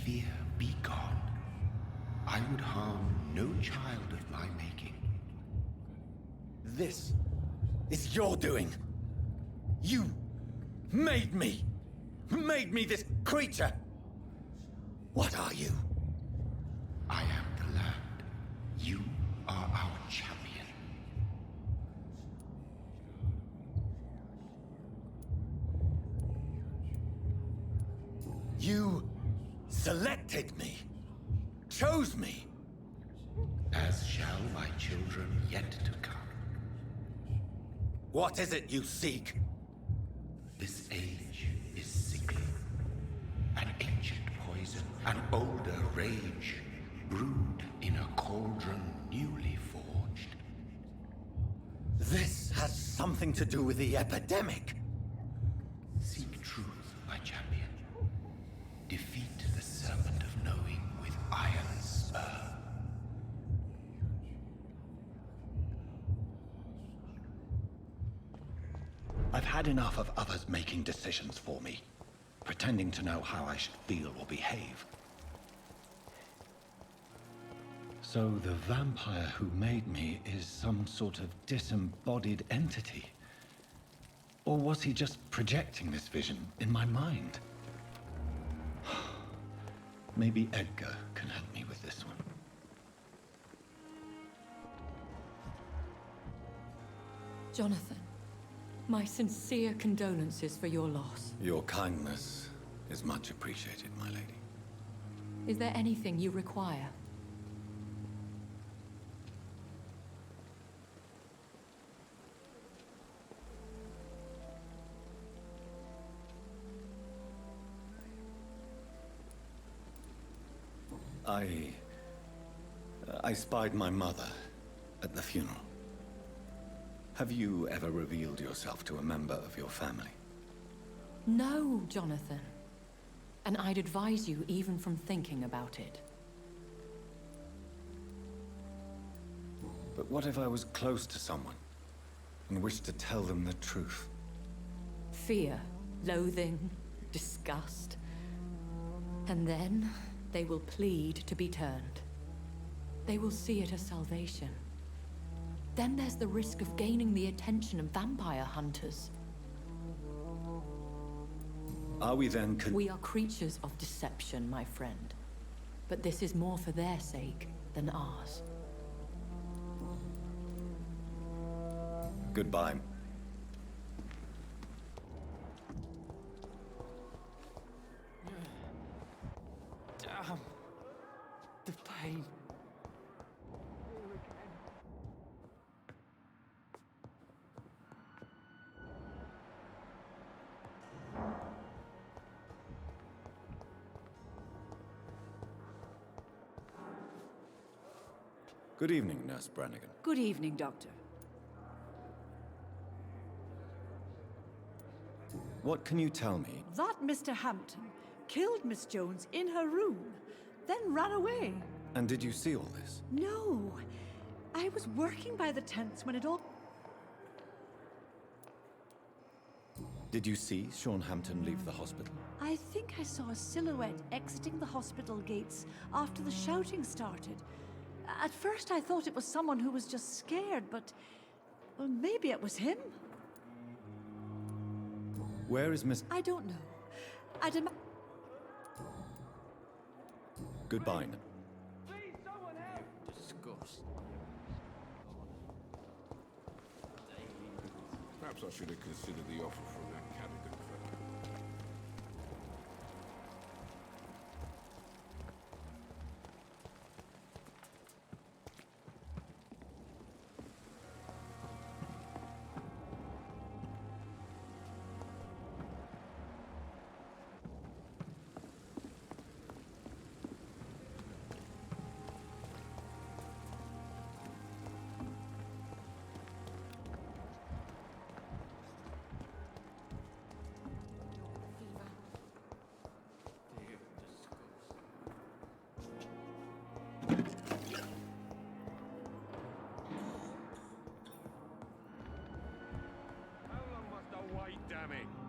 fear be gone. I would harm no child of my making.
This is your doing. You made me. Made me this creature. What are you?
I am the land. You are our champion.
You selected me. Chose me.
As shall my children yet to come.
What is it you seek?
This age is sickly. An ancient poison, an older rage, brewed in a cauldron newly forged.
This has something to do with the epidemic.
Seek truth, my champion. Defeat the serpent of knowing with iron spur.
I've had enough of others making decisions for me, pretending to know how I should feel or behave. So the vampire who made me is some sort of disembodied entity? Or was he just projecting this vision in my mind? Maybe Edgar can help me with this one.
Jonathan, my sincere condolences for your loss.
Your kindness is much appreciated, my lady.
Is there anything you require?
I spied my mother at the funeral. Have you ever revealed yourself to a member of your family?
No, Jonathan. And I'd advise you even from thinking about it.
But what if I was close to someone and wished to tell them the truth?
Fear, loathing, disgust. And then they will plead to be turned. They will see it as salvation. Then there's the risk of gaining the attention of vampire hunters.
Are we then
We are creatures of deception, my friend. But this is more for their sake than ours.
Goodbye.
Damn. The pain.
Good evening, Nurse Brannigan.
Good evening, Doctor.
What can you tell me?
That Mr. Hampton killed Miss Jones in her room, then ran away.
And did you see all this?
No. I was working by the tents when it all...
Did you see Sean Hampton leave the hospital?
I think I saw a silhouette exiting the hospital gates after the shouting started. At first I thought it was someone who was just scared, but... well, maybe it was him.
Where is Miss...
I don't know.
Goodbye.
Disgust.
Perhaps I should have considered the offer from that Cadigan fellow.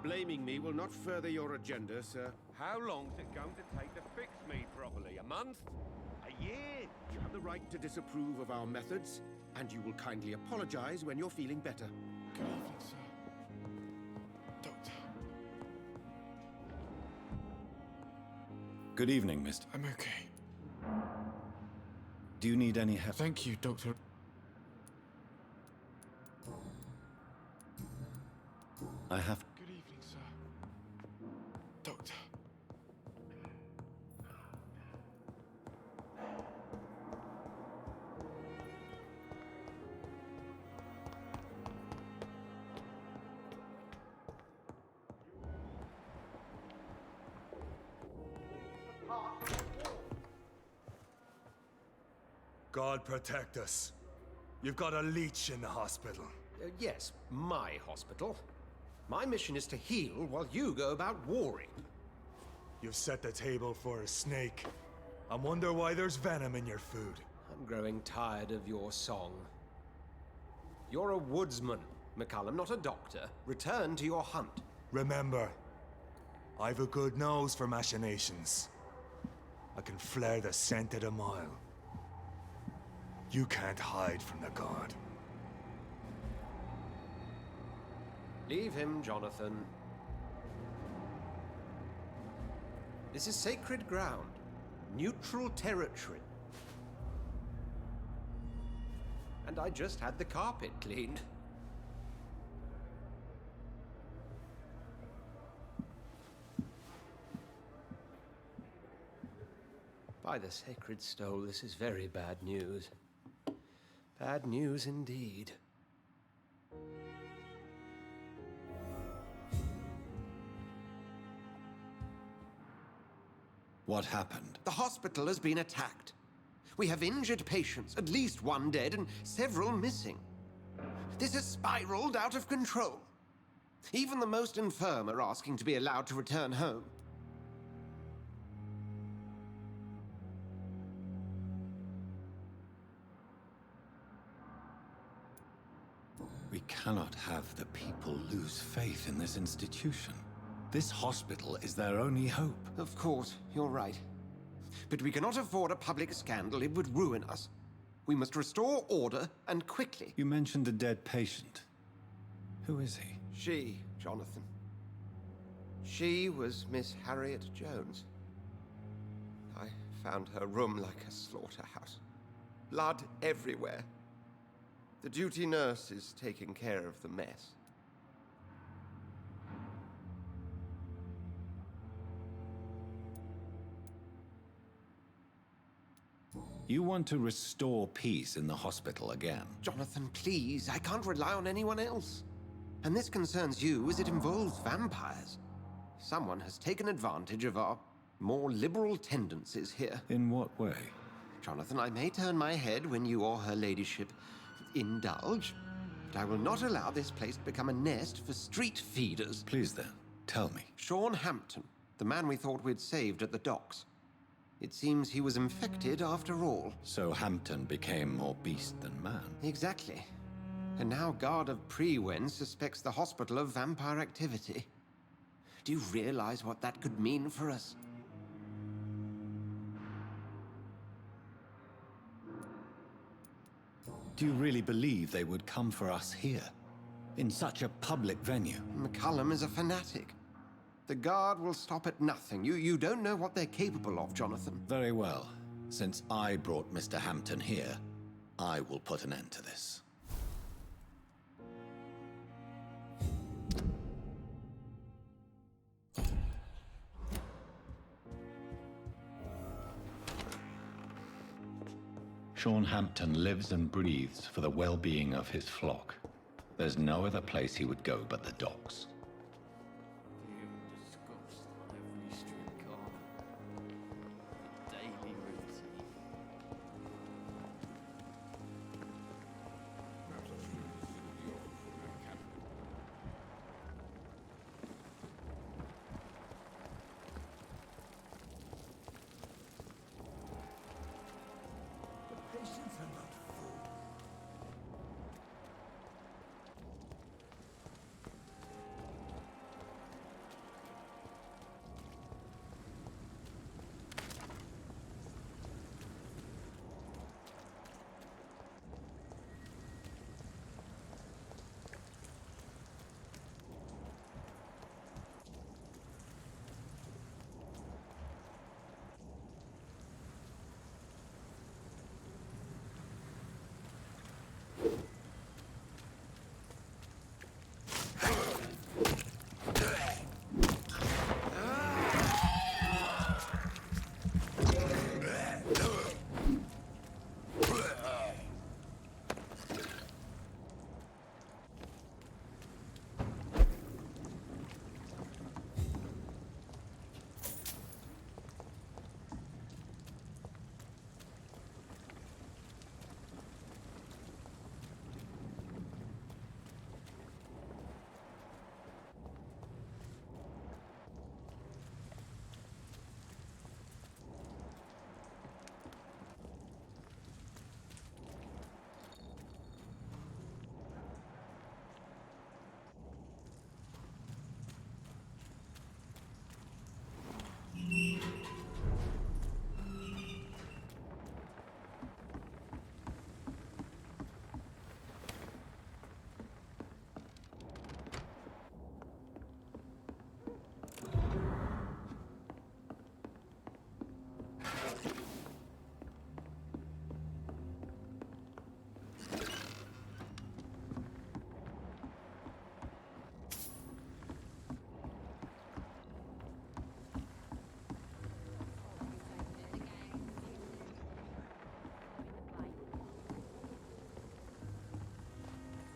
Blaming me will not further your agenda, sir. How long's it going to take to fix me, month?
A year? You have the right to disapprove of our methods, and you will kindly apologize when you're feeling better.
Good evening, sir. Doctor.
Good evening, Mr.
I'm okay.
Do you need any help?
Thank you, Doctor.
I have...
Good evening, sir. Doctor.
God protect us. You've got a leech in the hospital.
Yes, my hospital. My mission is to heal while you go about warring.
You've set the table for a snake. I wonder why there's venom in your food.
I'm growing tired of your song. You're a woodsman, McCullum, not a doctor. Return to your hunt.
Remember, I've a good nose for machinations. I can flare the scent at a mile. You can't hide from the god.
Leave him, Jonathan. This is sacred ground. Neutral territory. And I just had the carpet cleaned. By the sacred stole, this is very bad news. Bad news indeed.
What happened?
The hospital has been attacked. We have injured patients, at least one dead and several missing. This has spiraled out of control. Even the most infirm are asking to be allowed to return home.
We cannot have the people lose faith in this institution. This hospital is their only hope.
Of course, you're right. But we cannot afford a public scandal. It would ruin us. We must restore order, and quickly.
You mentioned a dead patient. Who is he?
She, Jonathan. She was Miss Harriet Jones. I found her room like a slaughterhouse. Blood everywhere. The duty nurse is taking care of the mess.
You want to restore peace in the hospital again?
Jonathan, please. I can't rely on anyone else. And this concerns you as it involves vampires. Someone has taken advantage of our more liberal tendencies here.
In what way?
Jonathan, I may turn my head when you or her ladyship indulge, but I will not allow this place to become a nest for street feeders.
Please then, tell me.
Sean Hampton, the man we thought we'd saved at the docks. It seems he was infected after all.
So Hampton became more beast than man?
Exactly. And now Guard of Prewen suspects the hospital of vampire activity. Do you realize what that could mean for us?
Do you really believe they would come for us here? In such a public venue?
McCullum is a fanatic. The Guard will stop at nothing. You don't know what they're capable of, Jonathan.
Very well. Since I brought Mr. Hampton here, I will put an end to this. Sean Hampton lives and breathes for the well-being of his flock. There's no other place he would go but the docks.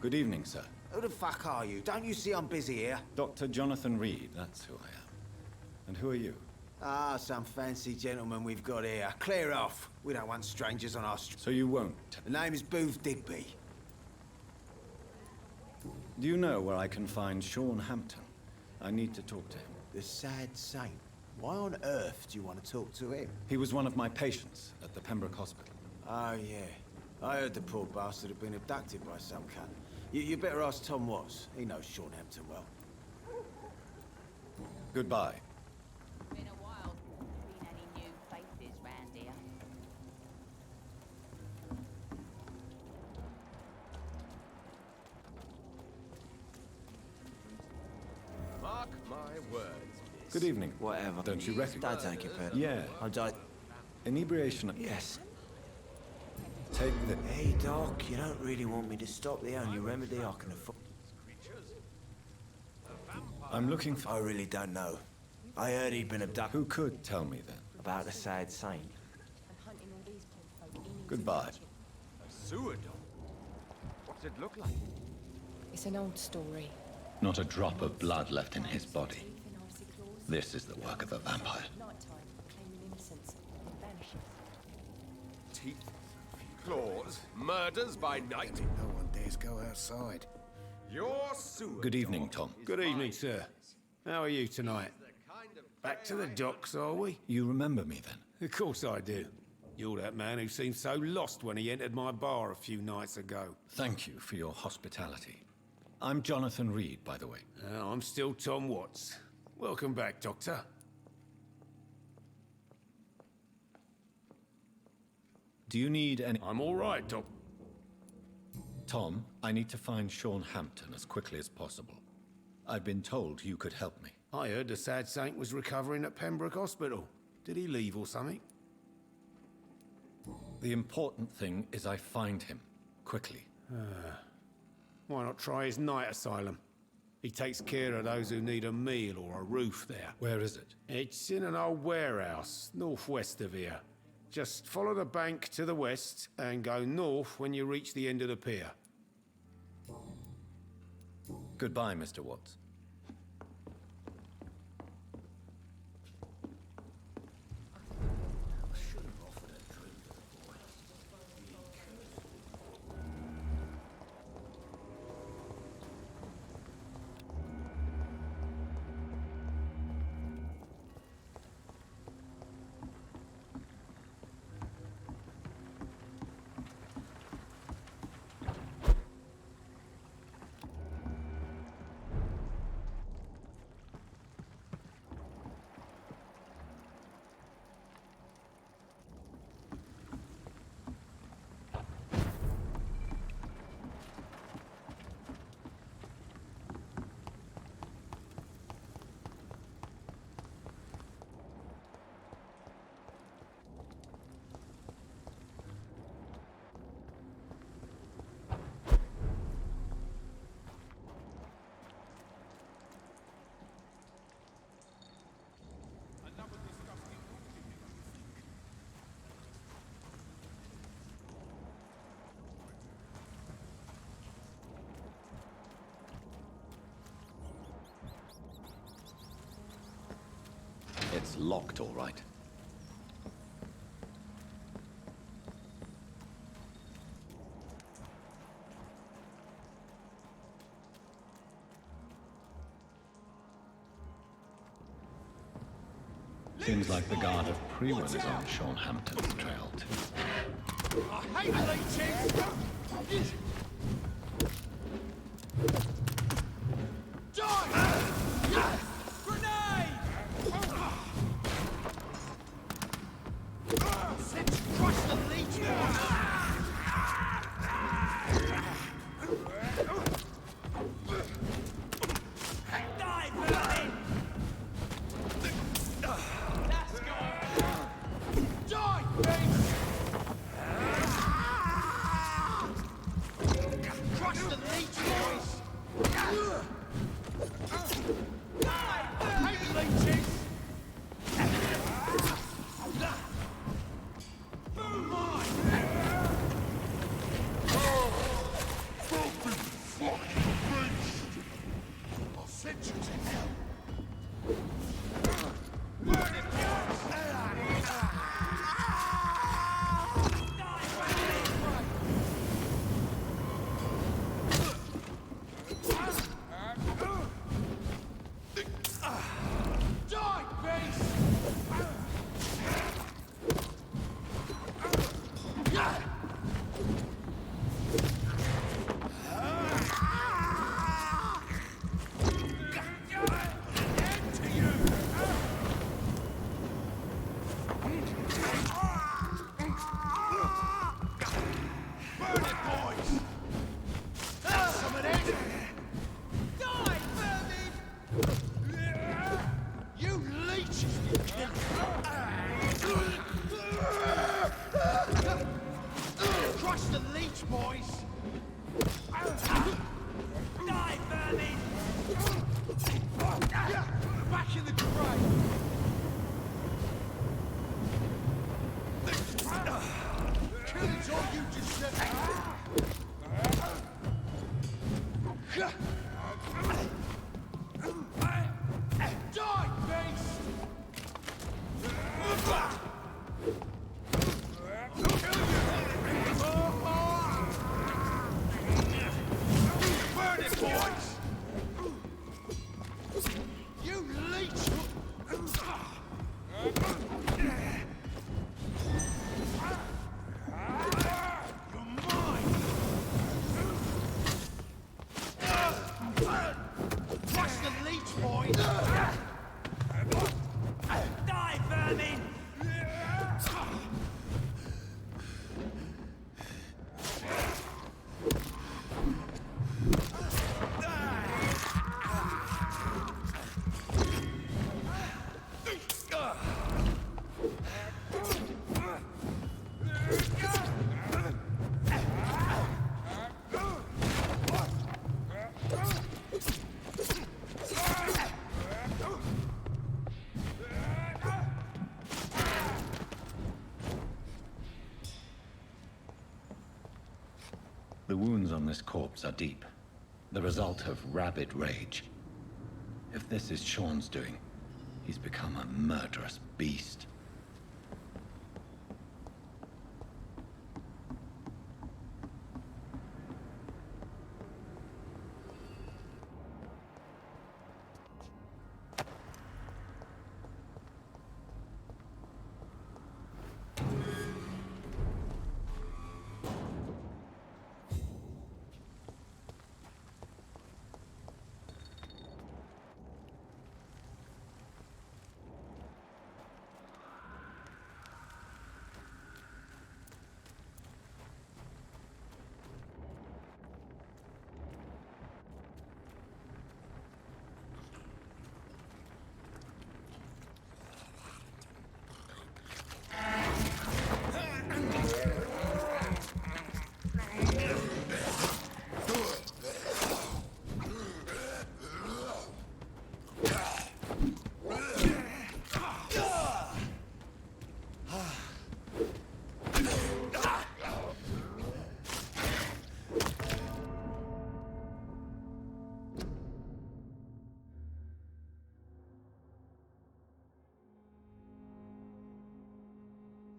Good evening, sir.
Who the fuck are you? Don't you see I'm busy here?
Dr. Jonathan Reed, that's who I am. And who are you?
Ah, some fancy gentleman we've got here. Clear off. We don't want strangers on our street.
So you won't?
The name is Booth Digby.
Do you know where I can find Sean Hampton? I need to talk to him.
The sad saint. Why on earth do you want to talk to him?
He was one of my patients at the Pembroke Hospital.
Oh, yeah. I heard the poor bastard had been abducted by some cunt. You better ask Tom Watts. He knows Sean Hampton well.
Goodbye.
Been a while since seen any new faces round here.
Mark my words.
Good evening.
Whatever.
Don't you recognize?
Don't take it, Peter.
Yeah.
I died.
Inebriation.
Yes.
Take the...
Hey, Doc, you don't really want me to stop the only remedy I can afford.
I'm looking for...
I really don't know. I heard he'd been abducted.
Who could tell me then?
About the sad saint.
Goodbye.
A sewer dog? What does it look like?
It's an old story.
Not a drop of blood left in his body. This is the work of a vampire.
Teeth, claws, murders by night.
No one dares go outside.
Your sewer
Good evening, Tom.
Good evening, sir. How are you tonight? Back to the docks, are we?
You remember me then?
Of course I do. You're that man who seemed so lost when he entered my bar a few nights ago.
Thank you for your hospitality. I'm Jonathan Reed, by the way.
I'm still Tom Watts. Welcome back, Doctor.
Do you need any...
I'm all right, Doc.
Tom, I need to find Sean Hampton as quickly as possible. I've been told you could help me.
I heard the sad saint was recovering at Pembroke Hospital. Did he leave or something?
The important thing is I find him. Quickly.
Why not try his night asylum? He takes care of those who need a meal or a roof there.
Where is it?
It's in an old warehouse, northwest of here. Just follow the bank to the west and go north when you reach the end of the pier.
Goodbye, Mr. Watts. It's locked, all right. Seems like the guard of Prewen is on Sean Hampton's trail, too.
I hate leeches! Die! Grenade! Let's crush the leeches! Die, Berlin! That's gone! Die, baby! Crush the leech, boys! Die! Hate leeches! Move mine!
boys! Die, vermin! Back in the grave! Killing's all you just said. Die, beast! Burn it, boys! You leech! Watch the leech, boy! Die, vermin!
The wounds on this corpse are deep, the result of rabid rage. If this is Sean's doing, he's become a murderous beast.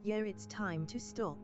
Yeah, it's time to stop.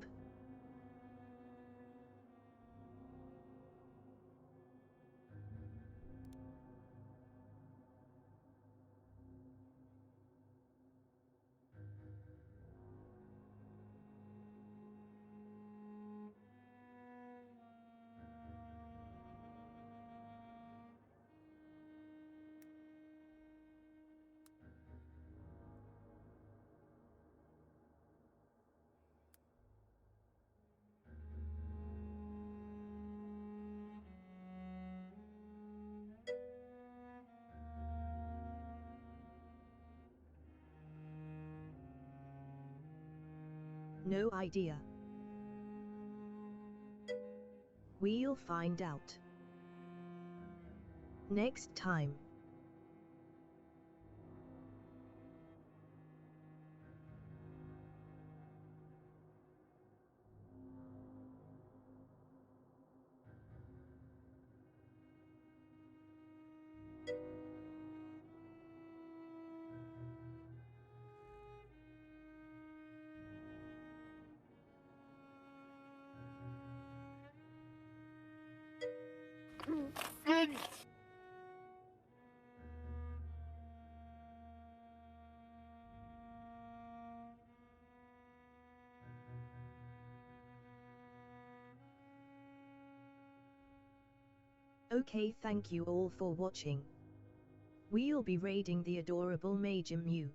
No idea. We'll find out. Next time. Okay, thank you all for watching. We'll be raiding the adorable Major Mew.